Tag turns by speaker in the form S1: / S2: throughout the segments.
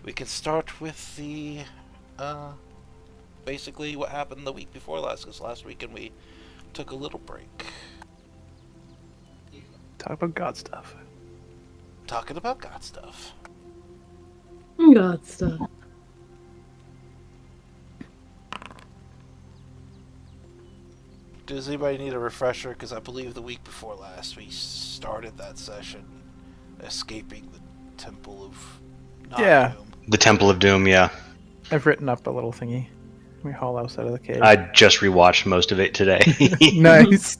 S1: We can start with the basically what happened the week before last, because last weekend we took a little break.
S2: Talk about God stuff.
S1: Talking about God stuff.
S3: God stuff.
S1: Does anybody need a refresher? Because I believe the week before last we started that session escaping the Temple of Not Doom.
S4: The Temple of Doom, yeah.
S2: I've written up a little thingy. We haul us out of the cave.
S4: I just rewatched most of it today.
S2: Nice.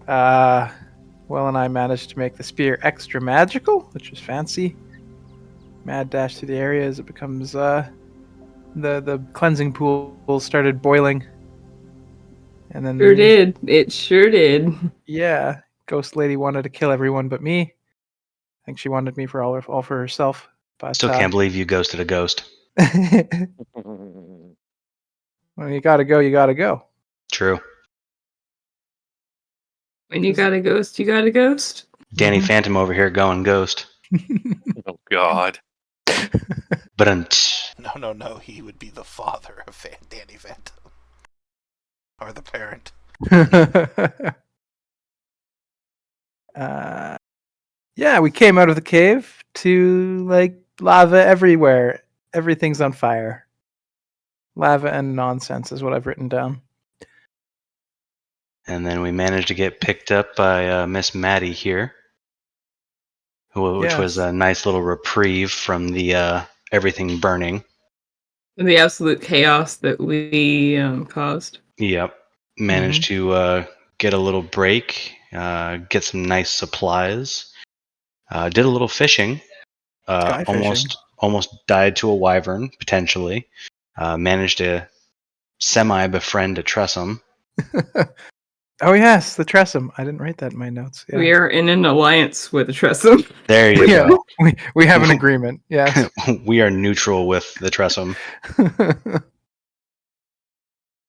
S2: Will and I managed to make the spear extra magical, which was fancy. Mad dash through the area as it becomes the cleansing pool started boiling. And then
S3: Sure did. It sure did.
S2: Yeah, Ghost Lady wanted to kill everyone but me. I think she wanted me for all for herself. But
S4: Still can't believe you ghosted a ghost.
S2: When you gotta go, you gotta go.
S4: True.
S3: When you got a ghost, you got a ghost.
S4: Danny Phantom over here going ghost.
S5: Oh, God.
S4: But
S1: No. He would be the father of Danny Phantom. Or the parent.
S2: Yeah, we came out of the cave to lava everywhere. Everything's on fire. Lava and nonsense is what I've written down.
S4: And then we managed to get picked up by Miss Maddie here, which was a nice little reprieve from the everything burning.
S3: The absolute chaos that we caused.
S4: Yep. Managed to get a little break, get some nice supplies. Did a little fishing.
S2: Sky fishing.
S4: Almost died to a wyvern, potentially. Managed to semi-befriend a tressum.
S2: Oh yes, the Tressum. I didn't write that in my notes. Yeah.
S3: We are in an alliance with the Tressum.
S4: There you go.
S2: We have an agreement. Yes.
S4: We are neutral with the Tressum.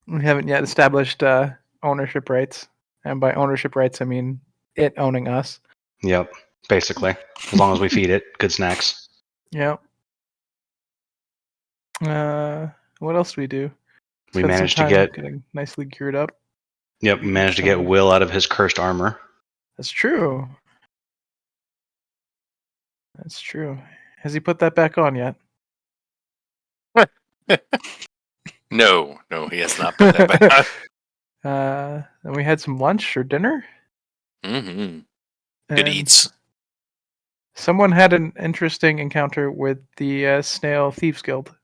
S2: We haven't yet established ownership rights, and by ownership rights I mean it owning us.
S4: Yep, basically. As long as we feed it good snacks.
S2: Yep. What else do we do?
S4: We managed to get
S2: getting nicely geared up.
S4: Yep, we managed to get Will out of his cursed armor.
S2: That's true. That's true. Has he put that back on yet?
S5: No, he has not put that back on.
S2: Then we had some lunch or dinner.
S5: Mm-hmm. Good
S2: And
S5: eats.
S2: Someone had an interesting encounter with the Snail Thieves Guild.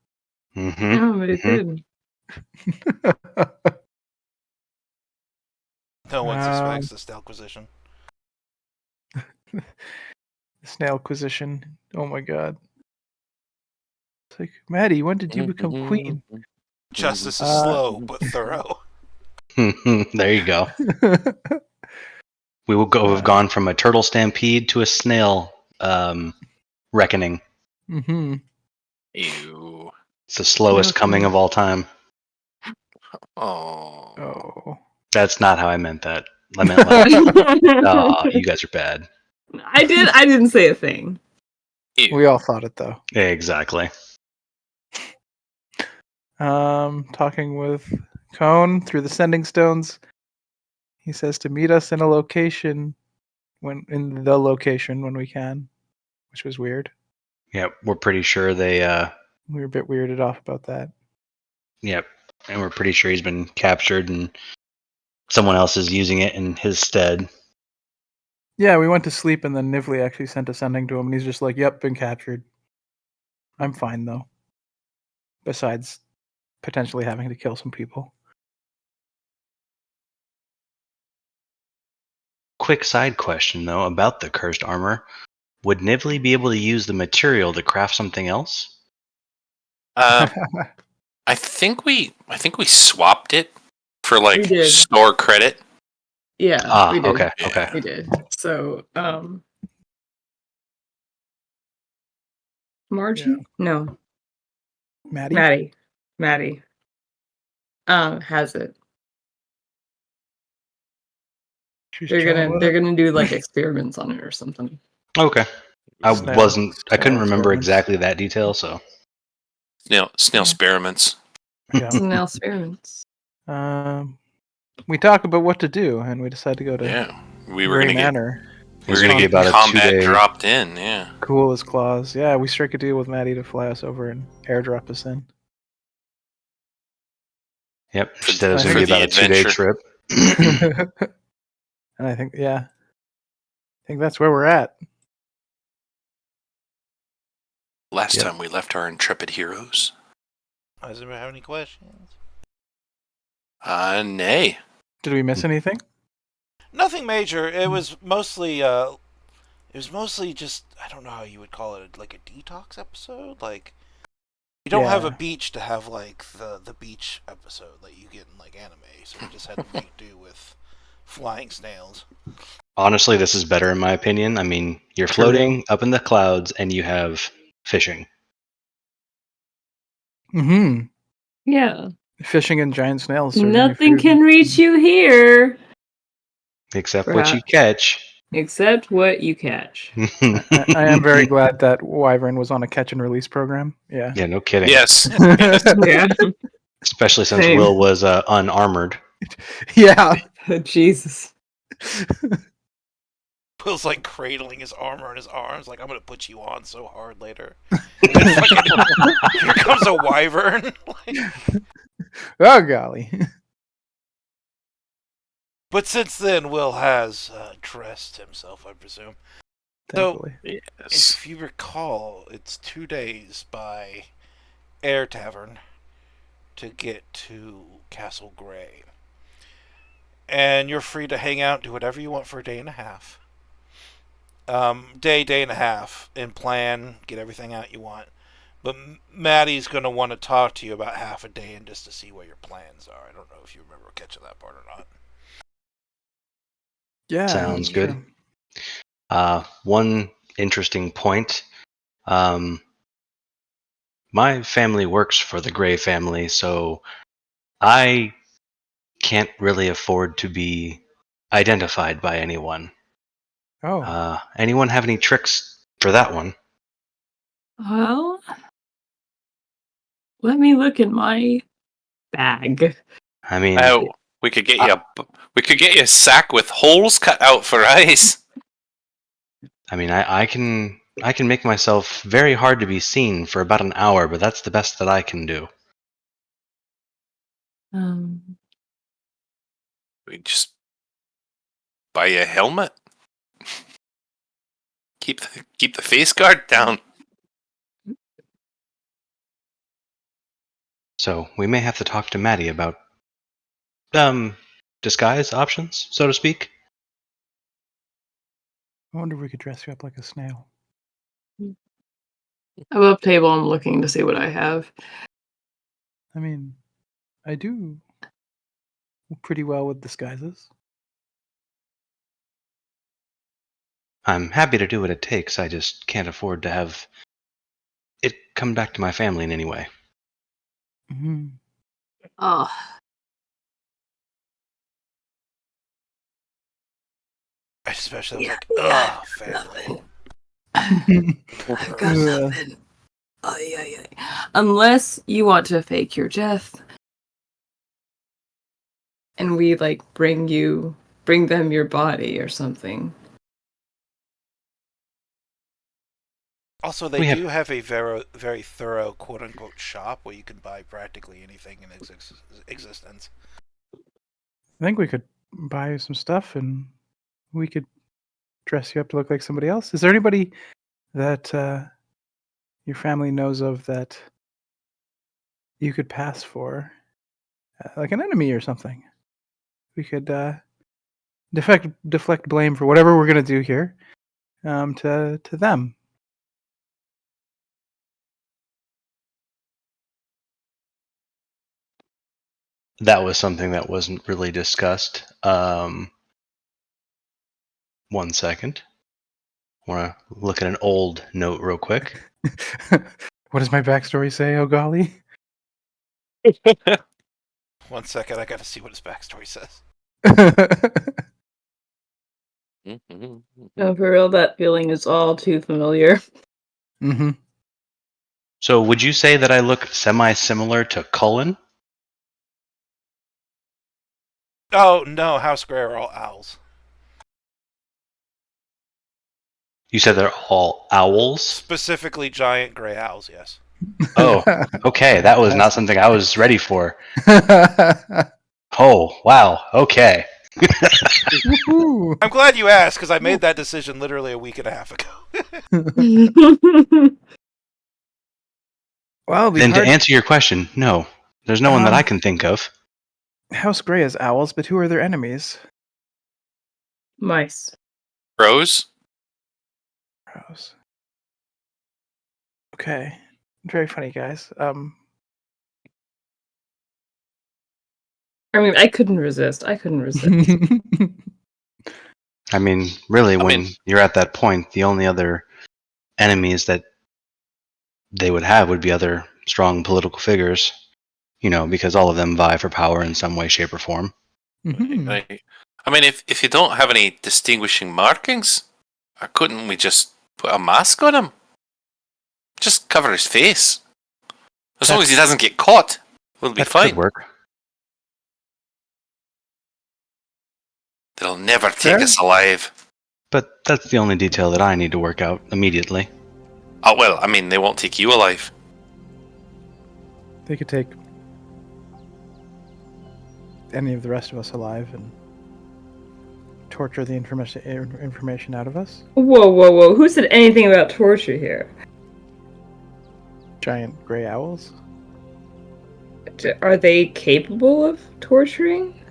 S4: Mm-hmm.
S3: Oh, but it did.
S1: No one suspects the Snailquisition.
S2: The Snailquisition. Oh my god. It's like, Maddie, when did you become queen?
S1: Justice is slow but thorough.
S4: There you go. We will have gone from a turtle stampede to a snail reckoning.
S2: Mm-hmm.
S5: Ew.
S4: It's the slowest coming of all time.
S5: Oh.
S4: That's not how I meant that. I meant you guys are bad.
S3: I didn't say a thing.
S5: Ew.
S2: We all thought it though.
S4: Exactly.
S2: Talking with Cone through the sending stones. He says to meet us in a location when we can, which was weird.
S4: Yep, we're pretty sure they
S2: we were a bit weirded off about that.
S4: Yep. And we're pretty sure he's been captured and someone else is using it in his stead.
S2: Yeah, we went to sleep and then Nivli actually sent a sending to him and he's just like, yep, been captured. I'm fine though. Besides potentially having to kill some people.
S4: Quick side question though about the cursed armor. Would Nivli be able to use the material to craft something else?
S5: I think we swapped it for
S3: We did.
S5: store credit.
S3: Yeah, we did.
S4: Okay.
S3: We did. So, Margie?
S2: Yeah.
S3: No.
S2: Maddie
S3: has it. They're gonna do like experiments on it or something.
S4: Okay. I couldn't remember
S2: experiments.
S4: exactly that detail, so
S5: Snail experiments.
S2: Yeah.
S3: Snail experiments.
S2: We talk about what to do, and we decide to go to
S5: Yeah, we were
S2: Gray
S5: gonna get
S2: Manor.
S4: about a
S5: combat
S4: 2-day.
S5: dropped in. Yeah.
S2: Cool as claws. Yeah, we strike a deal with Maddie to fly us over and airdrop us in.
S4: Yep,
S5: For
S4: she said it was
S2: the-
S4: going to be
S5: for
S4: about
S5: the
S4: a 2-day
S5: adventure.
S4: trip.
S2: And I think that's where we're at.
S5: Last
S4: Yep.
S5: time we left our intrepid heroes.
S1: Does anyone have any questions?
S5: Nay.
S2: Did we miss anything?
S1: Nothing major. It was mostly just, I don't know how you would call it, like a detox episode. Like, you don't have a
S2: Yeah.
S1: beach to have like the beach episode that you get in like anime. So we just had to make do with flying snails.
S4: Honestly, this is better in my opinion. I mean, you're
S2: True.
S4: floating up in the clouds and you have fishing.
S2: Mm-hmm.
S3: Yeah.
S2: Fishing and giant snails. serving you
S3: Nothing
S2: food.
S3: can reach you here
S4: Except what you
S3: Perhaps.
S4: catch.
S3: except what you catch.
S2: I am very glad that Wyvern was on a catch and release program. Yeah.
S4: Yeah, no kidding.
S5: Yes.
S3: Yeah.
S4: Especially since
S3: Same.
S4: Will was unarmored.
S2: Yeah.
S3: Jesus.
S1: Will's like cradling his armor in his arms, like I'm gonna put you on so hard later. And then fucking, here comes a wyvern. Like,
S2: Oh golly.
S1: but since then, Will has dressed himself, I presume.
S2: Thankfully.
S5: Yes.
S1: If you recall, it's 2 days by Air Tavern to get to Castle Grey. And you're free to hang out, do whatever you want for a day and a half. Day and a half, and plan, get everything out you want. But Maddie's going to want to talk to you about half a day and just to see what your plans are. I don't know if you remember catching that part or not.
S2: Yeah.
S4: Sounds
S2: that's
S4: good.
S2: true.
S4: One interesting point. My family works for the Gray family, so I can't really afford to be identified by anyone.
S2: Oh.
S4: Anyone have any tricks for that one?
S3: Well, let me look in my bag.
S4: I mean,
S5: Oh, we could get you a sack with holes cut out for eyes.
S4: I can make myself very hard to be seen for about an hour, but that's the best that I can do.
S5: We just buy you a helmet. Keep the face guard down.
S4: So we may have to talk to Maddie about disguise options, so to speak.
S2: I wonder if we could dress you up like a snail.
S3: Above table, I'm looking to see what I have.
S2: I mean, I do pretty well with disguises.
S4: I'm happy to do what it takes. I just can't afford to have it come back to my family in any way.
S2: Mm-hmm.
S3: Oh,
S1: Especially, I was
S3: Yeah,
S1: like,
S3: yeah,
S1: ugh, family.
S3: I've got nothing. Ay, ay, ay. Unless you want to fake your death, and we like bring them your body or something.
S1: Also, they
S4: We have-
S1: do have a very, very thorough quote-unquote shop where you can buy practically anything in existence.
S2: I think we could buy you some stuff and we could dress you up to look like somebody else. Is there anybody that your family knows of that you could pass for, like an enemy or something? We could deflect blame for whatever we're gonna do here to them.
S4: That was something that wasn't really discussed. 1 second. Want to look at an old note real quick.
S2: What does my backstory say, oh golly?
S1: 1 second, I gotta see what his backstory says.
S3: No, for real, that feeling is all too familiar.
S2: Mm-hmm.
S4: So would you say that I look semi-similar to Cullen?
S1: Oh, no, House Grey are all owls.
S4: You said they're all owls?
S1: Specifically giant gray owls, yes.
S4: Oh, okay. That was not something I was ready for. Oh, wow. Okay.
S1: I'm glad you asked, because I made that decision literally a week and a half ago.
S2: Well,
S4: Then to answer your question, no. There's no one that I can think of.
S2: House Grey is owls, but who are their enemies?
S3: Mice.
S5: Rose?
S2: Crows. Okay. Very funny, guys.
S3: I mean, I couldn't resist.
S2: I
S4: I mean, really, when you're at that point, the only other enemies that they would have would be other strong political figures, because all of them vie for power in some way, shape, or form.
S5: Right. I mean, if you don't have any distinguishing markings, couldn't we just put a mask on him? Just cover his face. As long as he doesn't get caught, we'll be
S4: That
S5: fine.
S4: could work.
S5: They'll never take us alive.
S4: But that's the only detail that I need to work out immediately.
S5: Oh, well, I mean, they won't take you alive.
S2: They could take any of the rest of us alive and torture the information out of us.
S3: Whoa. Who said anything about torture here?
S2: Giant gray owls?
S3: Are they capable of torturing?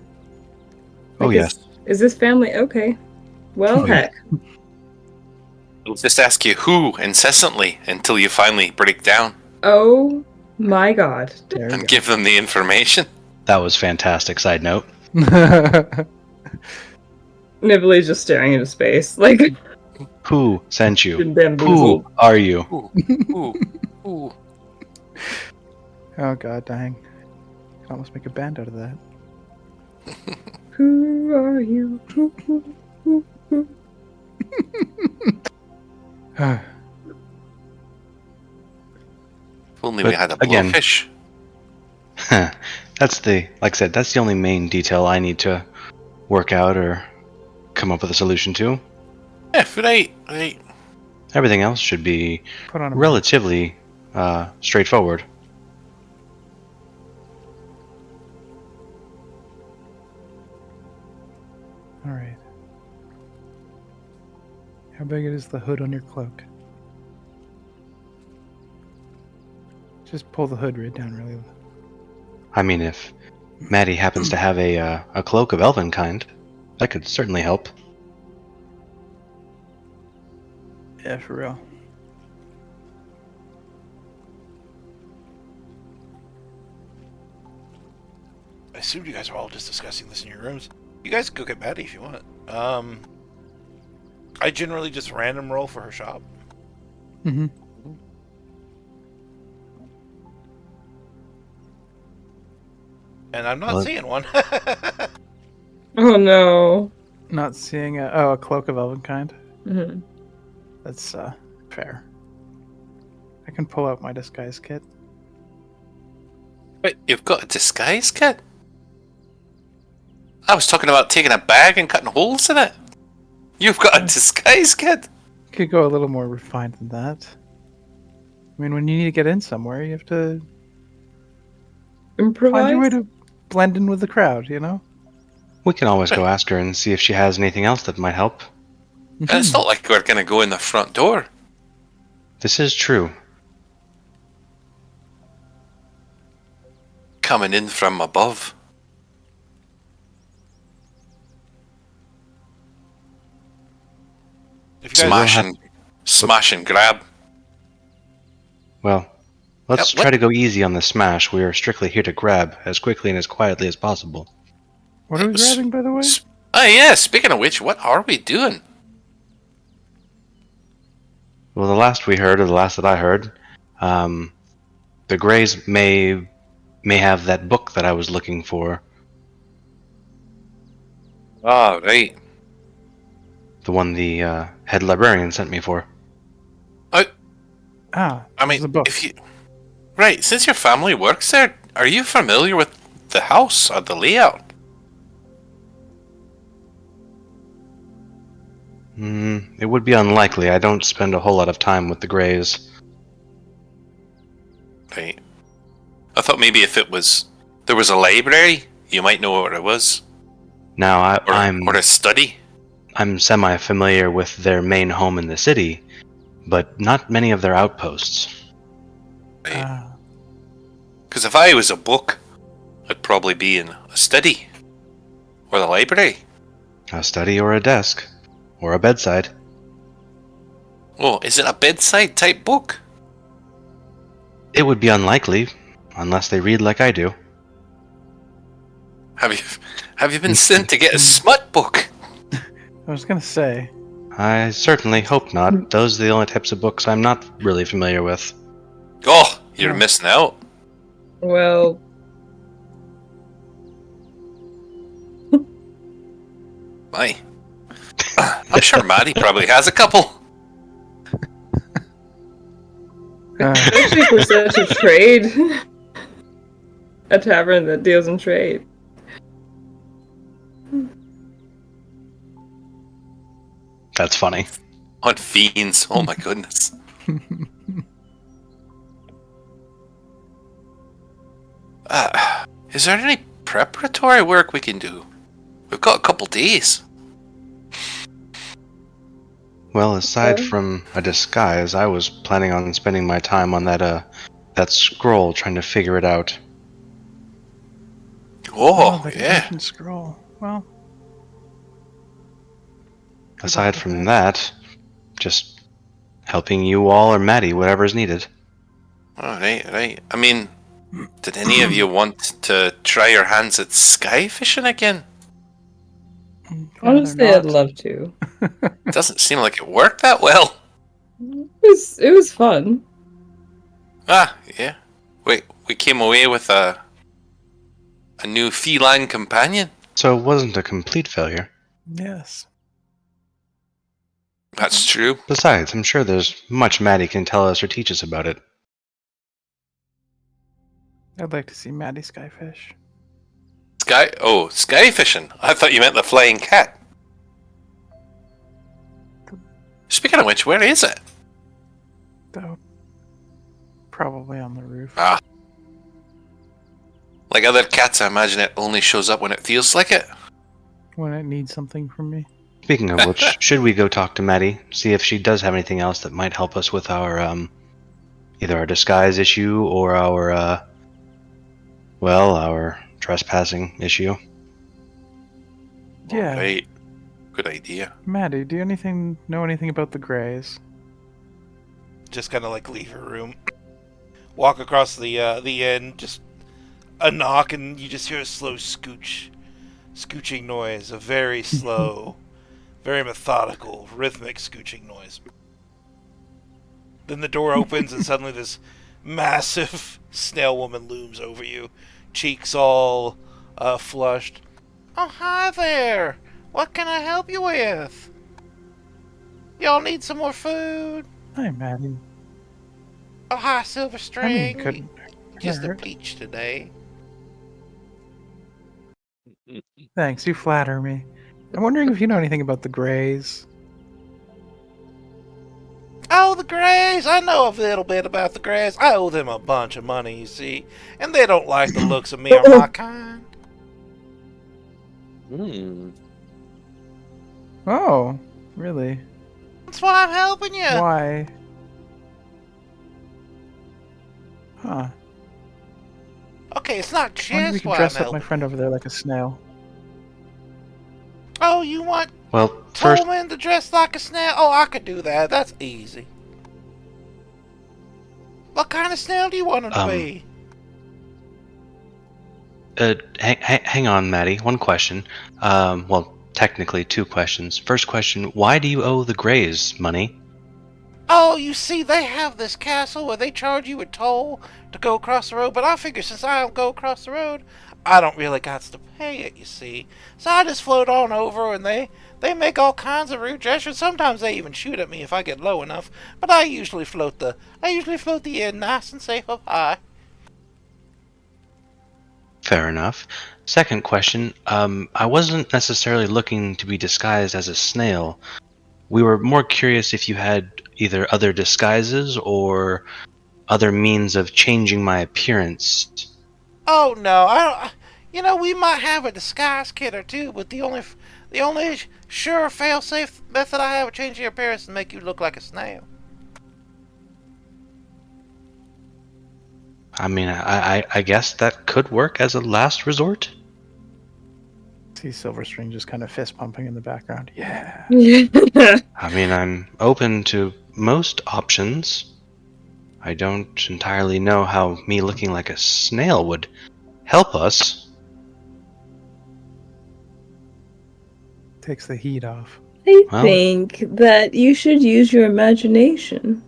S4: Oh, yes.
S3: Is this family okay? Well, heck.
S5: We'll just ask you who incessantly until you finally break down.
S3: Oh my god.
S5: And give them the information.
S4: That was fantastic. Side note.
S3: Nibley's just staring into space. Like,
S4: who sent you?
S3: Who
S4: are you?
S5: Ooh.
S2: Oh god, dang. Could almost make a band out of that.
S3: Who are you?
S5: If only we had a blowfish.
S4: That's like I said, that's the only main detail I need to work out or come up with a solution to.
S5: Yeah, right.
S4: Everything else should be relatively straightforward.
S2: Alright. How big is the hood on your cloak? Just pull the hood right down really low.
S4: I mean, if Maddie happens to have a cloak of elven kind, that could certainly help.
S2: Yeah, for real.
S1: I assumed you guys were all just discussing this in your rooms. You guys go get Maddie if you want. I generally just random roll for her shop.
S2: Mm-hmm.
S1: And I'm not seeing one.
S3: Oh no.
S2: Not seeing a cloak of elven kind?
S3: Mm-hmm.
S2: That's fair. I can pull out my disguise kit.
S5: Wait, you've got a disguise kit? I was talking about taking a bag and cutting holes in it. You've got a disguise kit?
S2: Could go a little more refined than that. I mean, when you need to get in somewhere, you have to
S3: improvise.
S2: Find your way to blend in with the crowd, you know?
S4: We can always go ask her and see if she has anything else that might help.
S5: And it's not like we're going to go in the front door.
S4: This is true.
S5: Coming in from above. Smash and grab.
S4: Well, let's try to go easy on the smash. We are strictly here to grab as quickly and as quietly as possible.
S2: What are we grabbing, by the way?
S5: Yeah, speaking of which, what are we doing?
S4: Well, the last that I heard, the Greys may have that book that I was looking for.
S5: Oh, right.
S4: The one the head librarian sent me for.
S5: I mean,
S2: the book.
S5: Right, since your family works there, are you familiar with the house or the layout?
S4: It would be unlikely. I don't spend a whole lot of time with the Greys.
S5: Right. I thought maybe if there was a library, you might know what it was.
S4: Now,
S5: Or a study.
S4: I'm semi-familiar with their main home in the city, but not many of their outposts.
S5: Right. Because if I was a book, I'd probably be in a study. Or the library.
S4: A study or a desk. Or a bedside.
S5: Oh, is it a bedside type book?
S4: It would be unlikely, unless they read like I do.
S5: Have you been sent to get a smut book?
S2: I was gonna say.
S4: I certainly hope not. Those are the only types of books I'm not really familiar with.
S5: Oh, you're
S2: Yeah.
S5: missing out.
S3: Well,
S5: My. I'm sure Maddie probably has a couple.
S3: especially for such a trade. A tavern that deals in trade.
S4: That's funny.
S5: On fiends. Oh my goodness. Is there any preparatory work we can do? We've got a couple days.
S4: Well, aside from a disguise, I was planning on spending my time on that scroll, trying to figure it out.
S5: Oh,
S2: the
S5: yeah.
S2: ancient scroll. Well,
S4: Aside from that, just helping you all or Maddie, whatever is needed.
S5: Right. I mean, did any of you want to try your hands at sky fishing again?
S3: Honestly, I'd love to.
S5: Doesn't seem like it worked that well.
S3: It was fun.
S5: Ah, yeah. Wait, we came away with a new feline companion.
S4: So it wasn't a complete failure.
S2: Yes.
S5: That's true.
S4: Besides, I'm sure there's much Maddie can tell us or teach us about it.
S2: I'd like to see Maddie Skyfish.
S5: Sky fishing. I thought you meant the flying cat. Speaking of which, where is it?
S2: Though, probably on the roof.
S5: Ah. Like other cats, I imagine it only shows up when it feels like it.
S2: When it needs something from me.
S4: Speaking of which, should we go talk to Maddie, see if she does have anything else that might help us with our, either our disguise issue or our trespassing issue?
S2: Yeah.
S5: Right. Good idea.
S2: Maddie, do you know anything about the Greys?
S1: Just kind of like leave her room, walk across the end, just a knock, and you just hear a slow scooching noise, a very slow, very methodical, rhythmic scooching noise. Then the door opens, and suddenly this massive snail woman looms over you, cheeks all flushed. Oh, hi there! What can I help you with? Y'all need some more food?
S2: Hi, Maddie.
S1: Oh, hi, Silver String.
S2: couldn't
S1: Just a
S2: hurt.
S1: peach today.
S2: Thanks, you flatter me. I'm wondering if you know anything about the Greys.
S1: Oh, the Greys! I know a little bit about the Greys. I owe them a bunch of money, you see. And they don't like the looks of me or my kind.
S2: Oh, really?
S1: That's why I'm helping you.
S2: Why? Huh.
S1: Okay, it's not
S2: I wonder if we
S1: just
S2: can
S1: why I'm
S2: dress up
S1: helping.
S2: my friend over there like a snail.
S1: Oh, you want
S4: Well, first,
S1: Tolman to dress like a snail? Oh, I could do that. That's easy. What kind of snail do you want him to be?
S4: hang on, Maddie. One question. Well, technically two questions. First question, why do you owe the Greys money?
S1: Oh, you see, they have this castle where they charge you a toll to go across the road, but I figure since I don't go across the road, I don't really got to pay it, you see. So I just float on over, and they make all kinds of rude gestures. Sometimes they even shoot at me if I get low enough, but I usually float the end nice and safe up high.
S4: Fair enough. Second question. I wasn't necessarily looking to be disguised as a snail. We were more curious if you had either other disguises or other means of changing my appearance.
S1: Oh no, I don't. You know, we might have a disguise kit or two, but the only sure fail-safe method I have of changing your appearance is to make you look like a snail.
S4: I mean, I guess that could work as a last resort.
S2: See Silverstring just kind of fist pumping in the background. Yeah.
S4: I mean, I'm open to most options. I don't entirely know how me looking like a snail would help us.
S2: Takes the heat off.
S3: I
S4: Well-
S3: think that you should use your imagination.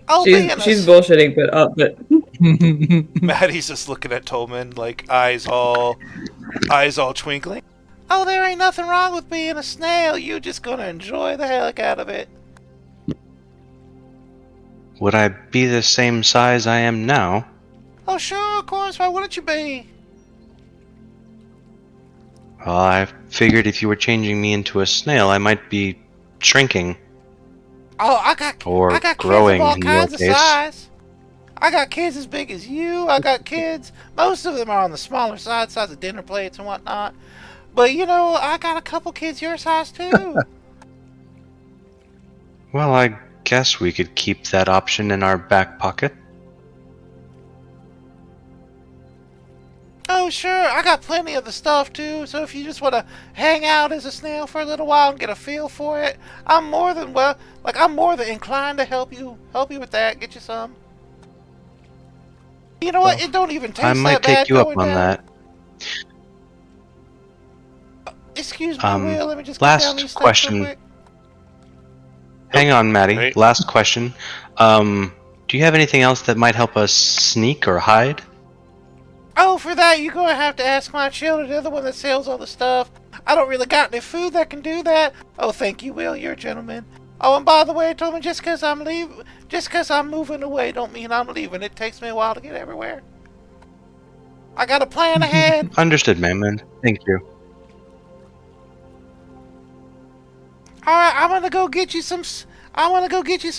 S1: Oh,
S3: She's bullshitting, but
S1: Maddie's just looking at Tolman, like eyes all twinkling. Oh, there ain't nothing wrong with being a snail. You just gonna enjoy the heck out of it.
S4: Would I be the same size I am now?
S1: Oh, sure, of course. Why wouldn't you be?
S4: Well, I figured if you were changing me into a snail, I might be shrinking.
S1: Oh, I got
S4: Or
S1: kids
S4: growing
S1: of all
S4: in your
S1: kinds of
S4: case.
S1: size. I got kids as big as you. I got kids. Most of them are on the smaller size of dinner plates and whatnot. But you know, I got a couple kids your size too.
S4: Well, I guess we could keep that option in our back pocket.
S1: Oh, sure. I got plenty of the stuff too. So if you just want to hang out as a snail for a little while and get a feel for it, I'm more than inclined to help you with that. Get you some. You know what?
S2: Well,
S1: It don't even taste
S4: I might
S1: that bad
S4: take you up
S1: going
S4: on
S1: down.
S4: that.
S1: Excuse me, Will. Let me just
S4: last
S1: get down these steps
S4: question.
S1: real quick.
S4: Hang on, Maddie.
S5: Right.
S4: Last question. Do you have anything else that might help us sneak or hide?
S1: Oh, for that, you're going to have to ask my children. They're the one that sells all the stuff. I don't really got any food that can do that. Oh, thank you, Will. You're a gentleman. Oh, and by the way, I told me just because I'm moving away don't mean I'm leaving. It takes me a while to get everywhere. I got a plan ahead.
S4: Understood, ma'am, and thank you.
S1: All right, I'm going to go get you some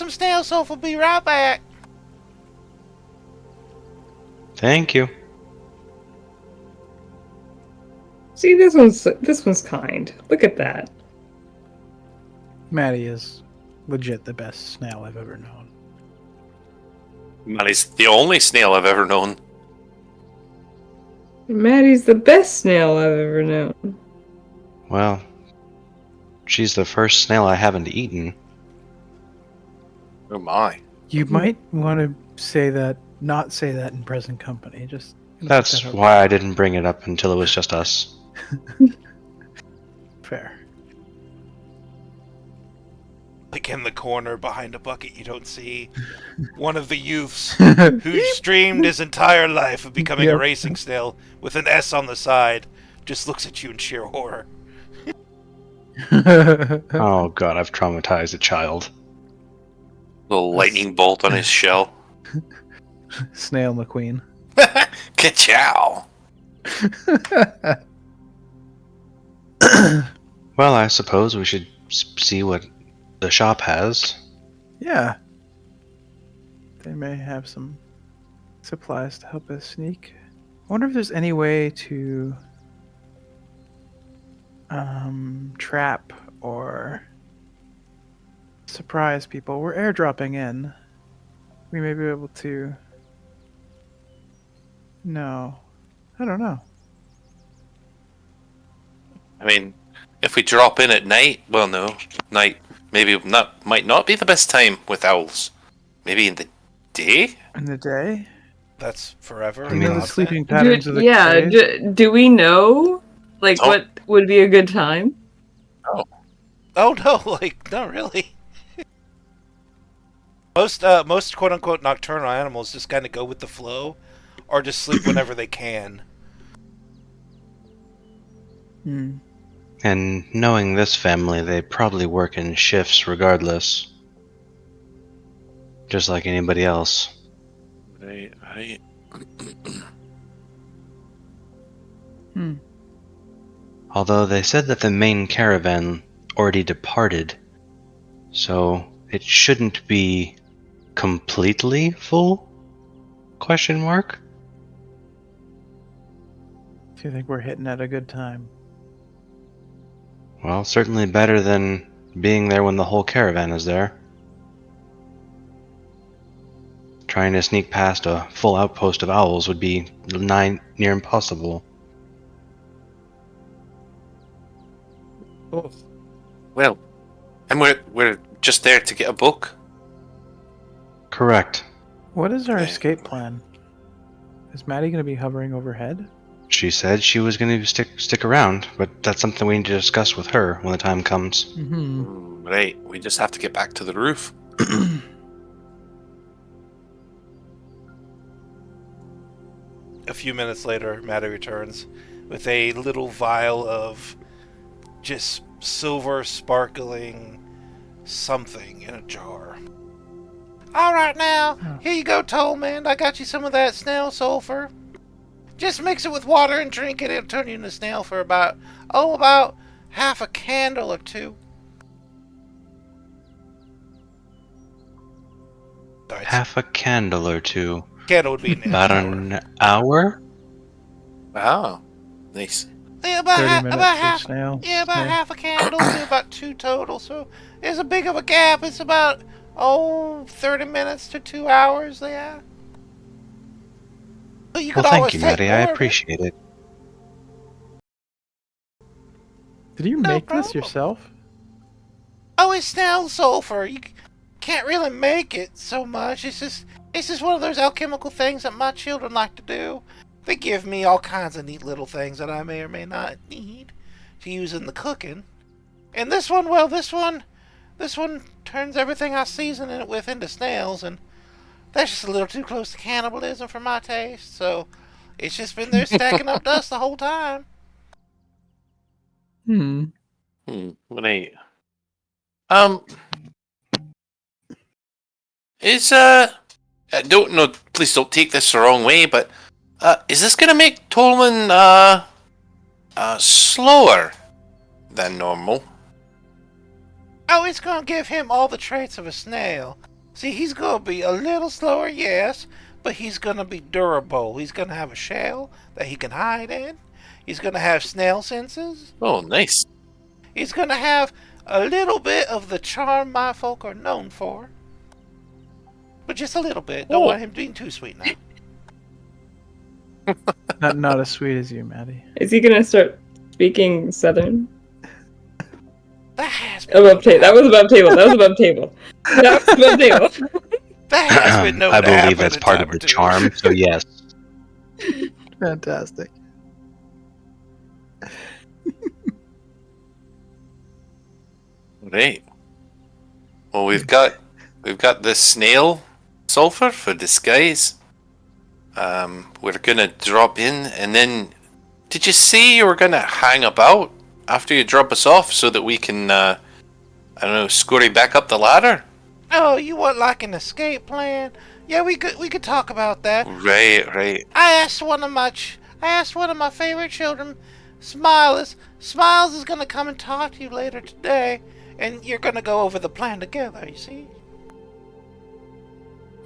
S1: snail soap. I'll be right back.
S4: Thank you.
S3: see, this one's kind. Look at that.
S2: Maddie is legit the best snail I've ever known.
S5: Maddie's the only snail I've ever known.
S3: Maddie's the best snail I've ever known.
S4: Well, she's the first snail I haven't eaten.
S5: Oh my.
S2: You might want to not say that in present company. Just
S4: That's why I didn't bring it up until it was just us.
S2: fair.
S1: Like in the corner behind a bucket, you don't see one of the youths who's dreamed his entire life of becoming a
S2: Yep.
S1: racing snail with an S on the side, just looks at you in sheer horror.
S4: Oh god, I've traumatized a child.
S5: Little lightning bolt on his shell.
S2: Snail McQueen.
S5: Ka-chow!
S4: Well, I suppose we should see what the shop has.
S2: Yeah. They may have some supplies to help us sneak. I wonder if there's any way to trap or surprise people. We're airdropping in. We may be able to. No. I don't know.
S5: I mean, if we drop in at night, well, no, night might not be the best time with owls. Maybe in the day.
S2: In the day?
S1: That's forever.
S4: I mean,
S2: the
S1: Nonsense.
S2: sleeping patterns of the
S3: yeah,
S2: cave?
S3: do we know, like,
S5: Oh.
S3: what would be a good time?
S1: Oh no, like not really. Most quote unquote nocturnal animals just kind of go with the flow, or just sleep whenever they can.
S2: Hmm.
S4: And knowing this family, they probably work in shifts regardless, just like anybody else.
S5: Right, right.
S2: Hmm.
S4: Although they said that the main caravan already departed, so it shouldn't be completely full? Question mark?
S2: Do you think we're hitting at a good time?
S4: Well, certainly better than being there when the whole caravan is there. Trying to sneak past a full outpost of owls would be near impossible.
S2: Oh.
S5: Well, and we're just there to get a book.
S4: Correct.
S2: What is our
S5: Okay.
S2: escape plan? Is Maddie going to be hovering overhead?
S4: She said she was going to stick around, but that's something we need to discuss with her when the time comes.
S2: Mm-hmm.
S5: Right, we just have to get back to the roof.
S1: A few minutes later, Maddie returns with a little vial of just silver sparkling something in a jar. All right now, here you go, Tollman. I got you some of that snail sulfur. Just mix it with water and drink it. It'll turn you into snail for about half a candle or two. Sorry,
S4: Half a candle or two.
S1: candle would be an
S4: About
S1: hour.
S4: an hour?
S5: Wow, nice.
S1: Yeah,
S2: 30 minutes of snail.
S1: about
S2: snail.
S1: half a candle, so about 2 total. So there's a big of a gap. It's about 30 minutes to 2 hours. Yeah. But you
S4: Well,
S1: could
S4: thank
S1: always
S4: you,
S1: take
S4: Maddie.
S1: more
S4: I
S1: of it.
S4: appreciate it.
S2: Did you
S1: No
S2: make this
S1: problem.
S2: yourself?
S1: Oh, it's snail sulfur. You can't really make it so much. It's just one of those alchemical things that my children like to do. They give me all kinds of neat little things that I may or may not need to use in the cooking. And this one turns everything I season it with into snails, and that's just a little too close to cannibalism for my taste. So it's just been there stacking up dust the whole time.
S2: Hmm.
S5: Right. Is I don't know. Please don't take this the wrong way, but is this gonna make Tolman slower than normal?
S1: Oh, it's gonna give him all the traits of a snail. See, he's gonna be a little slower, yes, but he's gonna be durable. He's gonna have a shell that he can hide in. He's gonna have snail senses.
S5: Oh, nice.
S1: He's gonna have a little bit of the charm my folk are known for. But just a little bit. Don't want him being too sweet now.
S2: Not as sweet as you, Maddie.
S3: Is he gonna start speaking Southern?
S1: That has been
S3: Above table. That was above table. That was above table. That was above table.
S1: That has been known
S4: I
S1: to happen
S4: believe that's
S1: a
S4: part
S1: time
S4: of
S1: or
S4: the
S1: two.
S4: charm, so yes.
S2: Fantastic.
S5: Right. Well, we've got this snail sulfur for disguise. We're gonna drop in, and then did you say you were gonna hang about after you drop us off so that we can, I don't know, scurry back up the ladder?
S1: Oh, you want like an escape plan? Yeah, we could talk about that.
S5: Right.
S1: I asked one of my favorite children, Smiles. Smiles is gonna come and talk to you later today, and you're gonna go over the plan together. You see?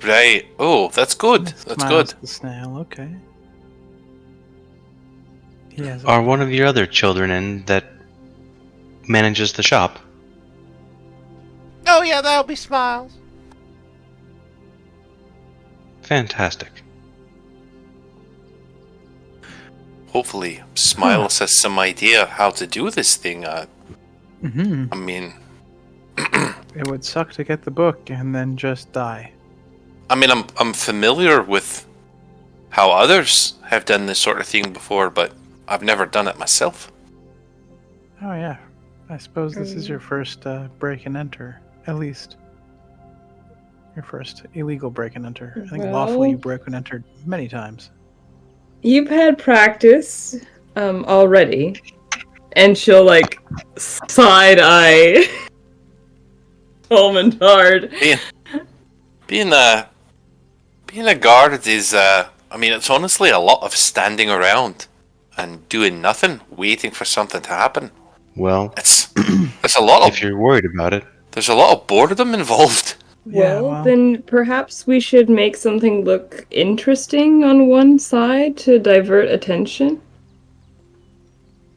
S5: Right. Oh, that's good. That's
S2: Smiles
S5: good.
S2: the snail. Okay. He has a
S4: Are one of your other children in that manages the shop?
S1: Oh yeah, that'll be Smiles.
S4: Fantastic.
S5: Hopefully, Smiles has some idea how to do this thing.
S2: Mm-hmm.
S5: I mean,
S2: It would suck to get the book and then just die.
S5: I'm familiar with how others have done this sort of thing before, but I've never done it myself.
S2: Oh yeah. I suppose this is your first break and enter, at least. Your first illegal break and enter. I think lawfully you broke and entered many times.
S3: You've had practice already. And she'll, like, side-eye Almond hard.
S5: Being a guard is, I mean, it's honestly a lot of standing around and doing nothing, waiting for something to happen.
S4: Well,
S5: It's a lot of.
S4: if you're worried about it,
S5: There's a lot of boredom involved.
S3: Well, then perhaps we should make something look interesting on one side to divert attention.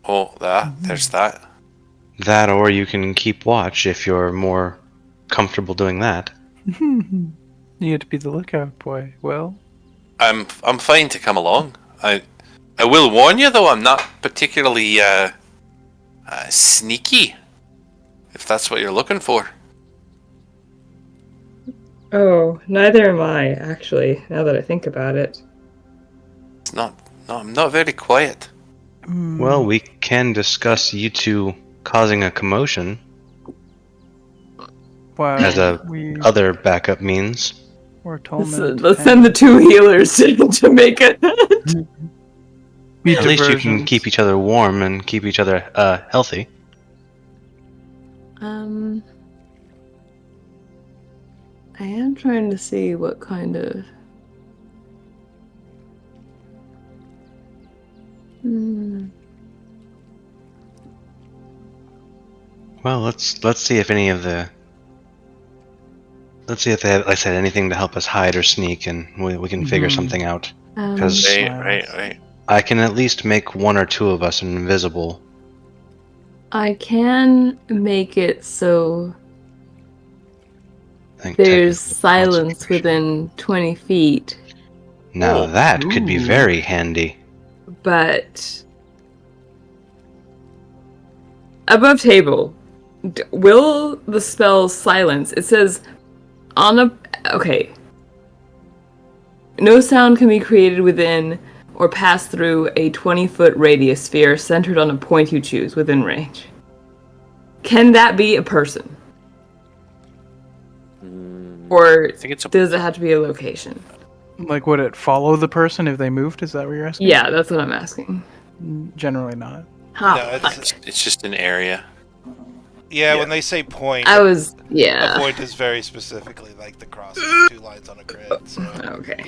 S5: Oh, there's that.
S4: that or you can keep watch if you're more comfortable doing that.
S2: You had to be the lookout boy. Well,
S5: I'm fine to come along. I will warn you though, I'm not particularly sneaky. If that's what you're looking for.
S3: Oh, neither am I, actually, now that I think about it.
S5: It's not. No, I'm not very quiet.
S4: Well, we can discuss you two causing a commotion
S2: wow,
S4: as other backup means.
S2: We're told
S3: Let's send the two healers to make it.
S4: At least you can keep each other warm and keep each other healthy.
S3: I am trying to see what kind of...
S4: Well, let's see if any of the. Let's see if they have, like I said, anything to help us hide or sneak, and we can figure something out. Because
S5: Right.
S4: I can at least make one or two of us invisible.
S3: I can make it so
S4: I think
S3: there's
S4: technical
S3: silence
S4: concentration.
S3: within 20 feet,
S4: Now that could be very handy.
S3: but above table, will the spell silence? It says on a... Okay. No sound can be created within or pass through a 20-foot radius sphere centered on a point you choose within range. Can that be a person? Or
S5: I think it's
S3: does it have to be a location?
S2: Like, would it follow the person if they moved? Is that what you're asking?
S3: Yeah, that's what I'm asking.
S2: Generally not.
S1: No,
S5: it's just an area.
S1: Yeah, when they say point,
S3: yeah.
S1: a point is very specifically like the cross of two lines on a grid. So.
S3: Okay.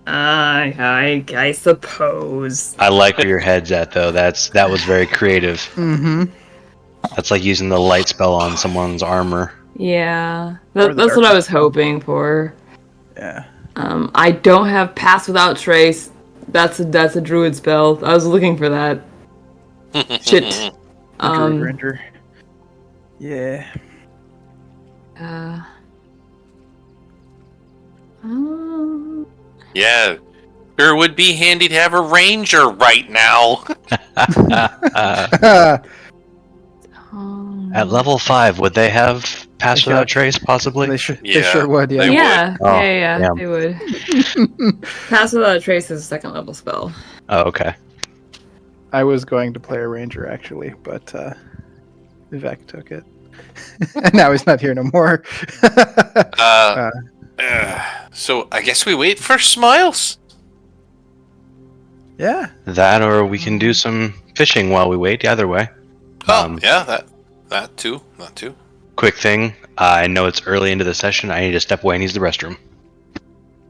S3: I suppose.
S4: I like where your head's at, though. That was very creative.
S2: Mm-hmm.
S4: That's like using the light spell on someone's armor.
S3: Yeah, that's what I was hoping for.
S2: Yeah.
S3: I don't have Pass Without Trace. That's a druid spell. I was looking for that. Shit.
S2: Druid Ranger. Yeah.
S5: Yeah. Sure would be handy to have a ranger right now.
S4: At level 5, would they have Pass Without Trace, possibly?
S2: They sure would, yeah.
S3: Yeah, they would. Pass Without Trace is a second level spell.
S4: Oh, okay.
S2: I was going to play a ranger, actually, but Vivek took it. And now he's not here no more.
S5: So I guess we wait for Smiles.
S2: Yeah.
S4: That, or we can do some fishing while we wait, either way.
S5: Yeah, that too. That too.
S4: Quick thing, I know it's early into the session, I need to step away and use the restroom.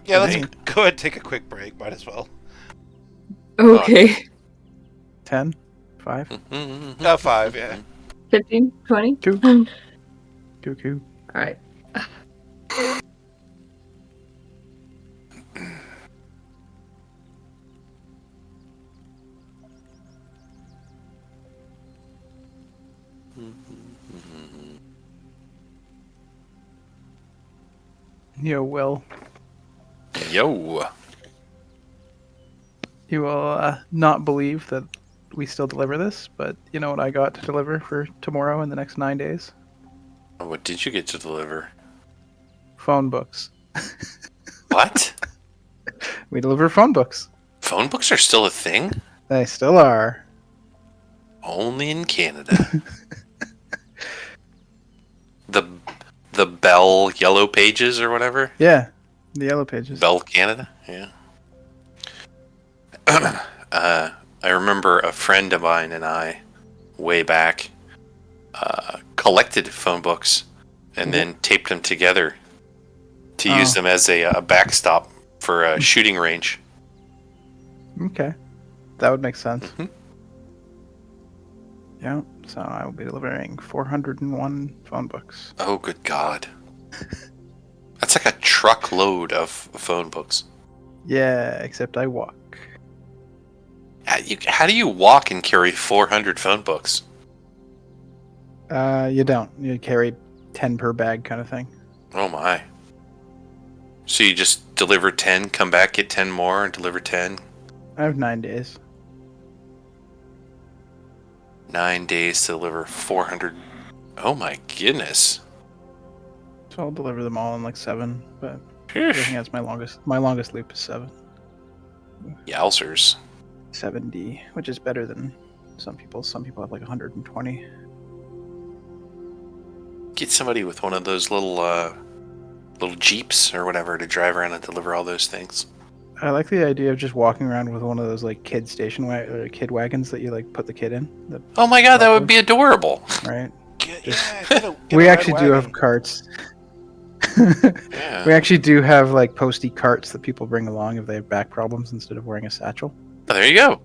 S1: Yeah, let's go ahead and take a quick break, might as well.
S3: Okay.
S2: 10? 5?
S1: 5, yeah.
S3: 15? 20?
S2: 2. Cuckoo.
S3: Alright.
S2: Yo, Will.
S5: Yo.
S2: You will not believe that we still deliver this, but you know what I got to deliver for tomorrow and the next 9 days?
S5: What did you get to deliver?
S2: Phone books.
S5: What?
S2: We deliver phone books.
S5: Phone books are still a thing?
S2: They still are.
S5: Only in Canada. Bell Yellow Pages or whatever.
S2: Yeah, the Yellow Pages.
S5: Bell Canada. Yeah. I remember a friend of mine and I, way back, collected phone books and then taped them together to use them as a backstop for a shooting range.
S2: Okay, that would make sense.
S5: Mm-hmm.
S2: Yeah, so I will be delivering 401 phone books.
S5: Oh, good God. That's like a truckload of phone books.
S2: Yeah, except I walk.
S5: How do you walk and carry 400 phone books?
S2: You don't. You carry 10 per bag kind of thing.
S5: Oh my. So you just deliver 10, come back, get 10 more, and deliver 10?
S2: I have 9 days.
S5: 9 days to deliver 400. Oh my goodness.
S2: So I'll deliver them all in like 7, but I think that's my longest loop is 7.
S5: Yowzers.
S2: 70, which is better than some people. Some people have like 120.
S5: Get somebody with one of those little jeeps or whatever to drive around and deliver all those things.
S2: I like the idea of just walking around with one of those like kid kid wagons that you like put the kid in.
S5: Oh my God, that would be adorable.
S2: Right.
S1: Get
S2: We
S1: a
S2: actually
S1: red
S2: do
S1: wagon.
S2: have carts.
S5: Yeah.
S2: We actually do have like posty carts that people bring along if they have back problems instead of wearing a satchel.
S5: Oh, there you go.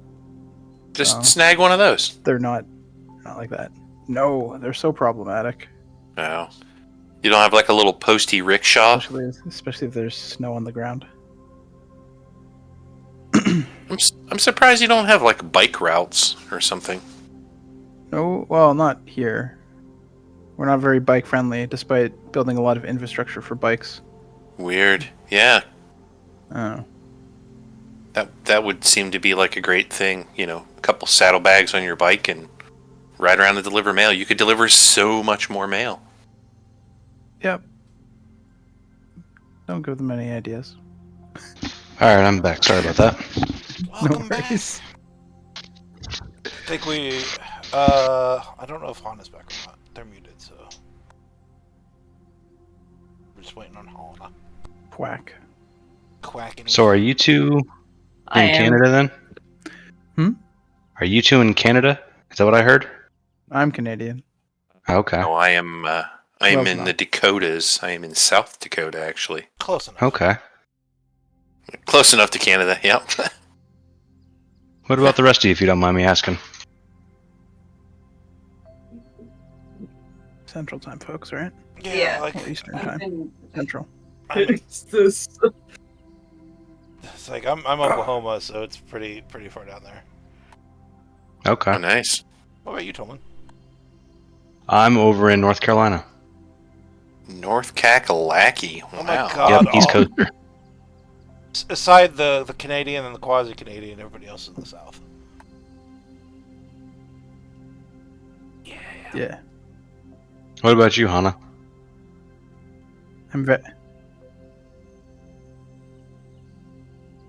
S5: Just
S2: Oh.
S5: snag one of those.
S2: They're not like that. No, they're so problematic.
S5: Oh. You don't have like a little posty rickshaw?
S2: Especially if there's snow on the ground.
S5: I'm surprised you don't have like bike routes or something.
S2: No, well, not here. We're not very bike friendly, despite building a lot of infrastructure for bikes.
S5: Weird. Yeah.
S2: Oh.
S5: That would seem to be like a great thing. You know, a couple saddlebags on your bike and ride around and deliver mail. You could deliver so much more mail.
S2: Yep. Don't give them any ideas.
S4: Alright, I'm back. Sorry about that.
S1: Welcome back. I think we. I don't know if Hana's back or not. They're muted, so we're just waiting on Hana.
S2: Quack.
S1: Quacking.
S4: So are you two
S3: I
S4: in
S3: am.
S4: Canada then? Are you two in Canada? Is that what I heard?
S2: I'm Canadian.
S4: Okay.
S5: No, I am
S2: Close
S5: in the
S2: enough.
S5: Dakotas. I am in South Dakota, actually.
S1: Close enough.
S4: Okay.
S5: Close enough to Canada, yep.
S4: What about the rest of you, if you don't mind me asking?
S2: Central time, folks, right?
S1: Yeah, like
S2: Or Eastern time. Central.
S1: it's like I'm Oklahoma, so it's pretty far down there.
S4: Okay.
S5: Oh, nice.
S1: What about you, Tolman?
S4: I'm over in North Carolina.
S5: North Kakalaki. Wow.
S1: Oh my God.
S4: Yep, East Coaster.
S1: Aside the Canadian and the quasi-Canadian, everybody else is in the South.
S2: Yeah.
S4: What about you, Hana?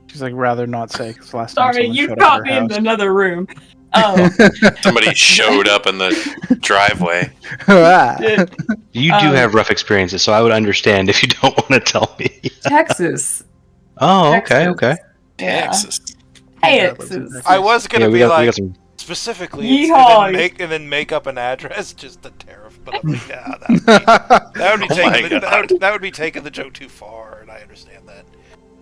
S2: She's like rather not say because last time
S3: Sorry,
S2: someone
S3: you
S2: showed up
S3: caught
S2: at
S3: me
S2: her
S3: in
S2: house.
S3: another room. Oh,
S5: Somebody showed up in the driveway.
S3: shit.
S4: You do have rough experiences, so I would understand if you don't want to tell me.
S3: Texas.
S4: Oh, okay,
S3: Texas.
S4: okay.
S3: Yeah.
S5: Texas.
S3: Texas.
S1: I was gonna
S4: Yeah, we
S1: be
S4: got
S1: like
S4: some.
S1: specifically
S3: Yeehaw.
S1: and then make up an address just the tariff, but I'm like, yeah, that would be
S5: Oh my
S1: taking
S5: God.
S1: that would be taking the joke too far, and I understand that.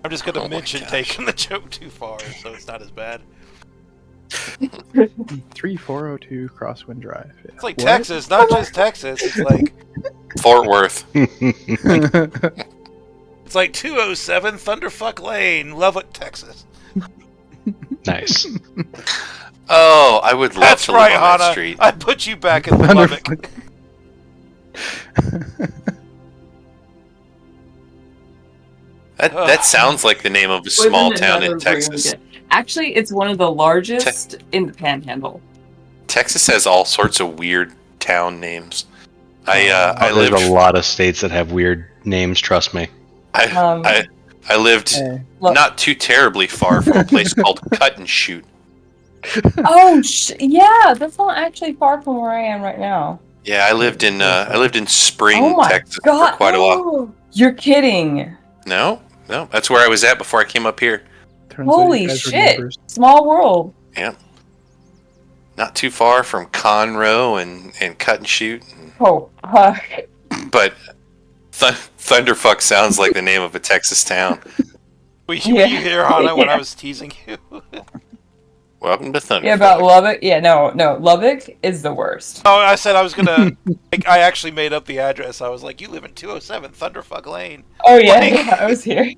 S1: I'm just gonna
S5: Oh my
S1: mention
S5: gosh.
S1: taking the joke too far, so it's not as bad.
S2: 3402 Crosswind Drive. Yeah.
S1: It's like
S2: What?
S1: Texas, not just Texas. It's like
S5: Fort Worth.
S1: it's like 207 Thunderfuck Lane, Lubbock, Texas.
S4: Nice.
S5: Oh, I would love
S1: That's
S5: to
S1: right,
S5: live on that
S1: Hana.
S5: street.
S1: I put you back in Lubbock.
S5: That sounds like the name of a
S3: Was
S5: small
S3: in
S5: town in
S3: another
S5: Texas.
S3: room. Actually, it's one of the largest in the Panhandle.
S5: Texas has all sorts of weird town names. I
S4: There's
S5: lived
S4: a lot of states that have weird names. Trust me.
S5: I lived
S2: Hey.
S3: Look.
S5: not too terribly far from a place called Cut and Shoot.
S3: Oh, yeah, that's not actually far from where I am right now.
S5: Yeah, I lived in Spring,
S3: Oh my
S5: Texas for
S3: god!
S5: quite a while.
S3: You're kidding!
S5: No, that's where I was at before I came up here.
S2: Turns out you
S3: Holy
S2: guys were
S3: shit!
S2: neighbors.
S3: Small world.
S5: Yeah, not too far from Conroe and Cut and Shoot,
S3: Oh fuck!
S5: but Thunderfuck sounds like the name of a Texas town.
S1: Were you here, Hana, when I
S3: Yeah.
S1: was teasing you?
S5: Welcome to Thunderfuck.
S3: Yeah, about Lubbock. Yeah, no, Lubbock is the worst.
S1: Oh, I said I was gonna. I actually made up the address. I was like, "You live in 207 Thunderfuck Lane."
S3: Oh yeah,
S1: Like-
S3: yeah, I was here.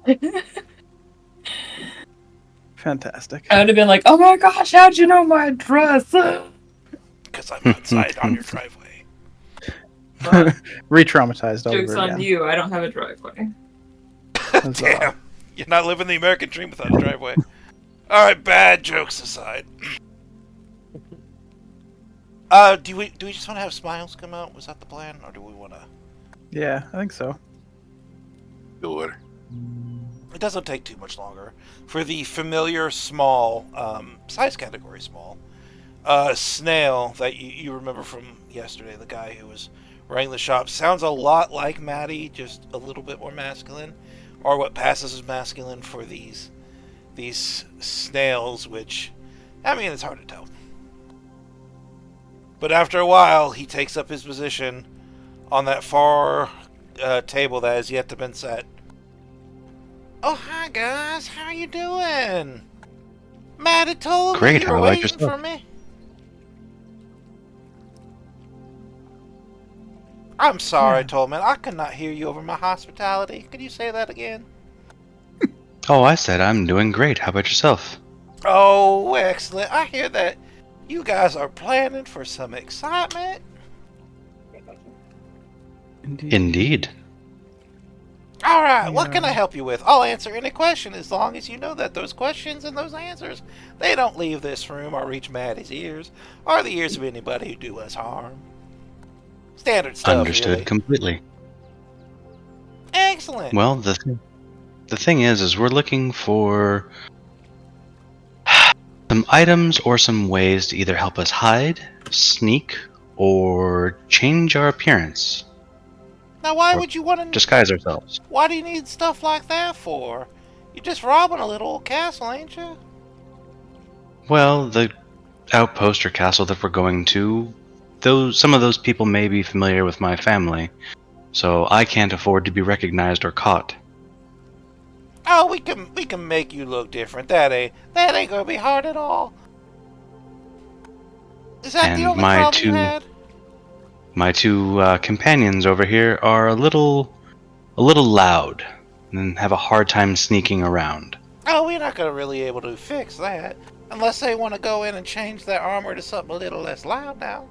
S2: Fantastic.
S3: I would have been like, "Oh my gosh, how'd you know my address?"
S1: Because I'm outside on your driveway.
S2: Re-traumatized all
S3: Joke's
S2: over
S3: on
S2: again.
S3: you. I don't have a driveway.
S2: Huzzah.
S1: Damn, you're not living the American dream without a driveway. All right, bad jokes aside. Do we just want to have Smiles come out? Was that the plan, or do we want to?
S2: Yeah, I think so.
S5: Sure.
S1: It doesn't take too much longer for the familiar small size category small snail that you remember from yesterday. The guy who was running the shop sounds a lot like Maddie, just a little bit more masculine, or what passes as masculine for these snails. Which, I mean, it's hard to tell. But after a while, he takes up his position on that far table that has yet to been set. Oh, hi guys, how you doing? Maddie told
S4: Great,
S1: me you
S4: how
S1: were
S4: about
S1: waiting
S4: yourself?
S1: for me. I'm sorry, Tolman. I could not hear you over my hospitality. Could you say that again?
S4: Oh, I said I'm doing great. How about yourself?
S1: Oh, excellent. I hear that you guys are planning for some excitement.
S4: Indeed.
S1: All right, what
S2: Yeah.
S1: can I help you with? I'll answer any question as long as you know that those questions and those answers, they don't leave this room or reach Maddie's ears, or the ears of anybody who do us harm. Standard stuff,
S4: Understood
S1: really.
S4: completely.
S1: Excellent.
S4: Well, the thing is we're looking for some items or some ways to either help us hide, sneak, or change our appearance,
S1: Now, why
S4: or
S1: would you want to...
S4: disguise ourselves.
S1: Why do you need stuff like that for? You're just robbing a little old castle, ain't you?
S4: Well, the outpost or castle that we're going to, some of those people may be familiar with my family, so I can't afford to be recognized or caught.
S1: Oh, we can make you look different. That ain't gonna be hard at all. Is that the
S4: And
S1: only
S4: my
S1: problem you had?
S4: My two companions over here are a little loud and have a hard time sneaking around.
S1: Oh, we're not gonna really able to fix that. Unless they want to go in and change their armor to something a little less loud now.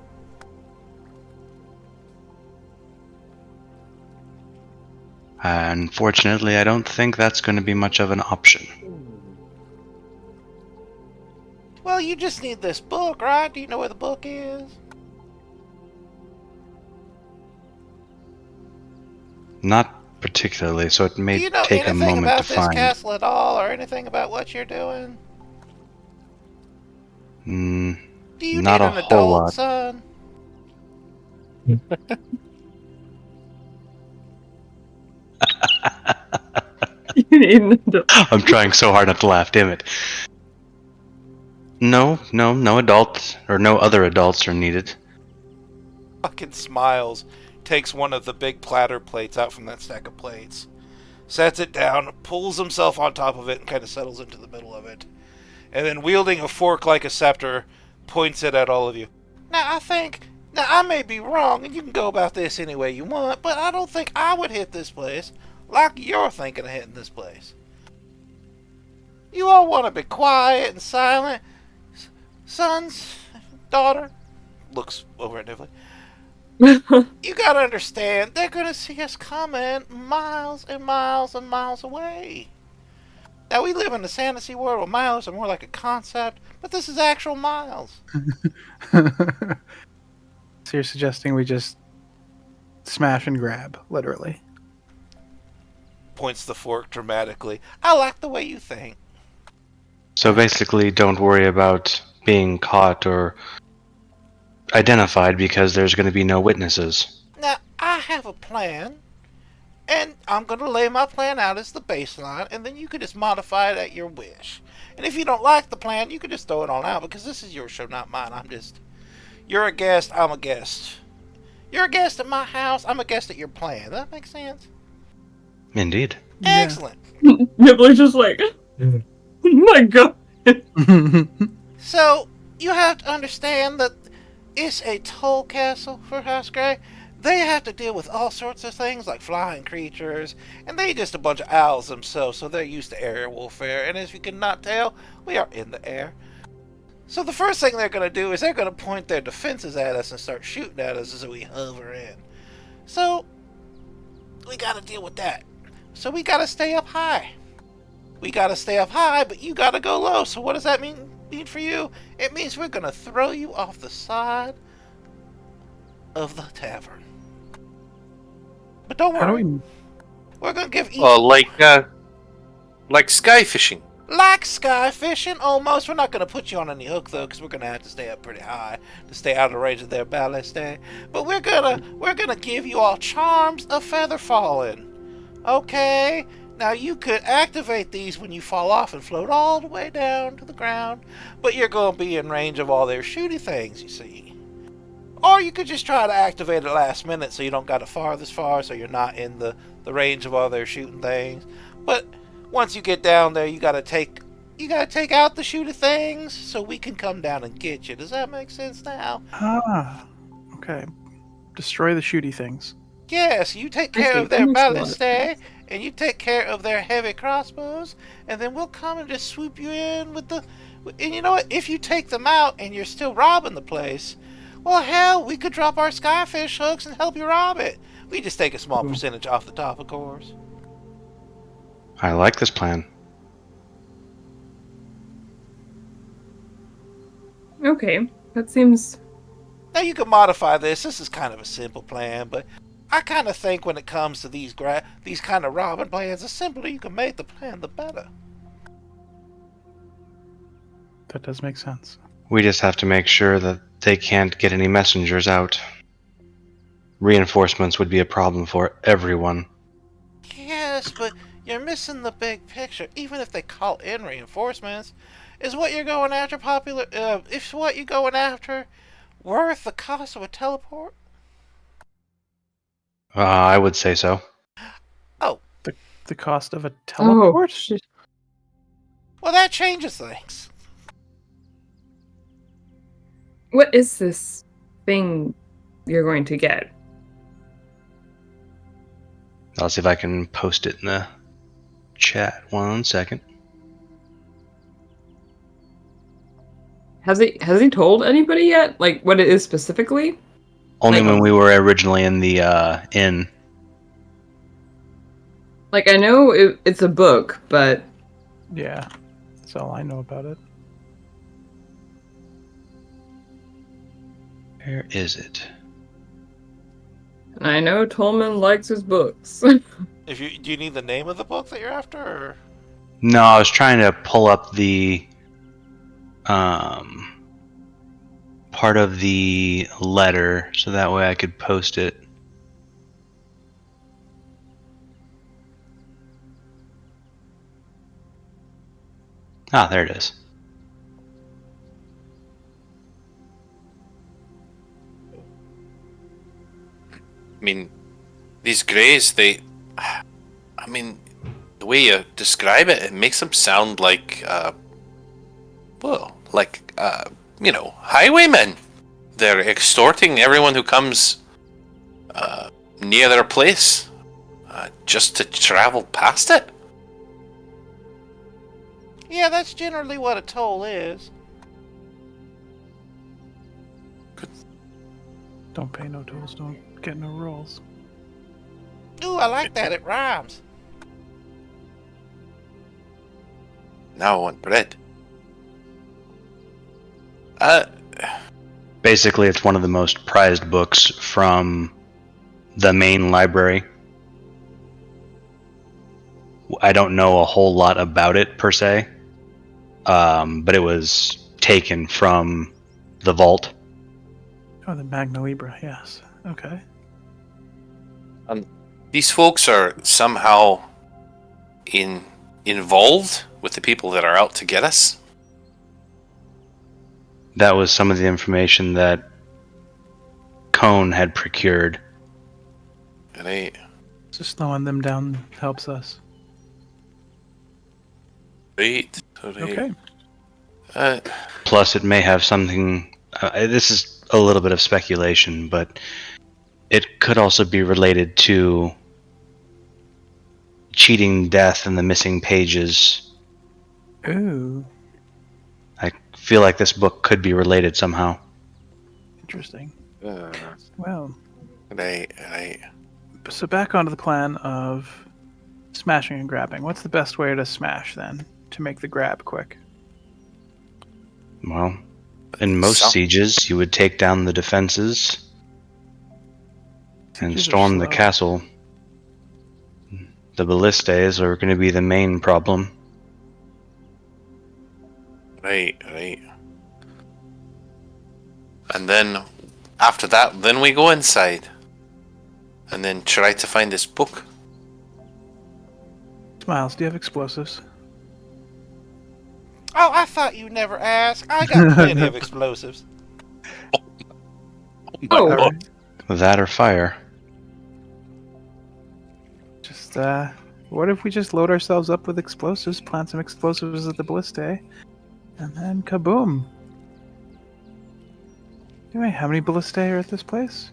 S4: Unfortunately, I don't think that's going to be much of an option.
S1: Well, you just need this book, right? Do you know where the book is?
S4: Not particularly, so it
S1: Do
S4: may
S1: you know
S4: take a
S1: anything
S4: moment
S1: about
S4: to
S1: this
S4: find.
S1: castle at all, or anything about what you're doing?
S4: Mm,
S1: Do you
S4: Not
S1: need
S4: a
S1: an
S4: whole
S1: adult,
S4: lot.
S1: son?
S3: You need an adult.
S4: I'm trying so hard not to laugh, damn it. No adult or no other adults are needed.
S1: Fucking smiles. Takes one of the big platter plates out from that stack of plates. Sets it down, pulls himself on top of it, and kind of settles into the middle of it. And then, wielding a fork like a scepter, points it at all of you. Now, I may be wrong, and you can go about this any way you want, but I don't think I would hit this place like you're thinking of hitting this place. You all want to be quiet and silent. Sons, daughter, looks over at Nively. You gotta understand, they're gonna see us coming miles and miles and miles away. Now, we live in a fantasy world where miles are more like a concept, but this is actual miles.
S2: So you're suggesting we just smash and grab, literally.
S1: Points the fork dramatically. I like the way you think.
S4: So basically, don't worry about being caught or identified because there's going to be no witnesses.
S1: Now, I have a plan, and I'm going to lay my plan out as the baseline, and then you can just modify it at your wish. And if you don't like the plan, you can just throw it on out, because this is your show, not mine. You're a guest, I'm a guest. You're a guest at my house, I'm a guest at your plan. Does that make sense?
S4: Indeed.
S2: Yeah.
S1: Excellent.
S3: Nibbler's just like, oh my god.
S1: So, you have to understand that it's a toll castle for House Grey. They have to deal with all sorts of things like flying creatures, and they just a bunch of owls themselves, so they're used to aerial warfare. And as you cannot tell, we are in the air. So the first thing they're going to do is they're going to point their defenses at us and start shooting at us as we hover in. So, we got to deal with that. So we got to stay up high. We got to stay up high, but you got to go low. So what does that mean for you? It means we're going to throw you off the side of the tavern. But don't
S2: How do
S1: worry.
S2: we?
S1: We're going to give each...
S5: Well, like sky fishing.
S1: Like sky fishing, almost. We're not going to put you on any hook, though, because we're going to have to stay up pretty high to stay out of range of their ballast. But we're gonna give you all charms of feather falling. Okay? Now, you could activate these when you fall off and float all the way down to the ground, but you're going to be in range of all their shooty things, you see. Or you could just try to activate it last minute so you don't got to far this far, so you're not in the range of all their shooting things. But once you get down there, you gotta take out the shooty things so we can come down and get you. Does that make sense now?
S2: Okay. Destroy the shooty things.
S1: Yes, you take
S3: I
S1: care
S3: see.
S1: of their
S3: That makes a lot of
S1: ballistay, and you take care of their heavy crossbows, and then we'll come and just swoop you in with the... And you know what? If you take them out and you're still robbing the place, well, hell, we could drop our skyfish hooks and help you rob it. We just take a small percentage off the top, of course.
S4: I like this plan.
S3: Okay, that seems...
S1: Now you can modify this. This is kind of a simple plan, but I kind of think when it comes to these kind of robbing plans, the simpler you can make the plan, the better.
S2: That does make sense.
S4: We just have to make sure that they can't get any messengers out. Reinforcements would be a problem for everyone.
S1: Yes, but you're missing the big picture. Even if they call in reinforcements, is what you're going after if what you're going after worth the cost of a teleport?
S4: I would say so.
S1: Oh,
S2: The cost of a teleport?
S3: shit.
S1: well, that changes things.
S3: What is this thing you're going to get?
S4: I'll see if I can post it in the chat. 1 second.
S3: Has he told anybody yet? Like what it is specifically?
S4: Only
S3: Like-
S4: when we were originally in the inn.
S3: Like I know it's a book, but
S2: Yeah. That's all I know about it.
S4: Where is it?
S3: I know Tolman likes his books.
S1: Do you need the name of the book that you're after? Or?
S4: No, I was trying to pull up the part of the letter so that way I could post it. Ah, there it is.
S5: I mean, these greys, the way you describe it, it makes them sound like, highwaymen. They're extorting everyone who comes near their place just to travel past it.
S1: Yeah, that's generally what a toll is.
S2: Don't pay no tolls, don't get no rolls.
S1: Ooh, I like that. It rhymes.
S5: Now I want bread.
S4: Basically, it's one of the most prized books from the main library. I don't know a whole lot about it per se, but it was taken from the vault.
S2: Oh, the Magna Libra, yes. Okay.
S5: These folks are somehow involved with the people that are out to get us.
S4: That was some of the information that Cone had procured.
S5: Right.
S2: So slowing them down helps us.
S5: Right.
S2: Okay.
S4: Plus, it may have something. This is a little bit of speculation, but it could also be related to cheating death and the missing pages.
S2: Ooh,
S4: I feel like this book could be related somehow.
S2: interesting.
S5: Uh,
S2: Well,
S5: right.
S2: so back onto the plan of smashing and grabbing. What's the best way to smash then to make the grab quick?
S4: Well, in most
S5: So-
S4: sieges, you would take down the defenses and
S2: Sieges are
S4: storm the
S2: slow.
S4: castle. The ballistas are going to be the main problem.
S5: Right. And then after that, then we go inside. And then try to find this book.
S2: Smiles, do you have explosives?
S1: Oh, I thought you never asked. I got plenty of explosives.
S3: Oh,
S2: All right.
S4: That or fire.
S2: Just what if we just load ourselves up with explosives, plant some explosives at the ballistae, and then kaboom! Anyway, how many ballistae are at this place?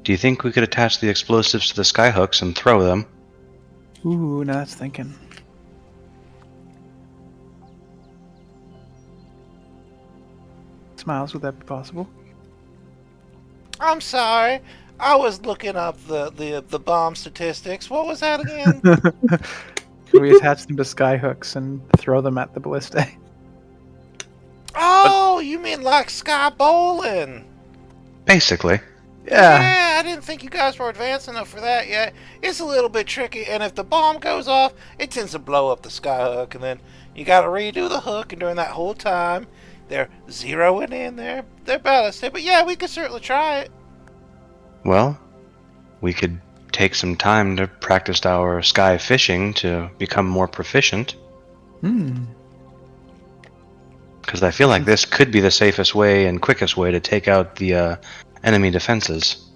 S4: Do you think we could attach the explosives to the skyhooks and throw them?
S2: Ooh, now that's thinking. Smiles, would that be possible?
S1: I'm sorry. I was looking up the bomb statistics. What was that again?
S2: Can we attach them to skyhooks and throw them at the ballistae?
S1: Oh, you mean like sky bowling?
S4: Basically.
S1: Yeah, I didn't think you guys were advanced enough for that yet. It's a little bit tricky, and if the bomb goes off, it tends to blow up the skyhook, and then you gotta redo the hook, and during that whole time, they're zeroing in their ballast. But yeah, we could certainly try it.
S4: Well, we could take some time to practice our sky fishing to become more proficient.
S2: Hmm.
S4: Because I feel like this could be the safest way and quickest way to take out the enemy defenses.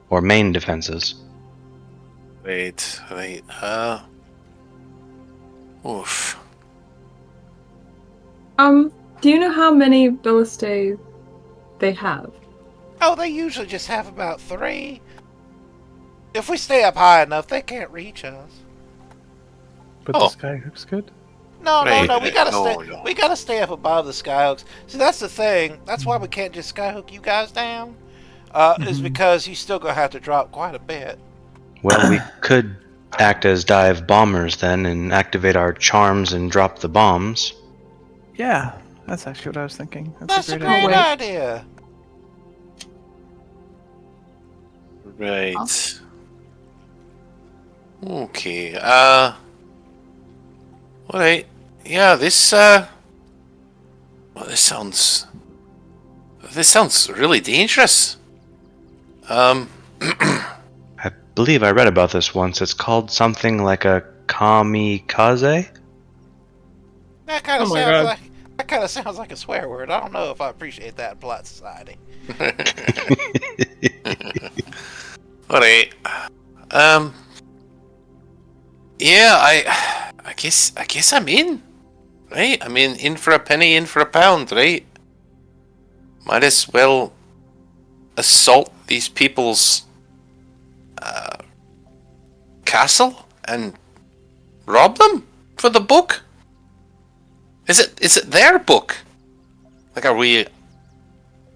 S4: Or main defenses.
S5: Right. Oof.
S3: Do you know how many ballistae they have?
S1: Oh, they usually just have about 3. If we stay up high enough, they can't reach us.
S2: But
S5: Oh.
S2: the skyhook's good?
S1: No,
S5: Right.
S1: we gotta
S5: No,
S1: stay.
S5: no.
S1: We gotta stay up above the skyhooks. See, that's the thing. That's why we can't just skyhook you guys down. Is because you still gonna have to drop quite a bit.
S4: Well, we could act as dive bombers then and activate our charms and drop the bombs.
S2: Yeah, that's actually what I was thinking.
S1: That's a
S2: great
S1: great
S2: idea.
S1: idea.
S5: Right. Okay. Alright. Yeah, well, this sounds really dangerous.
S4: I believe I read about this once. It's called something like a kamikaze?
S1: That kind
S3: Oh
S1: of
S3: my
S1: sounds
S3: God.
S1: like a swear word. I don't know if I appreciate that in polite society.
S5: Alright. Yeah, I guess I'm in. Right? I mean, in for a penny, in for a pound, right? Might as well assault these people's castle and rob them for the book. Is it their book? Like, are we?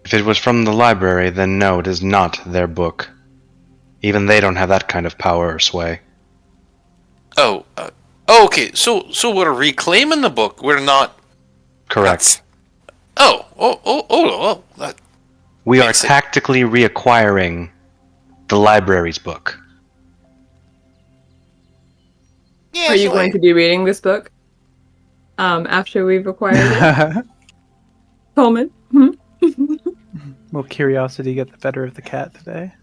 S4: If it was from the library, then no, it is not their book. Even they don't have that kind of power or sway.
S5: Oh, okay. So we're reclaiming the book. We're not.
S4: Correct.
S5: Oh. That
S4: We are
S5: makes it-
S4: tactically reacquiring the library's book.
S1: Yeah,
S3: Are you
S1: so
S3: going to be reading this book? After we've acquired it? Coleman? Hmm?
S2: Will curiosity get the better of the cat today?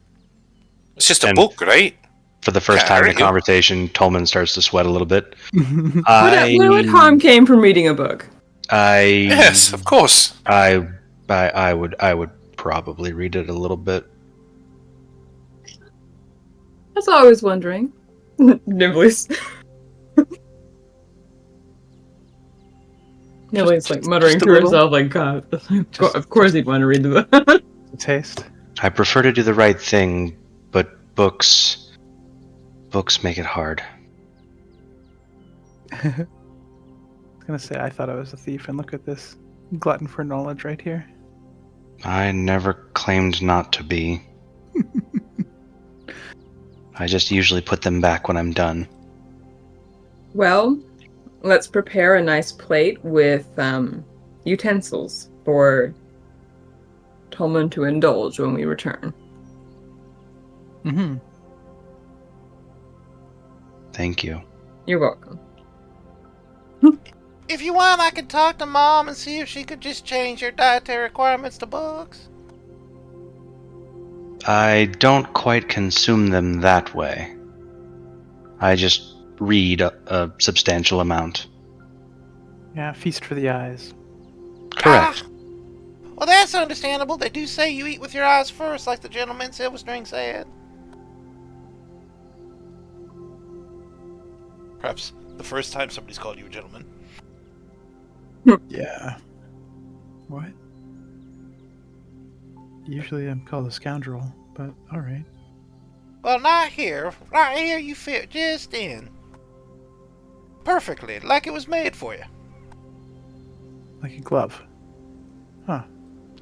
S5: It's just a
S4: And-
S5: book, right?
S4: For the first
S5: Can't
S4: time in the
S5: hurt you.
S4: conversation, Tolman starts to sweat a little bit.
S3: What harm came from reading a book?
S5: Yes, of course.
S4: I would probably read it a little bit.
S3: That's all I was wondering. Nibblies. Nibblies like muttering
S2: just a
S3: to
S2: little?
S3: herself, like, God, of course he'd want to read the book.
S2: A taste.
S4: I prefer to do the right thing, but books make it hard.
S2: I was gonna say I thought I was a thief, and look at this glutton for knowledge right here.
S4: I never claimed not to be. I just usually put them back when I'm done.
S3: Well, let's prepare a nice plate with utensils for Tolman to indulge when we return.
S2: Mm-hmm.
S4: Thank you.
S3: You're welcome.
S1: If you want, I could talk to Mom and see if she could just change your dietary requirements to books.
S4: I don't quite consume them that way. I just read a substantial amount.
S2: Yeah, feast for the eyes.
S4: Correct.
S1: Ah, well, that's understandable. They do say you eat with your eyes first, like the gentleman Silverstring said. Perhaps the first time somebody's called you a gentleman.
S2: Yeah. What? Usually I'm called a scoundrel, but alright.
S1: Well, not here. Right here you fit just in. Perfectly, like it was made for you.
S2: Like a glove. Huh.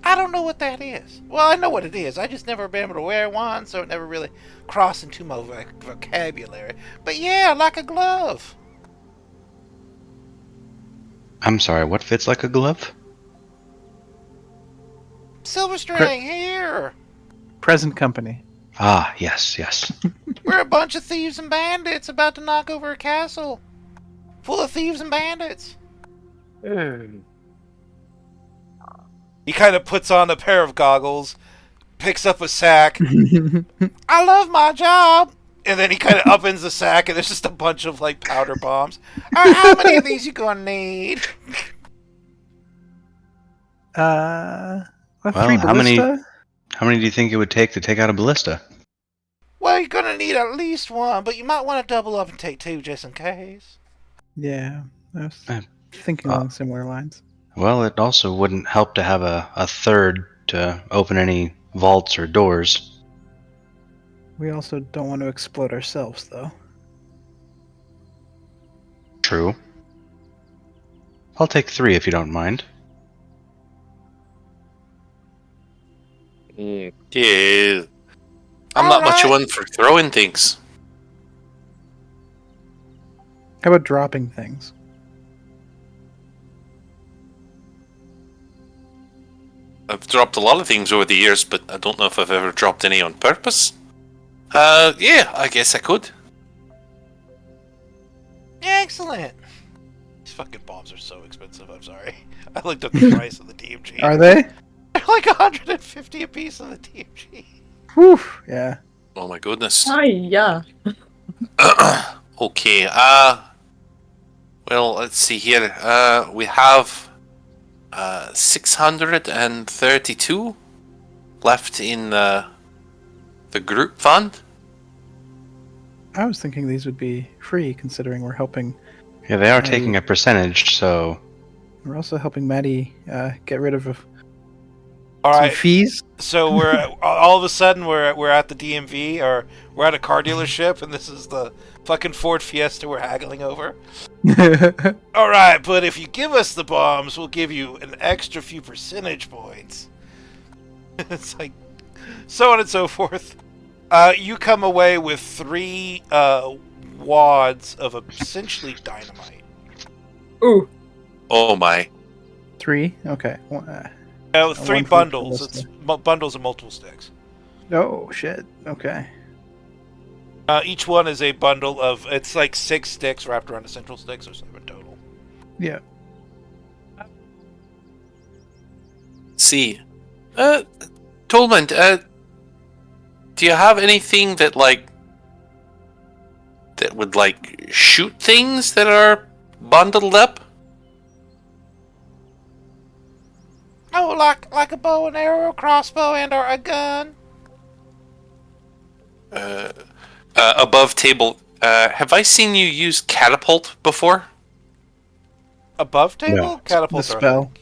S1: I don't know what that is. Well, I know what it is. I just never been able to wear one, so it never really crossed into my vocabulary. But yeah, like a glove.
S4: I'm sorry, what fits like a glove?
S1: Silverstring, here.
S2: Present company.
S4: Ah, yes.
S1: We're a bunch of thieves and bandits about to knock over a castle. Full of thieves and bandits. He kind of puts on a pair of goggles, picks up a sack. I love my job. And then he kind of opens the sack, and there's just a bunch of, like, powder bombs. All right, how many of these you gonna need?
S2: A
S4: Well,
S2: 3
S4: how many-
S2: ballista?
S4: How many do you think it would take to take out a ballista?
S1: Well, you're gonna need at least one, but you might want to double up and take two just in case.
S2: Yeah, I was
S4: Uh,
S2: thinking along similar lines.
S4: Well, it also wouldn't help to have a third to open any vaults or doors.
S2: We also don't want to explode ourselves, though.
S4: True. I'll take 3 if you don't mind.
S5: Yeah. I'm not much of one for throwing things.
S2: How about dropping things?
S5: I've dropped a lot of things over the years, but I don't know if I've ever dropped any on purpose. Yeah, I guess I could.
S1: Excellent. These fucking bombs are so expensive, I'm sorry. I looked up the price of the DMG.
S2: Are they?
S1: They're like 150 a piece of the DMG.
S2: Whew, yeah.
S5: Oh my goodness.
S3: Yeah.
S5: Okay, well, let's see here. We have 632 left in the group fund.
S2: I was thinking these would be free, considering we're helping.
S4: Yeah, they are taking a percentage, so
S2: We're also helping Maddie get rid of
S1: All
S2: some
S1: right,
S2: fees.
S1: so we're all of a sudden we're at the DMV, or we're at a car dealership, and this is the fucking Ford Fiesta we're haggling over. All right, but if you give us the bombs, we'll give you an extra few percentage points. It's like so on and so forth. You come away with 3 wads of essentially dynamite.
S3: Ooh.
S5: Oh my.
S2: 3? Okay.
S1: 3
S2: one for
S1: bundles.
S2: each
S1: It's bundles of multiple sticks.
S2: Oh, shit. Okay.
S1: Each one is a bundle of, it's like 6 sticks wrapped around a central stick, so 7 total.
S2: Yeah.
S5: See, Tolman, do you have anything that would shoot things that are bundled up?
S1: Oh, like a bow and arrow, crossbow, and or a gun.
S5: Above table, have I seen you use catapult before?
S1: Above table?
S4: No.
S1: Catapult
S2: The
S1: or
S2: spell.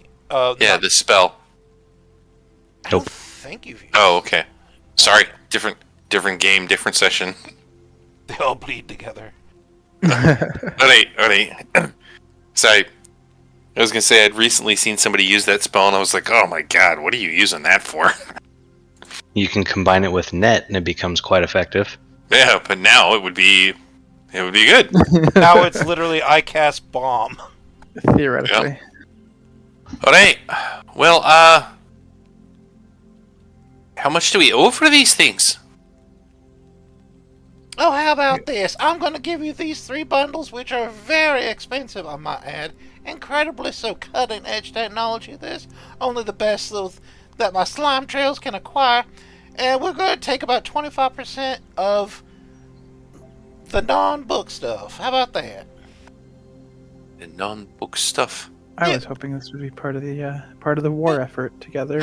S5: Yeah,
S1: no,
S5: the spell.
S1: I don't
S4: Nope.
S1: think you've used
S5: Oh, okay. Sorry, different game, different session.
S1: They all bleed together.
S5: Alright. Sorry. I was gonna say I'd recently seen somebody use that spell and I was like, oh my god, what are you using that for?
S4: You can combine it with net, and it becomes quite effective.
S5: Yeah, but now it would be good.
S1: Now it's literally I cast bomb.
S2: Theoretically.
S5: Alright. Well, how much do we owe for these things?
S1: Oh, how about this? I'm going to give you these 3 bundles, which are very expensive, I might add. Incredibly so cutting-edge technology, this. Only the best that my slime trails can acquire. And we're going to take about 25% of the non-book stuff. How about that?
S5: The non-book stuff.
S2: I
S1: Yeah.
S2: was hoping this would be part of the war effort together.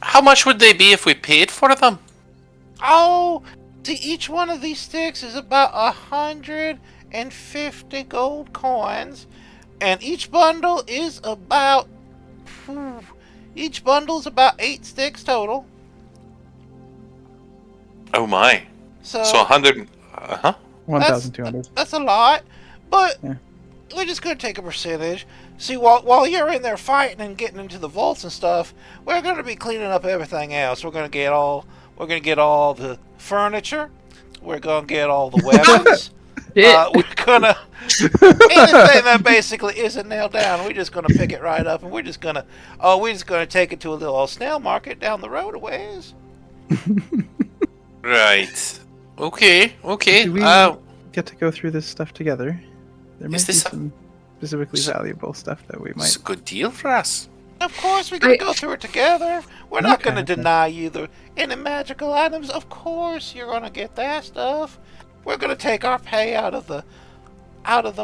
S5: How much would they be if we paid for them?
S1: Oh, see, each one of these sticks is about 150 gold coins. And each bundle is about... Each bundle's about 8 sticks total.
S5: Oh my.
S1: So,
S5: So 100. Uh-huh.
S2: 1,200.
S1: that's a lot, but
S2: Yeah.
S1: we're just gonna take a percentage. See, while you're in there fighting and getting into the vaults and stuff, we're gonna be cleaning up everything else. We're gonna get all the furniture. We're gonna get all the weapons. We're gonna anything that basically isn't nailed down. We're just gonna pick it right up, and we're just gonna take it to a little old snail market down the road a ways.
S5: Right. Okay.
S2: Do we get to go through this stuff together? There might be
S5: this
S2: some specifically valuable stuff that we
S5: it's
S2: might.
S5: a good deal for us.
S1: Of course, we're gonna go through it together. We're not
S2: Okay,
S1: gonna
S2: okay.
S1: deny you any magical items. Of course, you're gonna get that stuff. We're gonna take our pay out of the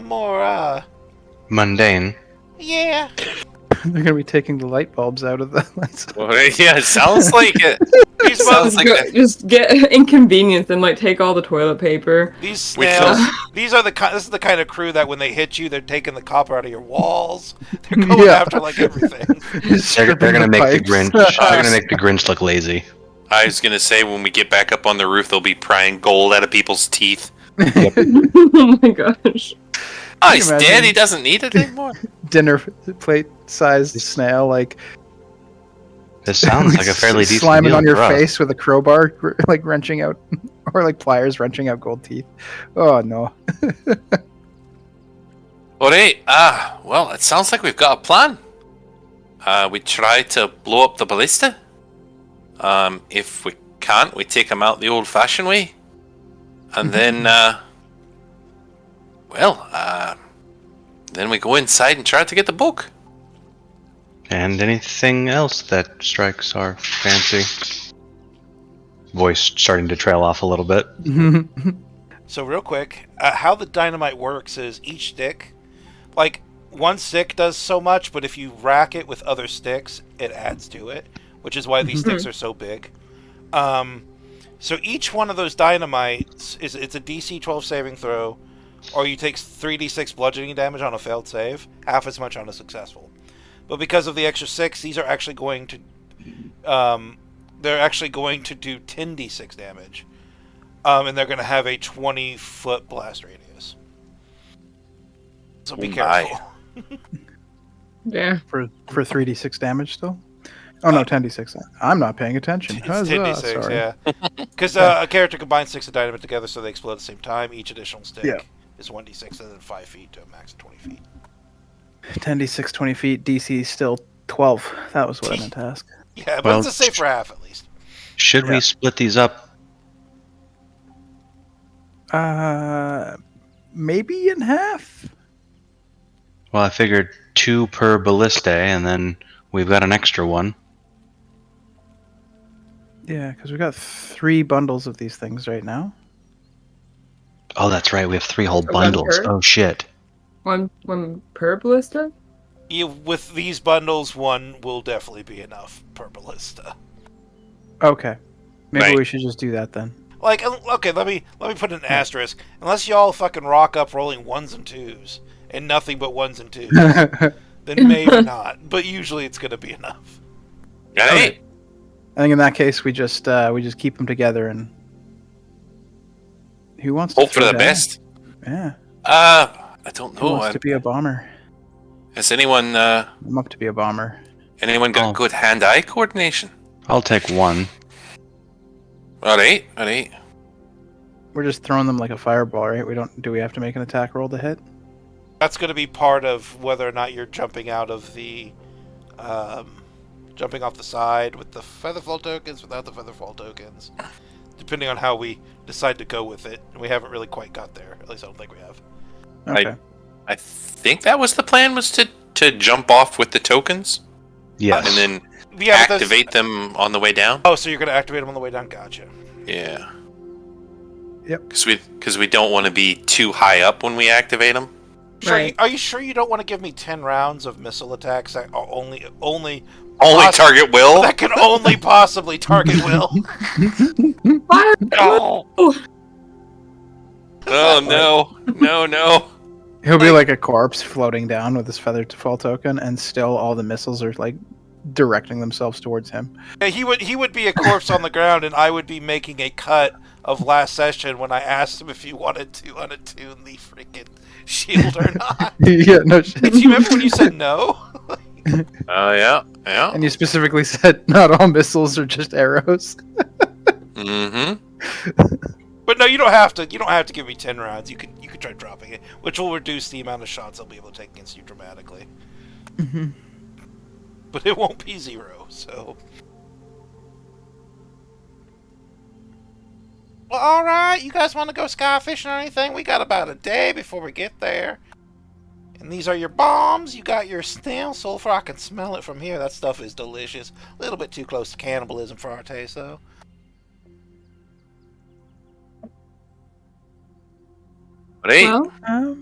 S1: more
S4: Mundane.
S1: yeah.
S2: They're gonna be taking the light bulbs out of the lights.
S5: Well, yeah, it sounds like it.
S1: These
S5: Sounds
S1: mother-
S5: like that.
S3: Just get inconvenienced and take all the toilet paper.
S1: these
S5: We
S1: snails.
S5: kill-
S1: This is the kind of crew that when they hit you, they're taking the copper out of your walls. They're going
S2: Yeah.
S1: after everything.
S4: They're gonna make the Grinch. They're gonna make the Grinch look lazy.
S5: I was gonna say when we get back up on the roof, they'll be prying gold out of people's teeth.
S3: Oh my gosh.
S5: Oh,
S2: you
S5: he's
S2: imagine?
S5: dead. He doesn't need it anymore.
S2: Dinner plate sized snail,
S4: This sounds like a fairly decent
S2: slamming
S4: deal
S2: on your
S4: for us.
S2: face with a crowbar, wrenching out, or pliers wrenching out gold teeth. Oh no!
S5: Alright. Well, it sounds like we've got a plan. We try to blow up the ballista. If we can't, we take them out the old-fashioned way, and then, then we go inside and try to get the book.
S4: And anything else that strikes our fancy. Voice starting to trail off a little bit.
S1: So real quick, how the dynamite works is each stick, one stick does so much, but if you rack it with other sticks, it adds to it, which is why these sticks are so big. So each one of those dynamites it's a DC 12 saving throw, or you take 3d6 bludgeoning damage on a failed save, half as much on a successful. But because of the extra 6, these are actually going to they're actually going to do 10d6 damage. And they're going to have a 20-foot blast radius. So be
S5: Oh my.
S1: careful.
S3: Yeah.
S2: for 3d6 damage still. Oh no, 10d6. I'm not paying attention.
S1: It's
S2: Huzzah,
S1: 10d6,
S2: sorry.
S1: yeah. Because a character combines 6 of dynamite together so they explode at the same time. Each additional stick
S2: Yeah.
S1: is 1d6 and then 5 feet to a max of 20 feet.
S2: 10d6, 20 feet. DC still 12. That was what I meant to ask.
S1: Yeah, but
S4: Well,
S1: it's a safe for half at least.
S4: Should
S2: Yeah.
S4: we split these up?
S2: Maybe in half.
S4: Well, I figured 2 per ballista, and then we've got an extra one.
S2: Yeah, because we got 3 bundles of these things right now.
S4: Oh, that's right. We have 3 whole
S3: So one
S4: bundles.
S3: per?
S4: Oh shit.
S3: One per ballista?
S1: With these bundles, one will definitely be enough per ballista.
S2: Okay. Maybe
S5: Right.
S2: we should just do that then.
S1: Like, okay, let me put an asterisk. Unless y'all fucking rock up rolling 1s and 2s, and nothing but 1s and 2s, then maybe not. But usually it's gonna be enough.
S5: Hey,
S2: I think in that case we just keep them together and who wants to
S5: hope for
S2: throw
S5: the
S2: down?
S5: best.
S2: Yeah.
S5: I don't
S2: Who
S5: know.
S2: wants to be a bomber?
S5: Has anyone
S2: I'm up to be a bomber.
S5: got
S4: Oh.
S5: good hand-eye coordination?
S4: I'll take 1.
S5: All right.
S2: We're just throwing them like a fireball, right? Do we have to make an attack roll to hit?
S1: That's gonna be part of whether or not you're jumping out of the, jumping off the side with the featherfall tokens, without the featherfall tokens, depending on how we decide to go with it. And we haven't really quite got there. At least I don't think we have.
S2: Okay.
S5: I think that was the plan, was to jump off with the tokens
S4: Yes.
S5: and then
S1: Yeah, but that's-
S5: activate them on the way down.
S1: Oh, so you're gonna activate them on the way down? Gotcha.
S5: Yeah.
S2: Yep.
S5: Because we don't want to be too high up when we activate them.
S1: Sure,
S3: Right.
S1: Are you sure you don't want to give me 10 rounds of missile attacks that are only
S5: Only
S1: Poss-
S5: target will.
S1: that can only possibly target Will?
S3: Fire!
S5: Oh. Oh no.
S2: He'll be like a corpse floating down with his feather fall token, and still all the missiles are like directing themselves towards him.
S1: Yeah, he would be a corpse on the ground, and I would be making a cut of last session when I asked him if he wanted to unattune the freaking shield or not.
S2: Yeah, no shit.
S1: Do you remember when you said no?
S5: Oh yeah.
S2: And you specifically said not all missiles are just arrows.
S5: Mm-hmm.
S1: But no, you don't have to. You don't have to give me 10 rounds. You could try dropping it, which will reduce the amount of shots I'll be able to take against you dramatically.
S2: Mhm.
S1: But it won't be 0. So. Well, all right. You guys want to go sky fishing or anything? We got about a day before we get there. And these are your bombs. You got your snail sulfur. I can smell it from here. That stuff is delicious. A little bit too close to cannibalism for our taste, though.
S5: Right.
S3: Well,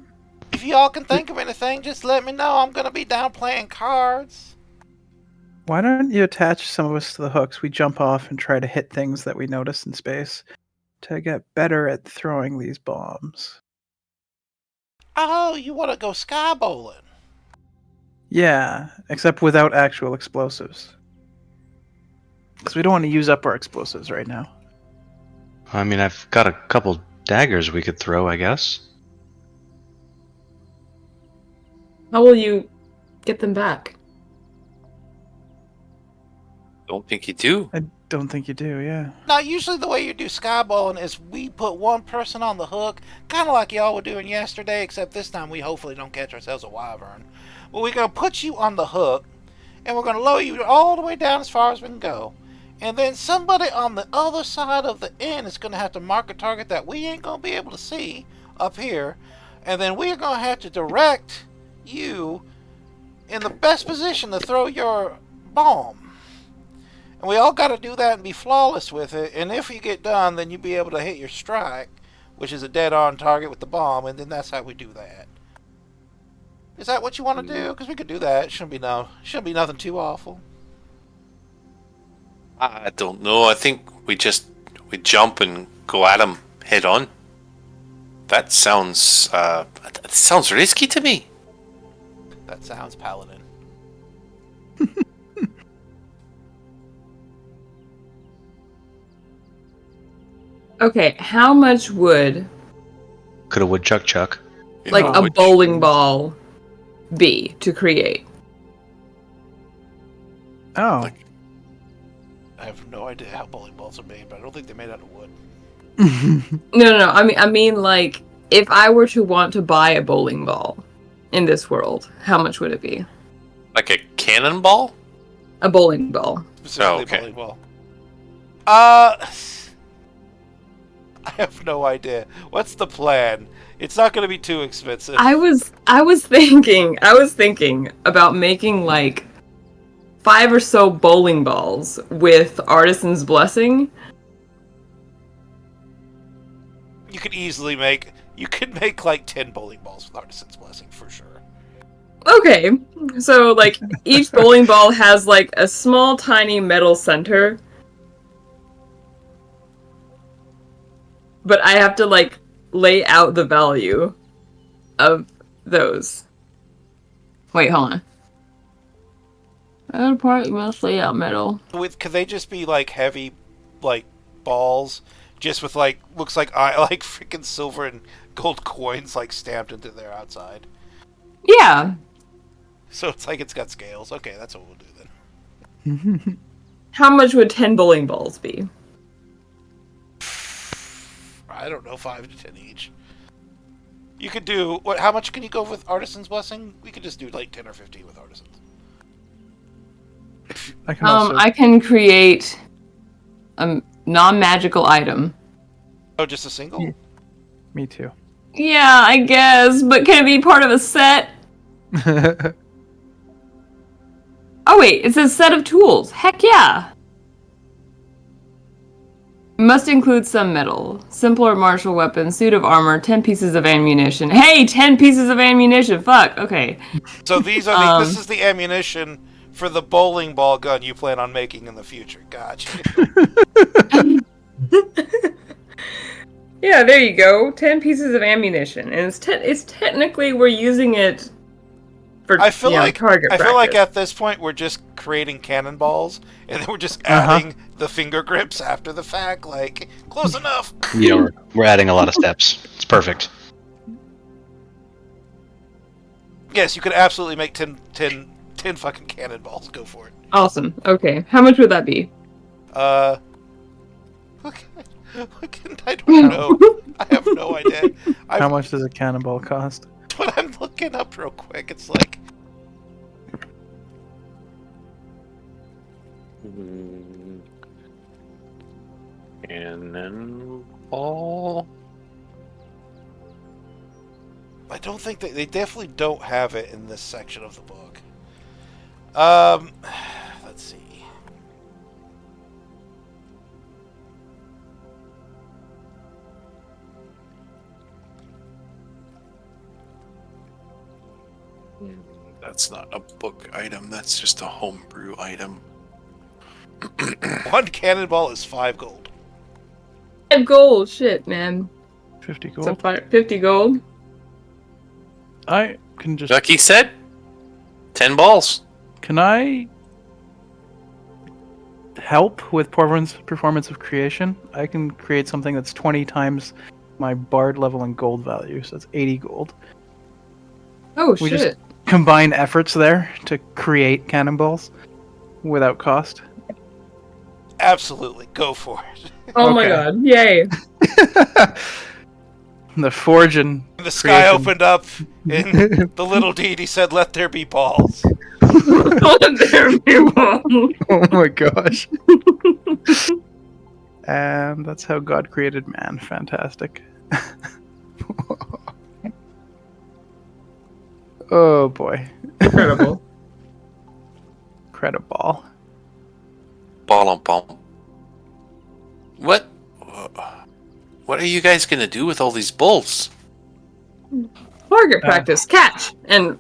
S1: If y'all can think of anything, just let me know. I'm gonna be down playing cards.
S2: Why don't you attach some of us to the hooks? We jump off and try to hit things that we notice in space to get better at throwing these bombs.
S1: Oh, you want to go sky bowling?
S2: Yeah, except without actual explosives. Because we don't want to use up our explosives right now.
S4: I mean, I've got a couple daggers we could throw, I guess.
S3: how will you get them back?
S5: Don't think you do.
S2: I don't think you do, yeah.
S1: Now, usually the way you do sky bowling is we put one person on the hook, kind of like y'all were doing yesterday, except this time we hopefully don't catch ourselves a wyvern. But we're going to put you on the hook, and we're going to lower you all the way down as far as we can go. And then somebody on the other side of the end is going to have to mark a target that we ain't going to be able to see up here. And then we're going to have to direct you in the best position to throw your bomb. And we all got to do that and be flawless with it. And if you get done, then you'll be able to hit your strike, which is a dead-on target with the bomb. And then that's how we do that. Is that what you want to do? Because we could do that. Shouldn't be nothing too awful.
S5: I don't know. I think we jump and go at him head on. That sounds risky to me.
S1: That sounds paladin.
S3: Okay, how much would
S4: Could have woodchuck chuck.
S5: You
S3: like
S5: know,
S3: a
S5: which-
S3: bowling ball be to create?
S2: Oh.
S5: Like-
S1: I have no idea how bowling balls are made, but I don't think they're made out of wood.
S3: No. I mean, like, if I were to want to buy a bowling ball in this world, how much would it be?
S5: Like a cannonball?
S3: A bowling ball.
S1: Specifically
S5: Oh, okay.
S1: bowling ball. I have no idea. What's the plan? It's not going to be too expensive.
S3: I was thinking about making like 5 or so bowling balls with Artisan's Blessing.
S1: You could easily make. You could make like 10 bowling balls with Artisan's Blessing for sure.
S3: Okay, so like each bowling ball has like a small, tiny metal center, but I have to like lay out the value of those. Wait, hold on. That part you must lay out metal.
S1: Could they just be like heavy, like balls, just with like looks like like freaking silver and gold coins like stamped into their outside?
S3: Yeah.
S1: So it's like it's got scales. Okay, that's what we'll do then.
S3: How much would 10 bowling balls be?
S1: I don't know, 5 to 10 each. You could do what? How much can you go with Artisan's Blessing? We could just do like 10 or 15 with Artisans.
S2: I can also...
S3: I can create a non-magical item.
S1: Oh, just a single?
S2: Yeah. Me too.
S3: Yeah, I guess, but can it be part of a set? Oh wait, it's a set of tools. Heck yeah! Must include some metal. Simpler martial weapon, suit of armor, 10 pieces of ammunition. Hey, 10 pieces of ammunition! Fuck, okay.
S1: So these are this is the ammunition for the bowling ball gun you plan on making in the future. Gotcha.
S3: Yeah, there you go. 10 pieces of ammunition. And it's technically we're using it for
S1: I feel like
S3: target
S1: I feel like
S3: practice.
S1: at this point we're just creating cannonballs and then we're just adding the finger grips after the fact. Like, close enough.
S4: We're adding a lot of steps. It's perfect.
S1: Yes, you could absolutely make 10 fucking cannonballs. Go for it.
S3: Awesome. Okay. How much would that be?
S1: I don't know. I have no idea.
S2: How much does a cannonball cost?
S1: But I'm looking up real quick. It's like
S5: Cannonball.
S1: I don't think they definitely don't have it in this section of the book. Let's see.
S5: That's not a book item. That's just a homebrew item.
S1: One cannonball is 5 gold.
S3: 5 gold. Shit, man.
S2: 50
S3: So
S2: gold.
S3: 50 gold.
S2: I can just...
S5: Ducky said 10 balls.
S2: Can I help with performance of creation? I can create something that's 20 times my bard level and gold value, so that's 80 gold.
S3: Oh,
S2: We
S3: shit.
S2: just combine efforts there to create cannonballs without cost.
S1: Absolutely, go for it.
S3: Oh my
S2: Okay.
S3: god. Yay.
S2: The forge and
S1: The sky
S2: creation.
S1: opened up, and the little deity said, "Let there be balls."
S3: There we go.
S2: Oh my gosh. And that's how God created man. Fantastic. Oh boy.
S3: Incredible.
S2: Credible.
S5: Ball on ball. What are you guys gonna do with all these balls?
S3: Target practice. Catch. And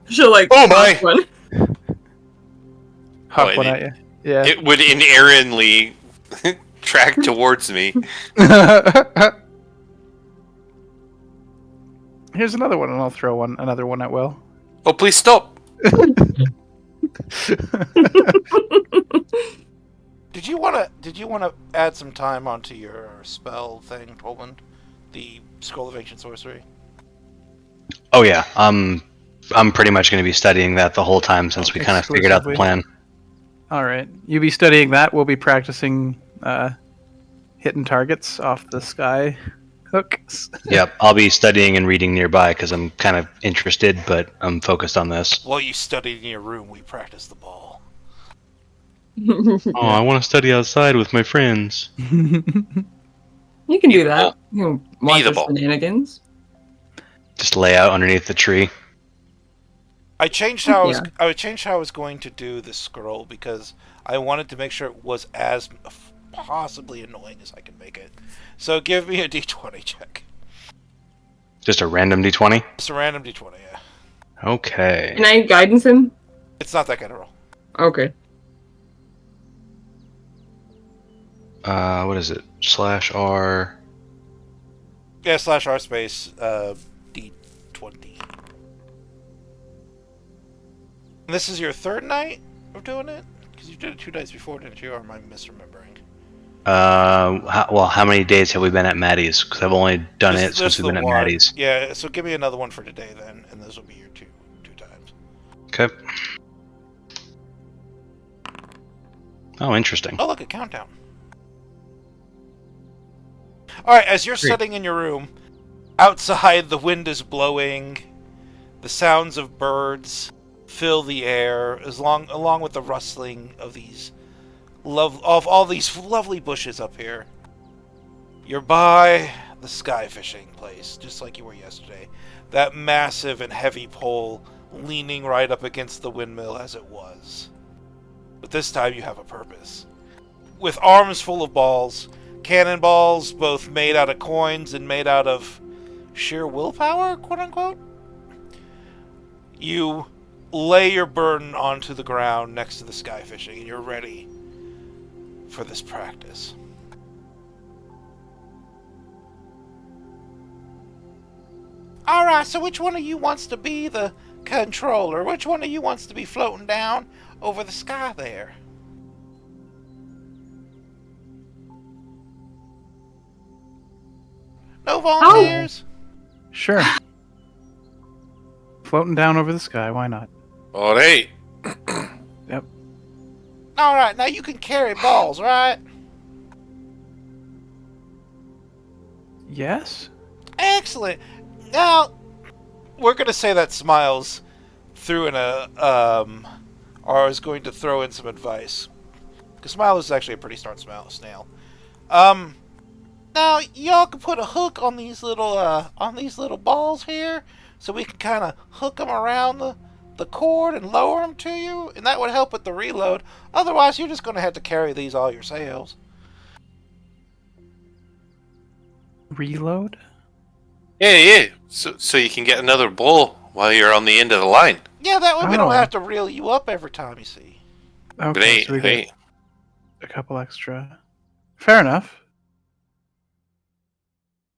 S3: she'll like.
S5: Oh my.
S3: toss one.
S2: Hop
S5: Oh,
S2: one
S5: it-
S2: at you. Yeah.
S5: It would inerrantly track towards me.
S2: Here's another one, and I'll throw another one at Will.
S5: Oh, please stop!
S1: Did you wanna add some time onto your spell thing, Toland? The Scroll of Ancient Sorcery.
S4: Oh yeah, I'm pretty much going to be studying that the whole time since we kind of figured out the
S2: Exclusively.
S4: plan.
S2: All right. You be studying that. We'll be practicing hitting targets off the sky hooks.
S4: Yep, I'll be studying and reading nearby because I'm kind of interested, but I'm focused on this.
S1: While you studied in your room, we practiced the ball.
S4: Oh, I want to study outside with my friends.
S3: You can do that. You can watch
S5: the
S3: the
S5: ball.
S3: shenanigans.
S4: Just lay out underneath the tree.
S1: I changed how
S3: Yeah.
S1: I changed how I was going to do this scroll because I wanted to make sure it was as possibly annoying as I can make it. So give me a d20 check.
S4: Just a random d20?
S1: It's a random d20, yeah.
S4: Okay.
S3: Can I guidance him?
S1: It's not that kind of roll.
S3: Okay.
S4: What is it? /R.
S1: Yeah, /r space d20. And this is your third night of doing it? Because you did it 2 nights before, didn't you? Or am I misremembering?
S4: How many days have we been at Maddie's? Because I've only done it since we've been at Maddie's.
S1: Yeah, so give me another one for today then, and this will be your two times.
S4: Okay. Oh, interesting.
S1: Oh, look, a countdown. Alright, as you're sitting in your room, outside the wind is blowing, the sounds of birds fill the air, along with the rustling of all these lovely bushes up here. You're by the sky fishing place, just like you were yesterday. That massive and heavy pole leaning right up against the windmill as it was. But this time you have a purpose. With arms full of balls, cannonballs both made out of coins and made out of sheer willpower, quote-unquote, you lay your burden onto the ground next to the sky fishing, and you're ready for this practice. Alright, so which one of you wants to be the controller? Which one of you wants to be floating down over the sky there? No volunteers?
S2: Sure. Floating down over the sky, why not?
S5: All right.
S2: Yep.
S1: Alright, now you can carry balls, right?
S2: Yes?
S1: Excellent. Now, we're going to say that Smiles threw in or is going to throw in some advice. Because Smiles is actually a pretty smart snail. Now, y'all can put a hook on these little balls here, so we can kind of hook them around the cord and lower them to you, and that would help with the reload. Otherwise, you're just going to have to carry these all yourselves.
S2: Reload?
S5: Yeah. So you can get another ball while you're on the end of the line.
S1: Yeah, that way we don't
S2: Oh.
S1: have to reel you up every time, you see.
S2: Okay,
S5: Great.
S2: so we
S5: Great.
S2: get a couple extra. Fair enough.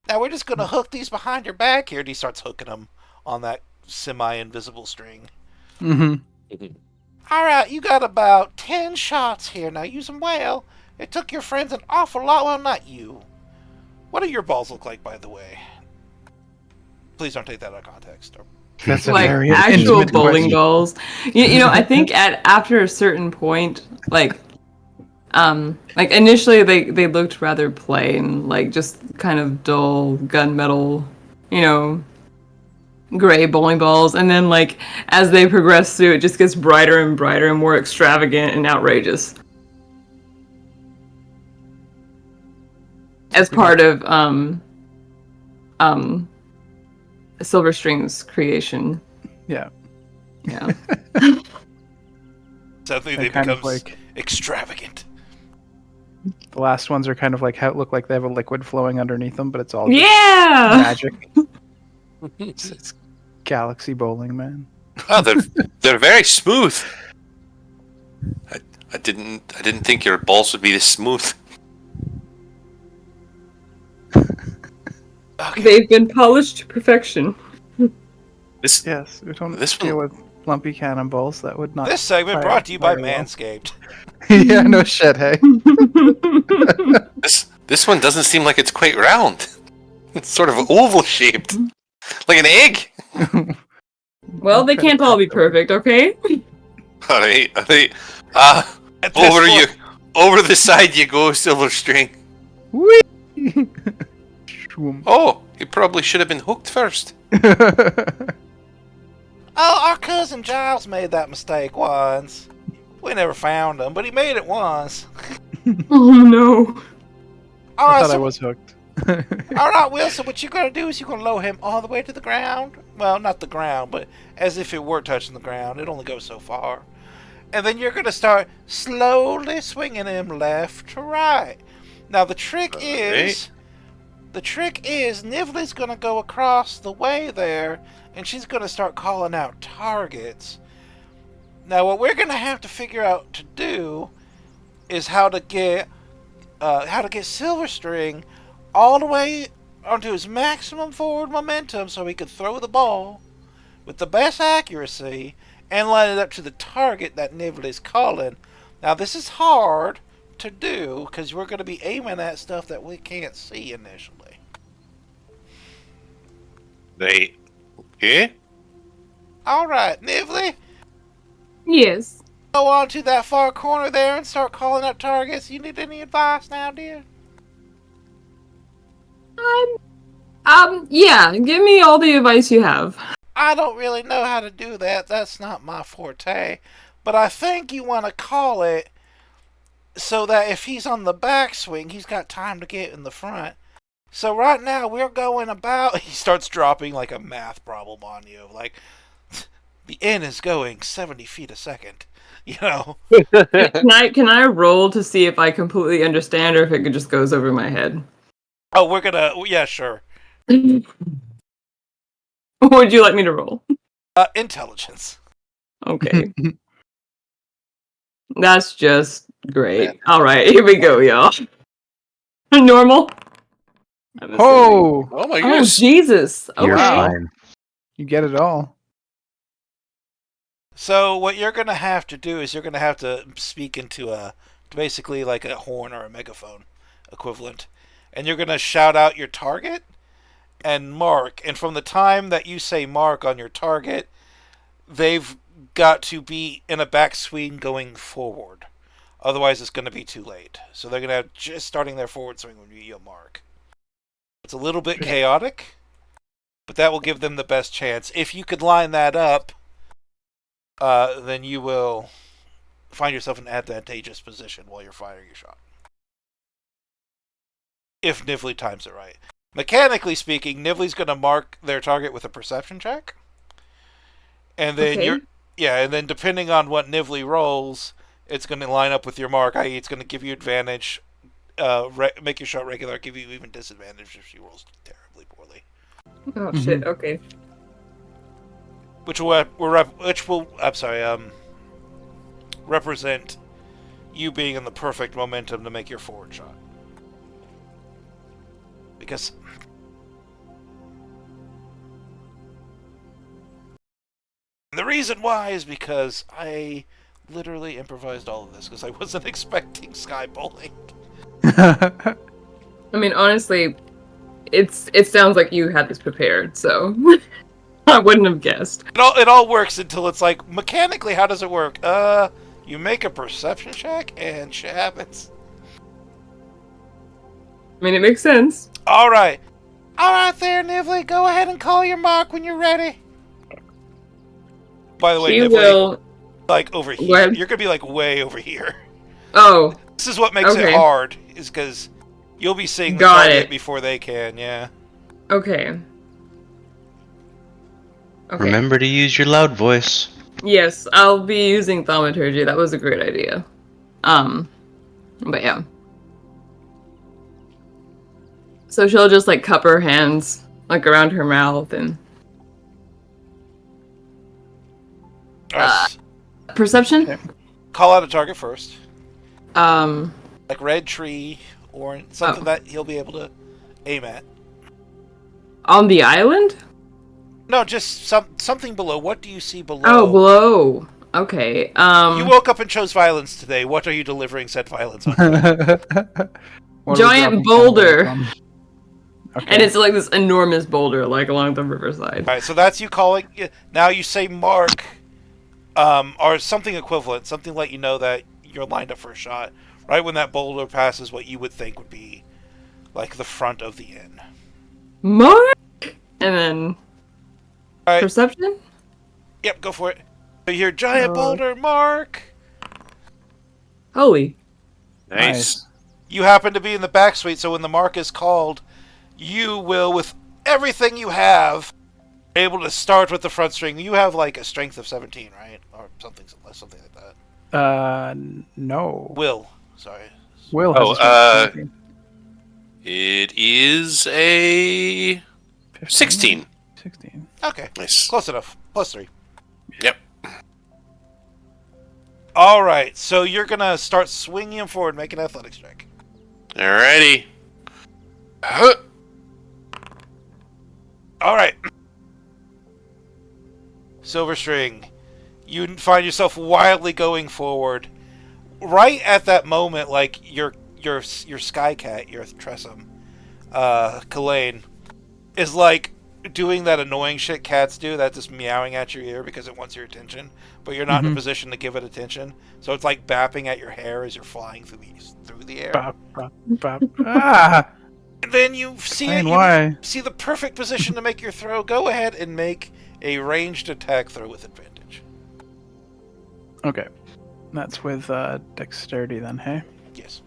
S1: Now we're just going to hook these behind your back here, and he starts hooking them on that semi-invisible string.
S2: Mm-hmm.
S1: Alright, you got about 10 shots here. Now use them well. It took your friends an awful lot. Well, not you. What do your balls look like, by the way? Please don't take that out of context.
S2: That's a
S3: Like
S2: very
S3: actual
S2: intimate
S3: bowling
S2: question.
S3: balls. You know, I think after a certain point, like initially they looked rather plain, like just kind of dull gunmetal, gray bowling balls, and then like as they progress through, it just gets brighter and brighter and more extravagant and outrageous. As part of Silver String's creation.
S2: Yeah.
S3: Yeah.
S1: Suddenly
S2: They're
S1: they
S2: kind
S1: become
S2: of like
S1: extravagant.
S2: the last ones are kind of like how look like they have a liquid flowing underneath them, but it's all just
S3: Yeah.
S2: magic. It's galaxy bowling, man.
S5: Oh, they're very smooth. I didn't think your balls would be this smooth.
S1: Okay.
S3: They've been polished to perfection.
S5: This
S2: Yes, we don't
S5: This
S2: deal
S5: one-
S2: with lumpy cannonballs. That would not.
S1: This segment
S2: fire
S1: brought to you by
S2: very well.
S1: Manscaped.
S2: Yeah, no shit, hey.
S5: this one doesn't seem like it's quite round. It's sort of oval shaped, like an egg.
S3: Well, they can't all be perfect, okay?
S5: All right.
S1: At this
S5: Over the side you go, Silver String.
S2: Whee! Shwoom.
S5: Oh, you probably should have been hooked first.
S1: Oh, our cousin Giles made that mistake once. We never found him, but he made it once.
S3: Oh no.
S1: All
S2: I
S1: right,
S2: thought I
S1: so,
S2: was hooked.
S1: all right, Wilson. What you're gonna do is you're gonna lower him all the way to the ground, well, not the ground, but as if it were touching the ground. It only goes so far. And then you're going to start slowly swinging him left to right. Now the trick is Nivlee's going to go across the way there, and she's going to start calling out targets. Now what we're going to have to figure out to do is how to get Silverstring all the way onto his maximum forward momentum so he could throw the ball with the best accuracy and line it up to the target that Nivlee's calling. Now this is hard to do because we're going to be aiming at stuff that we can't see initially.
S5: Okay.
S1: Alright, Nivlee,
S3: Yes.
S1: go on to that far corner there and start calling up targets. You need any advice now, dear?
S3: Yeah, give me all the advice you have.
S1: I don't really know how to do that. That's not my forte. But I think you want to call it so that if he's on the backswing, he's got time to get in the front. So right now we're going about... He starts dropping like a math problem on you. Like, the N is going 70 feet a second. You know?
S3: Can I roll to see if I completely understand or if it just goes over my head?
S1: Oh, we're gonna... Yeah, sure.
S3: What would you like me to roll?
S1: Intelligence.
S3: Okay. That's just great. Alright, here we go, y'all. Normal? I'm assuming.
S2: Oh,
S5: Oh my
S3: Oh,
S5: goodness.
S3: Jesus. Okay.
S4: You're fine.
S2: you get it all.
S1: So what you're going to have to do is you're going to have to speak into basically like a horn or a megaphone equivalent. And you're going to shout out your target and mark. And from the time that you say mark on your target, they've got to be in a backswing going forward. Otherwise, it's going to be too late. So they're going to have just starting their forward swing when you mark. It's a little bit chaotic, but that will give them the best chance. If you could line that up, then you will find yourself in an advantageous position while you're firing your shot. If Nivlee times it right. Mechanically speaking, Nivlee's going to mark their target with a perception check. And then and then depending on what Nivlee rolls, it's going to line up with your mark, i.e. it's going to give you advantage, make your shot regular, give you even disadvantage if she rolls terribly poorly.
S3: Oh, shit, okay.
S1: Which will represent you being in the perfect momentum to make your forward shot. Because the reason why is because I literally improvised all of this because I wasn't expecting sky bowling.
S3: I mean, honestly, it sounds like you had this prepared, so I wouldn't have guessed.
S1: It all works until it's like, mechanically, how does it work? You make a perception check and shit happens.
S3: I mean, it makes sense.
S1: Alright there, Nivlee, go ahead and call your mark when you're ready. By the way,
S3: She
S1: Nivlee,
S3: will...
S1: like over here.
S3: What?
S1: You're gonna be like way over here.
S3: Oh.
S1: This is what makes
S3: Okay.
S1: it hard, is because you'll be seeing the
S3: Got
S1: target
S3: it.
S1: before they can, yeah.
S3: Okay. Okay.
S4: Remember to use your loud voice.
S3: Yes, I'll be using thaumaturgy. That was a great idea. But yeah. So she'll just like cup her hands like around her mouth and perception.
S2: Okay.
S1: Call out a target first.
S3: Um,
S1: Like red tree or something that he'll be able to aim at.
S3: on the island?
S1: No, just something below. What do you see below?
S3: Oh, below. Okay.
S1: You woke up and chose violence today. What are you delivering said violence on?
S2: What are we
S3: Giant
S2: dropping
S3: boulder.
S2: from? Okay.
S3: And it's like this enormous boulder, like along the riverside.
S1: Alright, so that's you calling. Now you say mark, or something equivalent, something let you know that you're lined up for a shot. Right when that boulder passes what you would think would be like the front of the inn.
S3: Mark! And then
S1: Alright,
S3: perception?
S1: yep, go for it. So you hear giant boulder, mark!
S3: Holy.
S5: Nice.
S1: You happen to be in the back suite, so when the mark is called, you will, with everything you have, able to start with the front string. You have like a strength of 17, right? Or something like that.
S2: No.
S1: Will. Sorry.
S2: Will
S5: Oh,
S2: has a strength of 17.
S5: It is a
S2: 15?
S5: 16.
S2: 16.
S1: Okay.
S5: Nice.
S1: Close enough. +3.
S5: Yep.
S1: Alright, so you're going to start swinging him forward, make an athletics check.
S5: Alrighty. Huh.
S1: Alright. Silver String, you find yourself wildly going forward. Right at that moment, like, your Sky Cat, your Tressum, Kalain, is like doing that annoying shit cats do, that just meowing at your ear because it wants your attention, but you're not in a position to give it attention. So it's like bapping at your hair as you're flying through the air.
S2: Bop, bop, bop. Ah!
S1: And then you see it. You see the perfect position to make your throw. Go ahead and make a ranged attack throw with advantage.
S2: Okay. That's with dexterity then, hey?
S1: Yes.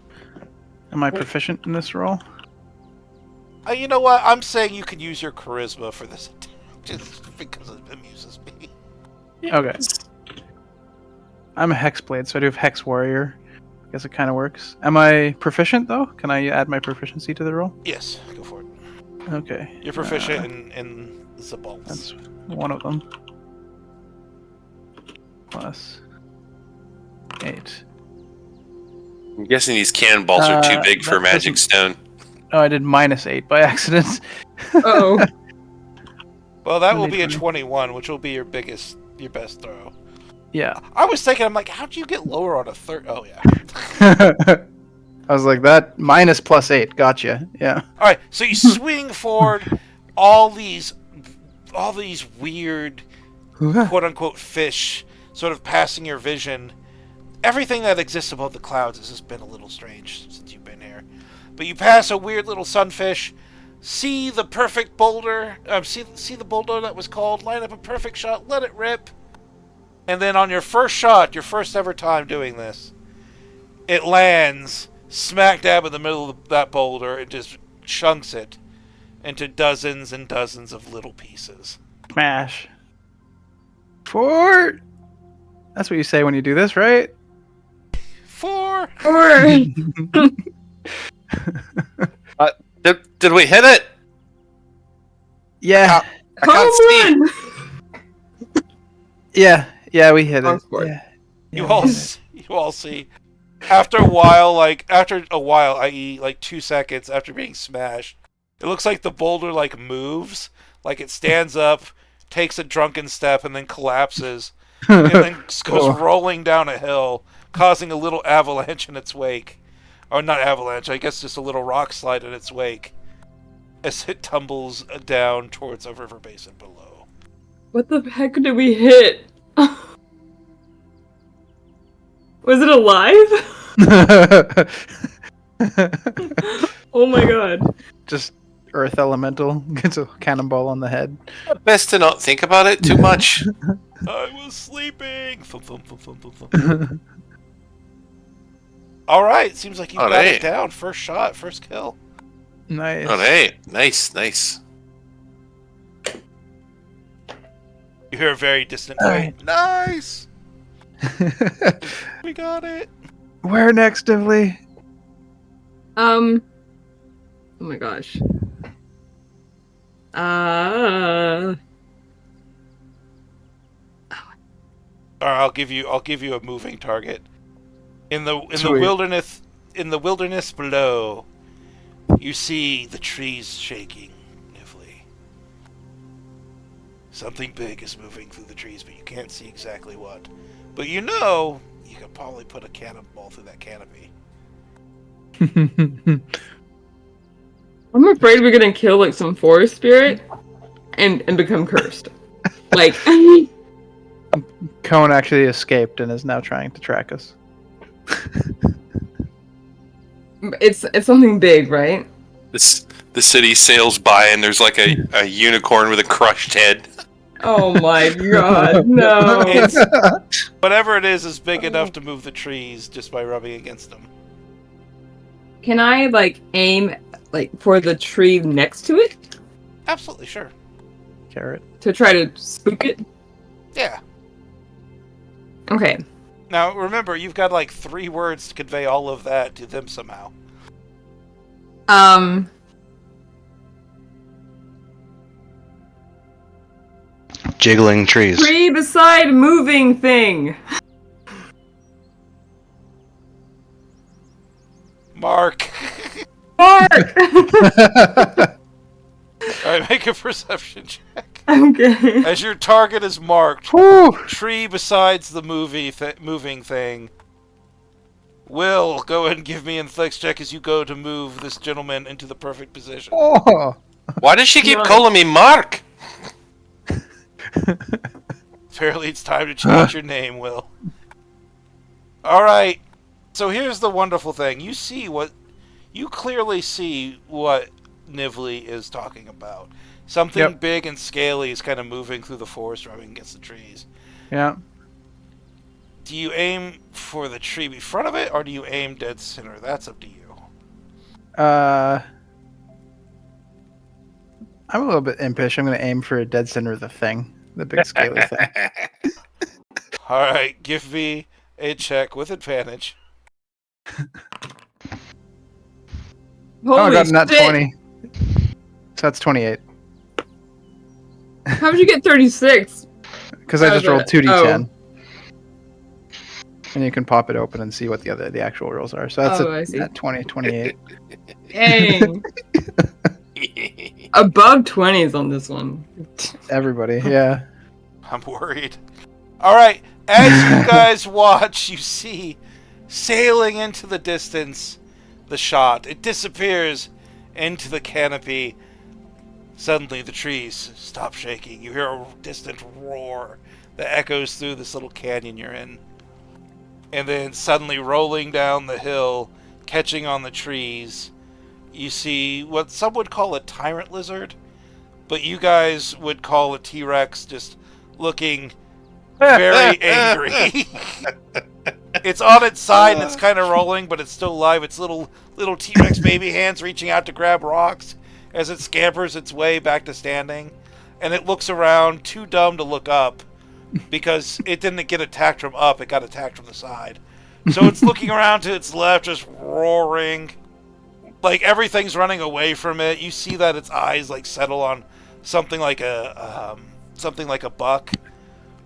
S2: Am I proficient in this roll?
S1: You know what? I'm saying you can use your charisma for this attack, just because it amuses me.
S2: Okay. I'm a Hexblade, so I do have Hex Warrior. I guess it kind of works. Am I proficient, though? Can I add my proficiency to the roll?
S1: Yes, go for it.
S2: Okay.
S1: You're proficient in the bolts.
S2: That's one of them. Plus 8.
S5: I'm guessing these cannonballs are too big for
S2: that
S5: Magic
S2: doesn't-
S5: Stone.
S2: Oh, I did -8 by accident.
S3: Oh.
S1: Well, that will be a
S2: 20.
S1: 21, which will be your best throw.
S2: Yeah.
S1: I was thinking, I'm like, how'd you get lower on a third? Oh, yeah.
S2: I was like, that minus +8. Gotcha. Yeah.
S1: All right, so you swing forward, all these weird, quote-unquote, fish sort of passing your vision. Everything that exists above the clouds has just been a little strange since you've been here. But you pass a weird little sunfish, see the perfect boulder, see the boulder that was called, line up a perfect shot, let it rip. And then on your first shot, your first ever time doing this, it lands smack dab in the middle of that boulder and just chunks it into dozens and dozens of little pieces.
S2: Smash. 4. That's what you say when you do this, right?
S1: 4.
S5: Did we hit it?
S2: Yeah.
S5: I can't see.
S2: Yeah, we hit it.
S3: Sport.
S2: Yeah.
S1: You all see. After a while, i.e., like 2 seconds after being smashed, it looks like the boulder like moves, like it stands up, takes a drunken step, and then collapses, and then goes rolling down a hill, causing a little avalanche in its wake. Or not avalanche, I guess just a little rock slide in its wake, as it tumbles down towards a river basin below.
S3: What the heck did we hit? Was it alive? Oh my god.
S2: Just earth elemental gets a cannonball on the head.
S5: Best to not think about it too much.
S1: I was sleeping! Thump, thump, thump, thump, thump, thump. Alright, seems like you got it down. First shot, first kill.
S2: Nice.
S5: Alright, nice.
S1: You hear a very distant fight. Nice! We got it!
S2: Where next, Divly?
S3: Oh my gosh.
S1: I'll give you a moving target. In the
S2: Sweet.
S1: wilderness below, you see the trees shaking, Nifly. Something big is moving through the trees, but you can't see exactly what. But you know you could probably put a cannonball through that canopy.
S3: I'm afraid we're gonna kill like some forest spirit and become cursed. Like
S2: Cone actually escaped and is now trying to track us.
S3: it's something big, right?
S5: The city sails by and there's like a unicorn with a crushed head.
S3: Oh my god, no.
S1: Whatever it is big enough to move the trees just by rubbing against them.
S3: Can I like aim like for the tree next to it?
S1: Absolutely, sure.
S2: carrot.
S3: To try to spook it?
S1: Yeah.
S3: Okay.
S1: Now, remember, you've got like 3 words to convey all of that to them somehow.
S4: Jiggling trees.
S3: Tree beside moving thing.
S1: Mark.
S3: Mark!
S1: Alright, make a perception check.
S3: Okay.
S1: As your target is marked,
S2: Whew.
S1: tree besides the moving thing. Will, go ahead and give me an athletics check as you go to move this gentleman into the perfect position.
S2: Oh.
S5: Why does she keep
S3: No.
S5: calling me Mark?
S1: Apparently it's time to change your name, Will. Alright, so here's the wonderful thing. You clearly see what Nivli is talking about. Something big and scaly is kind of moving through the forest, rubbing against the trees.
S2: Yeah.
S1: Do you aim for the tree in front of it, or do you aim dead center? That's up to you.
S2: I'm a little bit impish. I'm going to aim for a dead center of the thing. The big scaly thing.
S1: Alright, give me a check with advantage.
S2: Oh, I
S3: Holy
S2: got a nat
S3: shit.
S2: 20. So that's 28.
S3: How'd you get 36?
S2: Because I just rolled 2d10.
S3: Oh.
S2: And you can pop it open and see what the actual rolls are. So that's
S3: I see.
S2: a 20, 28.
S3: Dang. Above 20s on this one.
S2: Everybody, yeah.
S1: I'm worried. Alright, as you guys watch, you see sailing into the distance the shot. It disappears into the canopy. Suddenly the trees stop shaking. You hear a distant roar that echoes through this little canyon you're in. And then suddenly rolling down the hill, catching on the trees, you see what some would call a tyrant lizard, but you guys would call a T-Rex, just looking very angry. It's on its side and it's kind of rolling, but it's still alive. It's little T-Rex baby hands reaching out to grab rocks as it scampers its way back to standing. And it looks around, too dumb to look up, because it didn't get attacked from up, it got attacked from the side. So it's looking around to its left, just roaring. Like everything's running away from it. You see that its eyes like settle on something like a buck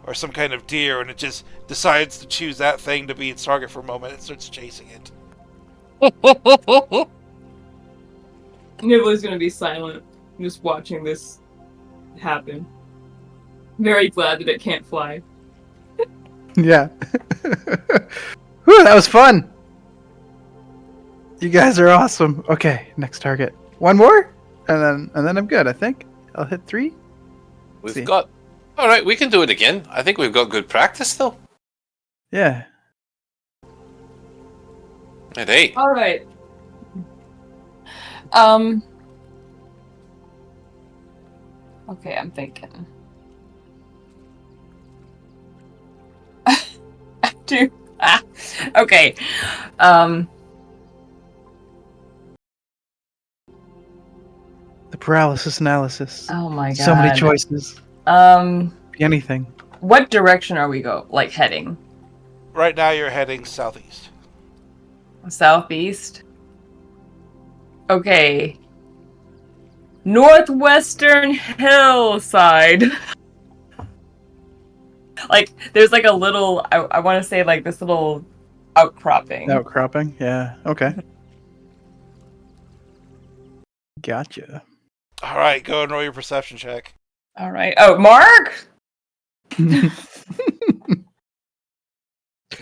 S1: or some kind of deer, and it just decides to choose that thing to be its target for a moment and starts chasing it.
S3: Nibbler's gonna be silent, just watching this happen. Very glad that it can't fly.
S2: Yeah. Whew, that was fun. You guys are awesome. Okay, next target. One more, and then I'm good. I think I'll hit 3.
S5: We've got. All right, we can do it again. I think we've got good practice, though.
S2: Yeah.
S5: At 8.
S3: All right. Okay, I'm thinking. Dude. Okay.
S2: The paralysis analysis.
S3: Oh my god.
S2: So many choices. Be anything.
S3: What direction are we heading?
S1: Right now you're heading southeast.
S3: Southeast? Okay. Northwestern hillside. Like, there's like a little, I want to say like this little outcropping.
S2: Outcropping? Yeah. Okay. Gotcha.
S1: Alright, go and roll your perception check.
S3: All right. Oh, Mark?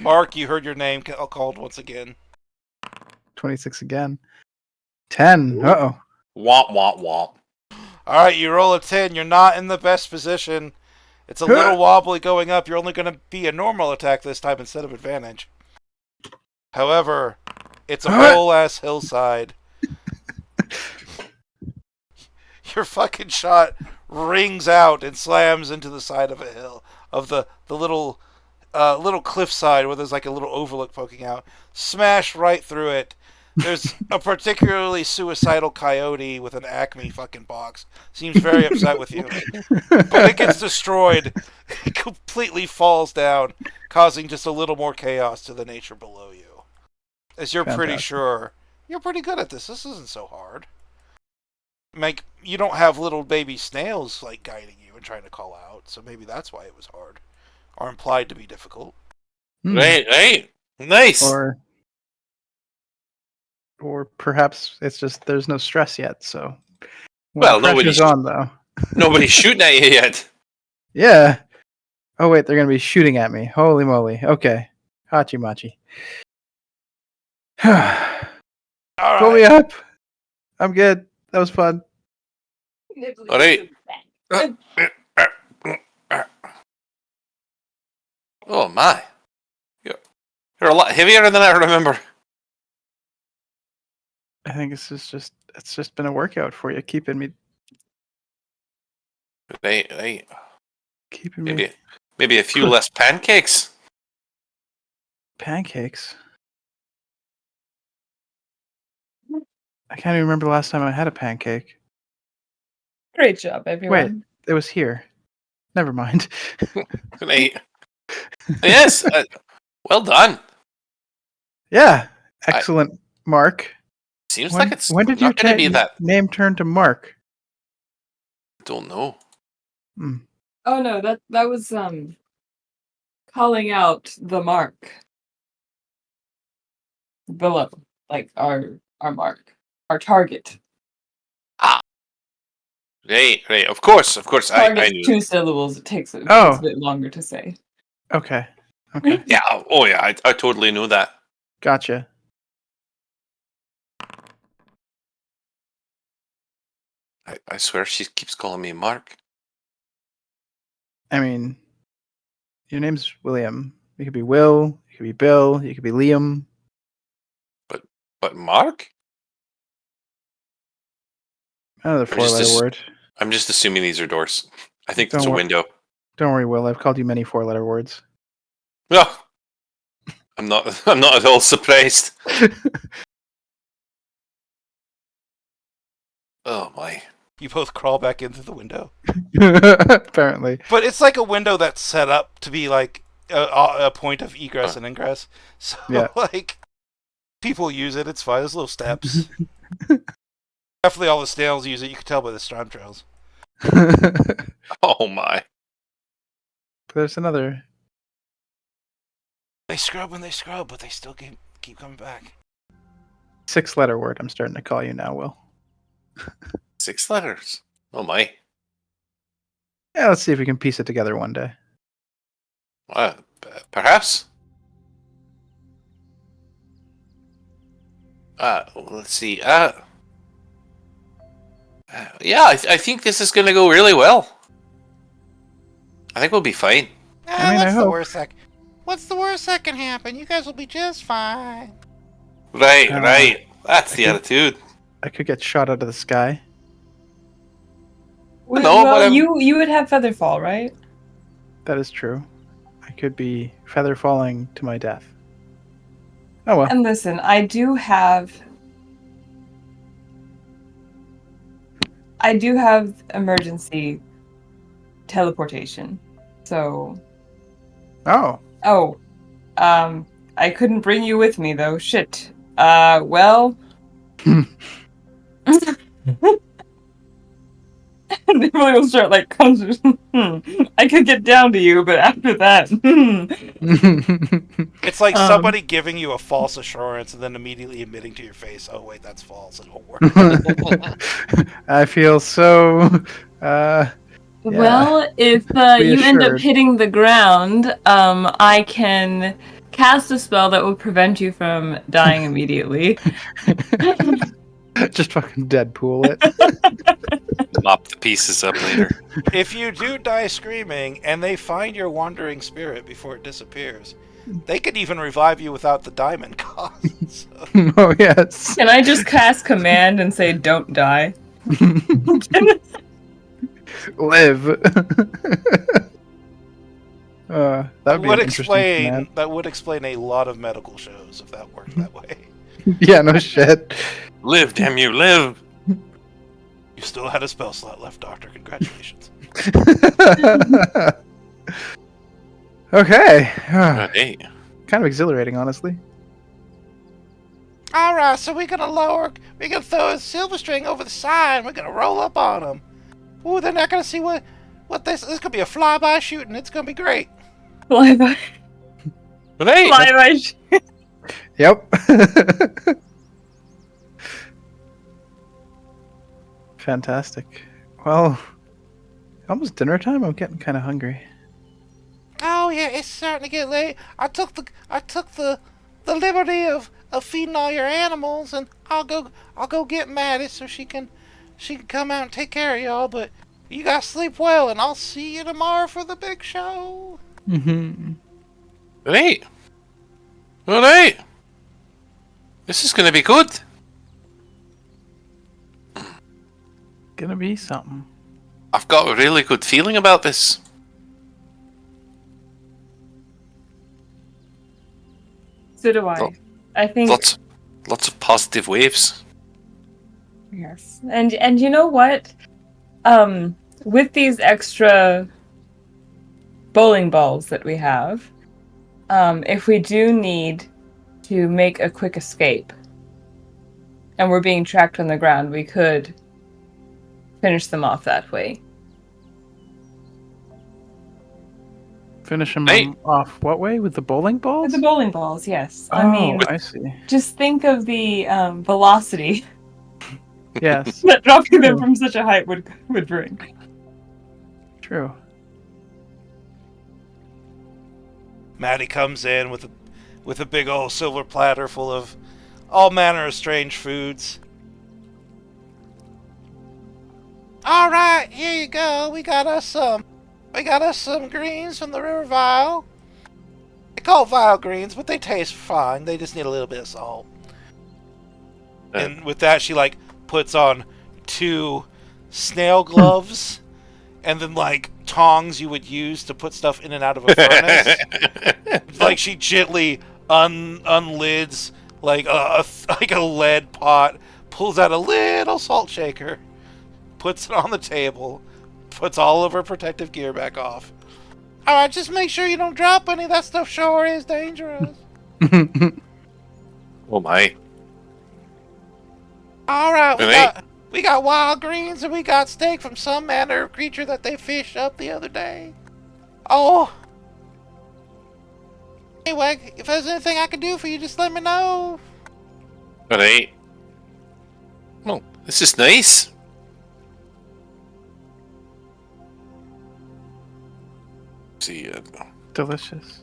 S1: Mark, you heard your name called once again.
S2: 26 again. 10. Uh-oh.
S5: Womp, womp, womp.
S1: Alright, you roll a 10. You're not in the best position. It's a little wobbly going up. You're only going to be a normal attack this time instead of advantage. However, it's a whole-ass hillside. Your fucking shot rings out and slams into the side of a hill, of the little cliffside where there's like a little overlook poking out. Smash right through it. There's a particularly suicidal coyote with an Acme fucking box. Seems very upset with you. But it gets destroyed. It completely falls down, causing just a little more chaos to the nature below you. As you're pretty
S2: Fantastic.
S1: sure you're pretty good at this. This isn't so hard. Like, you don't have little baby snails like guiding you and trying to call out, so maybe that's why it was hard. Or implied to be difficult.
S2: Hmm.
S5: Right. Nice.
S2: Or perhaps it's just there's no stress yet. So
S5: Well,
S2: when pressure's on though.
S5: nobody's shooting at you yet.
S2: Yeah. Oh wait, they're gonna be shooting at me. Holy moly. Okay. Hachi machi.
S1: All
S2: Pull me
S1: right.
S2: up. I'm good. That was fun.
S5: All right. Oh my. You're a lot heavier than I remember.
S2: I think it's just been a workout for you, keeping me
S5: Right.
S2: keeping me
S5: Maybe a few less pancakes.
S2: pancakes. I can't even remember the last time I had a pancake.
S3: Great job, everyone.
S2: It was here. Never mind.
S5: Right. Yes. Well done.
S2: Yeah. Excellent, Mark.
S5: Seems like it's
S2: when did
S5: not
S2: your
S5: going to be that.
S2: name turn to Mark?
S5: I don't know.
S3: Oh no, that was calling out the mark below, like our mark, our target.
S5: Right. Of course. I
S3: Target's
S5: knew.
S3: 2 syllables. It takes a bit longer to say.
S2: Okay.
S5: Yeah. Oh yeah. I totally knew that.
S2: Gotcha.
S5: I swear she keeps calling me Mark.
S2: I mean, your name's William. You could be Will. You could be Bill. You could be Liam.
S5: But Mark?
S2: Another
S5: I'm just
S2: 4-letter word.
S5: I'm just assuming these are doors. I think it's a
S2: Don't wor-
S5: window.
S2: Don't worry, Will. I've called you many 4-letter words.
S5: No. I'm not at all surprised. Oh my.
S1: You both crawl back into the window.
S2: Apparently.
S1: But it's like a window that's set up to be like a point of egress and ingress. So,
S2: Yeah.
S1: like, people use it. It's fine. There's little steps. Definitely all the snails use it. You can tell by the storm trails.
S5: Oh my.
S2: There's another.
S1: They scrub when they scrub, but they still keep coming back.
S2: 6-letter word. I'm starting to call you now, Will.
S5: 6 letters. Oh my.
S2: Yeah, let's see if we can piece it together one day.
S5: Perhaps. Let's see. Yeah, I think this is going to go really well. I think we'll be fine.
S2: I
S1: What's the
S2: hope.
S1: worst What's the worst that can happen? You guys will be just fine.
S5: Right. That's the
S2: I
S5: attitude.
S2: I could get shot out of the sky.
S5: No, but
S3: you would have Featherfall, right?
S2: That is true. I could be feather falling to my death. Oh well.
S3: And listen, I do have emergency teleportation. So
S2: Oh.
S3: I couldn't bring you with me though. Shit. Well. They really will start like I could get down to you, but after that,
S1: It's like somebody giving you a false assurance and then immediately admitting to your face, "Oh wait, that's false. It won't work."
S2: I feel so.
S3: Well, if you end up
S2: Reassured.
S3: hitting the ground, I can cast a spell that will prevent you from dying immediately.
S2: Just fucking Deadpool it.
S5: Mop the pieces up later.
S1: If you do die screaming and they find your wandering spirit before it disappears, they could even revive you without the diamond cost. So.
S2: Oh yes.
S3: Can I just cast command and say "Don't die"?
S2: Live. That would be an interesting command.
S1: That would explain a lot of medical shows if that worked that way.
S2: Yeah, no shit.
S5: Live, damn you, live.
S1: You still had a spell slot left, Doctor. Congratulations.
S2: Okay.
S5: Hey.
S2: Kind of exhilarating, honestly.
S1: Alright, so we're gonna throw a silver string over the side and we're gonna roll up on them. Ooh, they're not gonna see what this could be a flyby shooting. It's gonna be great.
S3: Flyby.
S5: Hey.
S3: Flyby.
S2: Yep. Fantastic. Well, almost dinner time. I'm getting kind of hungry.
S1: Oh yeah, it's starting to get late. I took the liberty of feeding all your animals, and I'll go get Maddie so she can come out and take care of y'all. But you guys sleep well, and I'll see you tomorrow for the big show.
S2: Mm-hmm.
S5: Right. Alright. This is gonna be good.
S2: Gonna be something.
S5: I've got a really good feeling about this.
S3: So do I.
S5: Oh.
S3: I think
S5: Lots of positive waves.
S3: yes. And you know what? With these extra bowling balls that we have, if we do need to make a quick escape and we're being tracked on the ground, we could finish them off that way.
S2: Finish him
S5: Hey.
S2: off what way? With the bowling balls?
S3: With the bowling balls, yes.
S2: Oh,
S3: I mean,
S2: I see.
S3: just think of the velocity
S2: Yes,
S3: that dropping them
S2: True.
S3: from such a height would bring.
S2: true.
S1: Maddie comes in with a big old silver platter full of all manner of strange foods. All right, here you go. We got us some greens from the River Vile. They call Vile greens, but they taste fine. They just need a little bit of salt. And with that, she puts on 2 snail gloves, and then tongs you would use to put stuff in and out of a furnace. She gently unlids a lead pot, pulls out a little salt shaker, puts it on the table, puts all of her protective gear back off. Alright, just make sure you don't drop any. That stuff sure is dangerous.
S5: Oh my.
S1: Alright,
S5: Hey.
S1: we got wild greens and we got steak from some manner of creature that they fished up the other day. Oh. Anyway, if there's anything I can do for you, just let me know.
S5: Alright. Well, this is nice. See,
S2: Delicious.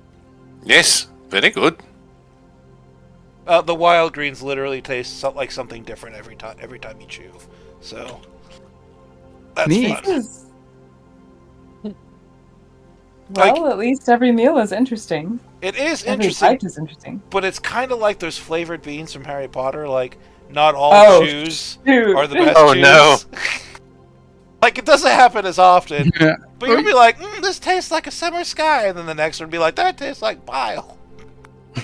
S5: yes, very good.
S1: The wild greens literally taste like something different every time you chew. So that's
S2: Neat.
S1: fun.
S3: This is... Well, at least every meal is interesting.
S1: It is
S3: Every
S1: interesting,
S3: bite is interesting.
S1: but it's kind of like those flavored beans from Harry Potter. Not all
S3: Oh,
S1: chews
S3: dude.
S1: are the best
S5: Oh,
S1: chews.
S5: no.
S1: It doesn't happen as often.
S2: Yeah.
S1: But you'll be like, this tastes like a summer sky, and then the next one will be like, that tastes like bile.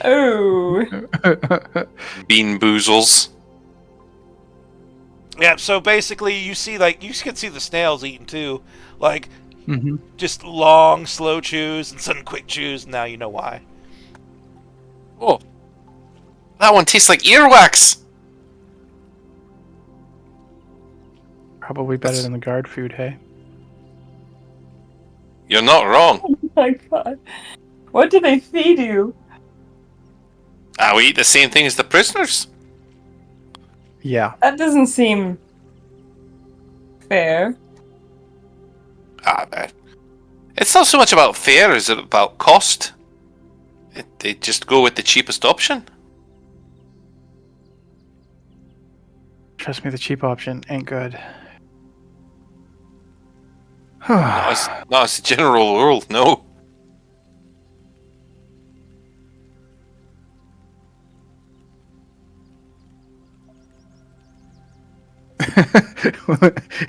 S3: Oh.
S5: Bean boozles.
S1: Yeah, so basically you see, you can see the snails eating too.
S2: Mm-hmm.
S1: Just long, slow chews and sudden quick chews, and now you know why.
S5: Oh. That one tastes like earwax.
S2: Probably better than the guard food, hey?
S5: You're not wrong.
S3: Oh my god. What do they feed you?
S5: We eat the same thing as the prisoners.
S2: Yeah.
S3: That doesn't seem fair.
S5: Man. It's not so much about fair as it about cost. They just go with the cheapest option.
S2: Trust me, the cheap option ain't good.
S5: Not as a general rule, no.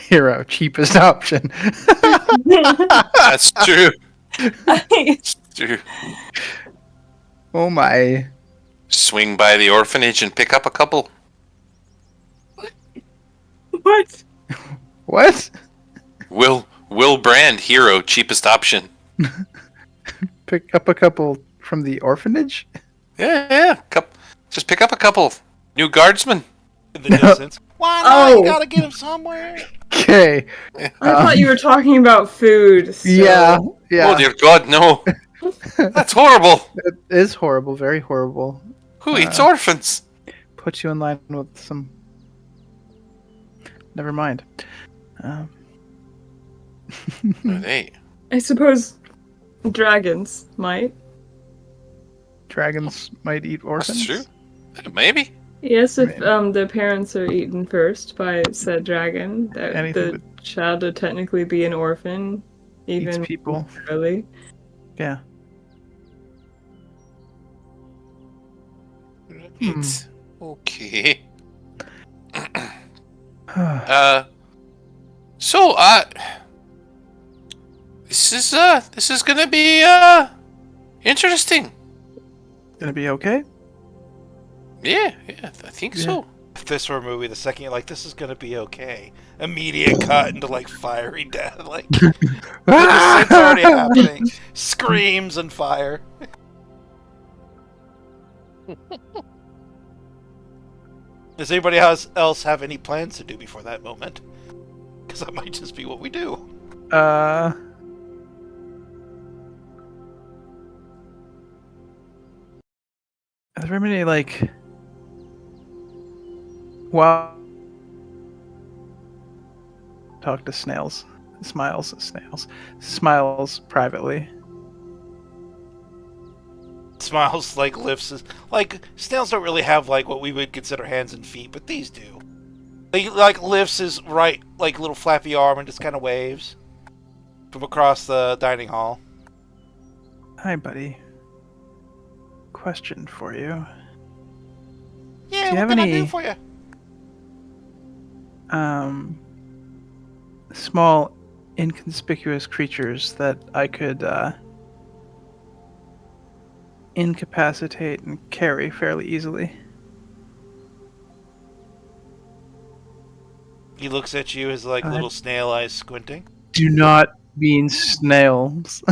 S2: Hero, cheapest option.
S5: That's true. It's true.
S2: Oh my.
S5: swing by the orphanage and pick up a couple.
S3: What?
S2: What?
S5: Will Brand hero cheapest option.
S2: Pick up a couple from the orphanage?
S5: Yeah. Just pick up a couple new guardsmen.
S1: In the distance. Why not? You gotta get him somewhere.
S2: Okay.
S3: I thought you were talking about food. So.
S2: Yeah.
S5: Oh dear God, no! That's horrible.
S2: It is horrible, very horrible.
S5: Who eats orphans?
S2: Put you in line with some. Never mind.
S5: Hey,
S3: I suppose dragons might.
S2: Dragons might eat orphans.
S5: that's true. Maybe.
S3: Yes, if the parents are eaten first by said dragon, that
S2: Anything
S3: the child would technically be an orphan, even
S2: Eats people.
S3: early.
S2: Yeah.
S5: It's okay.
S2: Gonna
S5: So this is gonna be interesting.
S2: be okay?
S5: Yeah, I think so.
S1: If this were a movie, the second you're like, this is gonna be okay, immediate cut into like fiery death. Like it's already happening. Screams and fire. Does anybody else have any plans to do before that moment? Because that might just be what we do.
S2: Are there many like? Wow. Talk to snails. Smiles privately.
S1: Smiles like lifts his, like snails don't really have like what we would consider hands and feet, but these do. He like lifts his right like little flappy arm and just kind of waves from across the dining hall.
S2: Hi, buddy. Question for you.
S1: Yeah,
S2: Do you
S1: what
S2: have
S1: can I
S2: any-
S1: do for you?
S2: Small, inconspicuous creatures that I could incapacitate and carry fairly easily.
S1: He looks at you, his like little snail eyes squinting.
S2: Do not mean snails.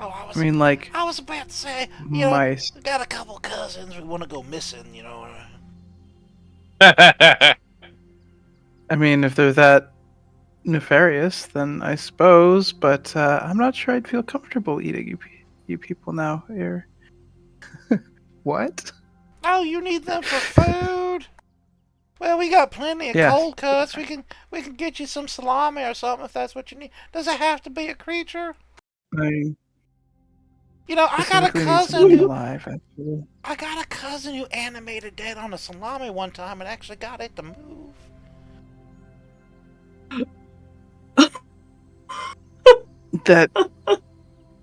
S1: Oh,
S2: I mean, like
S1: I was about to say, you know,
S2: mice.
S1: we got a couple cousins we want to go missing, you know.
S2: I mean, if they're that nefarious, then I suppose. But I'm not sure I'd feel comfortable eating you people now. Here. What?
S1: Oh, you need them for food? Well, we got plenty of
S2: Yes.
S1: cold cuts. We can get you some salami or something if that's what you need. Does it have to be a creature?
S2: I
S1: You know, I got a
S2: specifically need
S1: cousin
S2: something
S1: who
S2: alive. Actually.
S1: I got a cousin who animated dead on a salami one time and actually got it to move.
S2: That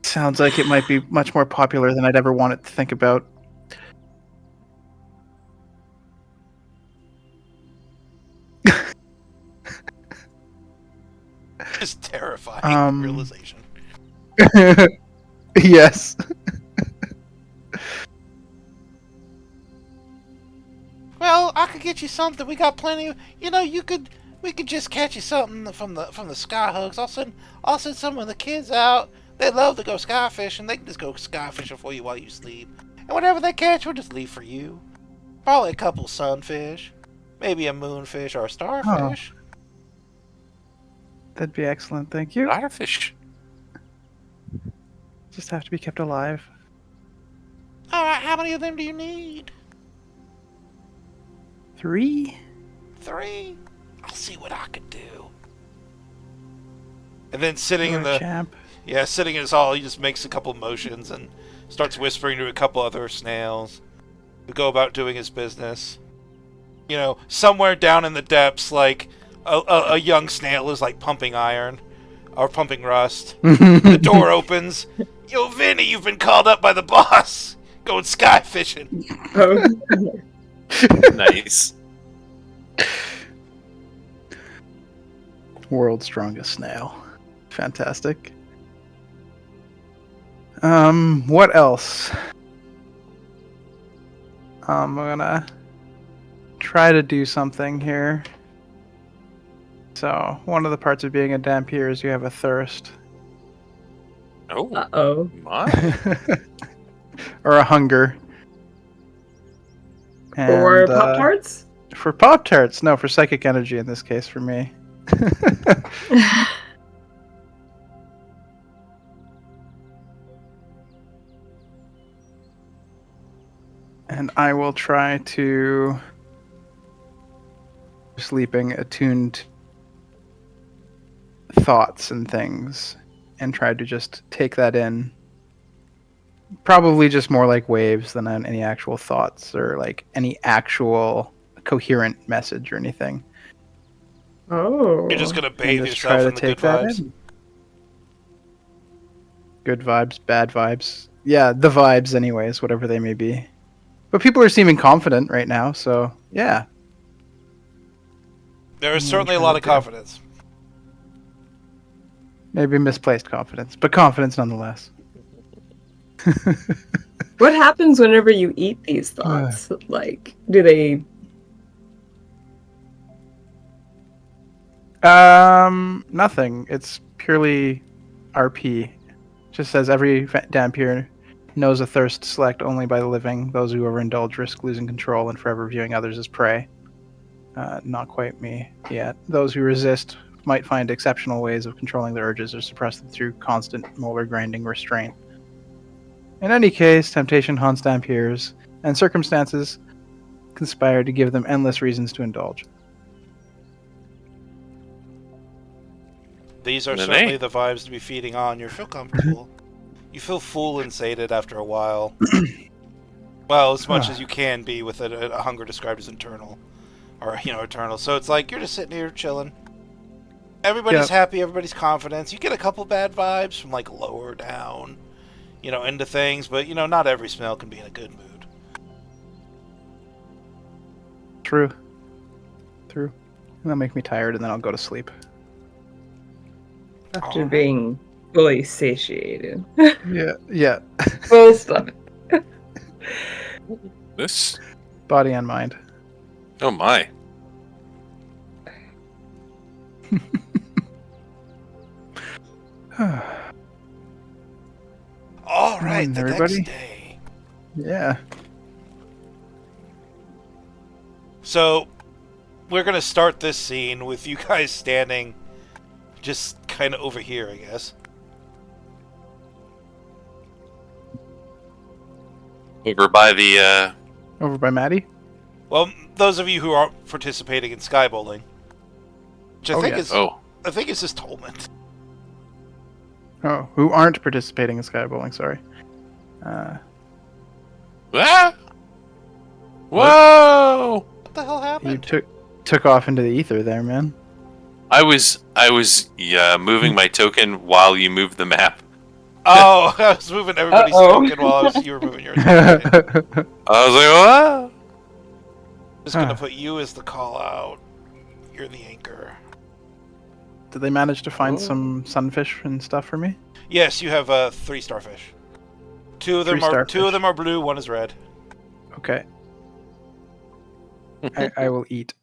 S2: sounds like it might be much more popular than I'd ever want it to think about.
S1: Just terrifying realization.
S2: Yes.
S1: Well, I could get you something. We got plenty. You know, we could just catch you something from the sky hooks. I'll send some of the kids out. They love to go sky fishing. They can just go sky fishing for you while you sleep. And whatever they catch, we'll just leave for you. Probably a couple sunfish, maybe a moonfish or a starfish.
S2: That'd be excellent, thank you.
S5: Starfish.
S2: Just have to be kept alive.
S1: All right, how many of them do you need?
S2: 3?
S1: 3. I'll see what I can do. And then sitting
S2: You're
S1: in
S2: a
S1: the
S2: champ.
S1: sitting in his hall, he just makes a couple motions and starts whispering to a couple other snails to go about doing his business. You know, somewhere down in the depths, like a young snail is like pumping iron or pumping rust. The door opens. Yo, Vinny, you've been called up by the boss. Going sky fishing.
S3: Oh.
S5: Nice.
S2: World's strongest snail. Fantastic. What else? I'm gonna try to do something here. So, one of the parts of being a Dampier is you have a thirst.
S5: Oh,
S3: Uh-oh.
S5: my.
S2: Or a hunger.
S3: For
S2: And
S3: Pop-Tarts?
S2: for Pop-Tarts, no, for psychic energy in this case for me. And I will try to sleeping attuned thoughts and things and try to just take that in. Probably just more like waves than any actual thoughts or like any actual coherent message or anything.
S3: Oh.
S1: You're just gonna
S2: And
S1: bathe
S2: just try
S1: yourself
S2: to
S1: in the
S2: take
S1: good
S2: that
S1: vibes.
S2: in. Good vibes, bad vibes. Yeah, the vibes anyways, whatever they may be. But people are seeming confident right now, so yeah.
S1: There is
S2: I'm gonna
S1: certainly a
S2: try
S1: lot
S2: to
S1: of
S2: do.
S1: confidence.
S2: Maybe misplaced confidence, but confidence nonetheless.
S3: What happens whenever you eat these thoughts? Like, do they...
S2: Nothing. It's purely RP. Just says every Dampier knows a thirst select only by the living. Those who overindulge risk losing control and forever viewing others as prey. Not quite me yet. Those who resist might find exceptional ways of controlling their urges or suppress them through constant molar grinding restraint. In any case, temptation haunts Dampiers, and circumstances conspire to give them endless reasons to indulge.
S1: These are
S5: Then,
S1: certainly
S5: hey.
S1: the vibes to be feeding on. You feel comfortable. You feel full and sated after a while. Well, as much as you can be with a hunger described as internal. Or, eternal. So it's like, you're just sitting here chilling. Everybody's happy, everybody's confident. You get a couple bad vibes from, like, lower down, into things. But, not every smell can be in a good mood.
S2: True. And that'll make me tired, and then I'll go to sleep.
S3: After being fully satiated.
S2: Yeah.
S3: Full stomach.
S5: This?
S2: Body and mind.
S5: Oh, my.
S1: All right,
S2: Morning,
S1: the
S2: everybody.
S1: next day.
S2: Yeah.
S1: So, we're going to start this scene with you guys standing just kind of over here, I guess.
S5: Over by the,
S2: Over by Maddie?
S1: Well, those of you who aren't participating in sky bowling, which I think is just Tolman.
S2: Oh, who aren't participating in sky bowling, sorry.
S5: Ah! Whoa!
S1: What the hell
S2: You
S1: happened?
S2: took off into the ether there, man.
S5: I was moving my token while you moved the map.
S1: Oh, I was moving everybody's token while you were moving yours. Right?
S5: I was like, what?
S1: Just gonna put you as the call out. You're the anchor.
S2: Did they manage to find some sunfish and stuff for me?
S1: Yes, you have 3 starfish. Two of them are blue. One is red.
S2: Okay. I will eat.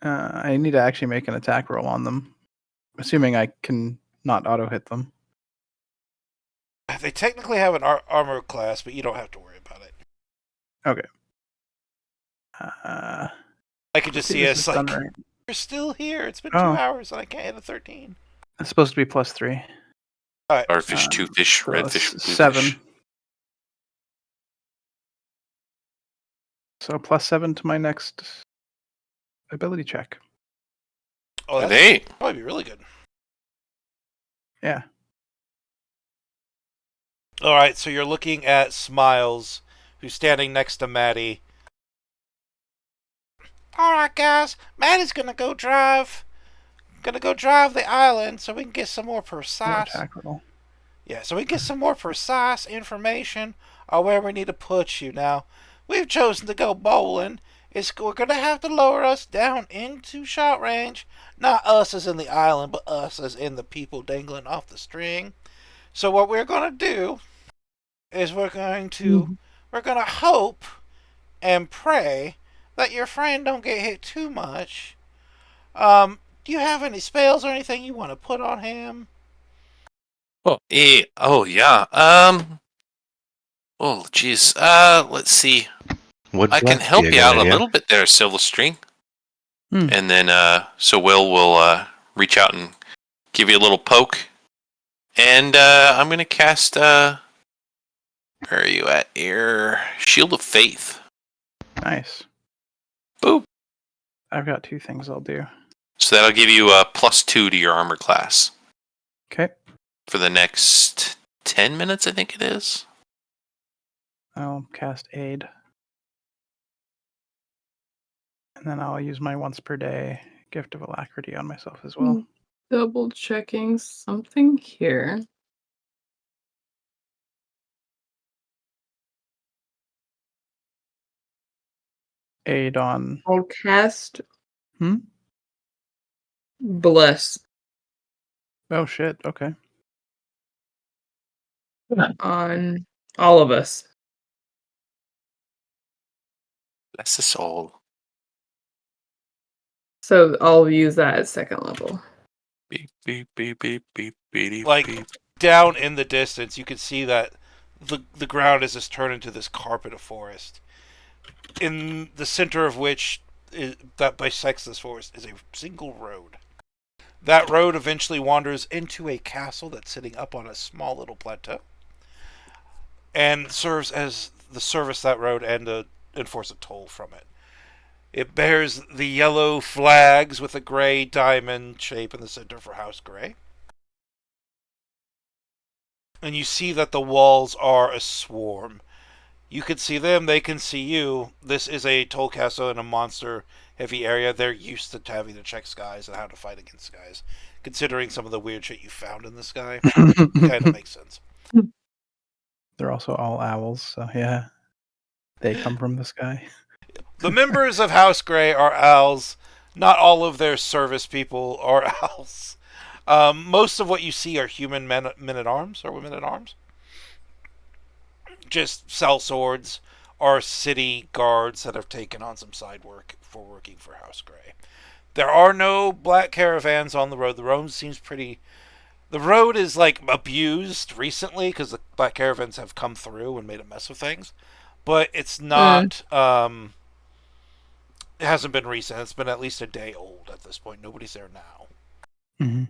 S2: I need to actually make an attack roll on them, assuming I can not auto hit them.
S1: They technically have an armor class, but you don't have to worry about it.
S2: Okay.
S1: I could just see us like,
S2: right.
S1: you're still here. It's been 2 hours and I can't hit a 13.
S2: It's supposed to be +3.
S1: All right.
S5: Starfish, 2 fish,
S2: So
S5: red fish, blue
S2: 7.
S5: fish.
S2: So +7 to my next ability check.
S1: Oh, that's
S5: Hey.
S1: probably be really good.
S2: Yeah.
S1: All right, so you're looking at Smiles, who's standing next to Maddie. All right, guys, Maddie's gonna go drive the island so we can get some more precise.
S2: Attack roll.
S1: Yeah, so we can get some more precise information on where we need to put you. Now, we've chosen to go bowling. We're gonna have to lower us down into shot range. Not us as in the island, but us as in the people dangling off the string. So what we're gonna do is we're going to hope and pray that your friend don't get hit too much. Do you have any spells or anything you want to put on him?
S5: Oh yeah. Oh jeez. Let's see.
S4: Would
S5: I can
S4: blast be
S5: help
S4: a
S5: you
S4: good
S5: out a
S4: idea?
S5: little bit there, Silver String.
S2: Hmm.
S5: And then so will reach out and give you a little poke. And I'm gonna cast where are you at here? Shield of Faith.
S2: Nice.
S5: Boop.
S2: I've got 2 things I'll do.
S5: So that'll give you a +2 to your armor class
S2: Okay.
S5: for the next 10 minutes, I think it is.
S2: I'll cast Aid. And then I'll use my once per day Gift of Alacrity on myself as well.
S3: Double checking something here.
S2: Aid on.
S3: I'll cast
S2: Hmm?
S3: Bless
S2: Oh shit. Okay.
S3: on all of us.
S5: Bless us all.
S3: So I'll use that at second level.
S5: Beep beep beep beep beep beep
S1: Like
S5: beep.
S1: down in the distance, you can see that the ground has just turned into this carpet of forest. In the center of which that bisects this forest is a single road. That road eventually wanders into a castle that's sitting up on a small little plateau, and serves as the service that road and to enforce a toll from it. It bears the yellow flags with a gray diamond shape in the center for House Gray. And you see that the walls are a swarm. You can see them, they can see you. This is a toll castle in a monster heavy area. They're used to having to check skies and how to fight against skies. Considering some of the weird shit you found in the sky, kind of makes sense.
S2: They're also all owls, so yeah. They come from the sky.
S1: The members of House Grey are owls. Not all of their service people are owls. Most of what you see are human men at arms or women at arms. Just sell swords or city guards that have taken on some side work for working for House Grey. There are no black caravans on the road. The road seems pretty. The road is like abused recently because the black caravans have come through and made a mess of things. But it's not. It hasn't been recent. It's been at least a day old at this point. Nobody's there now.
S2: Mm-hmm.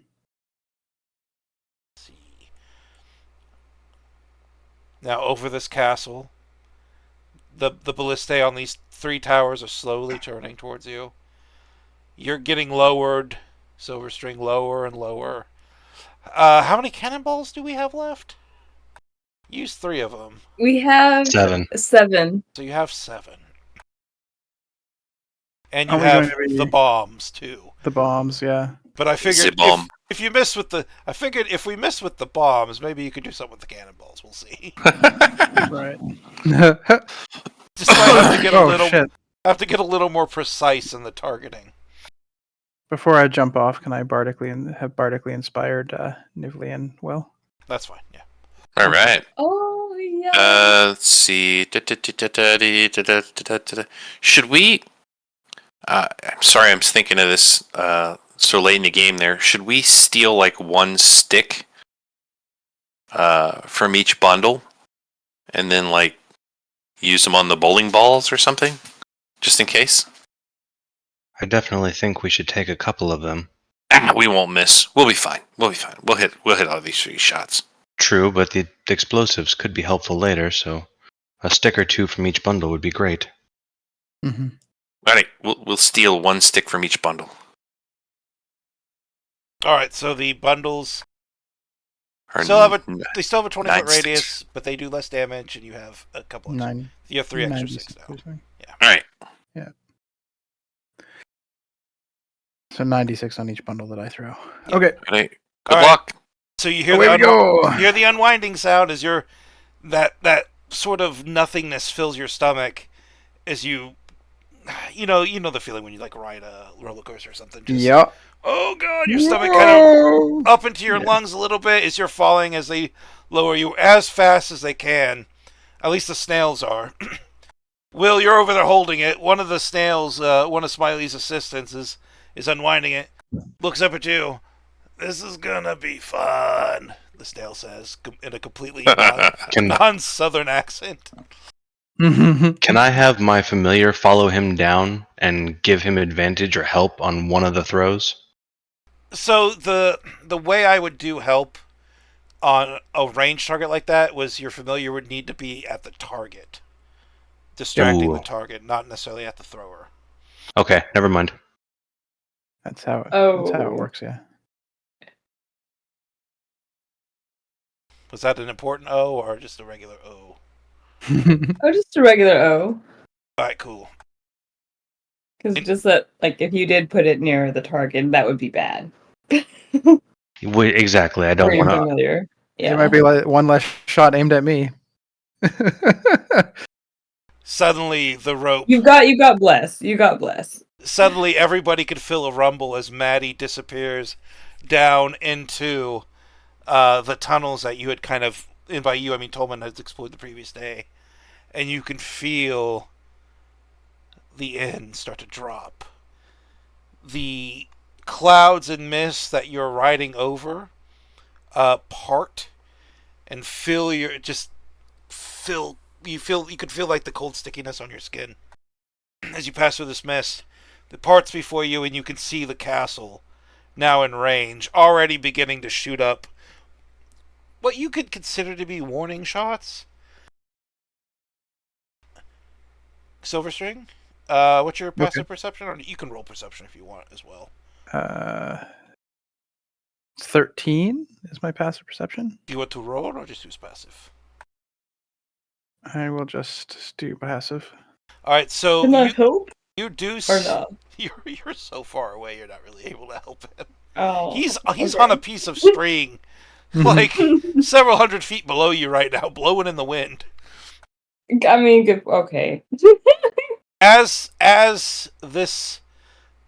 S1: Let's see. Now over this castle, the ballistae on these 3 towers are slowly turning towards you. You're getting lowered, Silver String, lower and lower. How many cannonballs do we have left? Use 3 of them.
S3: We have
S4: 7.
S3: 7.
S1: So you have 7. And
S2: Are
S1: you
S2: we going
S1: have
S2: to be-
S1: the bombs too.
S2: The bombs, yeah.
S1: But I figured
S5: bomb.
S1: if you miss with the, I figured if we miss with the bombs, maybe you could do something with the cannonballs. We'll see.
S2: Right.
S1: Just might have to get a
S2: Oh,
S1: little,
S2: shit.
S1: have to get a little more precise in the targeting.
S2: Before I jump off, can I have bardically inspired Nivli and Will?
S1: That's fine. Yeah.
S5: All right.
S3: Oh yeah.
S5: Let's see. Should we? I'm sorry, I'm thinking of this so late in the game. There, should we steal like 1 stick from each bundle, and then like use them on the bowling balls or something, just in case?
S4: I definitely think we should take a couple of them.
S5: We won't miss. We'll be fine. We'll be fine. We'll hit all these 3 shots.
S4: True, but the explosives could be helpful later, so a stick or 2 from each bundle would be great.
S2: Mm-hmm.
S5: All right, we'll steal 1 stick from each bundle.
S1: All right. So the bundles
S5: Or
S1: still have they still have a 20-foot
S5: 9 sticks.
S1: radius, but they do less damage, and you have a couple. Extra, you have 3 extra 6 now.
S5: All right.
S2: So 96 on each bundle that I throw.
S1: Yeah.
S2: Okay.
S5: All right. Good
S1: All right.
S5: luck.
S1: So you hear
S2: Away we go.
S1: you hear the unwinding sound as that sort of nothingness fills your stomach as you know the feeling when you like ride a roller coaster or something. Just,
S2: Yep.
S1: Oh god, your stomach kind of up into your lungs a little bit as you're falling as they lower you as fast as they can. At least the snails are. Will, you're over there holding it. One of the snails, one of Smiley's assistants, is unwinding it. Looks up at you. This is gonna be fun, the snail says, in a completely non-southern accent.
S4: Can I have my familiar follow him down and give him advantage or help on one of the throws?
S1: So the way I would do help on a range target like that was your familiar would need to be at the target, distracting the target, not necessarily at the thrower.
S4: Okay, never mind.
S2: That's how it works. Yeah.
S1: Was that an important O or just a regular O?
S3: Oh, just a regular O.
S1: Alright, cool.
S3: Because just that, like, if you did put it near the target, that would be bad.
S4: Exactly. I don't want to.
S3: Familiar. Yeah.
S2: It might be like one less shot aimed at me.
S1: Suddenly, the rope.
S3: You got bless. You got bless.
S1: Suddenly, everybody could feel a rumble as Maddie disappears down into the tunnels that you had kind of, and by you I mean Tolman has explored the previous day, and you can feel the end start to drop. The clouds and mist that you're riding over part and you could feel like the cold stickiness on your skin as you pass through this mist. The parts before you, and you can see the castle now in range, already beginning to shoot up what you could consider to be warning shots. Silverstring, what's your passive perception? Or you can roll perception if you want as well.
S2: 13 is my passive perception.
S1: Do you want to roll or just use passive?
S2: I will just do passive.
S1: All right, so
S3: Can I help?
S1: You do
S3: or not?
S1: You're so far away, you're not really able to help him.
S3: Oh,
S1: He's
S3: okay.
S1: on a piece of string, like several hundred feet below you right now, blowing in the wind.
S3: I mean, okay.
S1: As this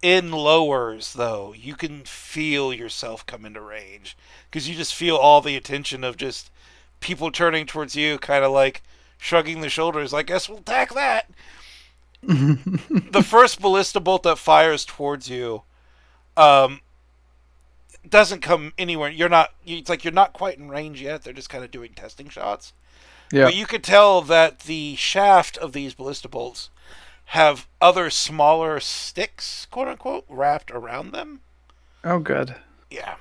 S1: inn lowers, though, you can feel yourself come into range because you just feel all the attention of just people turning towards you, kind of like shrugging their shoulders, like, "Guess we'll attack that." The first ballista bolt that fires towards you, doesn't come anywhere. It's like you're not quite in range yet. They're just kind of doing testing shots. Yeah. But you could tell that the shaft of these ballista bolts have other smaller sticks, quote unquote, wrapped around them.
S2: Oh, good.
S1: Yeah.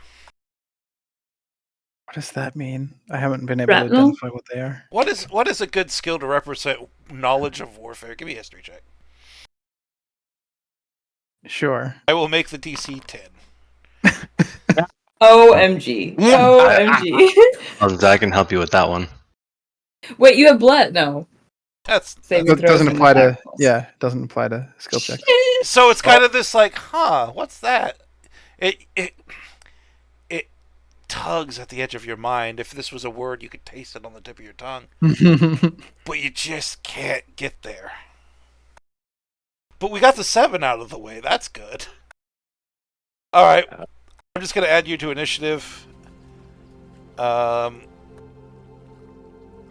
S2: What does that mean? I haven't been able to identify what they are.
S1: What is a good skill to represent knowledge of warfare? Give me a history check.
S2: Sure.
S1: I will make the DC 10.
S3: OMG. OMG.
S4: I can help you with that one.
S3: Wait, you have blood? No.
S1: That
S2: doesn't apply to. Yeah, it doesn't apply to skill checks.
S1: So it's kind of this like, what's that? It tugs at the edge of your mind. If this was a word, you could taste it on the tip of your tongue. But you just can't get there. But we got the 7 out of the way. That's good. Alright. I'm just going to add you to initiative. Go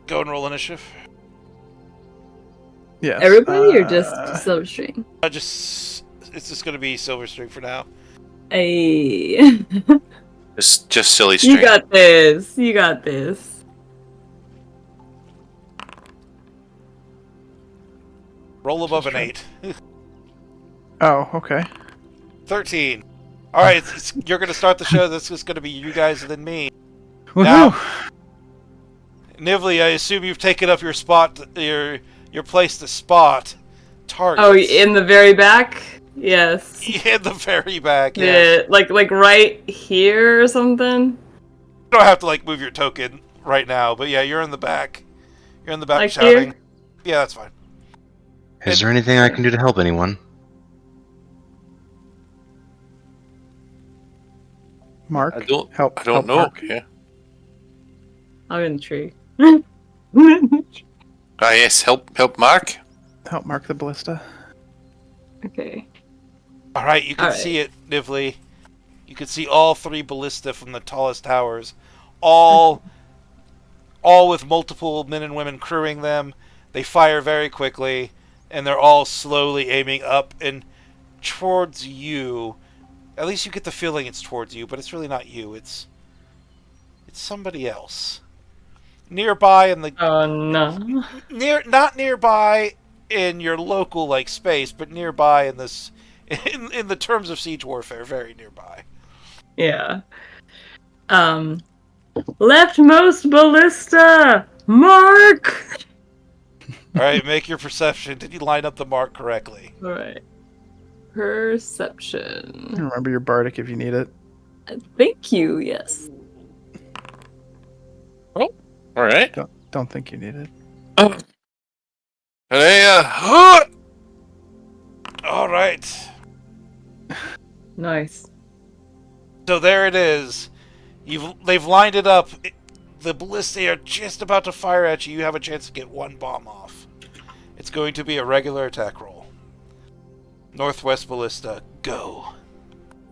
S1: and roll initiative.
S2: Yes.
S3: Everybody or just Silverstring?
S1: It's just going to be Silverstring for now.
S3: Hey.
S5: Just silly string.
S3: You got this. You got this.
S1: Roll above an 8.
S2: Oh, okay.
S1: 13. Alright, you're going to start the show. This is going to be you guys and then me.
S2: Woohoo!
S1: Now, Nivli, I assume you've taken up your spot, your place to spot targets.
S3: Oh, in the very back? Yes.
S1: In the very back, yes.
S3: Yeah, like right here or something?
S1: You don't have to move your token right now, but yeah, you're in the back. You're in the back
S3: like
S1: shouting.
S3: Here?
S1: Yeah, that's fine.
S4: Is there anything I can do to help anyone?
S2: Mark,
S5: I don't
S2: help
S5: know.
S2: Mark.
S5: Yeah.
S3: I'm in the tree.
S5: Yes, help Mark.
S2: Help Mark the ballista.
S3: Okay.
S1: Alright, you can see it, Nivli. You can see all 3 ballista from the tallest towers. All all with multiple men and women crewing them. They fire very quickly, and they're all slowly aiming up and towards you. At least you get the feeling it's towards you, but it's really not you. It's somebody else. Nearby in the
S3: Oh no.
S1: not nearby in your local like space, but nearby in this in the terms of siege warfare, very nearby.
S3: Yeah. Leftmost ballista! Mark!
S1: Alright, make your perception. Did you line up the mark correctly?
S3: Alright. Perception.
S2: Remember your bardic if you need it.
S3: Thank you, yes.
S5: All right.
S2: Don't think you need it.
S1: Alright.
S3: Nice.
S1: So there it is. They've lined it up. The ballistae are just about to fire at you. You have a chance to get one bomb off. It's going to be a regular attack roll. Northwest ballista, go.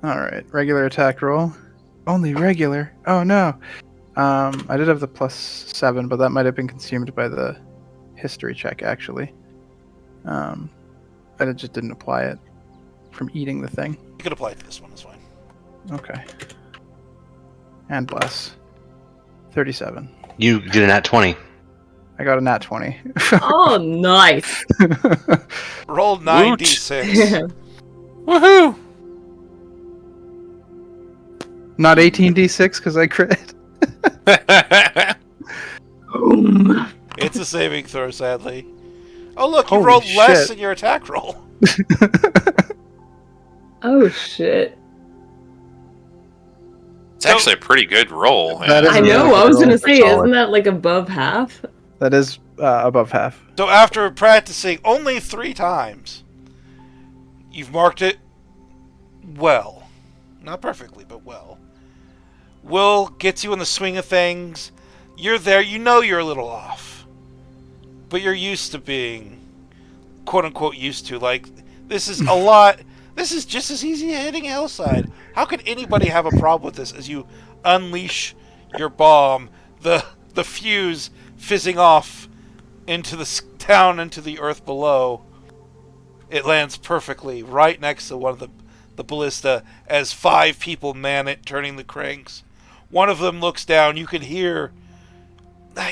S2: Alright, regular attack roll. Only regular? Oh no. I did have the +7, but that might have been consumed by the history check, actually. I just didn't apply it from eating the thing.
S1: You can apply it to this one, it's fine.
S2: Okay. And bless. 37.
S4: You did a nat 20.
S2: I got a nat 20.
S3: Oh, nice.
S1: Roll 9d6.
S3: Yeah.
S5: Woohoo!
S2: Not 18d6 because I crit.
S3: Boom.
S1: It's a saving throw, sadly. Oh look, you
S2: Holy
S1: rolled less
S2: shit.
S1: in your attack roll.
S3: Oh, shit.
S5: It's actually a pretty good roll.
S2: That
S3: I
S2: is a
S3: know,
S2: really
S3: I was
S2: good
S3: gonna
S2: roll.
S3: say,
S2: Solid.
S3: isn't that like above half?
S2: That is above half.
S1: So after practicing only 3 times, you've marked it well. Not perfectly, but well. Will gets you in the swing of things. You're there, you know you're a little off. But you're used to being, quote unquote, used to. Like, this is a lot. This is just as easy as hitting a hillside. How could anybody have a problem with this as you unleash your bomb, the fuse fizzing off into the down into the earth below? It lands perfectly right next to one of the ballista as 5 people man it, turning the cranks. One of them looks down. You can hear,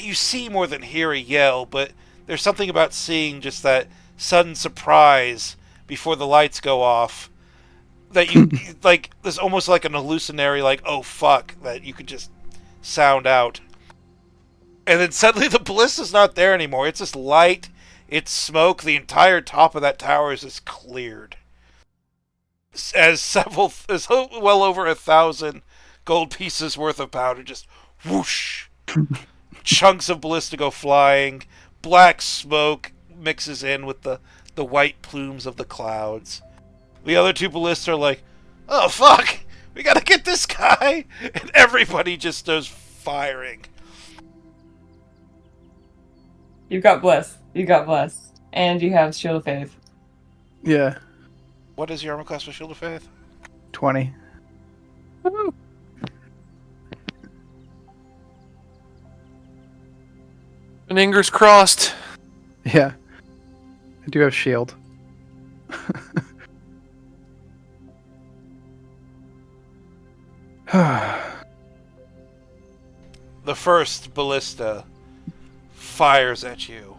S1: you see more than hear a yell, but there's something about seeing just that sudden surprise before the lights go off that you like. There's almost like an hallucinatory, like, oh fuck, that you could just sound out. And then suddenly the ballista's not there anymore. It's just light, it's smoke. The entire top of that tower is just cleared. As well over 1,000 gold pieces worth of powder just whoosh. Chunks of ballista go flying. Black smoke mixes in with the white plumes of the clouds. The other 2 ballistas are like, oh fuck, we gotta get this guy. And everybody just starts firing.
S3: You got blessed. You got blessed. And you have Shield of Faith.
S2: Yeah,
S1: What is your armor class for Shield of Faith?
S2: 20.
S5: Fingers crossed.
S2: Yeah. I do have shield.
S1: The first ballista fires at you,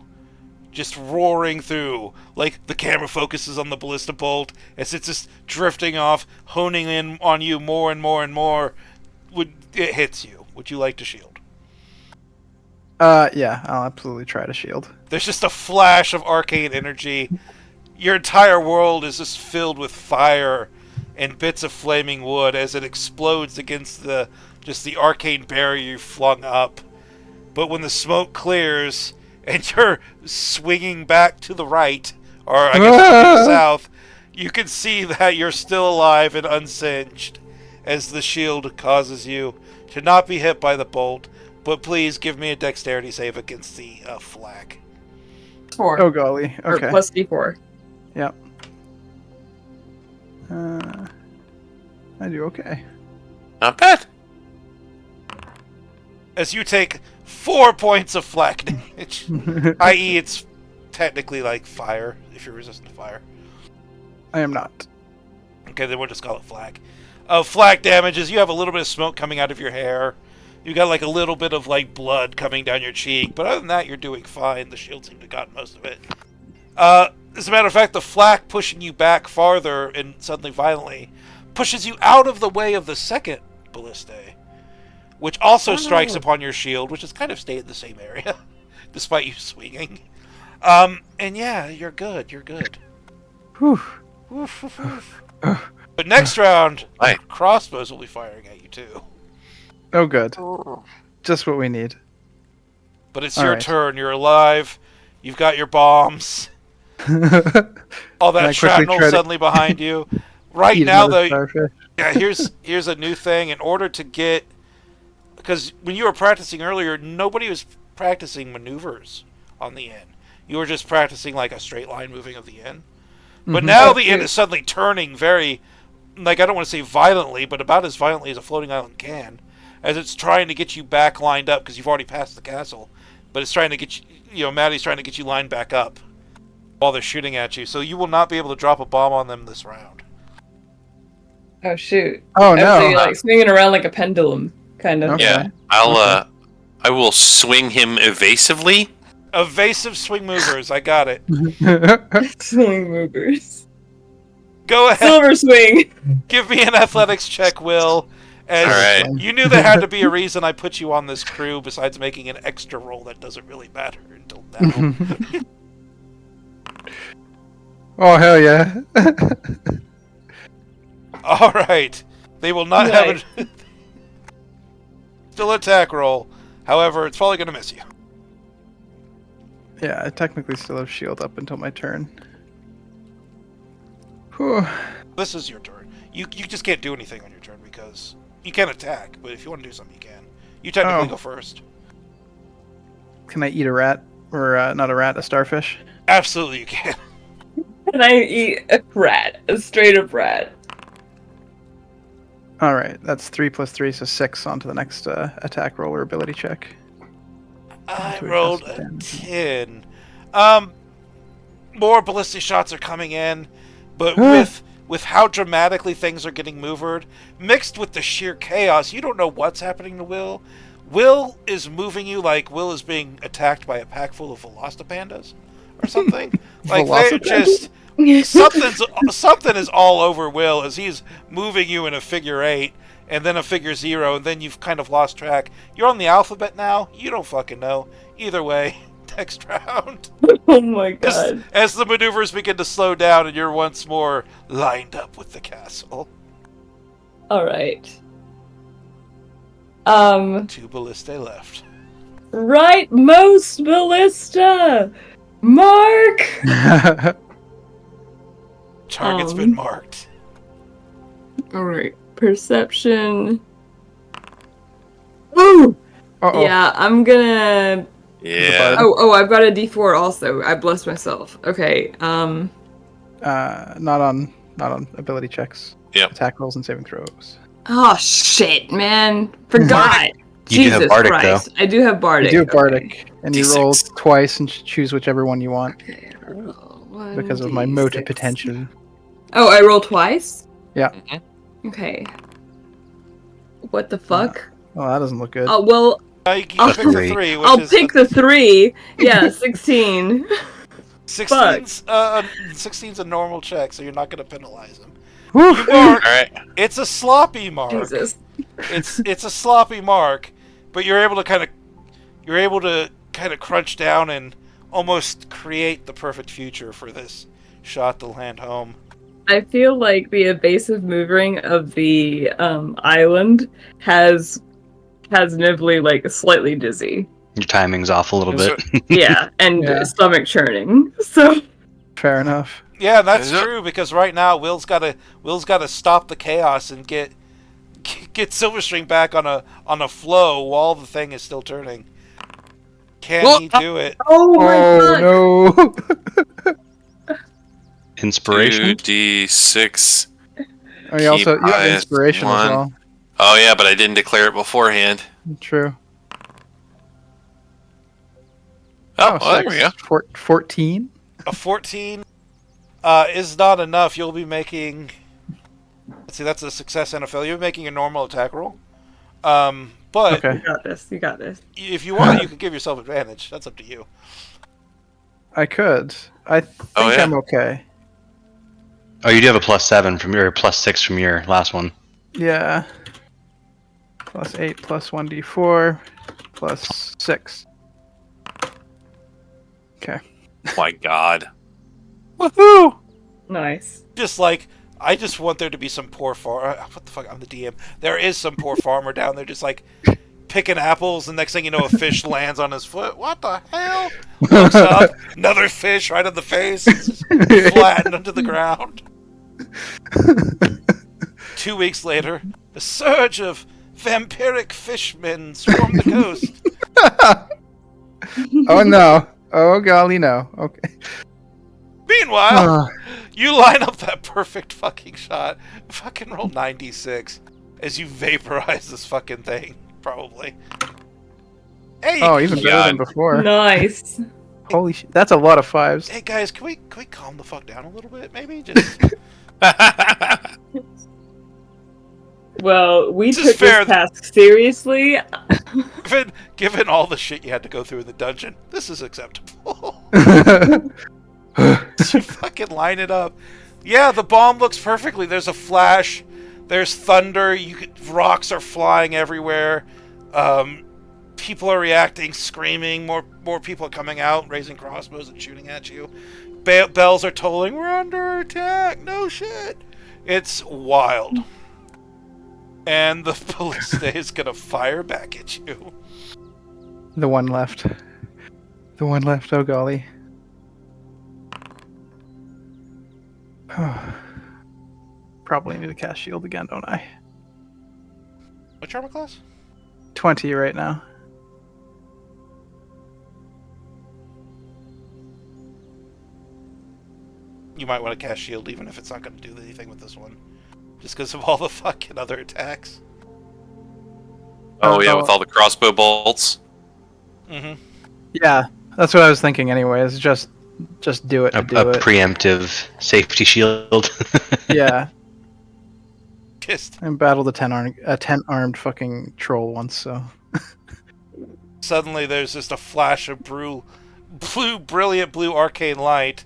S1: just roaring through. Like, the camera focuses on the ballista bolt as it's just drifting off, honing in on you more and more and more. It hits you. Would you like to shield?
S2: Yeah, I'll absolutely try to shield.
S1: There's just a flash of arcane energy. Your entire world is just filled with fire and bits of flaming wood as it explodes against the arcane barrier you flung up. But when the smoke clears and you're swinging back to the right, or I guess to the south, you can see that you're still alive and unsinged as the shield causes you to not be hit by the bolt. But please give me a dexterity save against the flak.
S3: 4.
S2: Oh golly.
S3: Or
S2: Okay.
S3: plus D4.
S2: Yep. I do okay.
S5: Not bad.
S1: as you take 4 points of flak damage. I.e., it's technically like fire, if you're resistant to fire.
S2: I am not.
S1: Okay, then we'll just call it flak. Flak damage is you have a little bit of smoke coming out of your hair. You got like a little bit of like blood coming down your cheek, but other than that, you're doing fine. The shield seemed to have gotten most of it. As a matter of fact, the flak pushing you back farther and suddenly violently pushes you out of the way of the second ballistae, which also strikes upon your shield, which has kind of stayed in the same area, despite you swinging. And yeah, you're good. You're good.
S2: Whew.
S1: But next round, crossbows will be firing at you too.
S2: Oh, good. Just what we need.
S1: But it's your turn. You're alive. You've got your bombs. All that shrapnel suddenly behind you. Right now, though, yeah, here's a new thing. In order to get... Because when you were practicing earlier, nobody was practicing maneuvers on the inn. You were just practicing like a straight line moving of the inn. But now the inn is suddenly turning very... Like, I don't want to say violently, but about as violently as a floating island can. As it's trying to get you back lined up, because you've already passed the castle. But it's trying to get you... Maddie's trying to get you lined back up while they're shooting at you. So you will not be able to drop a bomb on them this round.
S3: Oh, shoot.
S2: Oh, no.
S3: So you're like swinging around like a pendulum, kind of.
S2: Okay.
S5: Yeah, I will swing him evasively.
S1: Evasive swing movers, I got it.
S3: Swing movers.
S1: Go ahead.
S3: Silver swing.
S1: Give me an athletics check, Will. As
S5: All right.
S1: you knew there had to be a reason I put you on this crew besides making an extra roll that doesn't really matter until now.
S2: Oh, hell yeah.
S1: All right. They will not have it. Still attack roll. However, it's probably going to miss you.
S2: Yeah, I technically still have shield up until my turn. Whew.
S1: This is your turn. You just can't do anything on your turn because you can attack, but if you want to do something, you can. You technically go first.
S2: Can I eat a rat? Or not a rat, a starfish?
S1: Absolutely, you can.
S3: Can I eat a rat? A straight up rat.
S2: Alright, that's 3 plus 3, so 6 onto the next attack roll or ability check.
S1: I
S2: To
S1: rolled
S2: adjust
S1: a
S2: damage.
S1: 10. More ballistic shots are coming in, but with how dramatically things are getting moved, mixed with the sheer chaos, you don't know what's happening to Will. Will is moving you like Will is being attacked by a pack full of Velocipandas or something. Like they're just something is all over Will as he's moving you in a figure 8 and then a figure 0, and then you've kind of lost track. You're on the alphabet now. You don't fucking know. Either way, next round.
S3: Oh my god.
S1: As the maneuvers begin to slow down and you're once more lined up with the castle.
S3: Alright.
S1: 2 ballistae left.
S3: Rightmost ballista! Mark!
S1: Target's been marked.
S3: Alright. Perception. Woo!
S2: Uh-oh.
S3: Yeah, I'm gonna...
S5: Yeah.
S3: Oh, I've got a D4 also. I blessed myself. Okay,
S2: Not on ability checks.
S5: Yep.
S2: Attack rolls and saving throws.
S3: Oh, shit, man. Forgot.
S4: You do have
S3: Jesus
S4: Bardic,
S3: Christ. I do have Bardic.
S2: You do have Bardic,
S3: Okay.
S2: and you
S5: D6.
S2: roll twice and choose whichever one you want
S3: Okay, I roll
S2: because of my motive
S3: 1d6.
S2: potential.
S3: Oh, I roll twice?
S2: Yeah.
S5: Mhm.
S3: Okay. What the fuck?
S2: Oh, that doesn't look good.
S3: Oh, well,
S1: You can pick the 3, which
S3: I'll
S1: is
S3: pick the 3. Yeah, 16.
S1: 16's a normal check, so you're not going to penalize him.
S2: Whew.
S1: You mark.
S5: All right.
S1: It's a sloppy mark.
S3: Jesus.
S1: It's a sloppy mark, but you're able to kind of crunch down and almost create the perfect future for this shot to land home.
S3: I feel like the evasive moving of the island has Nibley like slightly dizzy.
S4: Your timing's off a little
S5: Is
S4: bit.
S3: Yeah, and
S2: Yeah.
S3: stomach churning. So
S2: Fair enough.
S1: Yeah, that's
S5: Is it?
S1: true because right now Will's got to stop the chaos and get Silverstring back on a flow while the thing is still turning. Can he do it?
S3: oh my god.
S2: Oh no!
S4: Inspiration.
S5: 2d6.
S2: Oh, you also you have
S5: highest
S2: inspiration
S5: one.
S2: as well.
S5: Oh yeah, but I didn't declare it beforehand.
S2: True.
S5: Oh, well, there we go.
S2: 14.
S1: A 14 is not enough. You'll be making. Let's see, that's a success and a failure. You're making a normal attack roll. But
S2: Okay.
S3: You got this. You got this.
S1: if you want, you can give yourself advantage. That's up to you.
S2: I could. I think
S5: Oh, yeah.
S2: I'm okay.
S4: Oh, you do have a +7 from your +6 from your last one.
S2: Yeah. +8 plus 1d4 plus 6. Okay.
S5: My God. Woohoo!
S3: Nice.
S1: Just like, I just want there to be some poor farmer. What the fuck? I'm the DM. There is some poor farmer down there just like picking apples, and next thing you know, a fish lands on his foot. What the hell? Looks up, another fish right in the face, just flattened into the ground. 2 weeks later, a surge of vampiric fishmen swarm the coast.
S2: Oh no. Oh golly no. Okay.
S1: Meanwhile, you line up that perfect fucking shot. Fucking roll 96 as you vaporize this fucking thing. Probably. Hey,
S2: Oh, even better than before.
S3: Nice.
S2: Holy shit. That's a lot of 5s.
S1: hey guys, can we calm the fuck down a little bit? Maybe just.
S3: Well, we
S1: This is
S3: took
S1: fair.
S3: this task seriously.
S1: given all the shit you had to go through in the dungeon, this is acceptable. You fucking line it up. Yeah, the bomb looks perfectly. There's a flash. There's thunder. Rocks are flying everywhere. People are reacting, screaming. More people are coming out, raising crossbows and shooting at you. Bells are tolling. We're under attack. No shit. It's wild. And the ballista is gonna fire back at you.
S2: The one left. The one left. Oh golly. Probably need to cast shield again, don't I?
S1: Which armor class?
S2: 20 right now.
S1: You might want to cast shield even if it's not going to do anything with this one. Just because of all the fucking other attacks.
S5: Oh, yeah, with all the crossbow bolts.
S1: Mm-hmm.
S2: Yeah, that's what I was thinking anyways. Just do it
S4: A
S2: to do it.
S4: preemptive safety shield.
S2: Yeah.
S1: Just
S2: I battled a 10-armed fucking troll once, so.
S1: suddenly there's just a flash of brilliant blue arcane light.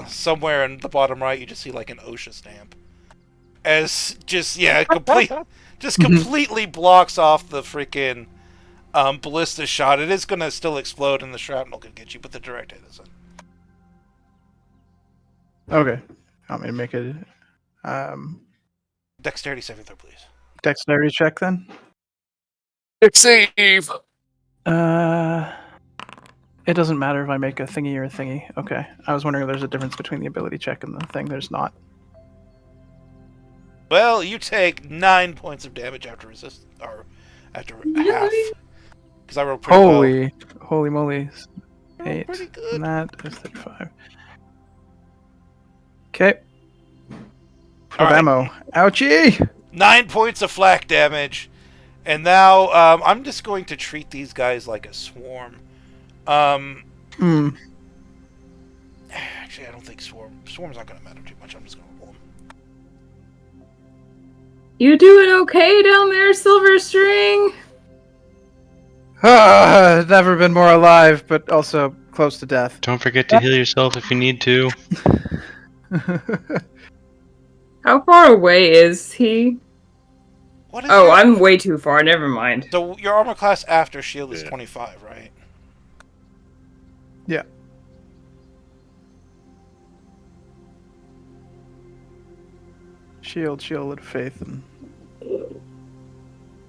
S1: Somewhere in the bottom right, you just see like an OSHA stamp. As completely blocks off the freaking ballista shot. It is gonna still explode and the shrapnel could get you, but the direct hit isn't.
S2: Okay. Want me to make a
S1: Dexterity saving throw, please.
S2: dexterity check then?
S5: Save!
S2: It doesn't matter if I make a thingy or a thingy. Okay. I was wondering if there's a difference between the ability check and the thing. There's not.
S1: Well, you take 9 points of damage after after half. Because I rolled pretty well.
S2: Holy moly.
S1: I rolled
S2: 8.
S1: pretty good.
S2: And that is 35. Okay.
S1: All right.
S2: Ammo. Ouchie!
S1: 9 points of flak damage. And now, I'm just going to treat these guys like a swarm.
S2: Hmm.
S1: Actually, I don't think swarm's not going to matter too much. I'm just going to roll them.
S3: You doing okay down there, Silver String?
S2: Never been more alive, but also close to death.
S4: Don't forget to heal yourself if you need to.
S3: How far away is he?
S1: What is
S3: Oh,
S1: your,
S3: I'm way too far. Never mind.
S1: So your armor class after shield is
S5: Yeah.
S1: 25, right?
S2: Yeah. Shield of faith, and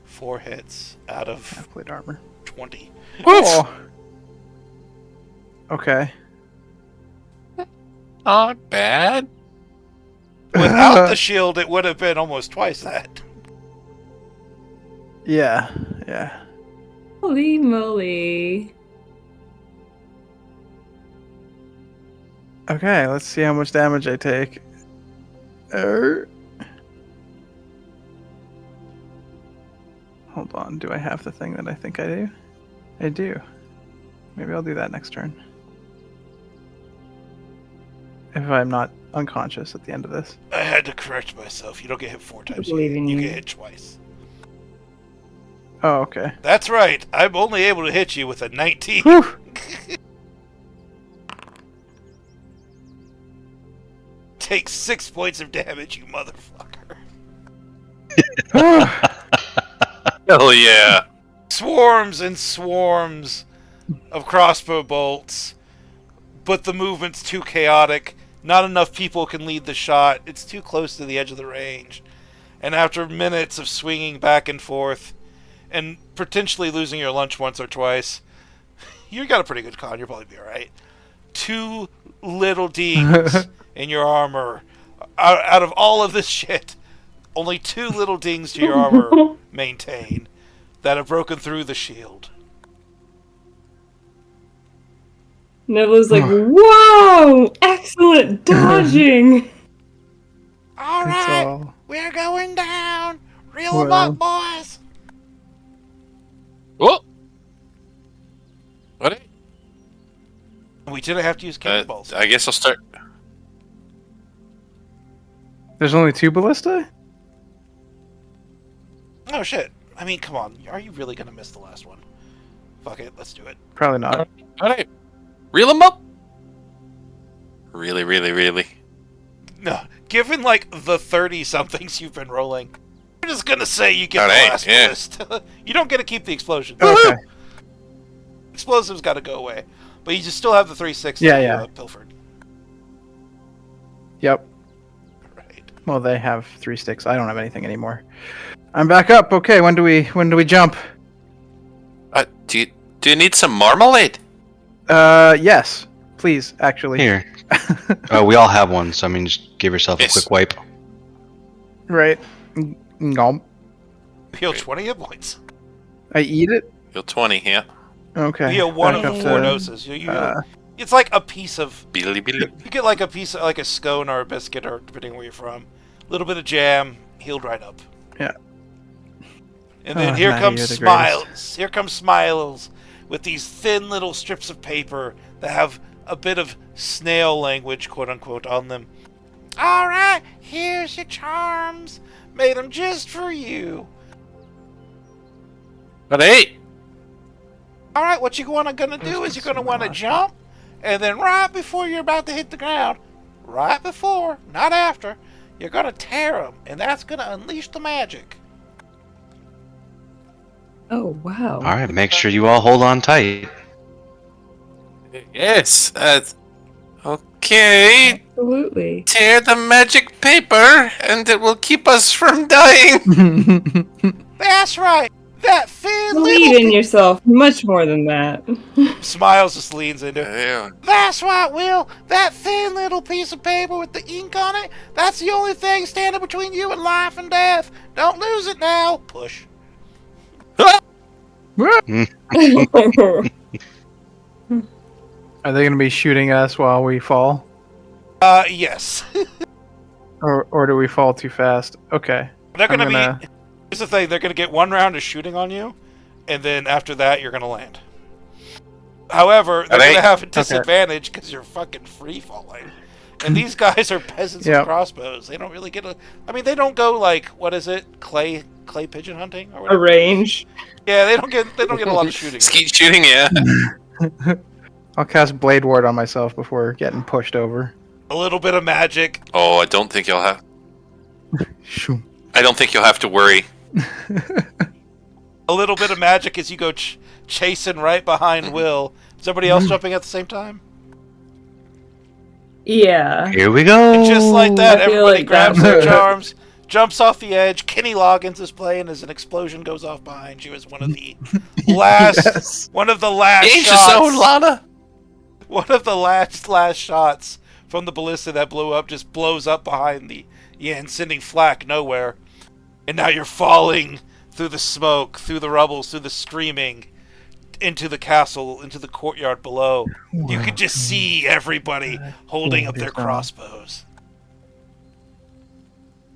S1: 4 hits out of
S2: half-plate armor.
S1: 20.
S2: Oh. Okay.
S5: Not bad.
S1: Without the shield, it would have been almost twice that.
S2: Yeah.
S3: Holy moly.
S2: Okay, let's see how much damage I take. Hold on, do I have the thing that I think I do? I do. Maybe I'll do that next turn. If I'm not unconscious at the end of this.
S1: I had to correct myself. You don't get hit 4 times.
S3: believe in
S1: You
S3: you.
S1: get hit twice.
S2: Oh, okay.
S1: That's right. I'm only able to hit you with a 19.
S2: Whew.
S1: Take 6 points of damage, you motherfucker.
S5: Hell yeah.
S1: Swarms and swarms of crossbow bolts, but the movement's too chaotic. Not enough people can lead the shot. It's too close to the edge of the range. And after minutes of swinging back and forth, and potentially losing your lunch once or twice, you got a pretty good con. You'll probably be alright. 2 little dings in your armor. Out of all of this shit, only 2 little dings to your armor maintain that have broken through the shield.
S3: Neville's like, wow, excellent dodging.
S1: Alright,
S2: all.
S1: we're going down. Reel 'em
S2: Well.
S1: up, boys.
S5: Whoa. What?
S1: We didn't have to use cannonballs.
S5: I guess I'll start.
S2: There's only 2 ballista?
S1: Oh shit. I mean, come on. Are you really gonna miss the last one? Fuck it, let's do it.
S2: Probably not.
S5: Alright. Reel them up! Really, really, really.
S1: No, given like the 30-somethings you've been rolling, I'm just gonna say you get
S5: Alright,
S1: the last
S5: yeah.
S1: list. You don't get to keep the explosion.
S2: Okay.
S1: Explosives gotta go away. But you just still have the 3/6
S2: Yeah,
S1: that
S2: yeah.
S1: you pilfered.
S2: Yep.
S1: Right.
S2: Well, they have 3 sticks. I don't have anything anymore. I'm back up. Okay, when do we jump?
S5: Do you need some marmalade?
S2: Yes. Please, actually.
S4: Here. We all have one, so I mean, just give yourself
S5: Yes.
S4: a quick wipe.
S2: Right. Nom.
S1: Heal 20 hit points.
S2: I eat it?
S5: You'll 20, yeah.
S2: Okay.
S1: You heal 1
S2: Back
S1: of
S2: up
S1: the 4
S2: to,
S1: doses. You
S2: uh,
S1: it's like a piece of...
S5: Billy, billy.
S1: You get like a piece of, like a scone or a biscuit, or depending where you're from. A little bit of jam, healed right up.
S2: Yeah.
S1: And then
S2: Oh,
S1: here
S2: Maddie,
S1: comes
S2: you're the
S1: Smiles. Here comes Smiles with these thin little strips of paper that have a bit of snail language, quote unquote, on them. All right, here's your charms. Made them just for you.
S5: But hey!
S1: All right, what you're gonna do is you're gonna want to jump, and then right before you're about to hit the ground, right before, not after, you're gonna tear them, and that's gonna unleash the magic.
S3: Oh, wow.
S4: All right, make sure you all hold on tight.
S5: Yes, okay.
S3: Absolutely.
S5: Tear the magic paper, and it will keep us from dying.
S1: That's right. That thin
S3: Believe
S1: little
S3: in yourself much more than that.
S1: Smiles just leans into it.
S5: Yeah.
S1: That's right, Will. That thin little piece of paper with the ink on it, that's the only thing standing between you and life and death. Don't lose it now. Push.
S2: Are they going to be shooting us while we fall?
S1: Yes.
S2: Or do we fall too fast? Okay.
S1: They're gonna
S2: I'm gonna-
S1: be... Here's the thing, they're gonna get 1 round of shooting on you, and then after that, you're gonna land. However, they're
S5: Alright.
S1: gonna have a disadvantage because you're fucking free-falling. And these guys are peasants
S2: Yep.
S1: with crossbows. They don't really get a... I mean, they don't go like, what is it? Clay pigeon hunting? Or
S3: A
S1: whatever?
S3: range.
S1: Yeah, they don't get a lot of shooting.
S5: Skeet shooting, yeah.
S2: I'll cast Blade Ward on myself before getting pushed over.
S1: A little bit of magic.
S5: Oh, I don't think you'll have.
S2: Shoo.
S5: I don't think you'll have to worry.
S1: A little bit of magic as you go chasing right behind Will. Is everybody else jumping at the same time?
S3: Yeah.
S4: Here we go.
S1: And just like that,
S3: I feel
S1: everybody
S3: like
S1: grabs
S3: that-
S1: their charms, jumps off the edge. Kenny Loggins is playing as an explosion goes off behind you as one of the last,
S2: Yes.
S1: one of the last
S5: Danger
S1: shots.
S5: zone, Lana!
S1: One of the last shots from the ballista that blew up just blows up behind the Yin, sending flak nowhere. And now you're falling through the smoke, through the rubbles, through the screaming, into the castle, into the courtyard below. You could just see everybody holding up their crossbows.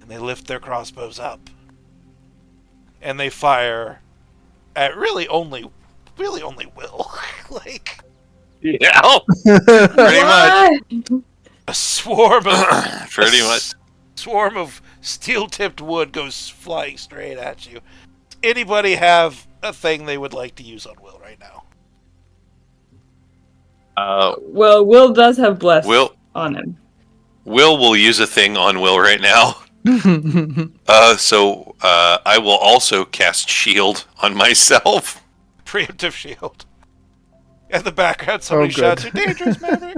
S1: And they lift their crossbows up. And they fire at really only Will. like
S5: Yeah, pretty much.
S3: What?
S1: a swarm of
S5: Pretty much.
S1: swarm of steel-tipped wood goes flying straight at you. Anybody have a thing they would like to use on Will right now?
S3: Well, Will does have bless
S5: Will
S3: on him.
S5: will use a thing on Will right now. So I will also cast shield on myself.
S1: Preemptive shield. In the background, somebody shouts, "You're dangerous, Maverick!"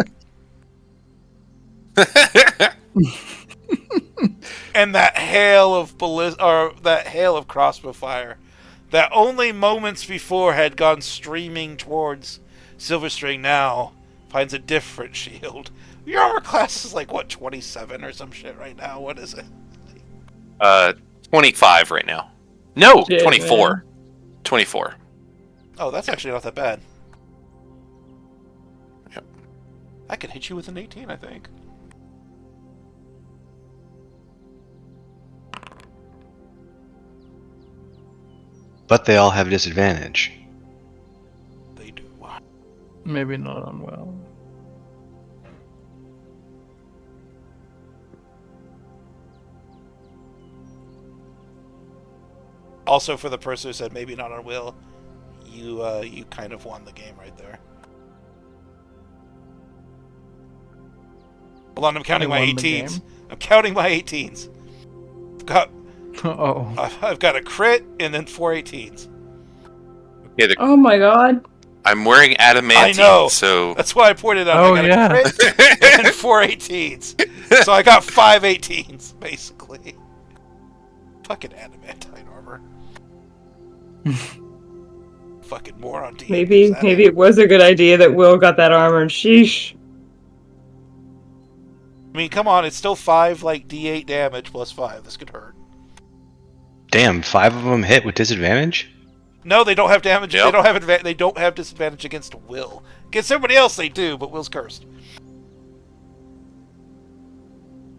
S1: And that hail of that hail of crossbow fire, that only moments before had gone streaming towards Silverstring, now finds a different shield. Your armor class is like what, 27 or some shit right now? What is it?
S5: 25 right now. No,
S3: Shit,
S5: 24.
S3: man.
S5: 24.
S1: Oh, that's actually not that bad.
S5: Yep.
S1: I could hit you with an 18, I think.
S4: But they all have disadvantage.
S1: They do.
S2: Maybe not on well.
S1: Also, for the person who said maybe not on Will, you kind of won the game right there. Hold on, I'm counting my
S2: won the
S1: 18s.
S2: game?
S1: I'm counting my 18s.
S2: Oh.
S1: I've got a crit and then 4 18s.
S5: Okay,
S3: Oh my god.
S5: I'm wearing adamantine,
S1: I know.
S5: so
S1: That's why I pointed out.
S2: Oh,
S1: I got
S2: yeah.
S1: a crit and 4 18s. So I got 5 18s, basically. Fucking adamantine armor. Fucking moron.
S3: Maybe it was a good idea that Will got that armor. Sheesh.
S1: I mean, come on, it's still 5 like D8 damage plus 5. This could hurt.
S4: Damn, 5 of them hit with disadvantage?
S1: No, they don't have damage.
S5: Yep.
S1: They don't have disadvantage against Will. Against everybody else they do, but Will's cursed.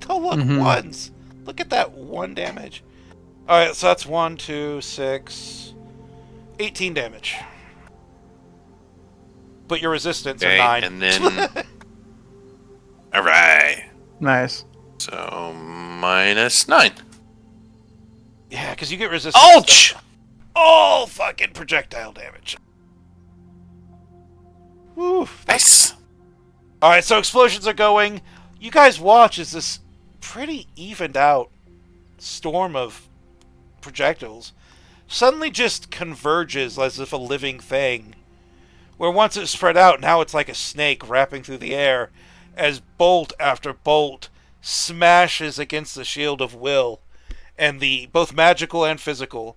S1: Oh look, ones. Look at that 1 damage. Alright, so that's 1, 2, 6, 18 damage. But your resistance are 9.
S5: and then all right.
S2: Nice.
S5: So -9.
S1: Yeah, because you get resistance.
S5: Ouch!
S1: All fucking projectile damage. Woo.
S5: Nice.
S1: Alright, so explosions are going. You guys watch as this pretty evened out storm of projectiles suddenly just converges as if a living thing. Where once it spread out, now it's like a snake wrapping through the air as bolt after bolt smashes against the shield of Will, and the both magical and physical.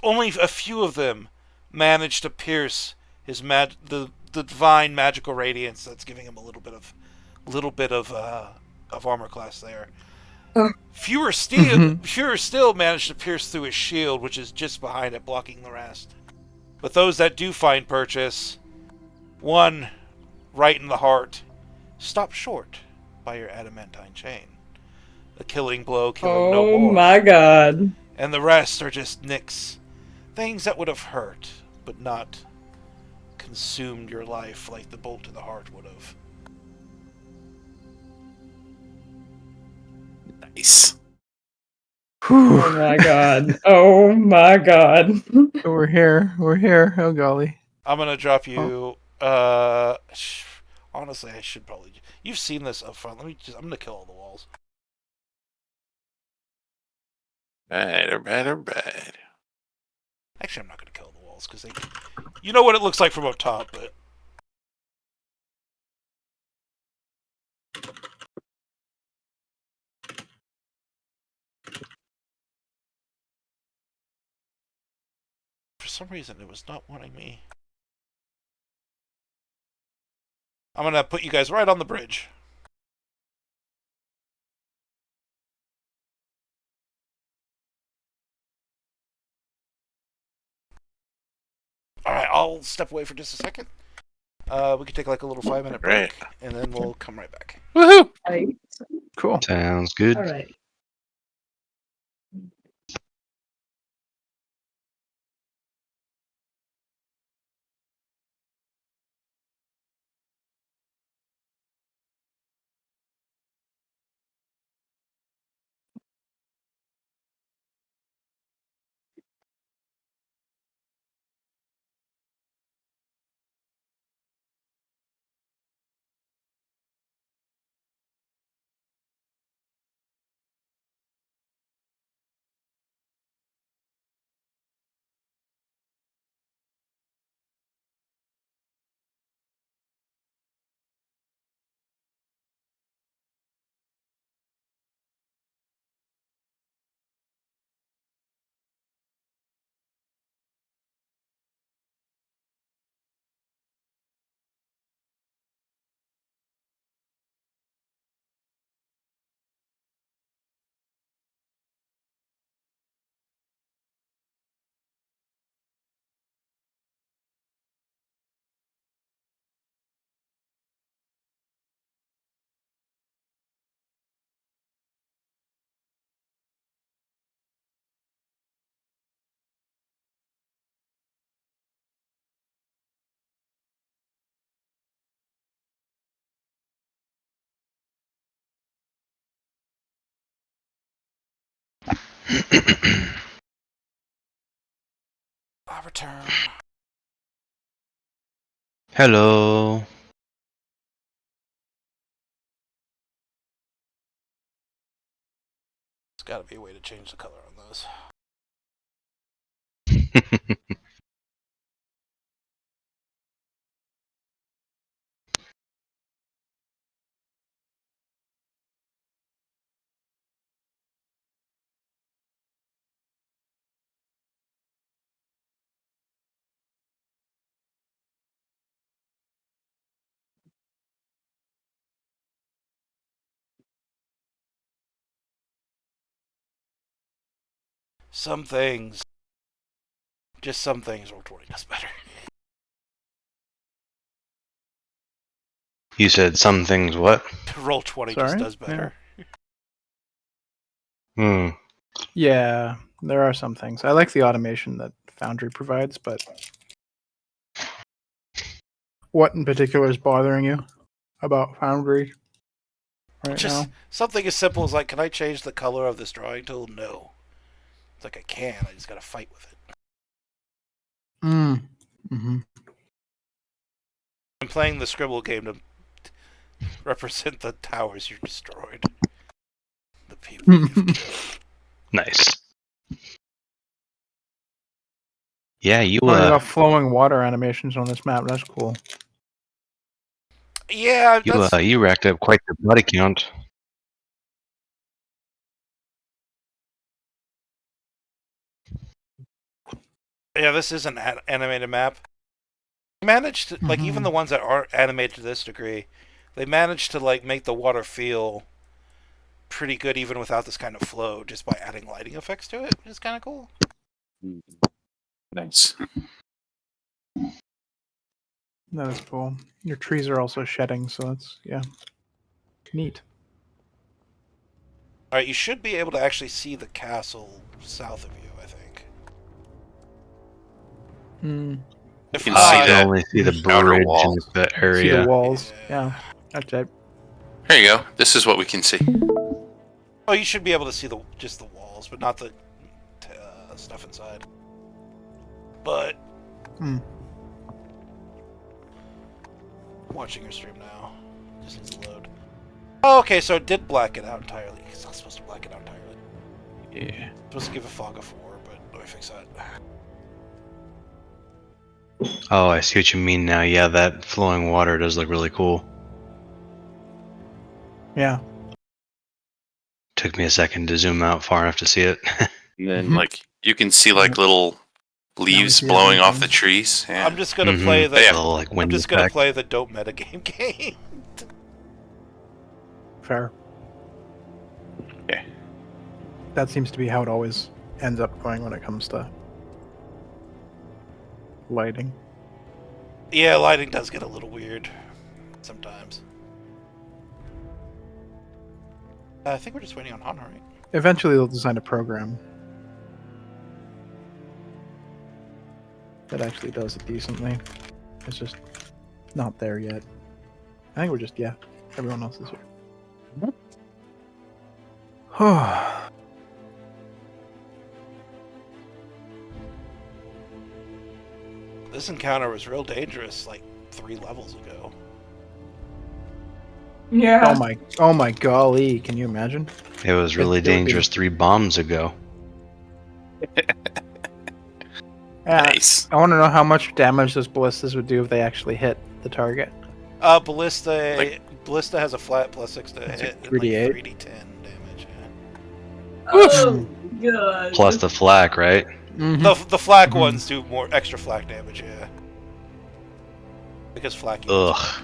S1: Only a few of them manage to pierce his the divine magical radiance that's giving him a little bit of armor class there. Fewer still manage to pierce through his shield, which is just behind it, blocking the rest. But those that do find purchase, one right in the heart, stop short by your adamantine chain. A killing blow, killing no more.
S3: Oh my god.
S1: And the rest are just nicks. Things that would have hurt, but not consumed your life like the bolt to the heart would have.
S5: Nice.
S3: Oh my god. Oh my god.
S2: We're here. We're here. Oh golly.
S1: I'm gonna drop you. Honestly, I should probably. You've seen this up front. I'm gonna kill all the walls.
S5: Right.
S1: Actually, I'm not gonna kill the walls because you know what it looks like from up top, but. For some reason, it was not wanting me. I'm gonna put you guys right on the bridge. Alright, I'll step away for just a second. We can take like a little 5-minute break, and then we'll come right back.
S5: Woohoo!
S3: Right.
S2: Cool.
S4: Sounds good.
S3: All right.
S1: I return.
S4: Hello.
S1: There's got to be a way to change the color on those. Some things, just some things, Roll20 does better.
S4: You said some things what?
S1: Roll20 just
S2: Sorry?
S1: does better.
S4: Hmm.
S2: Yeah, there are some things. I like the automation that Foundry provides, but what in particular is bothering you about Foundry right
S1: Just
S2: now?
S1: something as simple as like, can I change the color of this drawing tool? No. It's like I can. I just gotta fight with it.
S2: Mm-hmm.
S1: I'm playing the scribble game to represent the towers you destroyed, the people you've killed.
S4: Nice. Yeah, you
S2: Oh, you got flowing water animations on this map. That's cool.
S1: Yeah, that's
S4: you racked up quite the body count.
S1: yeah. This is an animated map. They managed to, like, even the ones that aren't animated to this degree, they managed to like make the water feel pretty good even without this kind of flow, just by adding lighting effects to it, which is kind of cool.
S5: Nice.
S2: That is cool. Your trees are also shedding, so that's neat.
S1: All right, you should be able to actually see the castle south of you, I think.
S2: Mm.
S1: If
S5: You can
S1: not,
S5: see
S4: I can
S5: that
S4: only see the
S5: outer
S4: bridge
S5: wall.
S4: in that
S2: See the
S4: area.
S2: walls. Yeah. That's it.
S5: There you go. This is what we can see.
S1: oh, you should be able to see just the walls, but not the stuff inside. But
S2: Hmm.
S1: I'm watching your stream now. Just needs to load. Oh, okay, so it did black it out entirely. It's not supposed to black it out entirely.
S2: Yeah.
S1: It's supposed to give a fog of 4, but let me fix that.
S4: Oh, I see what you mean now. Yeah, that flowing water does look really cool.
S2: Yeah.
S4: Took me a second to zoom out far enough to see it.
S5: And then, like, you can see like little leaves
S2: see
S5: blowing off the
S2: everything.
S5: trees. Yeah.
S1: I'm just gonna play the.
S5: Yeah.
S4: Little, like,
S1: I'm
S4: wind
S1: just gonna
S4: effect.
S1: play the don't metagame game.
S2: Fair.
S5: Okay.
S2: That seems to be how it always ends up going when it comes to lighting.
S1: yeah, lighting does get a little weird sometimes. I think we're just waiting on Hana, right?
S2: Eventually, they'll design a program that actually does it decently. It's just not there yet. I think we're just everyone else is here.
S1: This encounter was real dangerous like 3 levels ago.
S3: Yeah.
S2: Oh my golly! Can you imagine?
S4: It was really
S2: It would be-
S4: dangerous 3 bombs ago.
S5: Nice.
S2: I want to know how much damage those ballistas would do if they actually hit the target.
S1: Ballista has a flat +6 to
S2: That's
S1: hit,
S2: a
S1: and like
S2: 3d8.
S1: 3d10 damage. Yeah.
S3: Oh, God.
S4: Plus the flak, right?
S1: The flak
S2: Mhm.
S1: ones do more extra flak damage, yeah. Because flak.
S4: Ugh.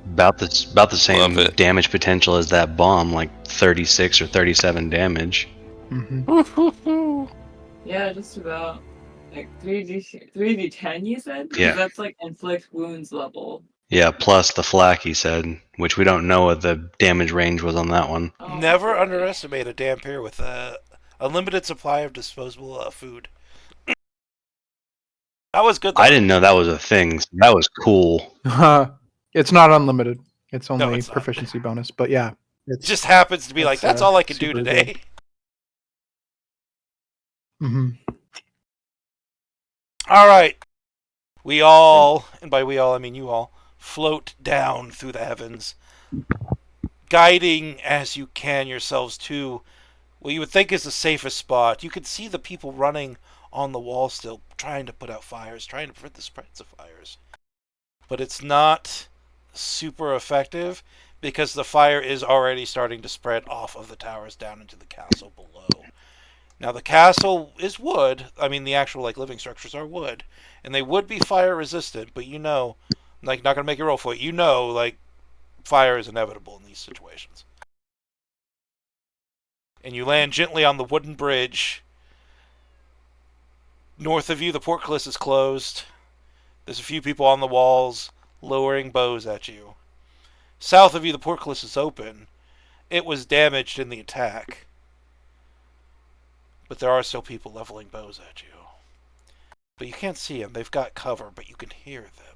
S4: About the
S5: Love
S4: same
S5: it.
S4: damage potential as that bomb, like 36 or 37 damage.
S3: Yeah, just about. Like 3d10, you said? Because
S4: Yeah.
S3: that's like inflict wounds level.
S4: Yeah, plus the flak, he said, which we don't know what the damage range was on that one.
S3: Oh,
S1: Never
S3: boy.
S1: underestimate a Dampier with a unlimited supply of disposable food. That was good though.
S4: I didn't know that was a thing. So that was cool.
S2: It's not unlimited. It's only
S1: it's not.
S2: proficiency bonus, but yeah.
S1: It just happens to be like, that's all I can do
S2: super
S1: today.
S2: Mm-hmm.
S1: All right. We all, and by we all I mean you all, float down through the heavens, guiding as you can yourselves to what you would think is the safest spot. You can see the people running on the wall still, trying to put out fires, trying to prevent the spreads of fires. But it's not super effective because the fire is already starting to spread off of the towers down into the castle below. Now the castle is wood. I mean, the actual like living structures are wood, and they would be fire resistant. But you know, like, not gonna make you roll for it. You know, like, fire is inevitable in these situations. And you land gently on the wooden bridge. North of you, the portcullis is closed. There's a few people on the walls lowering bows at you. South of you, the portcullis is open. It was damaged in the attack, but there are still people leveling bows at you. But you can't see them. They've got cover, but you can hear them.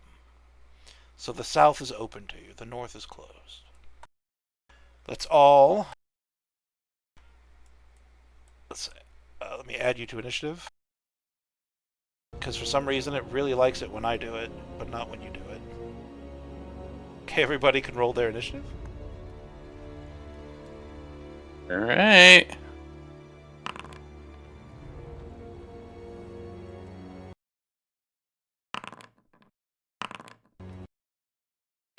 S1: So the south is open to you. The north is closed. Let's all... let me add you to initiative. Because for some reason it really likes it when I do it, but not when you do it. Okay, everybody can roll their initiative.
S5: Alright.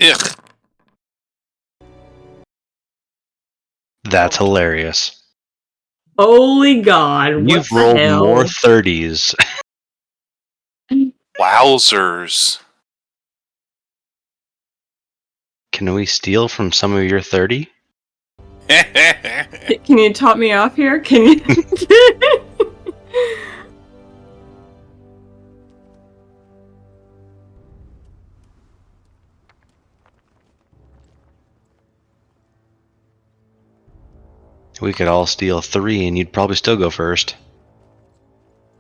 S5: Ugh.
S4: That's hilarious.
S6: Holy God! What
S4: You've
S6: the
S4: rolled
S6: hell?
S4: more 30s.
S5: Wowzers.
S4: Can we steal from some of your 30?
S6: Can you top me off here? Can you?
S4: We could all steal 3 and you'd probably still go first.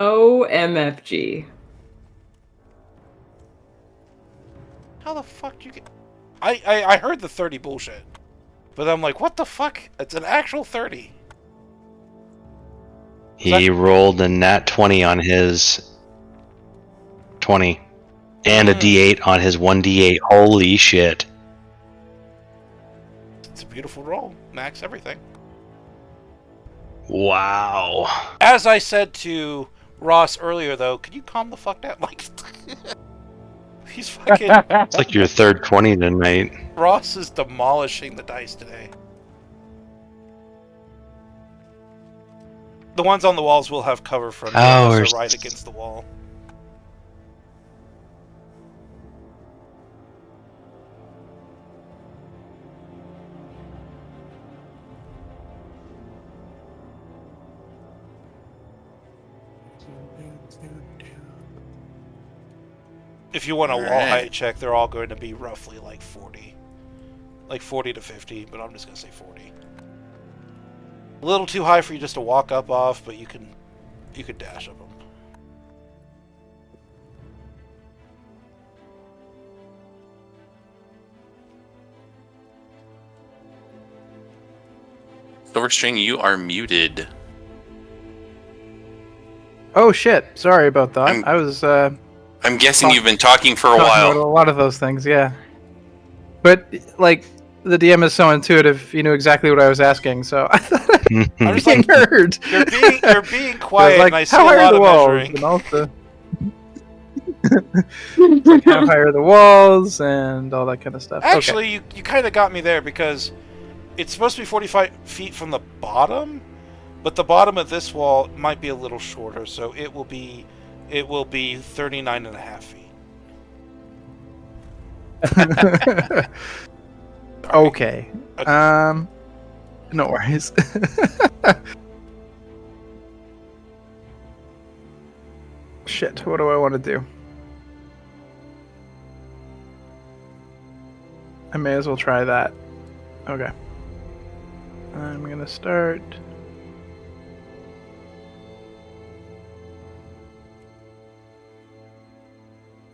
S6: OMFG.
S1: How the fuck do you get... I heard the 30 bullshit. But I'm like, what the fuck? It's an actual 30.
S4: He rolled a nat 20 on his 20. And a d8 on his 1d8. Holy shit.
S1: It's a beautiful roll. Max everything.
S4: Wow.
S1: As I said to Ross earlier, though, could you calm the fuck down? Like, he's fucking...
S4: It's like your third 20 tonight.
S1: Ross is demolishing the dice today. The ones on the walls will have cover from you unless they're right against the wall. If you want a wall height check, they're all going to be roughly like 40. Like 40 to 50, but I'm just going to say 40. A little too high for you just to walk up off, but you can dash up them.
S5: Silverstring, you are muted.
S2: Oh shit! Sorry about that.
S5: I'm-
S2: I was
S5: I'm guessing you've been talking for a
S2: talking about
S5: while.
S2: a lot of those things, yeah. But like the DM is so intuitive, he knew exactly what I was asking, so I thought
S1: I'm
S2: I
S1: just
S2: became
S1: like,
S2: heard.
S1: you're being quiet,
S2: like,
S1: and I see
S2: how
S1: a
S2: high
S1: lot
S2: are the
S1: of
S2: walls?
S1: measuring.
S2: And also, like, how high are the walls and all that kind of stuff.
S1: Actually, you kind of got me there because it's supposed to be 45 feet from the bottom, but the bottom of this wall might be a little shorter, so it will be 39 and a half feet.
S2: Okay. No worries. Shit, what do I want to do? I may as well try that. Okay. I'm gonna start.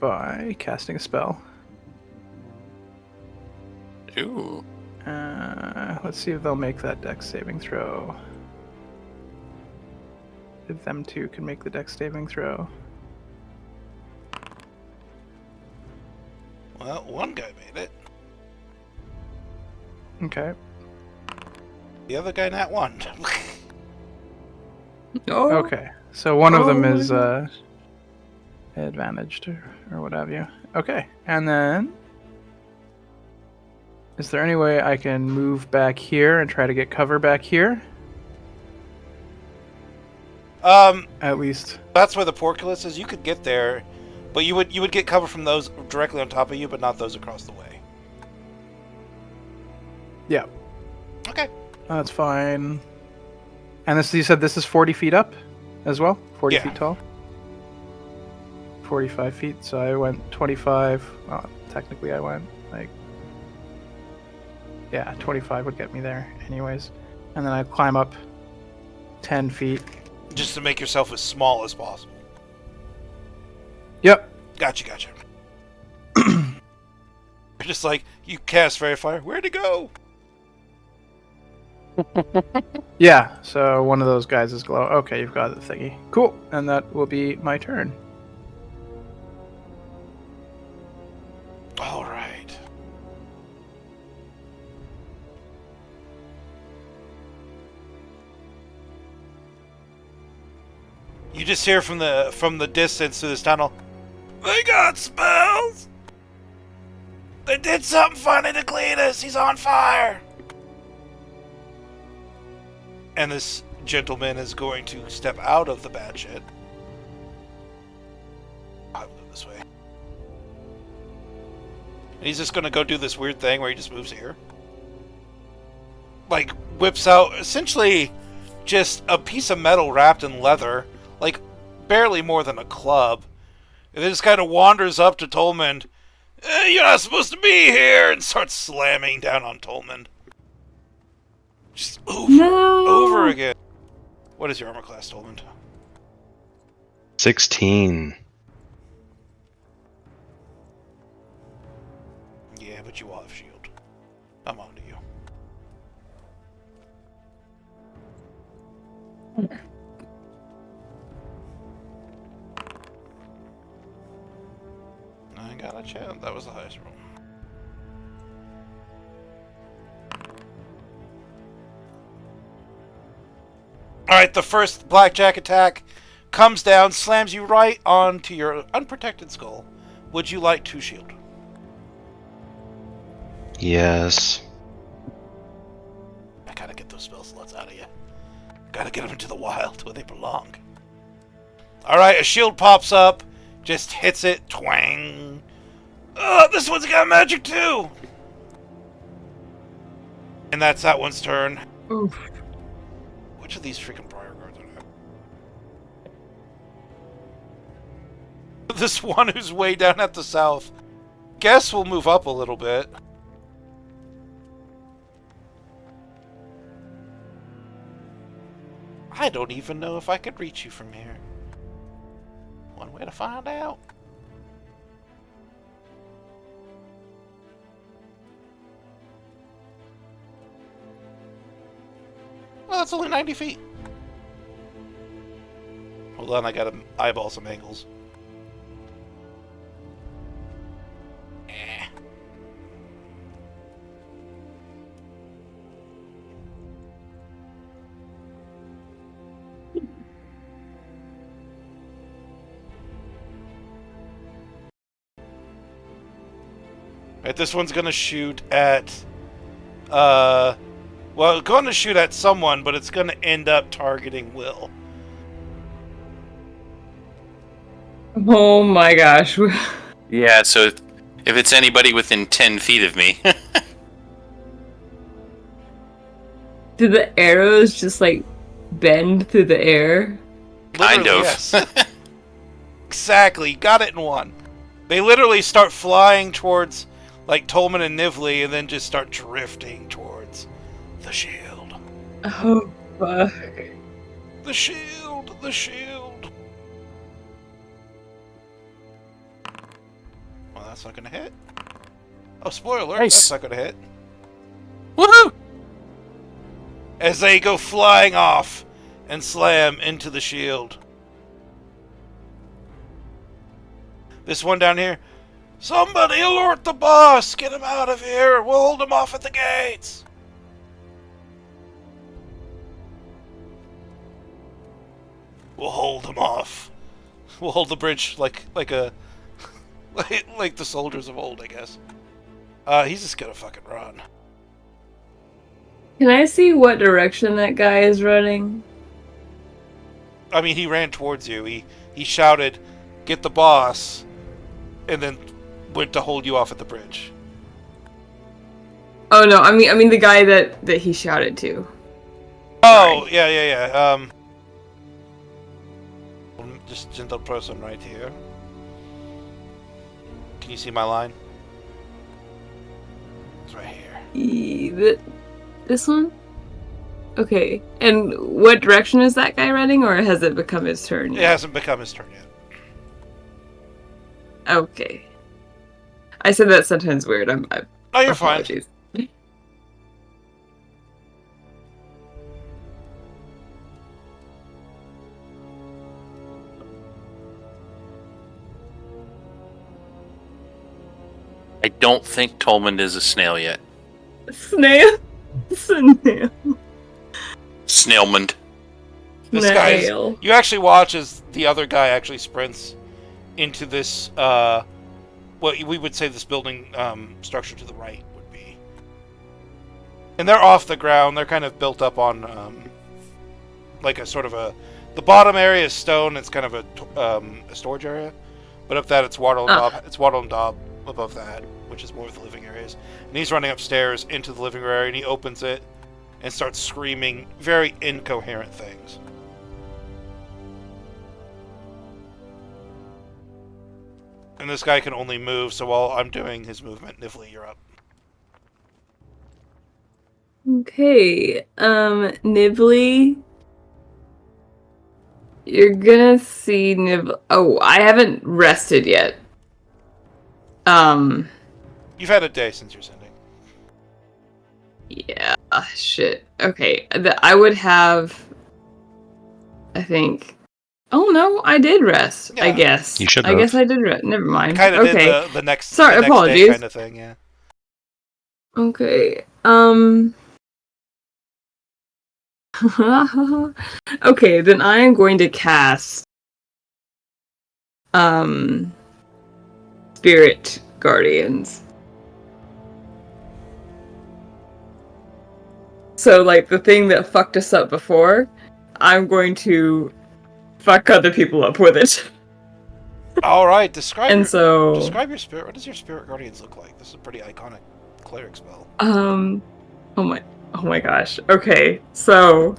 S2: By casting a spell.
S5: Ooh.
S2: Let's see if they'll make that dex saving throw. If them two can make the dex saving throw.
S1: Well, one guy made it.
S2: Okay.
S1: The other guy not one.
S6: Oh.
S2: Okay. So one of them
S6: Oh
S2: is
S6: my
S2: advantaged or what have you. Okay. And then is there any way I can move back here and try to get cover back here? At least.
S1: That's where the porculus is. You could get there, but you would get cover from those directly on top of you, but not those across the way.
S2: Yeah.
S1: Okay.
S2: That's fine. And this, you said this is 40 feet up as well? 40
S1: Yeah.
S2: feet tall? 45 feet, so I went 25. Well, technically I went, like... Yeah, 25 would get me there anyways. And then I climb up 10 feet.
S1: Just to make yourself as small as possible.
S2: Yep.
S1: Gotcha. You're just like, you cast Fairy Fire. Where'd it go?
S2: Yeah, so one of those guys is glow. Okay, you've got the thingy. Cool, and that will be my turn.
S1: All right. You just hear from the distance through this tunnel. They got spells. They did something funny to Cletus. He's on fire. And this gentleman is going to step out of the bad shit. I'll go this way. And he's just going to go do this weird thing where he just moves here. Like, whips out essentially just a piece of metal wrapped in leather. Like, barely more than a club. And then just kind of wanders up to Tolman. You're not supposed to be here! And starts slamming down on Tolman. Just over again. What is your armor class, Tolman?
S4: 16.
S1: Yeah, but you all have shield. I'm on to you. I got a chance. That was the highest roll. Alright, the first blackjack attack comes down, slams you right onto your unprotected skull. Would you like to shield?
S4: Yes.
S1: I gotta get those spell slots out of you. Gotta get them into the wild where they belong. Alright, a shield pops up, just hits it, twang. Oh, this one's got magic too! And that's that one's turn.
S6: Oof.
S1: Which of these freaking prior guards are there? This one who's way down at the south. Guess we'll move up a little bit. I don't even know if I could reach you from here. One way to find out. Well, that's only 90 feet. Hold on, I gotta eyeball some angles. Right, this one's gonna shoot at, well, it's gonna shoot at someone, but it's gonna end up targeting Will.
S6: Oh my gosh.
S5: Yeah, so if it's anybody within 10 feet of me.
S6: Do the arrows just like bend through the air?
S5: Kind
S1: Literally,
S5: of.
S1: yes. Exactly, got it in one. They literally start flying towards, like, Tolman and Nivli, and then just start drifting towards the shield.
S6: Oh fuck.
S1: The shield! The shield! Well, that's not gonna hit. Oh, spoiler alert,
S5: Nice.
S1: that's not gonna hit.
S5: Woohoo!
S1: as they go flying off and slam into the shield. This one down here. Somebody alert the boss! Get him out of here! We'll hold him off at the gates! We'll hold him off. We'll hold the bridge like a like the soldiers of old, I guess. He's just gonna fucking run.
S6: Can I see what direction that guy is running?
S1: I mean, he ran towards you. He shouted, "Get the boss," and then went to hold you off at the bridge.
S6: Oh no, I mean the guy that he shouted to.
S1: Oh, yeah. Just gentle person right here. Can you see my line? It's right here.
S6: This one? Okay. And what direction is that guy running, or has it become his turn
S1: It
S6: yet?
S1: hasn't become his turn yet.
S6: Okay. I said that sentence weird.
S1: No, you're fine.
S6: Apologies.
S5: I don't think Tolman is a snail yet.
S6: Snail? Snail.
S5: Snailman.
S1: This guy's.
S6: Snail.
S1: You actually watch as the other guy actually sprints into this, what we would say this building structure to the right would be. And they're off the ground. They're kind of built up on, like a sort of a. The bottom area is stone. It's kind of a storage area, but up that it's wattle and daub. It's wattle and daub above that, which is more of the living areas. And he's running upstairs into the living area, and he opens it and starts screaming very incoherent things. And this guy can only move, so while I'm doing his movement, Nivli, you're up.
S6: Okay. Nibly. You're gonna see Nibly. Oh, I haven't rested yet.
S1: You've had a day since you're sending.
S6: Yeah, shit. Okay, I would have. I think. Oh no, I did rest. I
S1: Yeah.
S6: guess.
S4: You should
S6: I
S4: have.
S6: guess I did rest. Never mind.
S1: Kind of
S6: Okay.
S1: did the next.
S6: Sorry,
S1: the next
S6: apologies.
S1: Day kind of thing, yeah.
S6: Okay. Okay, then I am going to cast. Spirit Guardians. So, like, the thing that fucked us up before, I'm going to fuck other people up with it.
S1: All right, describe
S6: And
S1: your
S6: so,
S1: spirit. What does your spirit guardians look like? This is a pretty iconic cleric spell.
S6: oh my gosh. Okay, so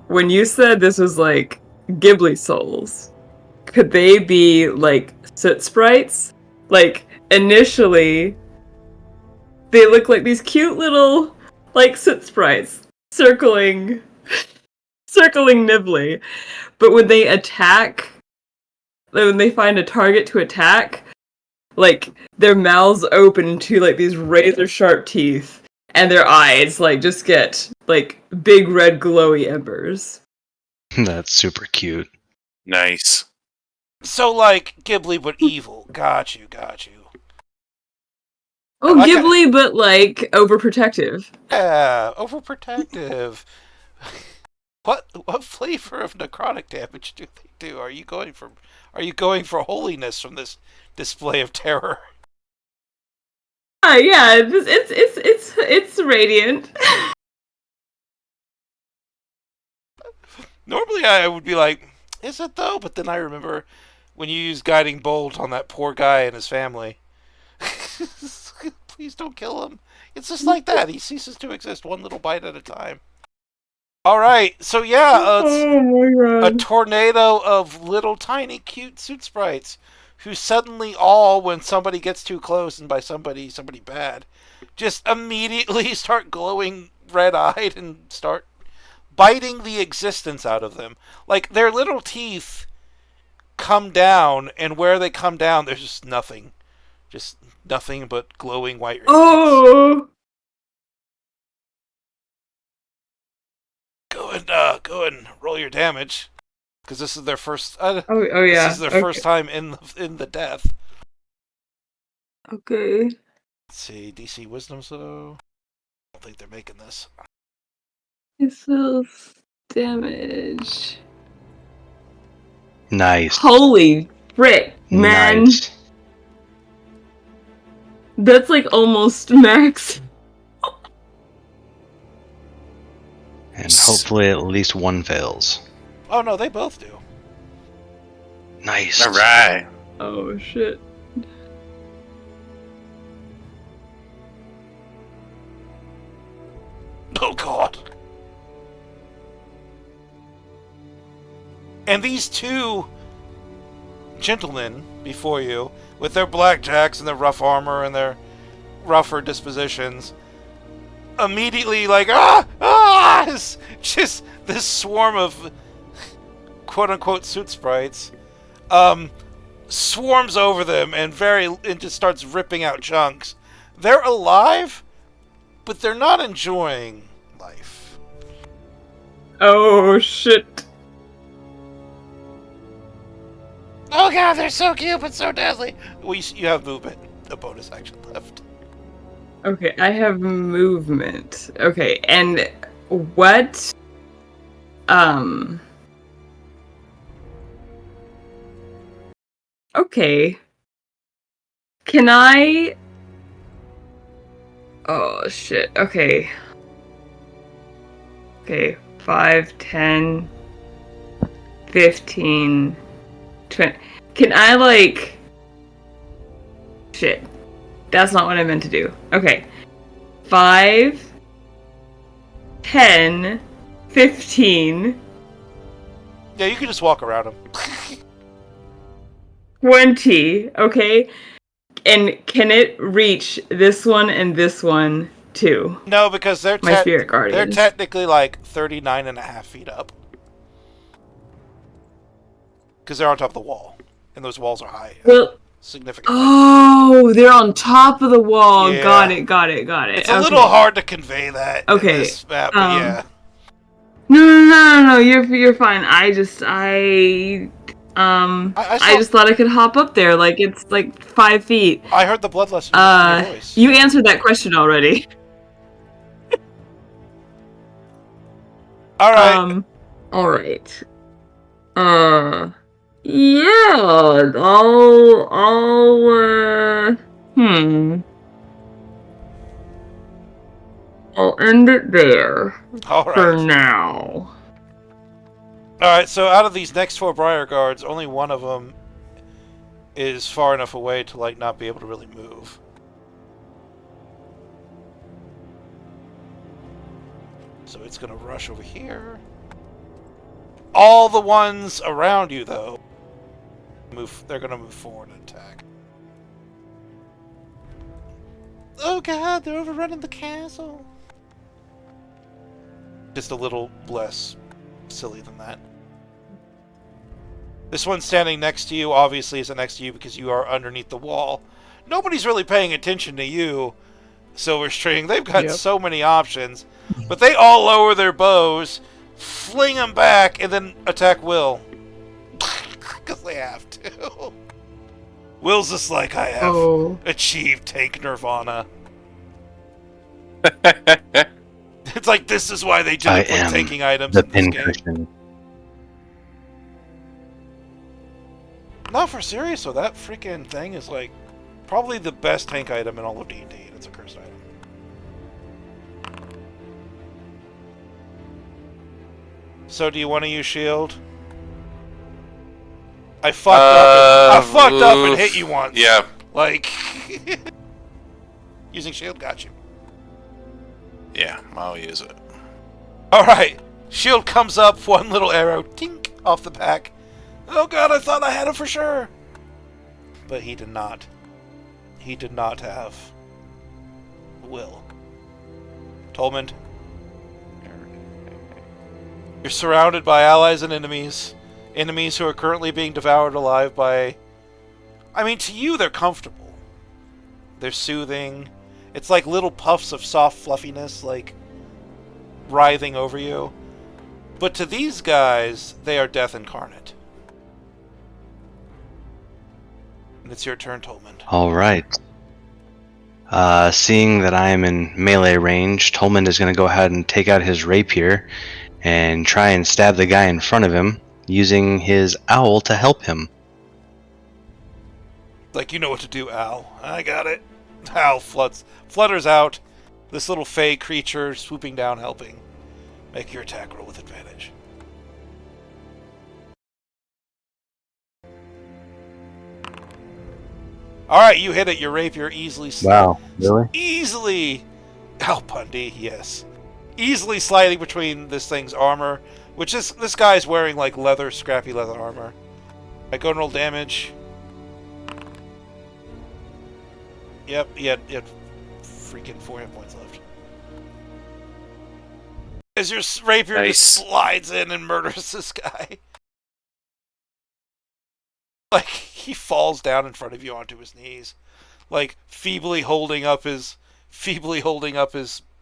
S6: when you said this was like Ghibli souls, could they be like soot sprites? Like initially, they look like these cute little like soot sprites circling Nibley, but when they attack, when they find a target to attack, like their mouths open into like these razor sharp teeth, and their eyes like just get like big red glowy embers.
S4: That's super cute.
S5: Nice.
S1: So, like Ghibli, but evil. Got you.
S6: Oh,
S1: like
S6: Ghibli, but like overprotective.
S1: Yeah, overprotective. What flavor of necrotic damage do they do? Are you going for holiness from this display of terror?
S6: Yeah, it's radiant.
S1: Normally I would be like, is it though? But then I remember when you use guiding bolt on that poor guy and his family. Please don't kill him. It's just like that. He ceases to exist one little bite at a time. All right, so yeah, it's a tornado of little tiny cute suit sprites who suddenly all, when somebody gets too close, and by somebody bad, just immediately start glowing red-eyed and start biting the existence out of them. Like, their little teeth come down, and where they come down, there's just nothing. Just nothing but glowing white radiance.
S6: Oh,
S1: go and roll your damage, because this is their first.
S6: Oh
S1: This
S6: yeah.
S1: is their
S6: Okay.
S1: first time in the death.
S6: Okay.
S1: Let's see, DC Wisdom. So I don't think they're making this.
S6: This is damage.
S4: Nice.
S6: Holy frick, man!
S4: Nice.
S6: That's like almost max.
S4: And hopefully at least one fails.
S1: Oh no, they both do.
S4: Nice.
S5: All right.
S6: Oh shit.
S1: Oh god. And these two gentlemen before you, with their blackjacks and their rough armor and their rougher dispositions, immediately it's just this swarm of quote-unquote suit sprites swarms over them and just starts ripping out chunks. They're alive, but they're not enjoying life.
S6: Oh shit.
S1: Oh god, they're so cute but so deadly. You have movement, a bonus action left.
S6: Okay, I have movement. Okay, and what? Okay. Can I? Oh shit. Okay. Okay. 5, 10, 15, 20. Can I like? Shit. That's not what I meant to do. Okay. 5, 10, 15,
S1: Yeah, you can just walk around them.
S6: 20. Okay. And can it reach this one and this one too?
S1: No, because they're
S6: My spirit guardians.
S1: they're technically like 39 and a half feet up. Because they're on top of the wall. And those walls are high.
S6: Well,
S1: Significantly.
S6: oh, they're on top of the wall.
S1: Yeah.
S6: Got it.
S1: It's a little hard to convey that in
S6: Okay,
S1: this map, but yeah.
S6: No. You're fine. I just
S1: I
S6: thought I could hop up there. Like it's like 5 feet.
S1: I heard the bloodlust in your voice.
S6: You answered that question already.
S1: Alright.
S6: All right. Yeah. I'll end it there for
S1: Alright.
S6: now.
S1: Alright, so out of these next 4 Briar Guards, only one of them is far enough away to like not be able to really move. So it's gonna rush over here. All the ones around you, though, they're gonna move forward and attack. Oh god, they're overrunning the castle. Just a little less silly than that. This one standing next to you obviously isn't next to you because you are underneath the wall. Nobody's really paying attention to you, Silver String. They've got so many options, but they all lower their bows, fling them back, and then attack Will. Because they have to. Will's just like, I have achieved tank nirvana. It's like, this is why they didn't put tanking items
S4: the
S1: in this game.
S4: pincushion.
S1: No, for serious though, that freaking thing is like probably the best tank item in all of D&D, and it's a cursed item. So do you want to use shield? I fucked up and hit you once.
S5: Yeah.
S1: Like using shield got you.
S5: Yeah, I'll use it.
S1: Alright. Shield comes up, one little arrow, tink, off the back. Oh god, I thought I had him for sure. But he did not. He did not have Will. Tolman. You're surrounded by allies and enemies. Enemies who are currently being devoured alive by... I mean, to you, they're comfortable. They're soothing. It's like little puffs of soft fluffiness, like, writhing over you. But to these guys, they are death incarnate. And it's your turn, Tolman.
S4: All right. Seeing that I am in melee range, Tolman is going to go ahead and take out his rapier and try and stab the guy in front of him, using his owl to help him.
S1: Like, you know what to do, Al. I got it. Al flutters out. This little fey creature swooping down, helping. Make your attack roll with advantage. Alright, you hit it. Your rapier easily...
S4: Wow, really?
S1: Easily... Al Bundy, yes. Easily sliding between this thing's armor, which is... This guy's wearing, like, leather, scrappy leather armor. I go and roll damage. Yep, he had freaking 4 hit points left. As your rapier just slides in and murders this guy. Like, he falls down in front of you onto his knees. Like, feebly holding up his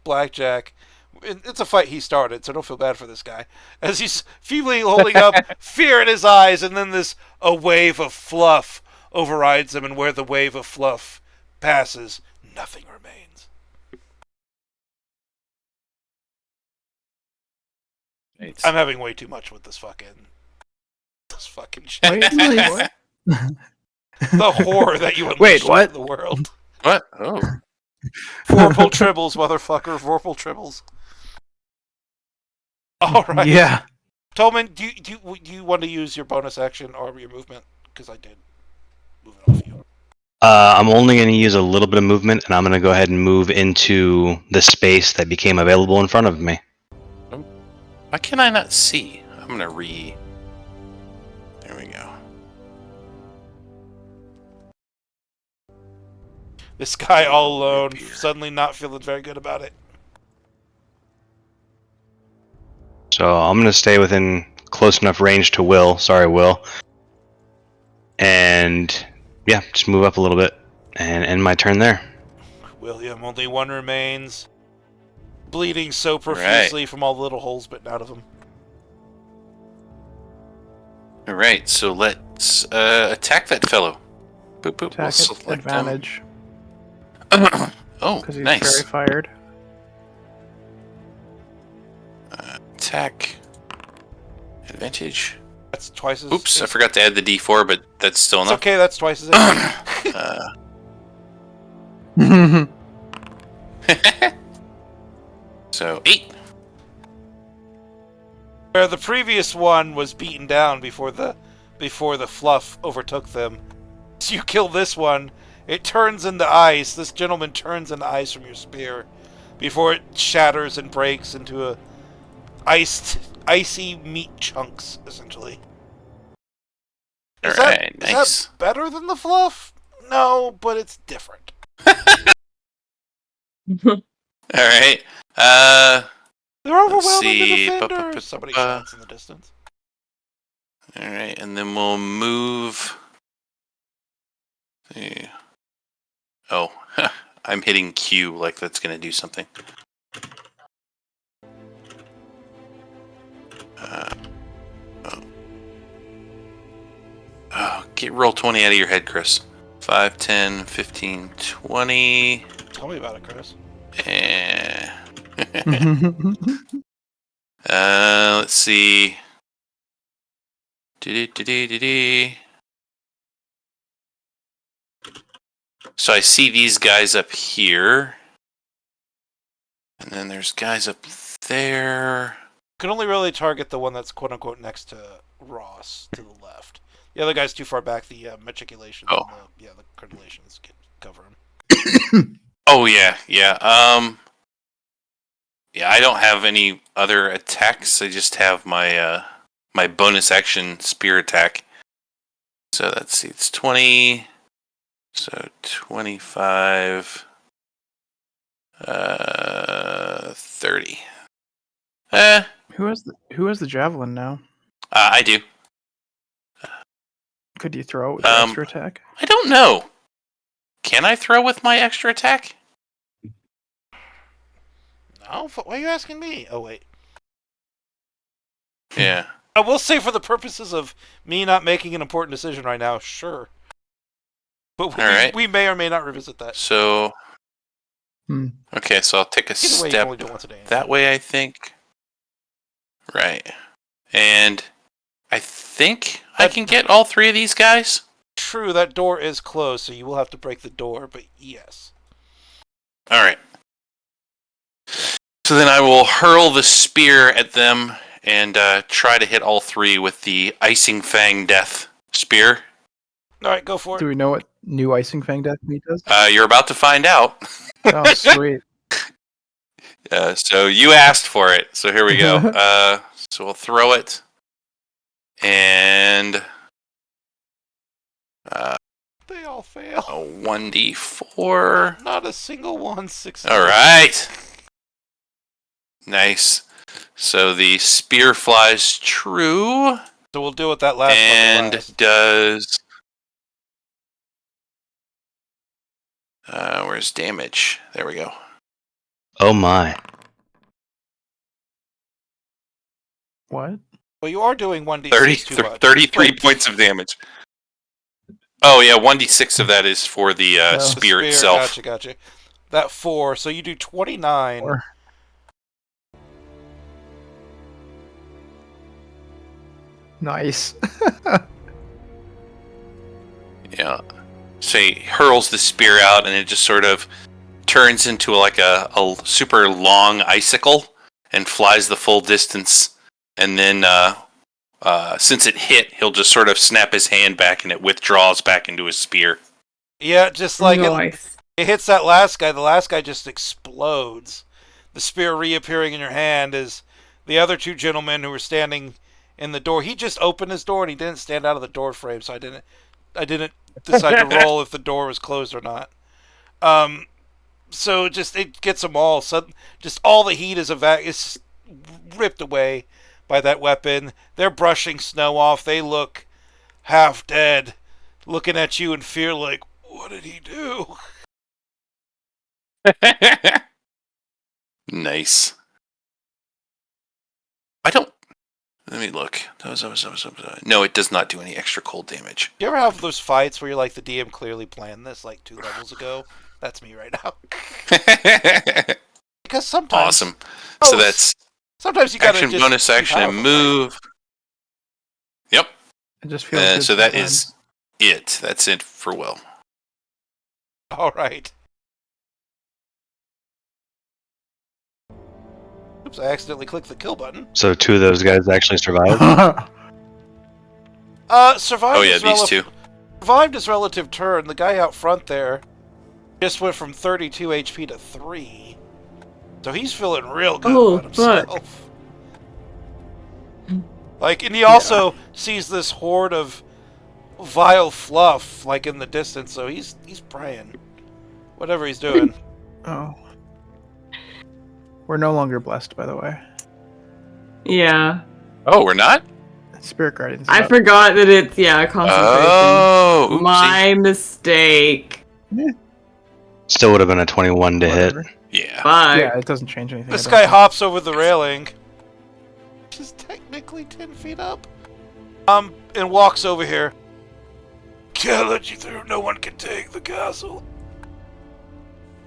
S1: blackjack. It's a fight he started, so don't feel bad for this guy. As he's feebly holding up, fear in his eyes, and then a wave of fluff overrides him, and where the wave of fluff passes, nothing remains. I'm having way too much with this fucking shit.
S2: Wait, what?
S1: The horror that you unleashed
S2: Wait, what?
S1: into the world.
S5: What? Oh.
S1: Vorpal tribbles, motherfucker. Vorpal tribbles. All right.
S2: Yeah.
S1: Tolman, do you want to use your bonus action or your movement? Because I did move it off you.
S4: I'm only going to use a little bit of movement, and I'm going to go ahead and move into the space that became available in front of me.
S5: Why can I not see? I'm gonna There we go.
S1: This guy all alone, suddenly not feeling very good about it.
S4: So I'm going to stay within close enough range to Will. Sorry, Will. And yeah, just move up a little bit and end my turn there.
S1: William, only one remains. Bleeding so profusely from all the little holes bitten out of him.
S5: Alright, so let's attack that fellow. Boop boop.
S2: Attack at advantage.
S5: Oh,
S2: Because he's
S5: nice.
S2: very fired.
S5: Attack. Advantage.
S1: That's twice as...
S5: Oops, I forgot to add the d4, but that's still
S1: It's
S5: enough.
S1: okay, that's twice as...
S5: So, 8.
S1: Where the previous one was beaten down before the fluff overtook them. So you kill this one, it turns into ice. This gentleman turns into ice from your spear before it shatters and breaks into icy meat chunks, essentially. Is that better than the fluff? No, but it's different.
S5: Alright.
S1: They're overwhelming
S5: see.
S1: the defenders. Somebody shouts in the distance.
S5: Alright, and then we'll move. See. Oh, I'm hitting Q like that's going to do something. Roll 20 out of your head, Chris. 5, 10, 15, 20.
S1: Tell me about it, Chris.
S5: Let's see. So I see these guys up here. And then there's guys up there.
S1: You can only really target the one that's quote-unquote next to Ross, to the left. The other guy's too far back. The matriculations and the crenulations cover him.
S5: Oh, yeah. Yeah, I don't have any other attacks. I just have my my bonus action spear attack. So let's see. It's 20. So 25. 30.
S2: Who has the javelin now?
S5: I do.
S2: Could you throw it with an extra attack?
S5: I don't know. Can I throw with my extra attack?
S1: No, why are you asking me? Oh, wait.
S5: Yeah.
S1: I will say, for the purposes of me not making an important decision right now, sure. But
S5: Alright.
S1: we may or may not revisit that.
S5: So,
S2: Hmm.
S5: okay, so I'll take a
S1: Either way, you can only
S5: step
S1: do it once a day.
S5: that way, I think. Right. And I think I can get all 3 of these guys.
S1: True, that door is closed, so you will have to break the door, but yes.
S5: Alright. So then I will hurl the spear at them and try to hit all 3 with the Icing Fang Death Spear.
S1: Alright, go for
S2: Do
S1: it.
S2: we know what new Icing Fang Death meat does?
S5: You're about to find out.
S2: Oh, sweet.
S5: So you asked for it, so here we go. So we'll throw it. And
S1: They all fail.
S5: a 1d4.
S1: Not a single one succeeds.
S5: Alright. Nice. So the spear flies true
S1: So we'll deal with that last one
S5: and
S1: last.
S5: does... where's damage? There we go.
S4: Oh my.
S2: What?
S1: Well, you are doing 1d6 too much.
S5: 33
S1: Wait,
S5: points of damage. Oh yeah, 1d6 of that is for the
S2: Oh.
S1: the
S5: spear itself.
S1: Gotcha. That 4, so you do 29.
S2: Or nice.
S5: Yeah. So he hurls the spear out, and it just sort of turns into like a super long icicle and flies the full distance. And then, since it hit, he'll just sort of snap his hand back, and it withdraws back into his spear.
S1: Yeah, just like
S6: Nice.
S1: it hits that last guy. The last guy just explodes. The spear reappearing in your hand is the other 2 gentlemen who were standing in the door. He just opened his door and he didn't stand out of the door frame, so I didn't decide to roll if the door was closed or not. So just it gets them all. So just all the heat is ripped away by that weapon. They're brushing snow off. They look half dead, looking at you in fear, like, what did he do?
S5: Nice. Let me look. No, it does not do any extra cold damage.
S1: You ever have those fights where you're like, the DM clearly planned this like 2 levels ago? That's me right now. Because sometimes...
S5: Awesome. So that's
S1: Sometimes you gotta
S5: action,
S1: just
S5: bonus
S1: be
S5: action, and
S1: powerful,
S5: move. Yep.
S2: It just feels good
S5: So that
S2: sometimes.
S5: is it. That's it for Will.
S1: right? Alright. Oops, I accidentally clicked the kill button.
S4: So 2 of those guys actually survived?
S1: Survived
S5: Oh yeah,
S1: is
S5: these 2.
S1: Survived his relative turn. The guy out front there just went from 32 HP to 3. So he's feeling real good about himself. Like, and he also sees this horde of vile fluff, like, in the distance, so he's praying. Whatever he's doing.
S2: Oh. We're no longer blessed, by the way.
S6: Yeah.
S5: Oh, we're not?
S2: Spirit Guardians.
S6: I forgot that it's, concentration.
S5: Oh, oopsie.
S6: My mistake.
S4: Still would have been a 21 to hit.
S2: Whatever.
S5: Yeah.
S6: Fuck.
S2: Yeah, it doesn't change anything.
S1: This
S2: I don't
S1: guy
S2: think.
S1: hops over the railing. Just technically 10 feet up. And walks over here. Can't let you through. No one can take the castle.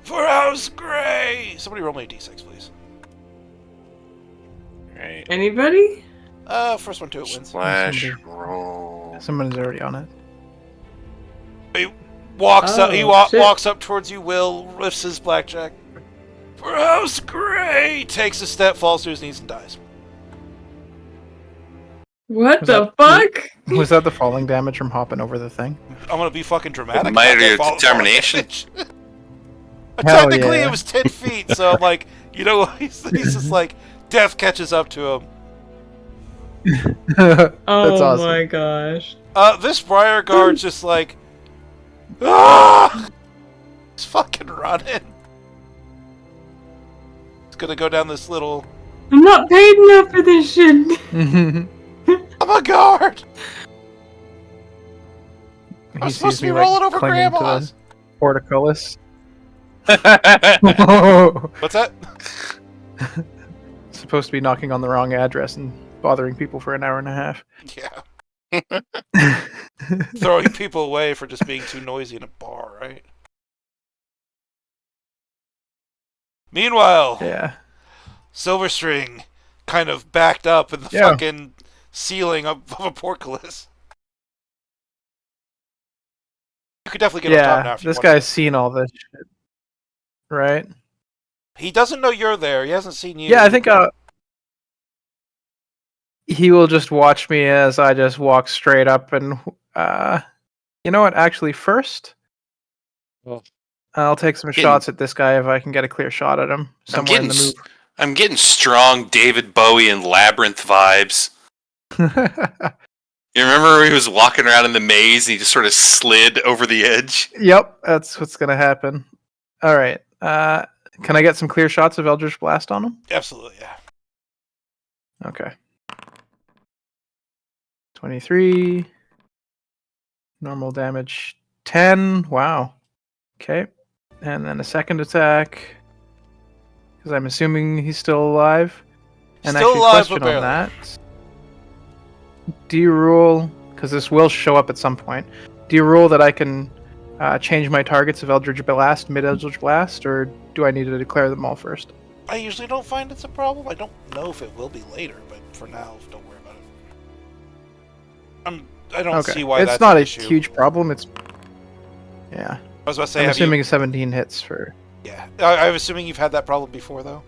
S1: For House Grey. Somebody roll me a d6, please.
S5: Right.
S6: Anybody?
S1: First one to it wins.
S5: Slash
S2: Somebody.
S5: roll.
S2: Someone's already on it.
S1: He walks up. He
S6: Oh, shit.
S1: walks up towards you. Will lifts his blackjack. For House Grey. Takes a step, falls to his knees, and dies.
S6: What
S2: Was
S6: the
S2: that-
S6: fuck?
S2: Was that the falling damage from hopping over the thing?
S1: I'm gonna be fucking dramatic.
S5: Might
S1: about that
S5: your
S1: fall
S5: determination.
S1: damage.
S2: Hell
S1: Technically,
S2: yeah.
S1: it was 10 feet, so I'm like, he's just like, death catches up to him.
S2: That's
S6: Oh
S2: awesome.
S6: my gosh.
S1: This Briar Guard's just like, ah! He's fucking running. He's gonna go down this little,
S6: I'm not paid enough for this shit.
S1: I'm a guard! I'm
S2: He
S1: supposed
S2: sees
S1: to be
S2: me,
S1: rolling over
S2: clinging to the
S1: grandmas.
S2: portcullis.
S1: What's that?
S2: Supposed to be knocking on the wrong address and bothering people for an hour and a half.
S1: Yeah. Throwing people away for just being too noisy in a bar, right? Meanwhile,
S2: Yeah.
S1: Silverstring kind of backed up in the fucking ceiling of a portcullis. You could definitely get on top now if you
S2: this
S1: want.
S2: guy's seen all this shit, right?
S1: He doesn't know you're there. He hasn't seen you.
S2: Yeah, I think he will just watch me as I just walk straight up and you know what? Actually, first, I'll take some shots at this guy if I can get a clear shot at him somewhere in the move.
S5: I'm getting strong David Bowie and Labyrinth vibes. You remember where he was walking around in the maze and he just sort of slid over the edge?
S2: Yep, that's what's gonna happen. All right. Can I get some clear shots of Eldritch Blast on him?
S1: Absolutely, yeah.
S2: Okay. 23. Normal damage 10. Wow. Okay. And then a second attack. Because I'm assuming he's still alive. And
S1: Still
S2: actually,
S1: alive,
S2: question
S1: but barely.
S2: on that. Do you rule, because this will show up at some point, do you rule that I can change my targets of Eldritch Blast, mid-Eldritch Blast, or do I need to declare them all first?
S1: I usually don't find it's a problem. I don't know if it will be later, but for now, don't worry about it. I don't see why
S2: it's
S1: that's
S2: not
S1: an
S2: a
S1: issue.
S2: huge problem. It's yeah.
S1: I was about to say,
S2: I'm assuming 17 hits for.
S1: Yeah, I'm assuming you've had that problem before, though.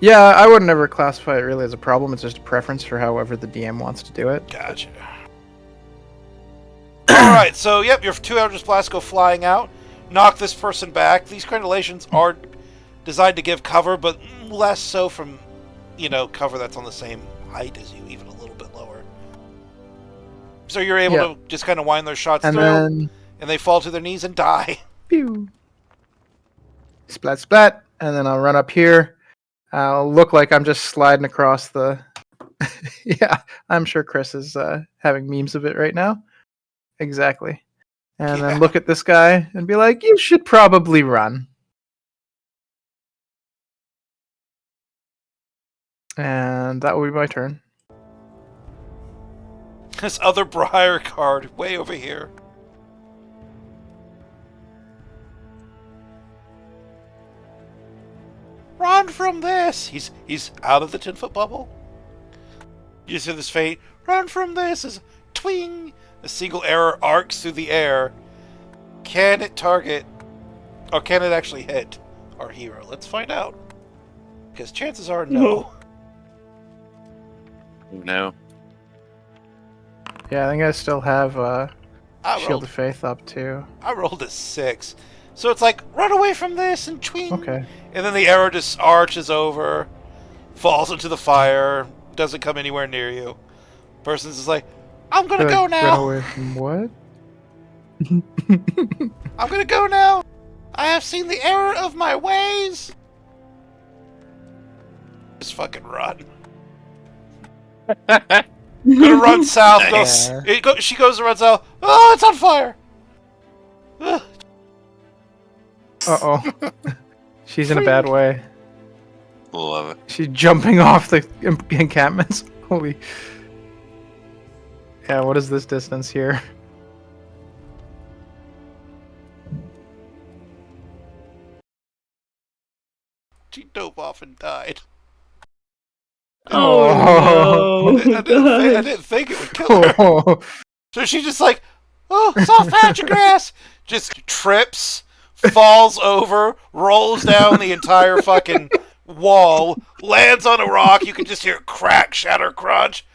S2: Yeah, I would never classify it really as a problem. It's just a preference for however the DM wants to do it.
S1: Gotcha. Alright, so yep, your 2 Eldritch Blasts go flying out. Knock this person back. These crenulations are designed to give cover, but less so from, cover that's on the same height as you, even a little bit lower. So you're able to just kind of wind those shots through, and they fall to their knees and die.
S2: Pew! Splat, splat, and then I'll run up here. I'll look like I'm just sliding across the... Yeah, I'm sure Chris is having memes of it right now. Exactly. And then look at this guy and be like, you should probably run. And that will be my turn.
S1: This other Briar card way over here. Run from this! He's out of the 10-foot bubble. You just hear this faint, run from this! As twing! A single arrow arcs through the air. Can it target, or can it actually hit our hero? Let's find out. Because chances are no.
S5: No.
S2: Yeah, I think I still have Shield
S1: rolled-
S2: of Faith up too.
S1: I rolled a 6. So it's like, run away from this and twing!
S2: Okay.
S1: And then the arrow just arches over, falls into the fire, doesn't come anywhere near you. Person's just like, I'm gonna go now!
S2: Run away from what?
S1: I'm gonna go now! I have seen the error of my ways! Just fucking run. Gonna run south.
S5: Nice.
S1: She goes and runs south. Oh, it's on fire! Ugh.
S2: Uh-oh. She's in a bad way.
S5: Love it.
S2: She's jumping off the encampments. Holy... Yeah, what is this distance here?
S1: She dove off and died.
S6: Oh,
S1: I didn't think it would kill her.
S2: Oh.
S1: So she just like, oh, soft patch of grass. Just trips, falls over, rolls down the entire fucking wall, lands on a rock. You can just hear it crack, shatter, crunch.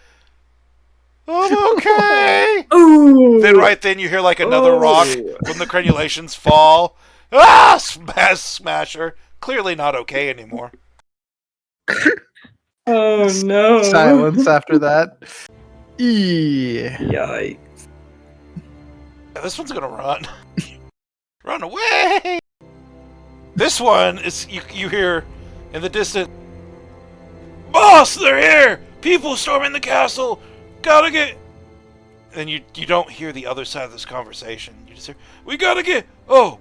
S1: I'm okay.
S6: Ooh.
S1: Then right then you hear like another rock when the crenulations fall. Ah, smasher. Clearly not okay anymore.
S6: Oh no.
S2: Silence after that. Yeah.
S6: Yikes.
S1: Yeah, this one's gonna run. Run away! This one is you hear in the distance. Boss, they're here! People storming the castle! Gotta get... And you don't hear the other side of this conversation. You just hear, we gotta get... Oh!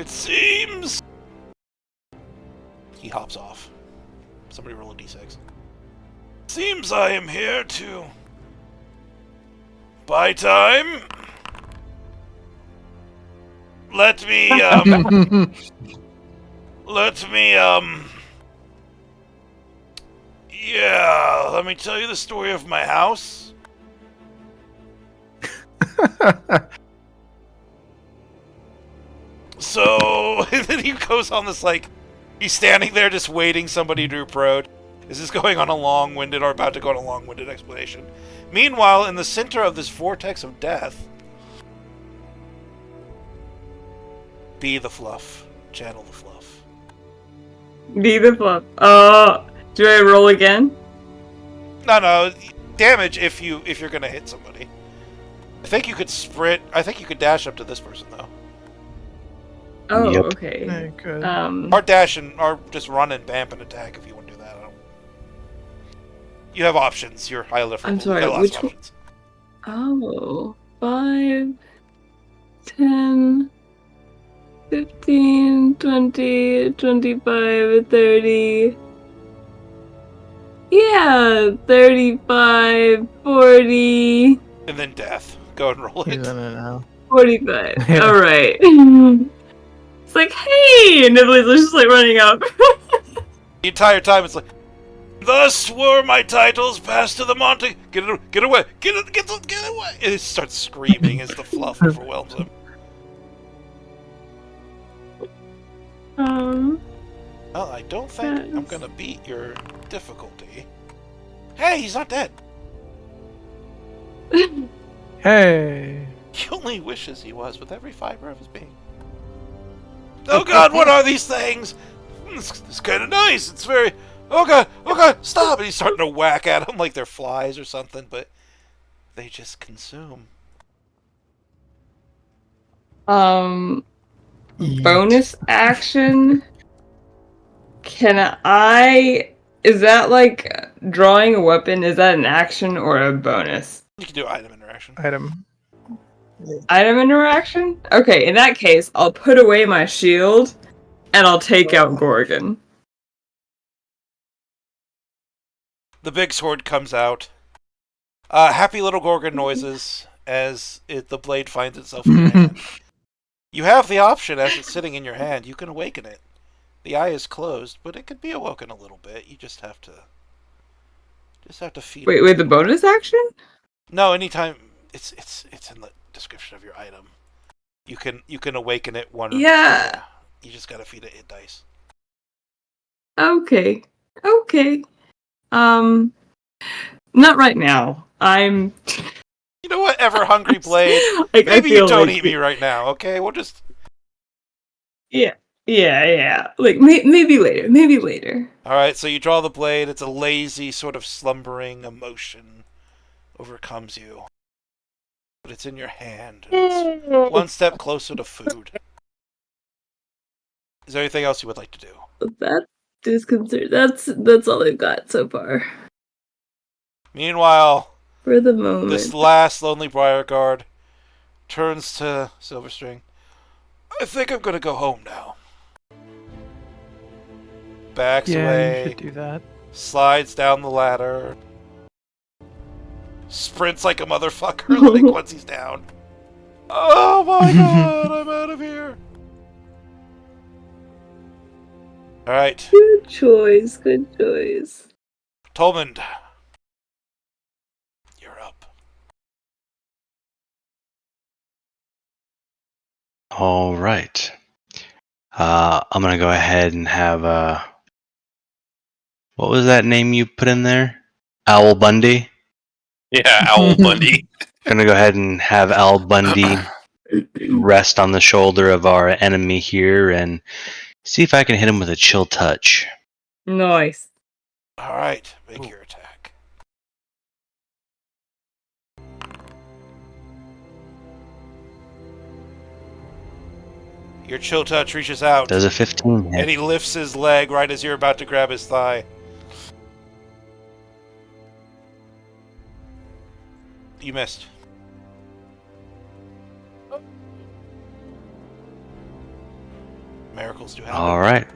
S1: It seems... He hops off. Somebody roll a d6. Seems I am here to... buy time. Let me, yeah, let me tell you the story of my house. So, and then he goes on this, like, he's standing there just waiting somebody to approach. Is this going on a long-winded or about to go on a long-winded explanation? Meanwhile, in the center of this vortex of death, be the fluff. Channel the fluff.
S6: Be the fluff. Do I roll again?
S1: No, damage if you're gonna hit somebody. I think you could sprint. I think you could dash up to this person though.
S6: Oh,
S4: Yep.
S6: okay.
S2: Very good.
S1: Or dash or just run and bamp and attack if you want to do that. You have options. You're high level.
S6: I'm sorry,
S1: You have lots of
S6: which
S1: options.
S6: Oh, 5, 10, 15, 20, 25, 30. Yeah, 35, 40,
S1: And then death. Go and roll
S2: He's
S1: it.
S2: in it now.
S6: 45.
S2: Yeah.
S6: Alright. It's like, hey! And Nibley's just like running up.
S1: The entire time it's like, thus were my titles passed to the Monte. Get away! Get away! And it starts screaming as the fluff overwhelms him. Well, I don't think I'm gonna beat your difficulty. Hey, he's not dead.
S2: Hey.
S1: He only wishes he was with every fiber of his being. Oh god, what are these things? It's kind of nice. It's very... Oh god, stop! And he's starting to whack at them like they're flies or something, but they just consume.
S6: Bonus action. Is that like drawing a weapon? Is that an action or a bonus?
S1: You can do item interaction.
S2: Item.
S6: Item interaction? Okay, in that case, I'll put away my shield and I'll take out Gorgon.
S1: The big sword comes out. Happy little Gorgon noises as the blade finds itself in your hand. You have the option as it's sitting in your hand. You can awaken it. The eye is closed, but it could be awoken a little bit. You just have to feed it.
S6: Wait, the bonus action?
S1: No, anytime it's in the description of your item. You can awaken it one.
S6: Yeah.
S1: You just gotta feed it hit dice.
S6: Okay. Not right now. I'm.
S1: You know what, ever hungry blade?
S6: Like,
S1: Maybe
S6: I feel
S1: you don't
S6: like
S1: eat me right now, okay? We'll just.
S6: Yeah. Like maybe later.
S1: All right, so you draw the blade. It's a lazy, sort of slumbering emotion overcomes you, but it's in your hand. And it's one step closer to food. Is there anything else you would like to do?
S6: That disconcert. That's all I've got so far.
S1: Meanwhile,
S6: For the moment.
S1: this last lonely briar guard turns to Silverstring. I think I'm gonna go home now. Backs
S2: Yeah, you
S1: away,
S2: should do that.
S1: slides down the ladder, sprints like a motherfucker like once he's down. Oh my god, I'm out of here. Alright,
S6: Good choice.
S1: Tolmond, you're up.
S4: All right. I'm gonna go ahead and have what was that name you put in there? Owl Bundy.
S5: Yeah, Owl Bundy.
S4: Gonna go ahead and have Owl Bundy rest on the shoulder of our enemy here and see if I can hit him with a chill touch.
S6: Nice.
S1: Alright, make your attack. Your chill touch reaches out,
S4: Does a 15 hit?
S1: and he lifts his leg right as you're about to grab his thigh. You missed. miracles do happen.
S4: All right.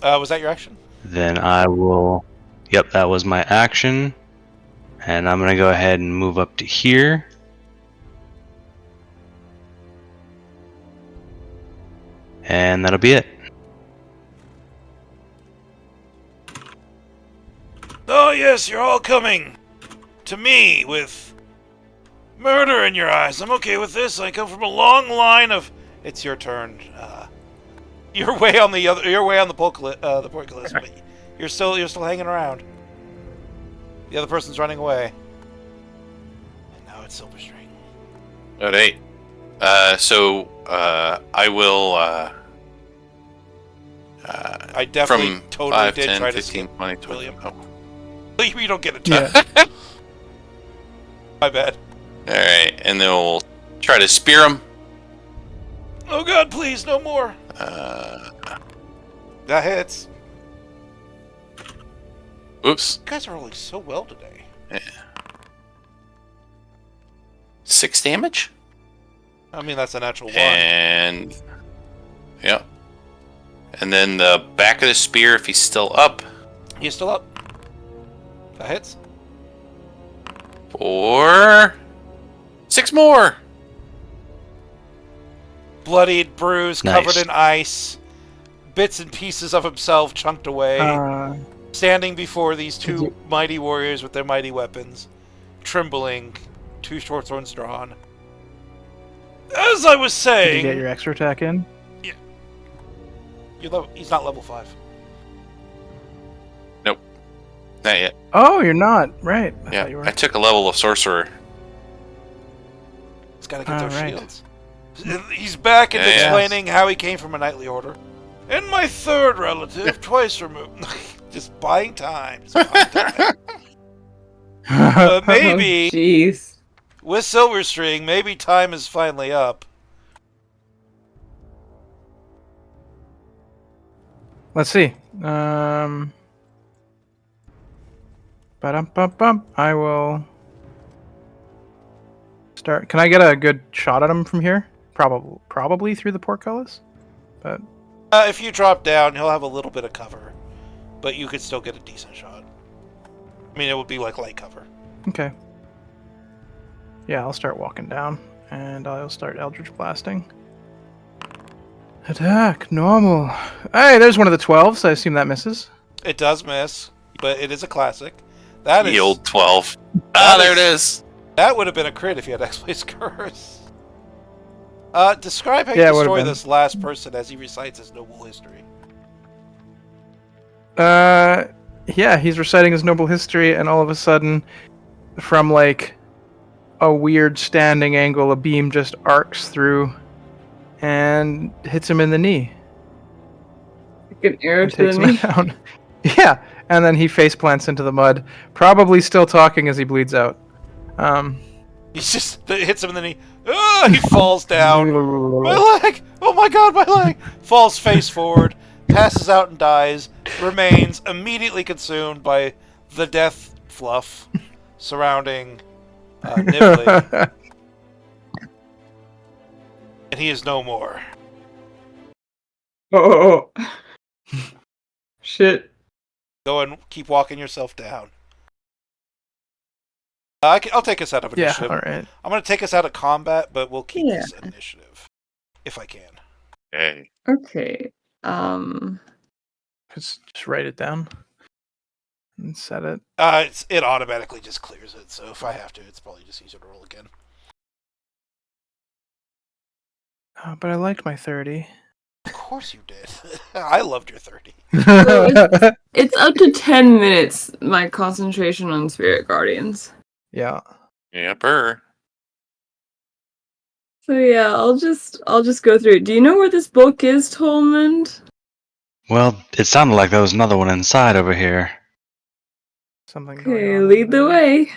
S1: Was that your action?
S4: Then I will. Yep, that was my action. And I'm going to go ahead and move up to here. And that'll be it.
S1: Oh, yes, you're all coming to me with murder in your eyes. I'm okay with this. I come from a long line of... It's your turn. You're way on the other. You're way on the point list, but you're still hanging around. The other person's running away. And now it's Silverstring.
S5: All right. So I will.
S1: I definitely
S5: from
S1: totally
S5: 5,
S1: did
S5: 10,
S1: try to
S5: 15,
S1: skip
S5: 20, 20.
S1: William.
S5: Oh.
S1: You don't get a turn.
S2: Yeah.
S1: My bad.
S5: All right, and then we'll try to spear him.
S1: Oh God, please, no more. That hits.
S5: Oops.
S1: You guys are rolling so well today.
S5: 6 damage.
S1: I mean, that's a natural one.
S5: And yeah. And then the back of the spear, if he's still up.
S1: He's still up. That hits.
S5: 4, 6 more.
S1: Bloodied, bruised,
S4: Nice.
S1: covered in ice. Bits and pieces of himself chunked away. Standing before these two mighty warriors with their mighty weapons. Trembling. 2 short swords drawn. As I was
S2: Did
S1: saying...
S2: you get your extra attack in?
S1: He's not level 5.
S5: Nope. Not yet.
S2: Oh, you're not. Right. I thought you
S5: Yeah,
S2: were.
S5: I took a level of sorcerer.
S1: He's got to get those
S2: Alright.
S1: shields. He's back and
S5: Yeah, yeah.
S1: explaining how he came from a knightly order. And my third relative, twice removed. Just buying time. Just buying time. But maybe,
S6: Oh, jeez.
S1: with Silverstring, maybe time is finally up.
S2: Let's see. Ba-dum-bum-bum. I will start. Can I get a good shot at him from here? Probably through the portcullis. But
S1: If you drop down, he'll have a little bit of cover. But you could still get a decent shot. I mean, it would be like light cover.
S2: okay. Yeah, I'll start walking down, and I'll start Eldritch Blasting. Attack, normal. Hey, there's one of the 12s. I assume that misses.
S1: It does miss, but it is a classic. That is...
S5: Yield 12.
S1: That
S5: There
S1: is-
S5: it is.
S1: That would have been a crit if you had X-Blade's Curse. Describe how you
S2: Yeah, it would've
S1: destroy
S2: been.
S1: this last person as he recites his noble history.
S2: Yeah, he's reciting his noble history, and all of a sudden, from like a weird standing angle, a beam just arcs through and hits him in the knee.
S6: Like an arrow
S2: And
S6: to the
S2: takes him
S6: knee.
S2: down. Yeah, and then he face plants into the mud, probably still talking as he bleeds out.
S1: He's just it hits him in the knee. Ah, he falls down. My leg! Oh my God, my leg! Falls face forward, passes out and dies. Remains immediately consumed by the death fluff surrounding Nibley, and he is no more.
S6: Oh. Shit.
S1: Go and keep walking yourself down. I'll take us out of
S2: Yeah,
S1: initiative.
S2: alright.
S1: I'm going to take us out of combat, but we'll keep
S6: Yeah.
S1: this initiative. If I can.
S5: Hey.
S6: Okay.
S2: Just write it down and set it.
S1: It automatically just clears it, so if I have to, it's probably just easier to roll again.
S2: But I liked my 30.
S1: Of course you did. I loved your 30.
S6: It's up to 10 minutes, my concentration on Spirit Guardians.
S2: Yeah.
S5: Yepper.
S6: So yeah, I'll just go through it. Do you know where this book is, Tolmond?
S4: Well, it sounded like there was another one inside over here.
S2: Something going
S6: Okay,
S2: on
S6: lead
S2: over
S6: the
S2: there.
S6: way.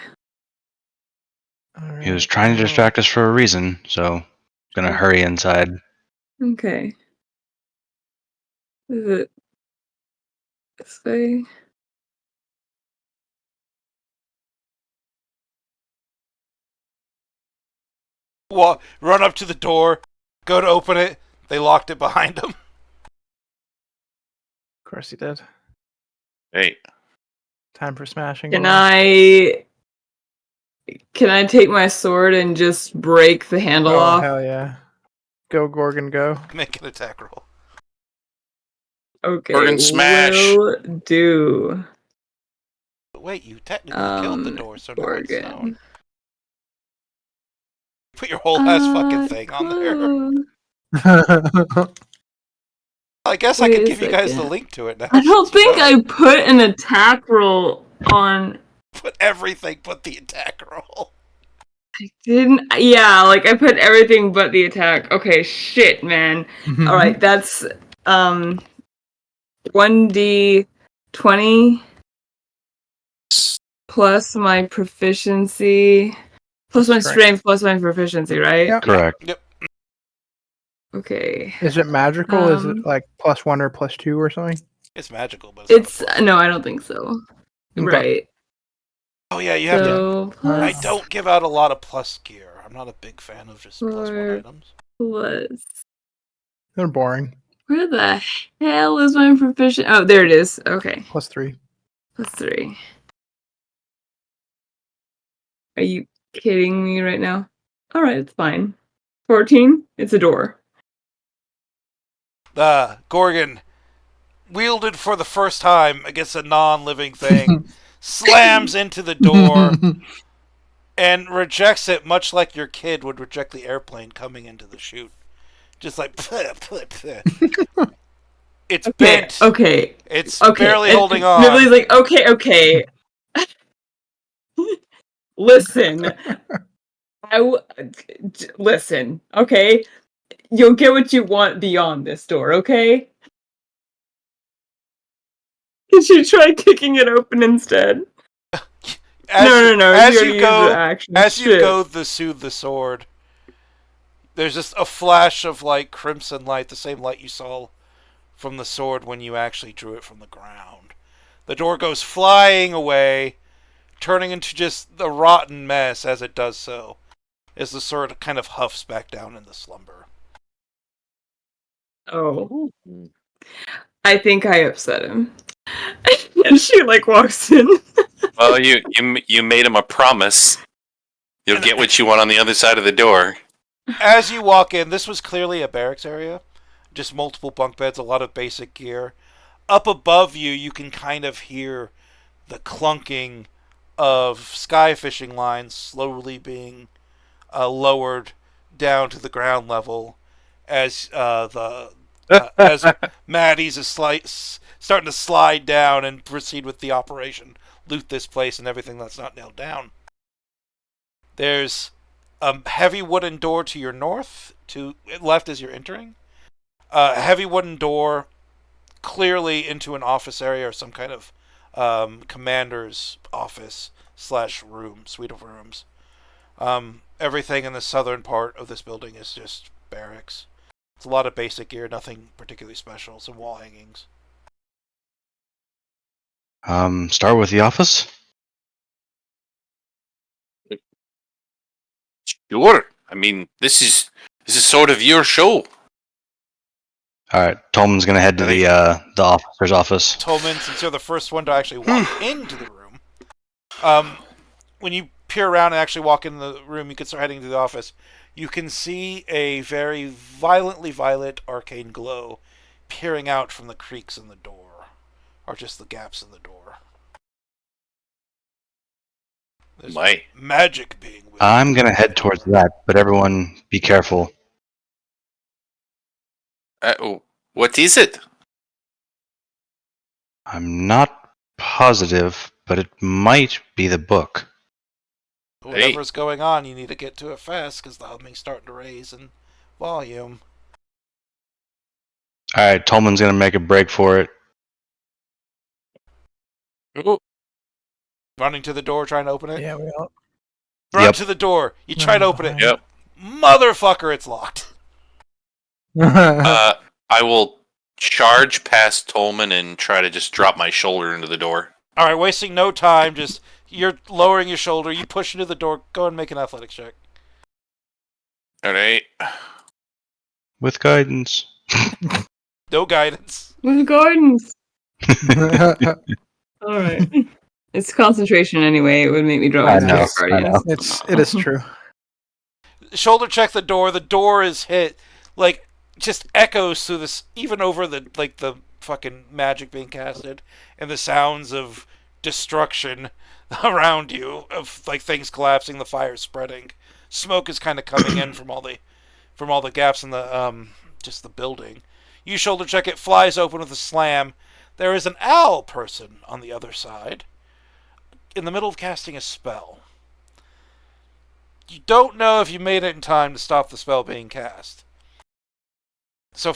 S2: Alright,
S4: He was trying to distract us for a reason, so gonna hurry inside.
S6: Okay. Is it this way?
S1: Run up to the door, go to open it, They locked it behind them.
S2: Of course he did.
S5: Hey,
S2: Time for smashing.
S6: Can
S2: boys.
S6: I take my sword and just break the handle
S2: Oh,
S6: off?
S2: hell yeah. Go, Gorgon, go.
S1: Make an attack roll.
S6: Okay,
S5: Gorgon smash.
S6: will do.
S1: But wait, you technically killed the door, so now it's
S6: Gorgon.
S1: stone. Put your whole ass fucking thing on there. I guess I
S6: Wait
S1: could
S6: a
S1: give you guys the
S6: second.
S1: link to it now.
S6: I don't
S1: since you
S6: think
S1: know.
S6: I put an attack roll on.
S1: Put everything but the attack roll.
S6: Didn't. Yeah, like I put everything but the attack. Okay, shit, man. All right, that's 1d20 plus my proficiency plus my strength plus my proficiency, right?
S2: Yep.
S4: Correct.
S1: Yep.
S6: Okay.
S2: Is it magical? Is it like +1 or +2 or something?
S1: It's magical, but
S6: It's
S1: not a plus.
S6: no, I don't think so.
S2: Okay.
S6: Right.
S1: Oh yeah, you have to.
S6: So
S1: I
S6: plus
S1: don't give out a lot of plus gear. I'm not a big fan of just +1
S6: 4
S1: items.
S6: plus.
S2: They're boring.
S6: Where the hell is my proficiency? Oh, there it is. Okay,
S2: +3.
S6: plus 3. Are you kidding me right now? All right, it's fine. 14. It's a door.
S1: The Gorgon, wielded for the first time against a non-living thing, slams into the door and rejects it much like your kid would reject the airplane coming into the chute. Just like, pleh, pleh, pleh. It's bent.
S6: Okay.
S1: It's
S6: Okay.
S1: barely
S6: and
S1: holding on.
S6: Nibley's like, okay. Listen. Listen, okay? You'll get what you want beyond this door, okay? Did you try kicking it open instead? No.
S1: As
S6: already
S1: you go,
S6: used the action.
S1: as you
S6: Shit.
S1: go to soothe the sword, there's just a flash of like crimson light, the same light you saw from the sword when you actually drew it from the ground. The door goes flying away, turning into just the rotten mess as it does so, as the sword kind of huffs back down into slumber.
S6: Oh. I think I upset him. And she like walks in.
S5: well, you made him a promise. You'll get what you want on the other side of the door.
S1: As you walk in, this was clearly a barracks area. Just multiple bunk beds, a lot of basic gear. Up above you, you can kind of hear the clunking of sky fishing lines slowly being lowered down to the ground level as as Maddie's starting to slide down and proceed with the operation. Loot this place and everything that's not nailed down. There's a heavy wooden door to your north, to left as you're entering. A heavy wooden door, clearly into an office area or some kind of commander's office / room, suite of rooms. Everything in the southern part of this building is just barracks. It's a lot of basic gear, nothing particularly special. Some wall hangings.
S4: Start with the office.
S5: Sure. I mean, this is sort of your show.
S4: All right, Tolman's gonna head to the officer's office.
S1: Tolman, since you're the first one to actually walk into the room, when you peer around and actually walk in the room, you can start heading to the office. You can see a very violently violet arcane glow peering out from the creaks in the door, or just the gaps in the door. There's
S5: My.
S1: magic being wielded.
S4: I'm gonna head towards that, but everyone be careful.
S5: What is it?
S4: I'm not positive, but it might be the book.
S1: Whatever's going on, you need to get to it fast because the humming's starting to raise in volume.
S4: All right, Tolman's gonna make a break for it.
S5: Oh,
S1: Running to the door, trying to open it.
S2: Yeah, we all.
S1: Run
S4: Yep.
S1: to the door. You try to open it.
S5: yep.
S1: Motherfucker, it's locked.
S5: I will charge past Tolman and try to just drop my shoulder into the door.
S1: All right, wasting no time. Just you're lowering your shoulder. You push into the door. Go and make an athletics check.
S5: All right.
S4: With guidance.
S1: No guidance.
S6: With gardens. Alright. It's concentration anyway. It would make me draw
S4: I
S6: my
S4: know,
S6: spirit
S4: I
S6: guardians.
S4: know.
S2: it is true.
S1: Shoulder check the door. The door is hit, like, just echoes through this, even over the fucking magic being casted, and the sounds of destruction around you, of like things collapsing, the fire spreading. Smoke is kind of coming in from all the gaps in the just the building. You shoulder check it, flies open with a slam. There is an owl person on the other side, in the middle of casting a spell. You don't know if you made it in time to stop the spell being cast. So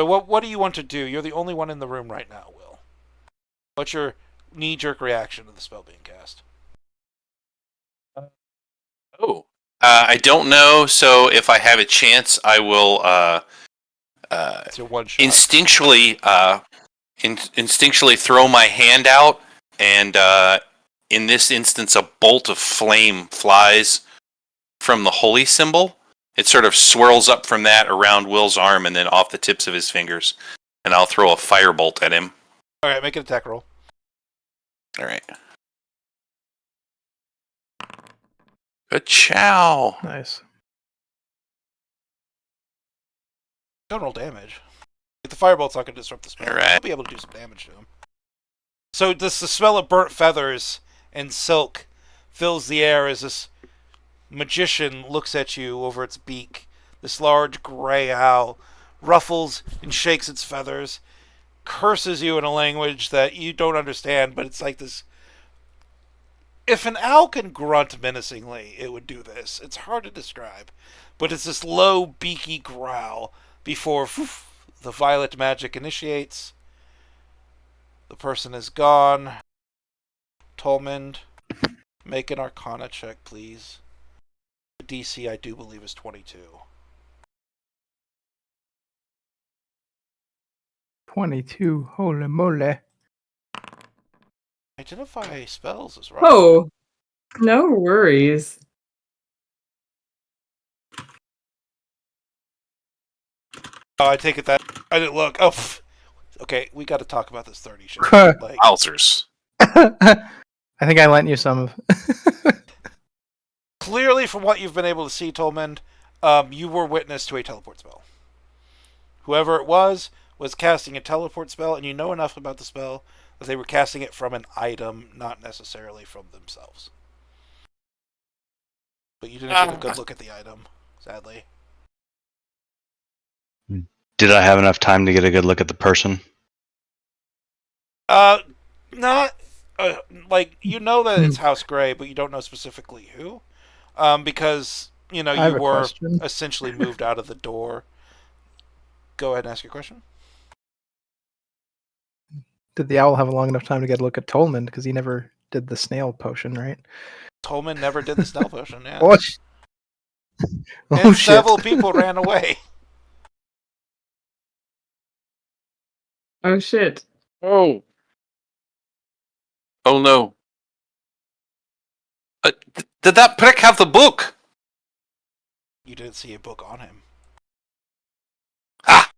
S1: what do you want to do? You're the only one in the room right now, Will. What's your knee-jerk reaction to the spell being cast?
S5: I don't know. So if I have a chance, I will
S1: It's your one shot.
S5: instinctually throw my hand out, and in this instance, a bolt of flame flies from the holy symbol. It sort of swirls up from that around Will's arm and then off the tips of his fingers. And I'll throw a firebolt at him.
S1: Alright, make an attack roll.
S5: Alright. Good chow.
S2: Nice.
S1: Don't roll damage. The firebolt's not going to disrupt the spell.
S5: Alright.
S1: I'll be able to do some damage to him. So the smell of burnt feathers and silk fills the air as this magician looks at you over its beak. This large gray owl ruffles and shakes its feathers, curses you in a language that you don't understand, but it's like this. If an owl can grunt menacingly, it would do this. It's hard to describe, but it's this low, beaky growl before the violet magic initiates. The person is gone. Tolmond, make an Arcana check, please. The DC, I do believe, is 22.
S2: 22. Holy moly.
S1: Identify spells is right.
S6: Oh, no worries.
S1: Oh, I take it that I didn't look. Oh, okay. We got to talk about this 30 shit. Like,
S5: Wowzers.
S2: I think I lent you some of.
S1: clearly, from what you've been able to see, Tolmond, you were witness to a teleport spell. Whoever it was casting a teleport spell, and you know enough about the spell that they were casting it from an item, not necessarily from themselves. But you didn't get a good look at the item, sadly.
S4: Did I have enough time to get a good look at the person?
S1: Not like you know that it's House Grey, but you don't know specifically who, because you know
S2: I have
S1: you
S2: a
S1: were
S2: question.
S1: essentially moved out of the door. Go ahead and ask your question.
S2: Did the owl have a long enough time to get a look at Tolman? Because he never did the snail potion, right?
S1: Tolman never did the snail potion, yeah.
S2: Oh,
S1: And
S2: shit.
S1: several people ran away.
S6: Oh shit.
S5: Oh. Oh no. Did that prick have the book?
S1: You didn't see a book on him.
S5: Ah!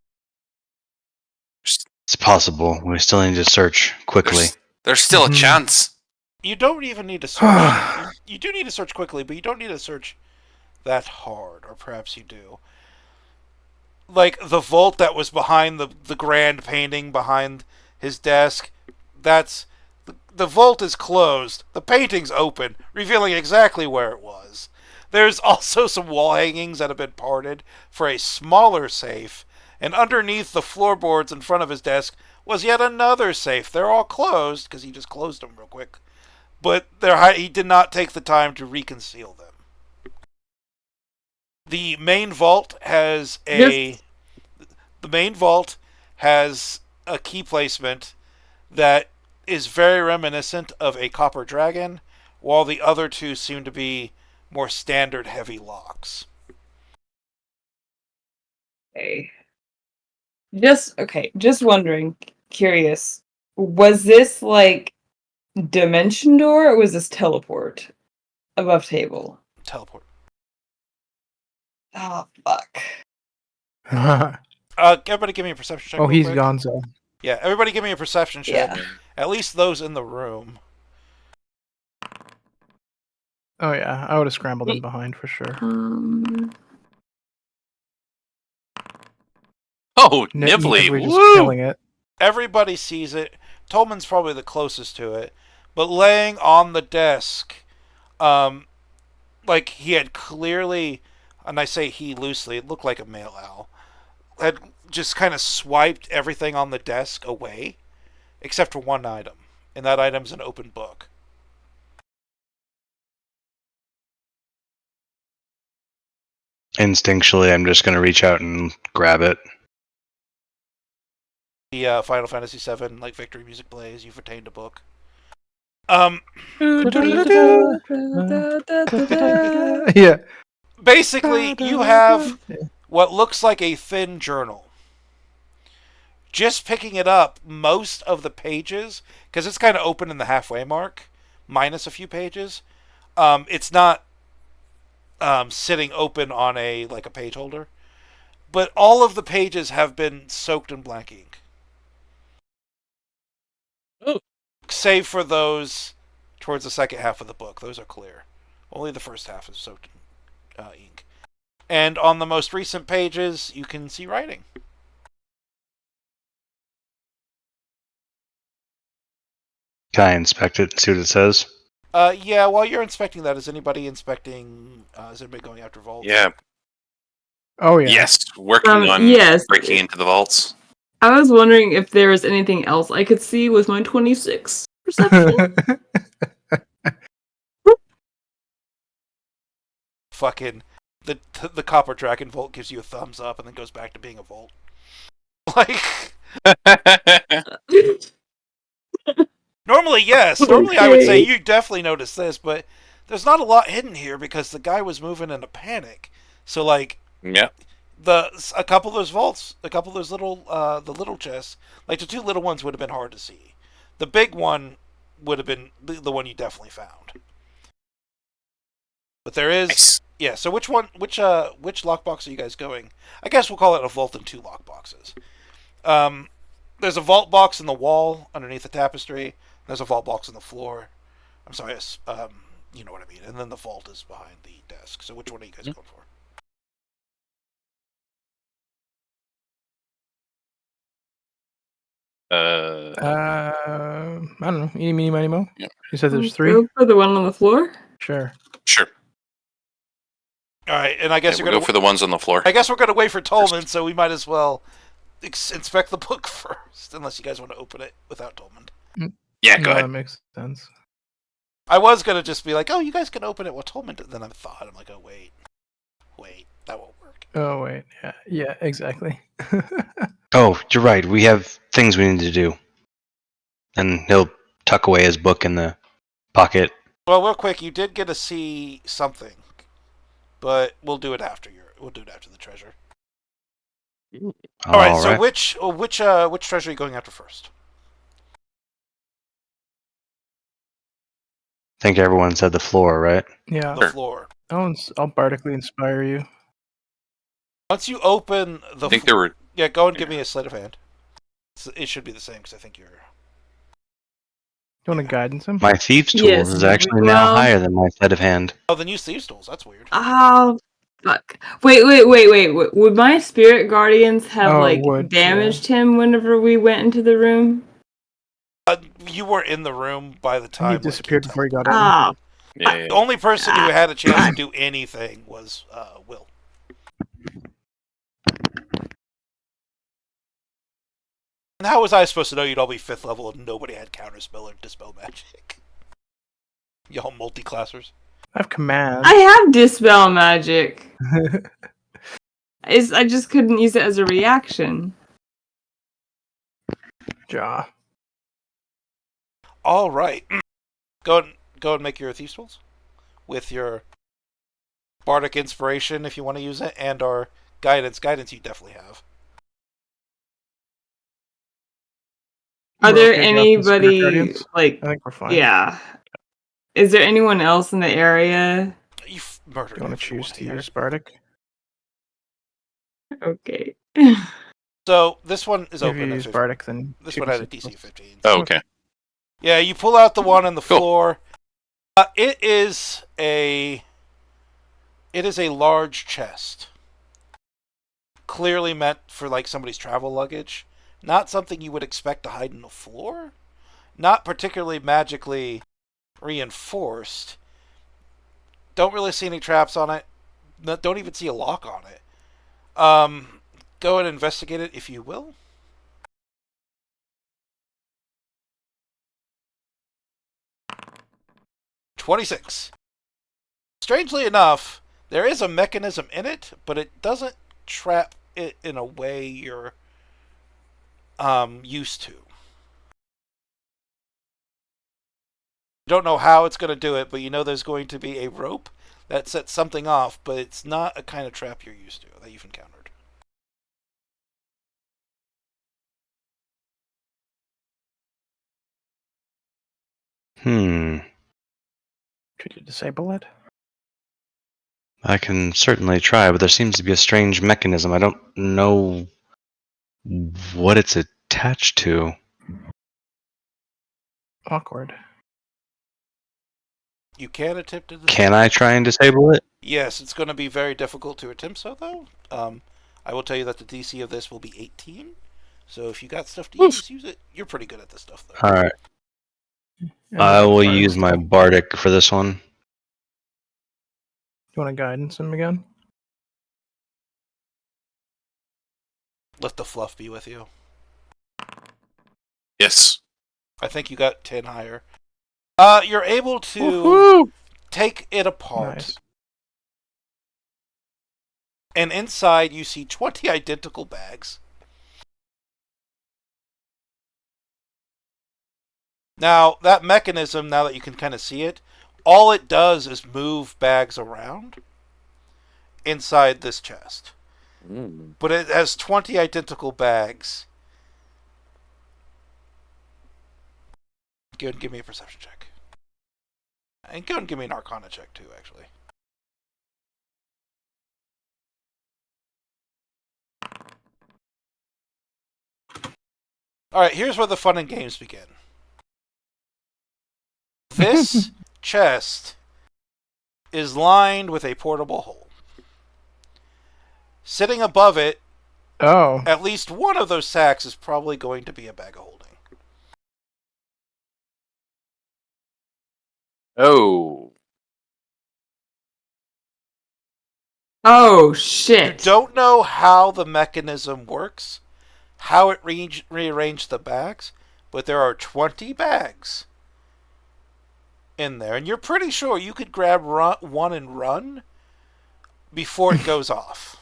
S4: It's possible. We still need to search quickly.
S5: There's still a
S2: Mhm.
S5: chance.
S1: You don't even need to search. You do need to search quickly, but you don't need to search that hard, or perhaps you do. Like the vault that was behind the grand painting behind his desk, the vault is closed. The painting's open, revealing exactly where it was. There's also some wall hangings that have been parted for a smaller safe, and underneath the floorboards in front of his desk was yet another safe. They're all closed, because he just closed them real quick. But he did not take the time to reconceal them. The main vault has a key placement that is very reminiscent of a copper dragon, while the other two seem to be more standard heavy locks.
S6: Okay. Just wondering, curious. Was this like dimension door or was this teleport above table?
S1: Teleport.
S6: Oh fuck.
S1: Everybody give me a perception check.
S2: Oh,
S1: real
S2: he's
S1: quick.
S2: Gonzo.
S1: Yeah, everybody give me a perception check.
S3: Yeah.
S1: At least those in the room.
S2: Oh yeah, I would have scrambled in behind for sure.
S5: Oh,
S2: Ethan's
S5: nibbly!
S2: just
S5: Woo!
S2: killing it.
S1: Everybody sees it. Tolman's probably the closest to it. But laying on the desk, like he had clearly, and I say he loosely, it looked like a male owl, had just kind of swiped everything on the desk away, except for one item. And that item's an open book.
S4: Instinctually, I'm just going to reach out and grab it.
S1: The Final Fantasy VII like victory music plays. You've retained a book.
S2: Yeah.
S1: Basically, you have what looks like a thin journal. Just picking it up, most of the pages, because it's kind of open in the halfway mark, minus a few pages. It's not sitting open on a page holder, but all of the pages have been soaked in blank ink.
S5: Oh.
S1: Save for those towards the second half of the book. Those are clear. Only the first half is soaked in ink. And on the most recent pages, you can see writing.
S4: Can I inspect it and see what it says?
S1: Yeah, while you're inspecting that, is anybody inspecting... is anybody going after vaults?
S5: Yeah.
S2: Oh yeah.
S5: Yes, working on
S6: yes.
S5: breaking into the vaults.
S6: I was wondering if there was anything else I could see with my 26 perception.
S1: Fucking... The Copper Dragon Vault gives you a thumbs up and then goes back to being a vault. Like... Normally, yes. Normally, I would say
S6: Okay.
S1: you definitely noticed this, but there's not a lot hidden here because the guy was moving in a panic. So,
S5: Yeah.
S1: a couple of those vaults, a couple of those the little chests, the two little ones would have been hard to see. The big one would have been the one you definitely found. But there is,
S5: Nice.
S1: yeah. So which lockbox are you guys going? I guess we'll call it a vault and two lockboxes. There's a vault box in the wall underneath the tapestry. There's a vault box on the floor. I'm sorry, you know what I mean. And then the vault is behind the desk. So which one are you guys going for?
S2: I don't know. Eeny, meeny, miny, mo.
S5: Yeah.
S2: You said there's three.
S6: Go for the one on the floor.
S2: Sure.
S5: Sure.
S1: All right, and I guess
S5: Yeah,
S1: you're
S5: we'll
S1: gonna
S5: go for the ones on the floor.
S1: I guess we're gonna wait for Tolman, so we might as well inspect the book first, unless you guys want to open it without Tolman.
S5: Yeah,
S2: No,
S5: go
S2: that
S5: ahead.
S2: makes sense.
S1: I was gonna just be like, "Oh, you guys can open it." Well, Tolman did. Then I'm like, "Oh, wait, that won't work."
S2: Oh wait, yeah, exactly.
S4: Oh, you're right. We have things we need to do. And he'll tuck away his book in the pocket.
S1: Well, real quick, you did get to see something, but we'll do it after the treasure. All right. So which treasure are you going after first?
S4: I think everyone said the floor, right?
S2: Yeah.
S1: The floor.
S2: I'll bardically inspire you.
S1: Once you open the,
S5: I think there were.
S1: yeah, go and give me a sleight of hand. It should be the same because I think you're.
S2: You want to guidance him?
S4: My thieves' tools
S6: Yes,
S4: is actually now
S6: well-
S4: higher than my sleight of hand.
S1: Oh, then use thieves' tools. That's weird.
S6: Oh, fuck. Wait. Would my spirit guardians have,
S2: Oh, it would,
S6: damaged him whenever we went into the room?
S1: You were in the room by the
S2: He
S1: time
S2: disappeared before he got in.
S6: Ah,
S5: Yeah.
S1: The only person who had a chance to do anything was Will. And how was I supposed to know you'd all be 5th level and nobody had counterspell or dispel magic? Y'all multi-classers.
S2: I have command.
S6: I have dispel magic. I just couldn't use it as a reaction.
S2: Jaw.
S1: All right. Go and make your thieves' tools with your bardic inspiration if you want to use it, and our guidance. Guidance you definitely have.
S6: Are
S2: We're
S6: there
S2: okay dropping spirit
S6: anybody
S2: guardians? I think we're fine.
S6: Yeah. Is there anyone else in the area?
S1: You murdered.
S2: Do you want to choose to use bardic?
S6: Okay.
S1: So this one is
S2: If you
S1: open at
S2: use
S1: 15.
S2: Bardic, then
S1: This
S2: 2d6
S1: one had a DC
S2: plus.
S1: of 15.
S5: Oh, okay.
S1: Yeah, you pull out the one on the
S5: Cool.
S1: floor. It is a large chest, clearly meant for like somebody's travel luggage. Not something you would expect to hide in the floor. Not particularly magically reinforced. Don't really see any traps on it. Don't even see a lock on it. Go and investigate it if you will. 26. Strangely enough, there is a mechanism in it, but it doesn't trap it in a way you're used to. You don't know how it's going to do it, but you know there's going to be a rope that sets something off, but it's not a kind of trap you're used to, that you've encountered.
S2: Could you disable it?
S4: I can certainly try, but there seems to be a strange mechanism. I don't know what it's attached to.
S2: Awkward.
S1: You can attempt to disable.
S4: Can I try and disable it?
S1: Yes, it's going to be very difficult to attempt so, though. I will tell you that the DC of this will be 18. So if you got stuff to use it. You're pretty good at this stuff, though.
S4: Alright.
S2: And
S4: I will
S2: Bardic
S4: use my
S2: still.
S4: Bardic for this one.
S2: You want to guidance him again?
S1: Let the fluff be with you.
S5: Yes.
S1: I think you got 10 higher. You're able to
S2: Woohoo!
S1: take it apart.
S2: Nice.
S1: And inside you see 20 identical bags. Now, that mechanism, now that you can kind of see it, all it does is move bags around inside this chest. But it has 20 identical bags. Go ahead and give me a perception check. And go ahead and give me an arcana check, too, actually. Alright, here's where the fun and games begin. This chest is lined with a portable hole. Sitting above it,
S2: Oh.
S1: at least one of those sacks is probably going to be a bag of holding.
S5: Oh.
S6: Oh
S1: You
S6: shit.
S1: don't know how the mechanism works, how it rearranged the bags, but there are 20 bags in there, and you're pretty sure you could grab one and run before it goes off.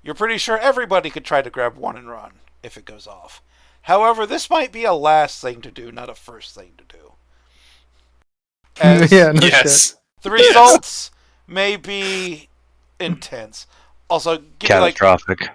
S1: You're pretty sure everybody could try to grab one and run if it goes off. However, this might be a last thing to do, not a first thing to do. As
S2: Yeah, no shit.
S5: Yes.
S1: the results may be intense. Also, give me
S4: Catastrophic.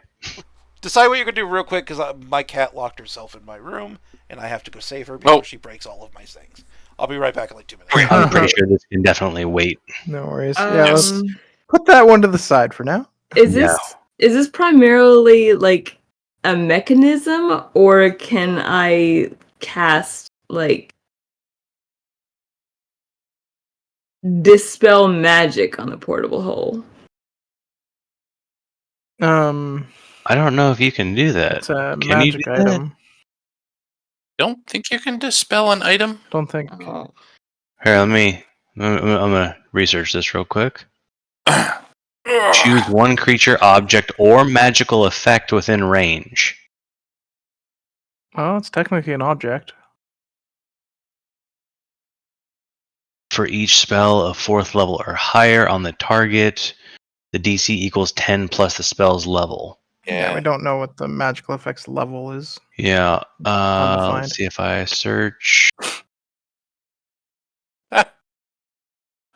S1: decide what you're gonna do real quick because my cat locked herself in my room and I have to go save her before she breaks all of my things. I'll be right back in like 2 minutes.
S4: I'm pretty sure this can definitely wait.
S2: No worries. Yeah, let's
S6: Um,
S2: put that one to the side for now.
S6: is
S4: No.
S6: this primarily like a mechanism, or can I cast like dispel magic on a portable hole?
S4: I don't know if you can do that.
S2: It's a
S4: Can you
S2: magic
S4: do that?
S2: item.
S5: Don't think you can dispel an item?
S2: Don't think.
S6: Oh.
S4: Here, I'm gonna research this real quick. Choose one creature, object, or magical effect within range.
S2: Well, it's technically an object.
S4: For each spell of 4th level or higher on the target, the DC equals 10 plus the spell's level.
S2: Yeah, we don't know what the magical effects level is.
S4: Yeah.
S2: Undefined.
S4: Let's see if I search.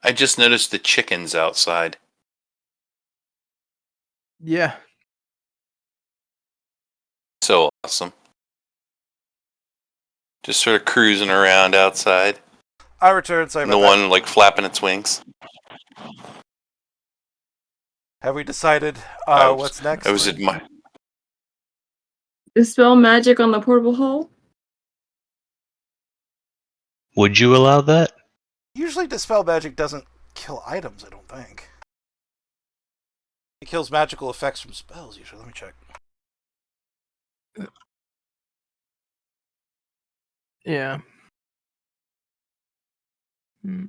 S5: I just noticed the chickens outside.
S2: Yeah.
S5: So awesome. Just sort of cruising around outside.
S1: I return. Sorry
S5: And
S1: about
S5: the
S1: that.
S5: one like flapping its wings.
S1: Have we decided
S5: I was-
S1: what's next?
S5: I was at my.
S6: Dispel magic on the portable hull?
S4: Would you allow that?
S1: Usually Dispel Magic doesn't kill items, I don't think. It kills magical effects from spells, usually. Let me check.
S2: Yeah. Hmm.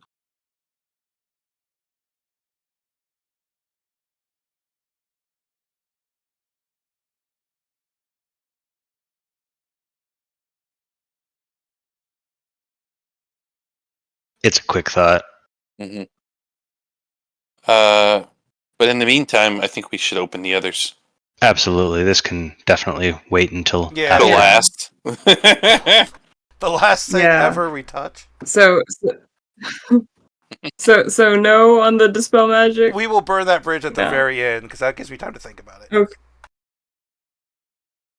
S4: It's a quick thought.
S5: Mhm. But in the meantime, I think we should open the others.
S4: Absolutely. This can definitely wait until
S1: Yeah.
S5: The
S4: after.
S5: last.
S1: The last thing
S6: Yeah.
S1: ever we touch.
S6: So no on the dispel magic?
S1: We will burn that bridge at the
S6: Yeah.
S1: very end, because that gives me time to think about it.
S6: Okay.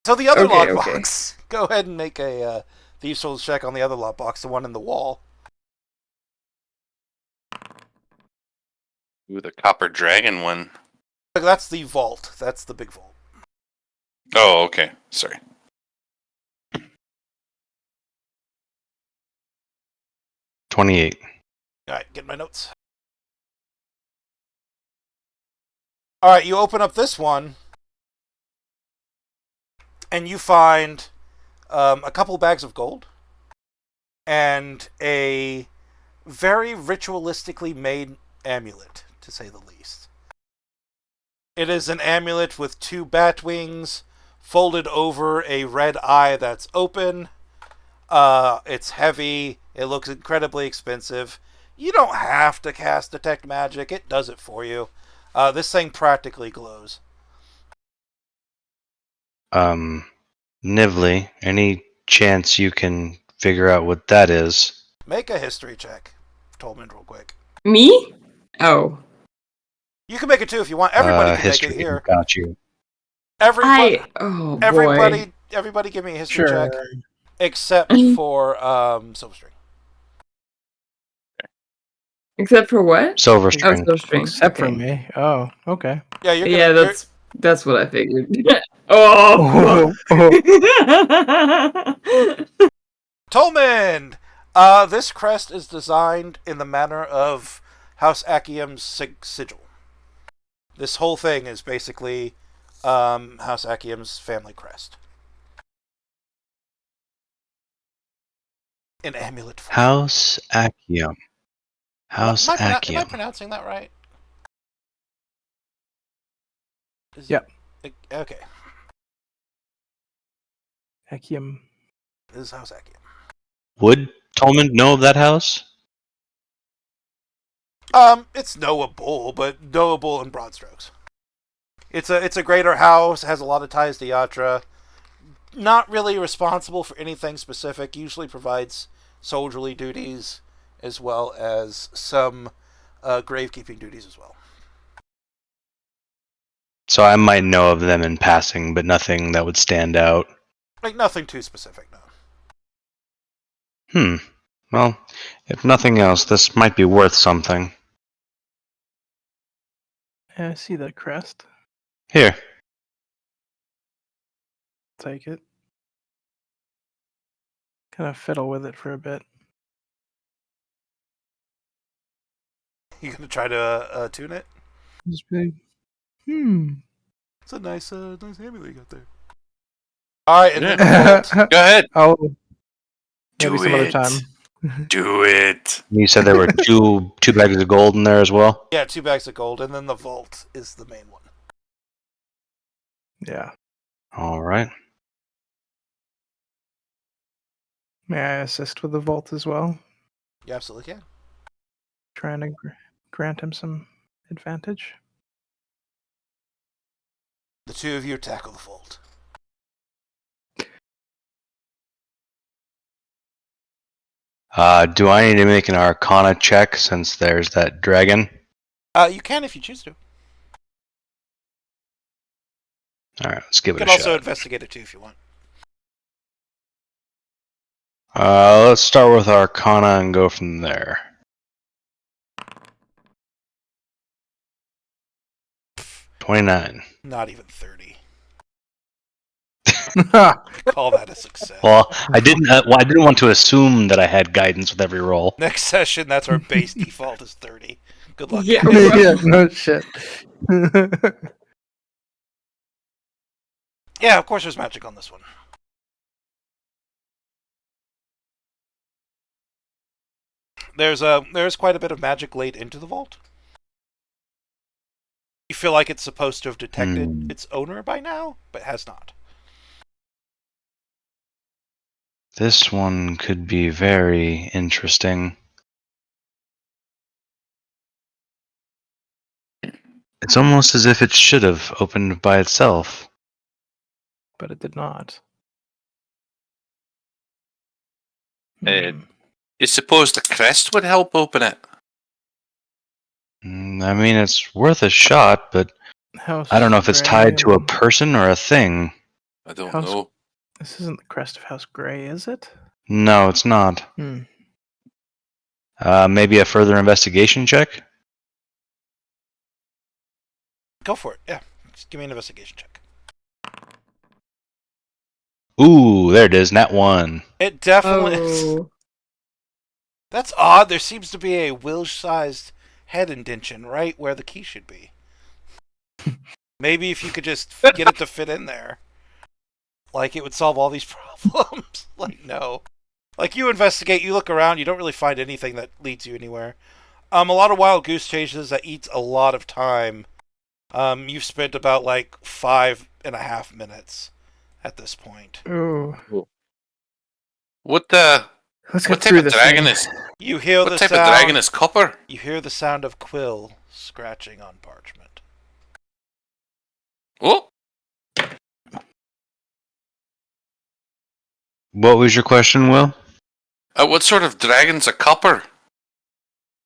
S1: So the other
S6: Okay,
S1: lockbox. Go ahead and make a Thieves' Souls check on the other lockbox, the one in the wall.
S5: Ooh, the copper dragon one.
S1: That's the vault. That's the big vault.
S5: Oh, okay. Sorry.
S4: $28.
S1: Alright, get my notes. Alright, you open up this one, and you find a couple bags of gold, and a very ritualistically made amulet, to say the least. It is an amulet with 2 bat wings folded over a red eye that's open. It's heavy. It looks incredibly expensive. You don't have to cast Detect Magic. It does it for you. This thing practically glows.
S4: Nivli, any chance you can figure out what that is?
S1: Make a history check. Tolman, real quick.
S6: Me? Oh.
S1: You can make it too if you want. Everybody can make
S4: History.
S1: it here.
S4: Got you.
S1: Everybody,
S6: Oh boy.
S1: everybody, give me a history
S2: Sure.
S1: check, except for Silverstring.
S6: Except for what?
S4: Silver
S6: Oh,
S4: string.
S6: so string.
S2: Except for
S6: Okay.
S2: me. Oh, okay.
S1: Yeah, you're
S6: Yeah,
S1: gonna.
S6: that's what I figured. Oh.
S1: Tolman! This crest is designed in the manner of House Akium's sigil. This whole thing is basically House Akium's family crest. In amulet form.
S4: House Akium. House
S1: Am I
S4: Akium.
S1: pronouncing that right?
S2: Yep.
S1: Okay.
S2: Akium.
S1: This is House Akium.
S4: Would Tolman know of that house?
S1: It's knowable, but knowable in broad strokes. It's a greater house, has a lot of ties to Yatra. Not really responsible for anything specific, usually provides soldierly duties as well as some gravekeeping duties as well.
S4: So I might know of them in passing, but nothing that would stand out.
S1: Like, nothing too specific, no.
S4: Well, if nothing else, this might be worth something.
S2: Yeah, I see the crest.
S4: Here.
S2: Take it. Kind of fiddle with it for a bit.
S1: You gonna try to tune it?
S2: Just be,
S1: It's a nice amulet you got there. Alright, and then the
S2: Yeah.
S1: vault.
S5: Go ahead.
S2: Oh, maybe
S5: Do
S2: some other
S5: it.
S2: time.
S5: Do it.
S4: You said there were two bags of gold in there as well?
S1: Yeah, 2 bags of gold, and then the vault is the main one.
S2: Yeah.
S4: Alright.
S2: May I assist with the vault as well?
S1: You absolutely can.
S2: Trying to grant him some advantage.
S1: The 2 of you tackle the vault.
S4: Do I need to make an Arcana check since there's that dragon?
S1: You can if you choose to.
S4: Alright, let's give
S1: You
S4: it
S1: can
S4: a
S1: also
S4: shot.
S1: investigate it too if you want.
S4: Let's start with Arcana and go from there. 29.
S1: Not even 30. Call that a success.
S4: Well, I didn't. I didn't want to assume that I had guidance with every roll.
S1: Next session, that's our base default is 30. Good luck,
S6: Yeah,
S1: guys.
S2: Yeah, no shit.
S1: Yeah, of course there's magic on this one. There's quite a bit of magic laid into the vault. You feel like it's supposed to have detected its owner by now, but has not.
S4: This one could be very interesting. It's almost as if it should have opened by itself.
S2: But it did not.
S5: Uh, You suppose the crest would help open it?
S4: I mean, it's worth a shot, but
S2: House
S4: I don't know if it's tied to a
S2: Grey.
S4: person or a thing.
S5: I don't
S2: House-
S5: know.
S2: This isn't the crest of House Grey, is it?
S4: No, it's not. Maybe a further investigation check?
S1: Go for it. Yeah, just give me an investigation check.
S4: Ooh, there it is, nat 1.
S1: It definitely.
S6: Oh.
S1: That's odd. There seems to be a Wilsh-sized head indention right where the key should be. Maybe if you could just get it to fit in there, like it would solve all these problems. Like no, like you investigate, you look around, you don't really find anything that leads you anywhere. A lot of wild goose chases that eats a lot of time. You've spent about like 5.5 minutes at this point.
S2: Ooh.
S5: What
S2: Let's
S5: what
S2: get
S5: type
S2: through
S5: of
S2: this
S5: dragon
S2: thing.
S5: is?
S1: You hear
S5: What
S1: the
S5: type
S1: sound.
S5: of dragon is copper?
S1: You hear the sound of quill scratching on parchment.
S5: Oh,
S4: What was your question, Will?
S5: what sort of dragon's a copper?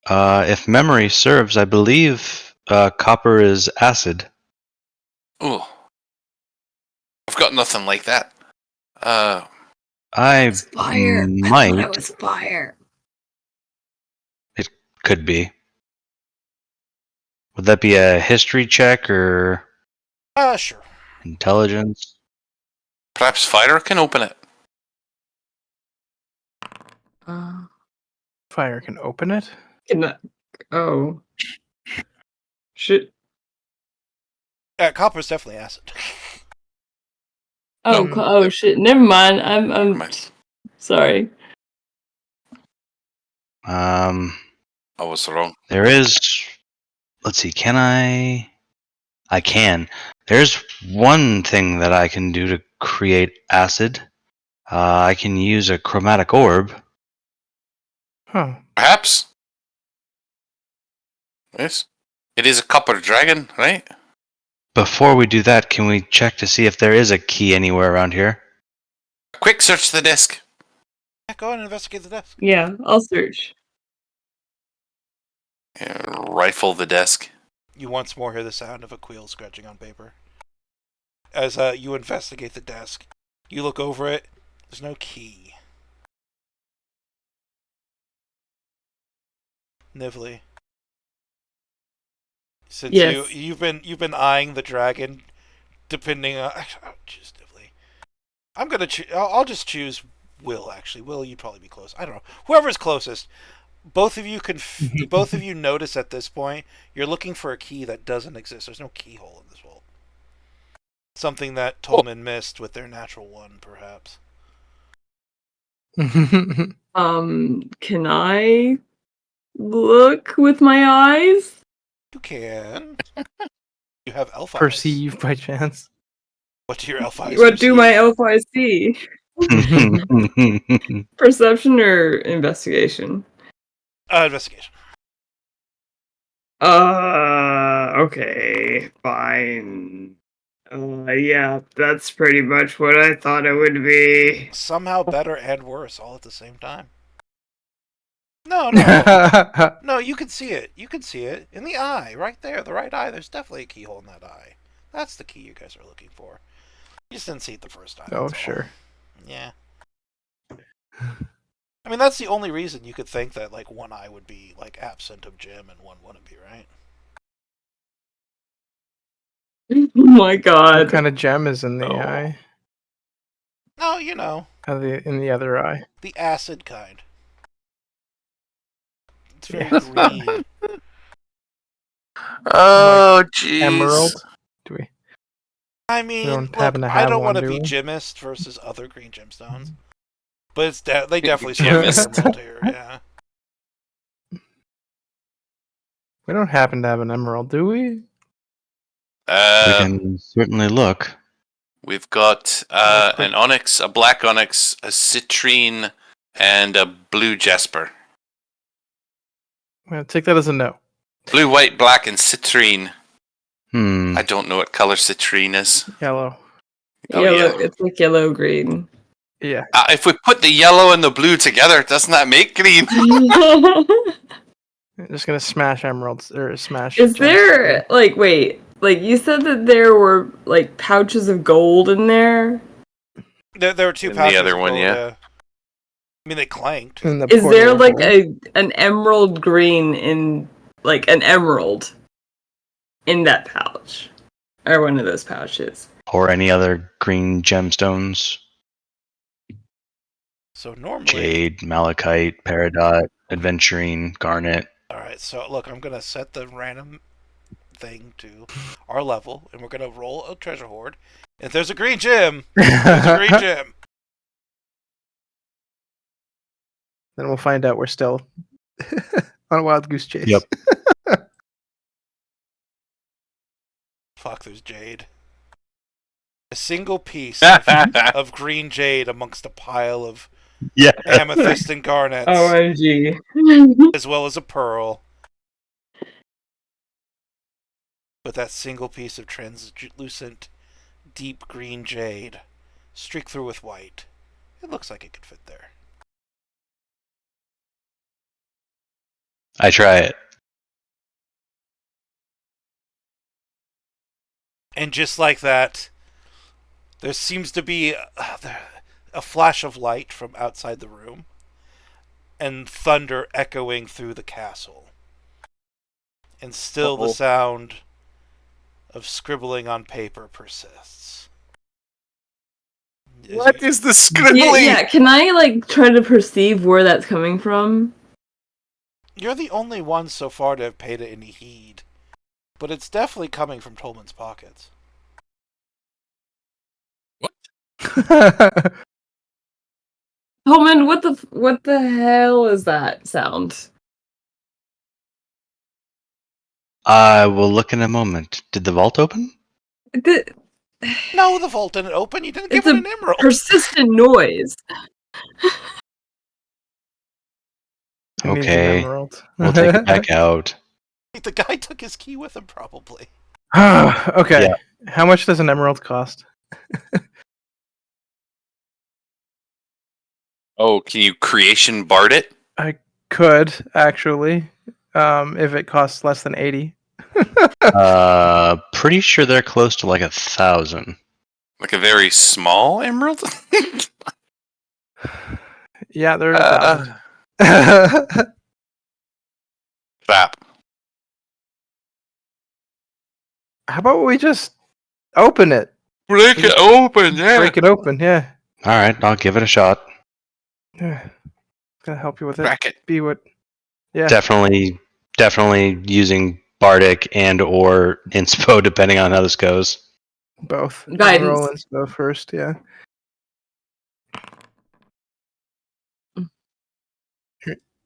S4: If memory serves, I believe copper is acid.
S5: Oh, I've got nothing like that.
S4: I
S6: It's fire. I
S4: might.
S6: thought it was fire.
S4: It could be. Would that be a history check or
S1: Sure.
S4: intelligence?
S5: Perhaps fire can open it.
S2: Fire can open it?
S6: Can I- Oh. Shit.
S1: Copper's definitely acid.
S3: Oh, oh shit. Never mind. I'm
S5: Mind.
S3: sorry.
S5: I was wrong.
S4: There is. Let's see. Can I? I can. There's one thing that I can do to create acid. I can use a chromatic orb.
S2: Huh.
S5: Perhaps. Yes. It is a copper dragon, right?
S4: Before we do that, can we check to see if there is a key anywhere around here?
S5: Quick, search the desk.
S1: Yeah, go ahead and investigate the desk.
S3: Yeah, I'll search.
S5: Rifle the desk.
S1: You once more hear the sound of a quill scratching on paper. As you investigate the desk, you look over it. There's no key. Nively. Since
S3: Yes.
S1: you've been eyeing the dragon, depending on choose Nively. I'm gonna I'll just choose Will. Actually, Will, you'd probably be close. I don't know. Whoever's closest. Both of you can. Both of you notice at this point you're looking for a key that doesn't exist. There's no keyhole in this vault. Something that Tolman missed with their natural one, perhaps.
S6: Can I look with my eyes?
S1: You can. You have elf eyes.
S2: Perceive by chance.
S1: What do your elf eyes
S6: What do my
S1: perceive?
S6: elf eyes see? Perception or investigation?
S1: Investigation.
S6: Okay, fine. Yeah, that's pretty much what I thought it would be.
S1: Somehow better and worse all at the same time. No. No, you can see it. You can see it. In the eye, right there, the right eye. There's definitely a keyhole in that eye. That's the key you guys are looking for. You just didn't see it the first time.
S2: Oh,
S1: that's all.
S2: sure.
S1: Yeah. I mean, that's the only reason you could think that, like, one eye would be, like, absent of Jim and one wouldn't be, right?
S6: Oh my
S2: What
S6: god.
S2: kind of gem is in the
S5: Oh.
S2: eye?
S1: Oh, you know,
S2: In the other eye.
S1: the acid kind. It's very
S2: Yes.
S1: green.
S5: Oh, jeez.
S2: Emerald. Do we?
S1: I
S2: We
S1: mean,
S2: don't
S1: look,
S2: happen to
S1: I
S2: have
S1: don't
S2: one,
S1: want to
S2: do
S1: be
S2: we?
S1: gemist versus other green gemstones, but they definitely start with
S5: Gemist.
S1: emerald here. Yeah.
S2: We don't happen to have an emerald, do we?
S4: We can certainly look.
S5: We've got
S2: Yeah, quick.
S5: an onyx, a black onyx, a citrine, and a blue jasper.
S2: I'm gonna take that as a no.
S5: Blue, white, black, and citrine.
S4: Hmm.
S5: I don't know what color citrine is.
S2: Yellow.
S5: Oh,
S6: Yellow.
S5: yeah.
S6: It's like yellow green.
S2: Yeah.
S5: If we put the yellow and the blue together, doesn't that make green?
S2: I'm just gonna smash emeralds or smash.
S6: Is
S2: gems
S6: there
S2: together.
S6: like wait, like you said that there were like pouches of gold in there?
S1: There were two
S5: And the
S1: pouches
S5: other
S1: of
S5: one,
S1: gold,
S5: yeah.
S1: I mean, they clanked.
S2: In the
S6: Is there
S2: portal
S6: like
S2: hole.
S6: an emerald green in like an emerald in that pouch? Or one of those pouches?
S4: Or any other green gemstones.
S1: So normally,
S4: Jade, malachite, peridot, adventurine, garnet.
S1: all right. So look, I'm gonna set the random thing to our level, and we're gonna roll a treasure hoard. If there's a green gem, there's a green gem.
S2: Then we'll find out we're still on a wild goose chase.
S4: Yep.
S1: Fuck, there's jade. A single piece
S5: Oh,
S1: of green jade amongst a pile of
S4: Yeah.
S1: amethyst and garnets,
S6: OMG.
S1: as well as a pearl. With that single piece of translucent, deep green jade, streaked through with white. It looks like it could fit there.
S4: I try it.
S1: And just like that, there seems to be a flash of light from outside the room, and thunder echoing through the castle. And still the sound of scribbling on paper persists.
S5: what is the
S6: Yeah,
S5: scribbling?
S6: yeah, can I like try to perceive where that's coming from?
S1: You're the only one so far to have paid it any heed, but it's definitely coming from Tolman's pockets.
S6: Holman, what the hell is that sound?
S4: I will look in a moment. Did the vault open?
S1: No, the vault didn't open. You didn't give
S6: It's
S1: it
S6: a
S1: an emerald.
S6: persistent noise.
S2: It needs an
S4: Okay.
S2: emerald.
S4: We'll take it back out.
S1: The guy took his key with him, probably.
S2: Okay.
S4: Yeah.
S2: How much does an emerald cost?
S5: Oh, can you creation bard it?
S2: Could actually, if it costs less than 80.
S4: Pretty sure they're close to like 1,000.
S5: Like a very small emerald?
S2: Yeah, they're
S5: Uh,
S2: 1,000.
S5: Crap.
S2: How about we just open it?
S5: Break it open, yeah.
S2: Break it open, yeah.
S4: All right, I'll give it a shot.
S2: Yeah. Gonna help you with it.
S5: Crack it.
S2: Be what? Yeah.
S4: Definitely using bardic and or inspo depending on how this goes.
S2: Both.
S6: Guidance.
S2: Roll inspo first, yeah.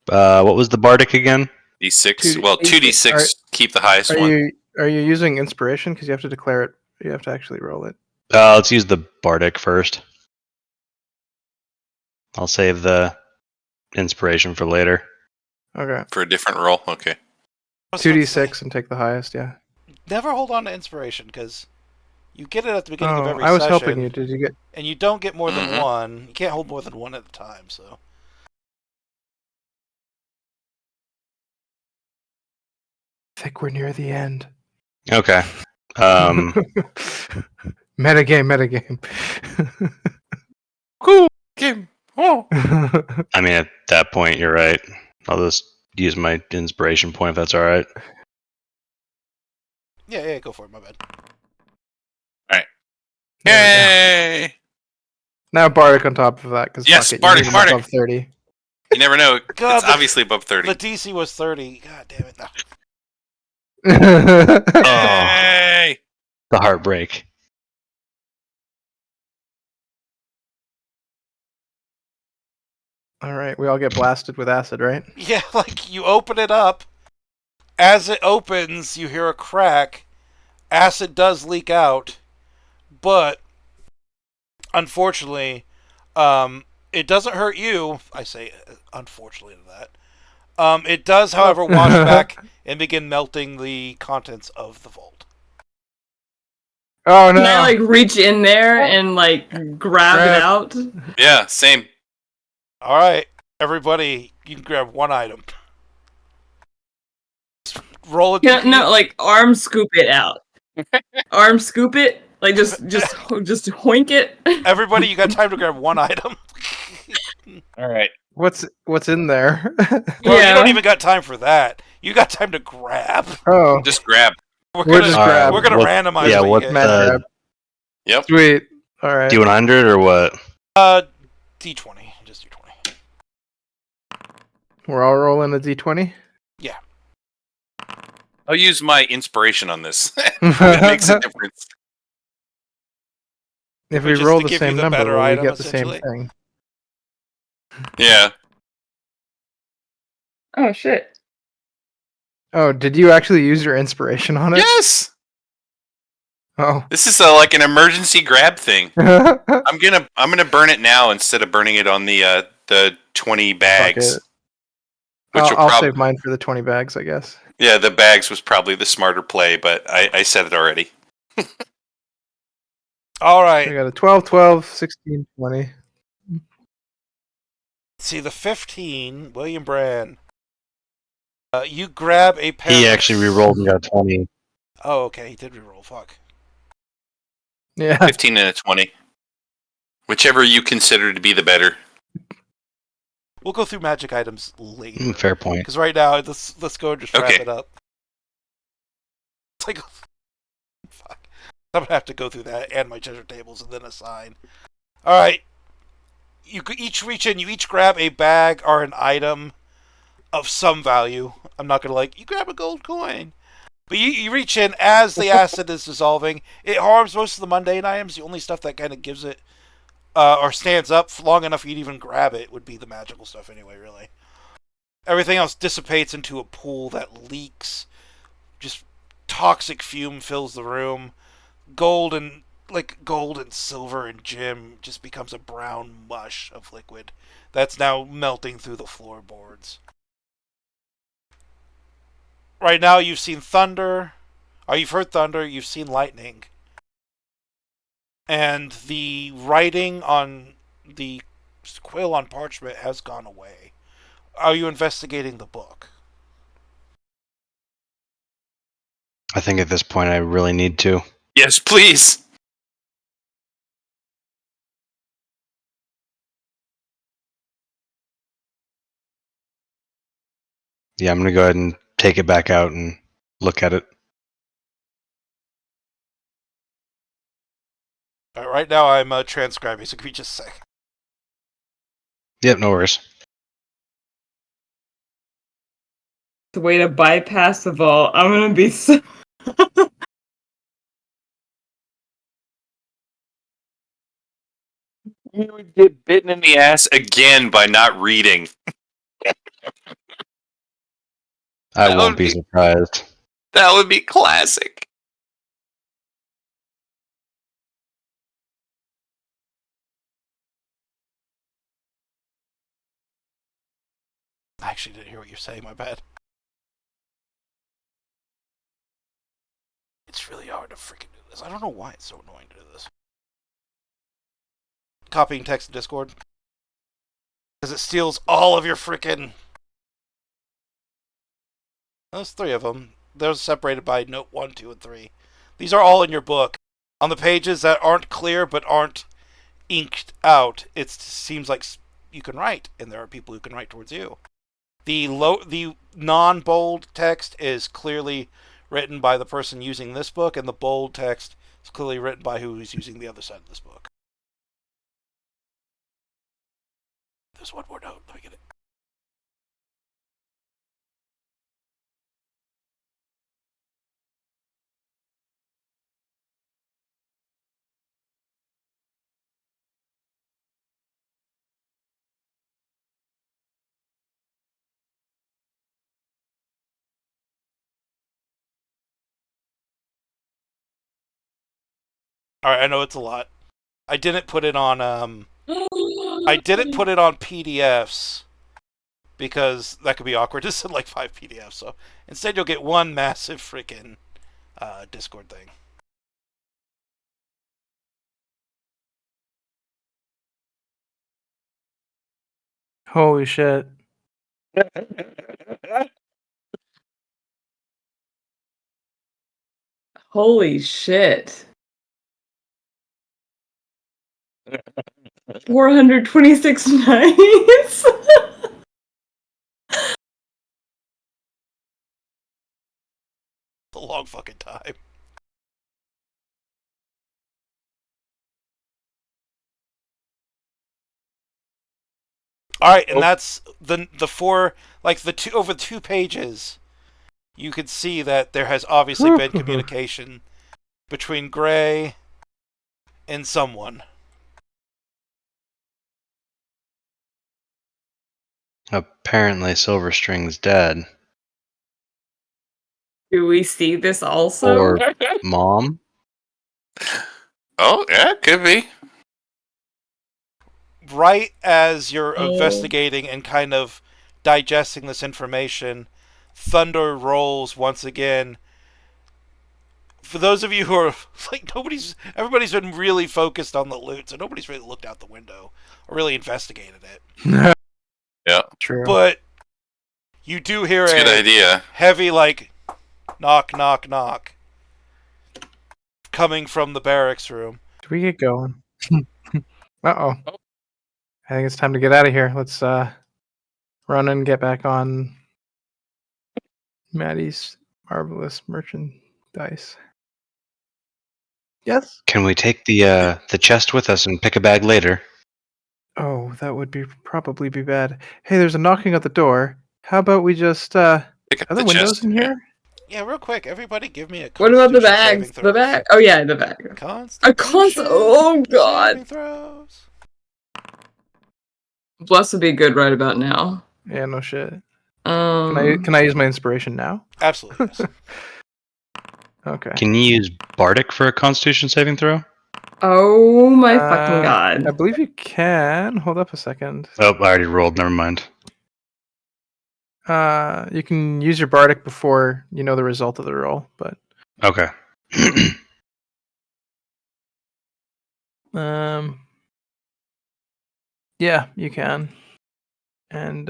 S4: What was the bardic again?
S5: D6.
S2: 2D6.
S5: Well, 2d6. Keep the highest one.
S2: Are you using inspiration? Because you have to declare it. You have to actually roll it.
S4: Let's use the bardic first. I'll save the inspiration for later.
S2: Okay.
S5: For a different roll? Okay.
S1: I was about to
S2: 2d6 and take the highest, yeah.
S1: say, never hold on to inspiration, because you get it at the beginning of
S2: Oh,
S1: every
S2: I was
S1: session,
S2: helping you. Did you get?
S1: and you don't get more than
S5: Mhm.
S1: one. You can't hold more than one at a time, so...
S2: I think we're near the end.
S4: Okay.
S2: Metagame.
S5: Cool. Game. Oh.
S4: I mean, at that point, you're right. I'll just use my inspiration point if that's all right.
S1: Yeah, go for it, my bad.
S2: There we go.
S5: Yay!
S2: Now Bardic on top of that, because
S5: Yes,
S2: fuck it,
S5: Bardic,
S2: you need
S5: Bardic.
S2: above 30.
S5: You never know.
S1: God,
S5: It's obviously above 30.
S1: The DC was 30. God damn it. No.
S4: Oh,
S5: Yay!
S4: the heartbreak.
S2: All right, we all get blasted with acid, right?
S1: Yeah, like you open it up. As it opens, you hear a crack. Acid does leak out, but unfortunately, it doesn't hurt you. I say unfortunately to that. It does, however, wash back and begin melting the contents of the vault.
S2: Oh
S6: Can I
S2: no!
S6: like reach in there and like grab it out?
S5: Yeah, same.
S1: All right, everybody, you can grab one item. Roll it.
S6: No, like arm scoop it out. Arm scoop it. Like just hoink it.
S1: Everybody, you got time to grab one item.
S5: All right.
S2: What's in there?
S1: Bro, you
S6: Yeah.
S1: don't even got time for that. You got time to grab.
S2: Oh,
S5: Just grab.
S1: We're
S2: We'll
S1: gonna
S2: just grab.
S1: we're gonna
S4: What-
S1: randomize.
S4: yeah,
S1: what
S4: what
S1: you
S2: mad
S1: get.
S2: grab.
S5: Yep.
S2: Sweet. All right.
S4: Do you 100 or what?
S1: D20, just D20.
S2: We're all rolling a d20.
S5: I'll use my inspiration on this. That makes a difference.
S2: If we
S1: Just
S2: roll
S1: to
S2: the
S1: give you
S2: same
S1: the
S2: number,
S1: better
S2: will we
S1: item,
S2: get the same
S1: essentially.
S2: thing?
S5: Yeah.
S6: Oh shit.
S2: Oh, did you actually use your inspiration on it?
S5: Yes.
S2: Oh.
S5: This is like an emergency grab thing. I'm gonna burn it now instead of burning it on the 20 bags.
S2: it.
S5: Which will
S2: I'll save mine for the 20 bags, I guess.
S5: Yeah, the bags was probably the smarter play, but I said it already.
S1: All
S2: I
S1: right.
S2: got a 12, 12, 16, 20.
S1: See the 15, William Brand. You grab a pair.
S4: He
S1: of-
S4: actually re-rolled and got 20.
S1: Oh, okay, he did reroll. Fuck.
S2: Yeah.
S5: 15 and a 20. Whichever you consider to be the better.
S1: We'll go through magic items later.
S4: Fair point.
S1: Because right now, let's go and just wrap
S5: Okay.
S1: it up. It's like, fuck. I'm gonna have to go through that and my treasure tables and then assign. All right. You could each reach in. You each grab a bag or an item of some value. I'm not gonna you grab a gold coin. But you reach in as the acid is dissolving. It harms most of the mundane items. The only stuff that kind of gives it or stands up long enough for you to even grab it would be the magical stuff anyway, really. Everything else dissipates into a pool that leaks. Just toxic fume fills the room. Gold and silver and gem just becomes a brown mush of liquid that's now melting through the floorboards. Right now you've seen thunder, or you've heard thunder, you've seen lightning. And the writing on the quill on parchment has gone away. Are you investigating the book?
S4: I think at this point I really need to.
S5: Yes, please.
S4: Yeah, I'm going to go ahead and take it back out and look at it.
S1: Right now I'm transcribing, so give me just a sec.
S4: Yep, no worries.
S6: The way to bypass the vault. I'm gonna be so.
S5: You would get bitten in the ass again by not reading.
S4: I
S5: That
S4: won't
S5: would
S4: be
S5: be-
S4: surprised.
S5: That would be classic.
S1: I actually didn't hear what you're saying, my bad. It's really hard to freaking do this. I don't know why it's so annoying to do this. Copying text in Discord. Because it steals all of your freaking... There's 3 of them. They're separated by note 1, 2, and 3. These are all in your book. On the pages that aren't clear but aren't inked out, it seems like you can write, and there are people who can write towards you. The non-bold text is clearly written by the person using this book, and the bold text It's clearly written by who is using the other side of this book. There's one more note. Let me get it. All right, I know it's a lot. I didn't put it on PDFs because that could be awkward to send like 5 PDFs. So instead, you'll get one massive freaking Discord thing.
S2: Holy shit.
S6: Holy shit. 426 nights.
S1: It's a long fucking time. All right, and that's the 4, like the 2 over 2 pages. You could see that there has obviously been communication between Gray and someone.
S4: Apparently, Silverstring's dead.
S6: Do we see this also?
S4: Or Mom?
S5: Oh, yeah, could be.
S1: Right as you're investigating and kind of digesting this information, thunder rolls once again. For those of you who are like, everybody's been really focused on the loot, so nobody's really looked out the window or really investigated it.
S5: Yeah.
S2: True.
S1: But you do hear
S5: It's a good idea.
S1: heavy, like, knock, knock, knock coming from the barracks room.
S2: Do we get going? Uh-oh. I think it's time to get out of here. Let's run and get back on Maddie's marvelous merchandise. Yes?
S4: Can we take the chest with us and pick a bag later?
S2: Oh, that would probably be bad. Hey, there's a knocking at the door. How about we just are
S5: Pick up
S2: there
S5: the
S2: windows
S5: chest.
S2: in here?
S1: Yeah, everybody quick, everybody give me a
S6: What about the
S1: Constitution
S6: bags?
S1: saving
S6: The
S1: throws.
S6: bag? Oh yeah, the bag.
S1: Constitution
S6: Oh god.
S1: saving throws.
S6: Bless would be good right about now.
S2: Yeah, no shit. Can I use my inspiration now?
S1: Absolutely, yes.
S2: Okay.
S4: Can you use Bardic for a Constitution saving throw?
S6: Oh my fucking god.
S2: I believe you can. Hold up a second.
S4: Oh, I already rolled. Never mind.
S2: You can use your bardic before you know the result of the roll, but
S4: Okay.
S2: yeah, you can. And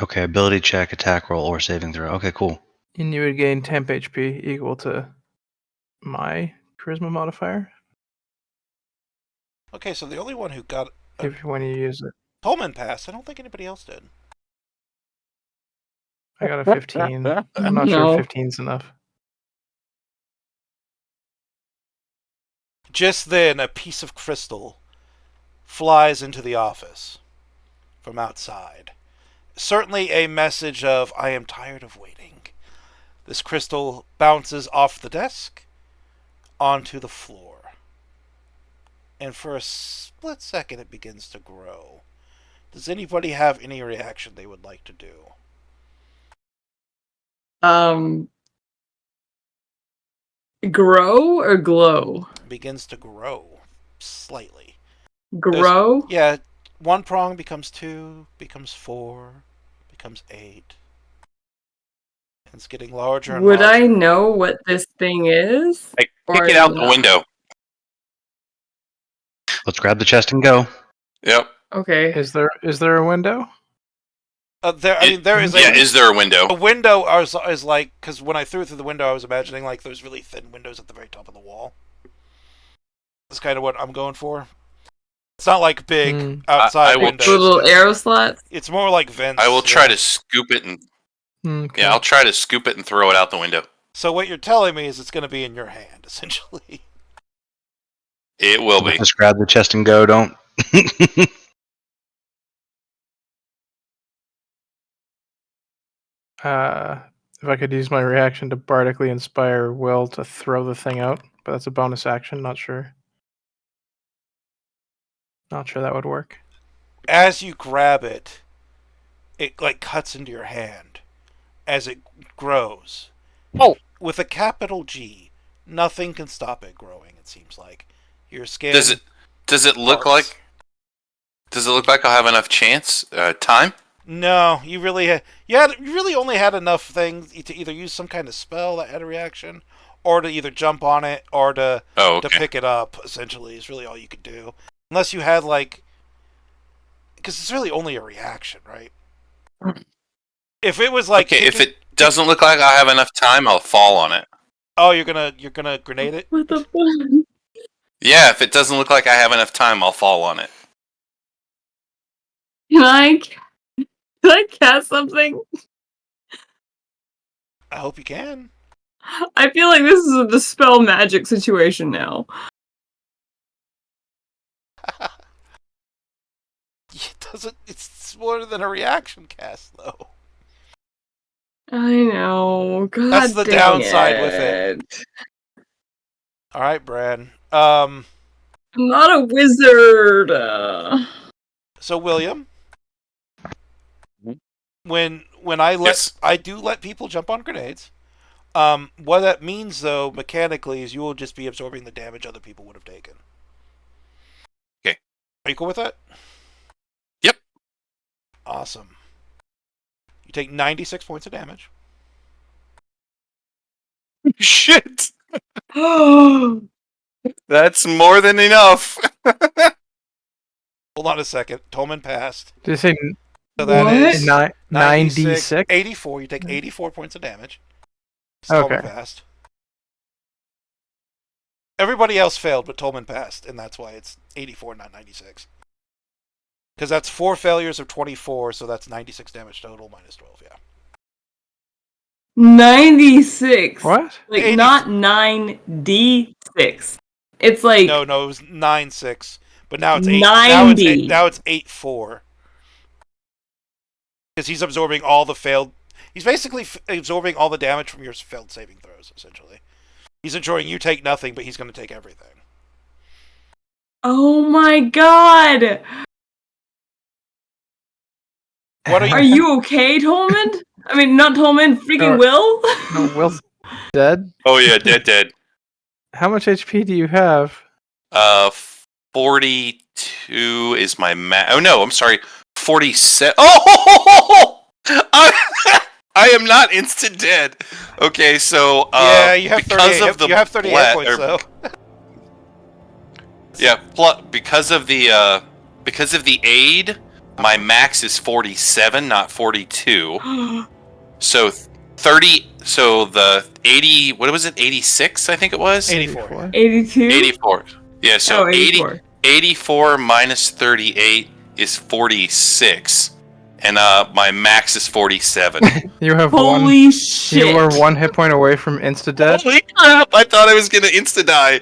S4: Okay, ability check, attack roll, or saving throw. Okay, cool.
S2: and you would gain temp HP equal to my charisma modifier
S1: Okay, so the only one who got
S2: when you use it.
S1: Pullman passed. I don't think anybody else did.
S2: I got a 15. I'm not sure if 15's enough.
S1: Just then, a piece of crystal flies into the office from outside. Certainly a message of, I am tired of waiting. This crystal bounces off the desk onto the floor. And for a split second, it begins to grow. Does anybody have any reaction they would like to do?
S6: Grow or glow?
S1: It begins to grow slightly.
S6: Grow?
S1: Yeah, one prong becomes 2, becomes 4, becomes 8. And it's getting larger and
S6: Would
S1: larger.
S6: I know what this thing is?
S5: Like,
S6: Or
S5: kick it out
S6: not?
S5: the window.
S4: Let's grab the chest and go.
S5: Yep.
S6: Okay.
S2: Is there a window?
S1: There is
S5: Yeah, is there a window?
S1: a window is like, because when I threw it through the window, I was imagining like those really thin windows at the very top of the wall. That's kind of what I'm going for. It's not like big outside
S5: I will-
S1: windows.
S6: Little arrow slots?
S1: It's more like vents.
S5: I will try to scoop it and
S2: Okay.
S5: yeah, I'll try to scoop it and throw it out the window.
S1: So what you're telling me is it's going to be in your hand, essentially.
S5: It will be.
S4: Just grab the chest and go. Don't.
S2: If I could use my reaction to bardically inspire Will to throw the thing out, but that's a bonus action. Not sure. Not sure that would work.
S1: As you grab it, it like cuts into your hand as it grows.
S5: Oh.
S1: With a capital G, nothing can stop it growing. It seems like your skin.
S5: Does it look
S1: parts.
S5: like? Does it look like I'll have enough chance? Time?
S1: No, you really only had enough things to either use some kind of spell that had a reaction, or to either jump on it, or to pick it up. Essentially, is really all you could do, unless you had because it's really only a reaction, right? If it was like,
S5: okay, if it doesn't look like I have enough time, I'll fall on it.
S1: Oh, you're gonna grenade it?
S6: What the fuck?
S5: Yeah, if it doesn't look like I have enough time, I'll fall on it.
S6: Can I cast something?
S1: I hope you can.
S6: I feel like this is a dispel magic situation now.
S1: It's more than a reaction cast, though.
S6: I know. God,
S1: that's the
S6: dang
S1: downside with it. All right, Bran.
S6: I'm not a wizard.
S1: So, William, when I do let people jump on grenades. What that means, though, mechanically, is you will just be absorbing the damage other people would have taken.
S5: Okay.
S1: Are you cool with that?
S5: Yep.
S1: Awesome. You take 96 points of damage.
S5: Shit! That's more than enough.
S1: Hold on a second. Tolman passed.
S2: Did you say
S1: So that is
S2: 96?
S1: 84. You take 84 points of damage.
S2: Okay.
S1: Tolman passed. Everybody else failed, but Tolman passed, and that's why it's 84, not 96. Because that's 4 failures of 24, so that's 96 damage total minus 12, yeah.
S6: 96.
S2: What?
S6: Like,
S1: 80.
S6: not 9d6. It's like...
S1: No, it was 9-6. But now it's 8.
S6: 90.
S1: Now it's 8-4. Because he's absorbing all the failed... He's basically absorbing all the damage from your failed saving throws, essentially. He's ensuring you take nothing, but he's going to take everything.
S6: Oh my god!
S1: What
S6: Are you okay, Tolman? I mean, not Tolman, freaking Will?
S2: No, Will's dead.
S5: Oh yeah, dead.
S2: How much HP do you have?
S5: 42 is my Oh no, I'm sorry. 47. Oh! I am not instant dead. Okay, so
S1: yeah, you have 38. You have 38 points though.
S5: Yeah, because of the aid, my max is 47, not 42. So 30. So the 80. What was it? 86, I think it was.
S1: 84.
S6: 82?
S5: 84. Yeah. So
S6: 84.
S5: 84 minus 38 is 46, and my max is 47.
S2: You have
S6: Holy shit!
S2: You were 1 hit point away from insta death.
S5: Holy crap! I thought I was gonna insta die.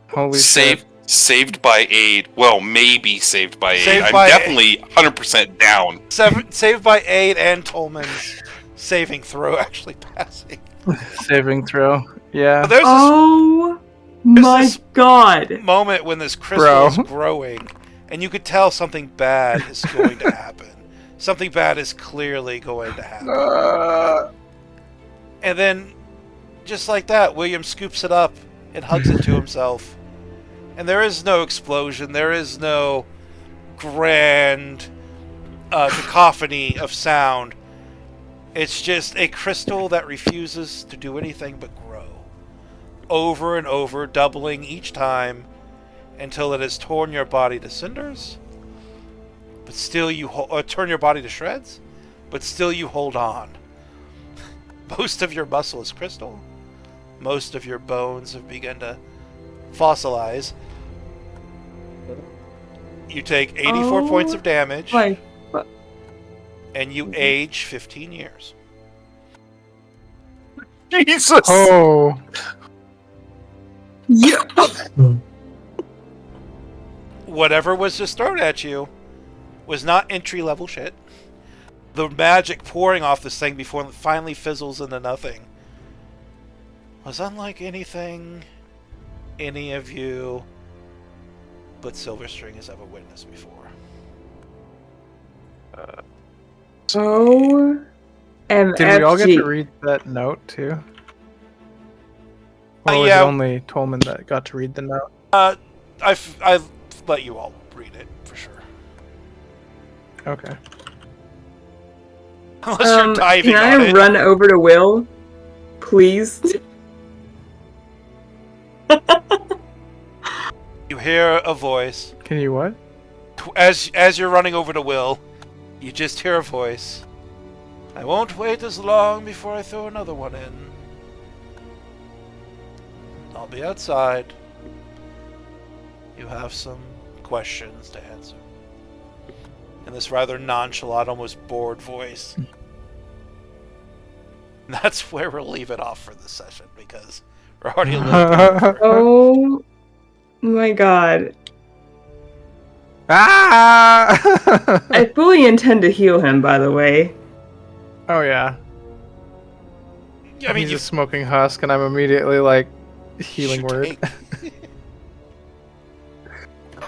S2: Holy shit!
S5: Saved by aid. Well, maybe saved by aid.
S1: Saved
S5: I'm
S1: by
S5: definitely 100% down.
S1: Saved by aid and Tolman's saving throw actually passing.
S2: Saving throw. Yeah.
S1: There's
S6: Oh my god!
S1: moment when this crystal is growing, and you could tell something bad is going to happen. Something bad is clearly going to happen. And then, just like that, William scoops it up and hugs it to himself. And there is no explosion. There is no grand cacophony of sound. It's just a crystal that refuses to do anything but grow. Over and over, doubling each time until it has torn your body to cinders. But still you turn your body to shreds. But still you hold on. Most of your muscle is crystal. Most of your bones have begun to fossilize. You take 84 points of damage,
S6: Like,
S1: and you age 15 years.
S5: Jesus!
S2: Oh,
S6: Yeah.
S1: Whatever was just thrown at you was not entry level shit. The magic pouring off this thing before it finally fizzles into nothing was unlike anything any of you but Silverstring has ever witnessed before.
S6: O M
S2: did we all
S6: F
S2: get to
S6: G.
S2: read that note too? Or was
S1: yeah.
S2: it only Tolman that got to read the note?
S1: I've let you all read it for sure.
S2: Okay.
S1: Unless you're diving
S6: Can
S1: on
S6: I
S1: it.
S6: run over to Will, please?
S1: You hear a voice.
S2: Can you what?
S1: As you're running over to Will, you just hear a voice. I won't wait as long before I throw another one in. I'll be outside. You have some questions to answer. In this rather nonchalant, almost bored voice. And that's where we'll leave it off for this session, because we're already a little bit over.
S6: Oh my god.
S2: Ah!
S6: I fully intend to heal him, by the way.
S2: Oh yeah.
S1: I mean,
S2: He's
S1: you
S2: a smoking husk, and I'm immediately like, healing
S1: should
S2: word.
S1: take-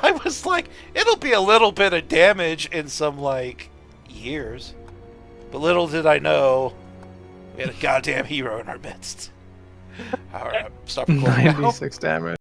S1: I was like, it'll be a little bit of damage in some, like, years. But little did I know, we had a goddamn hero in our midst. Alright, stop recording now.
S2: 96 damage.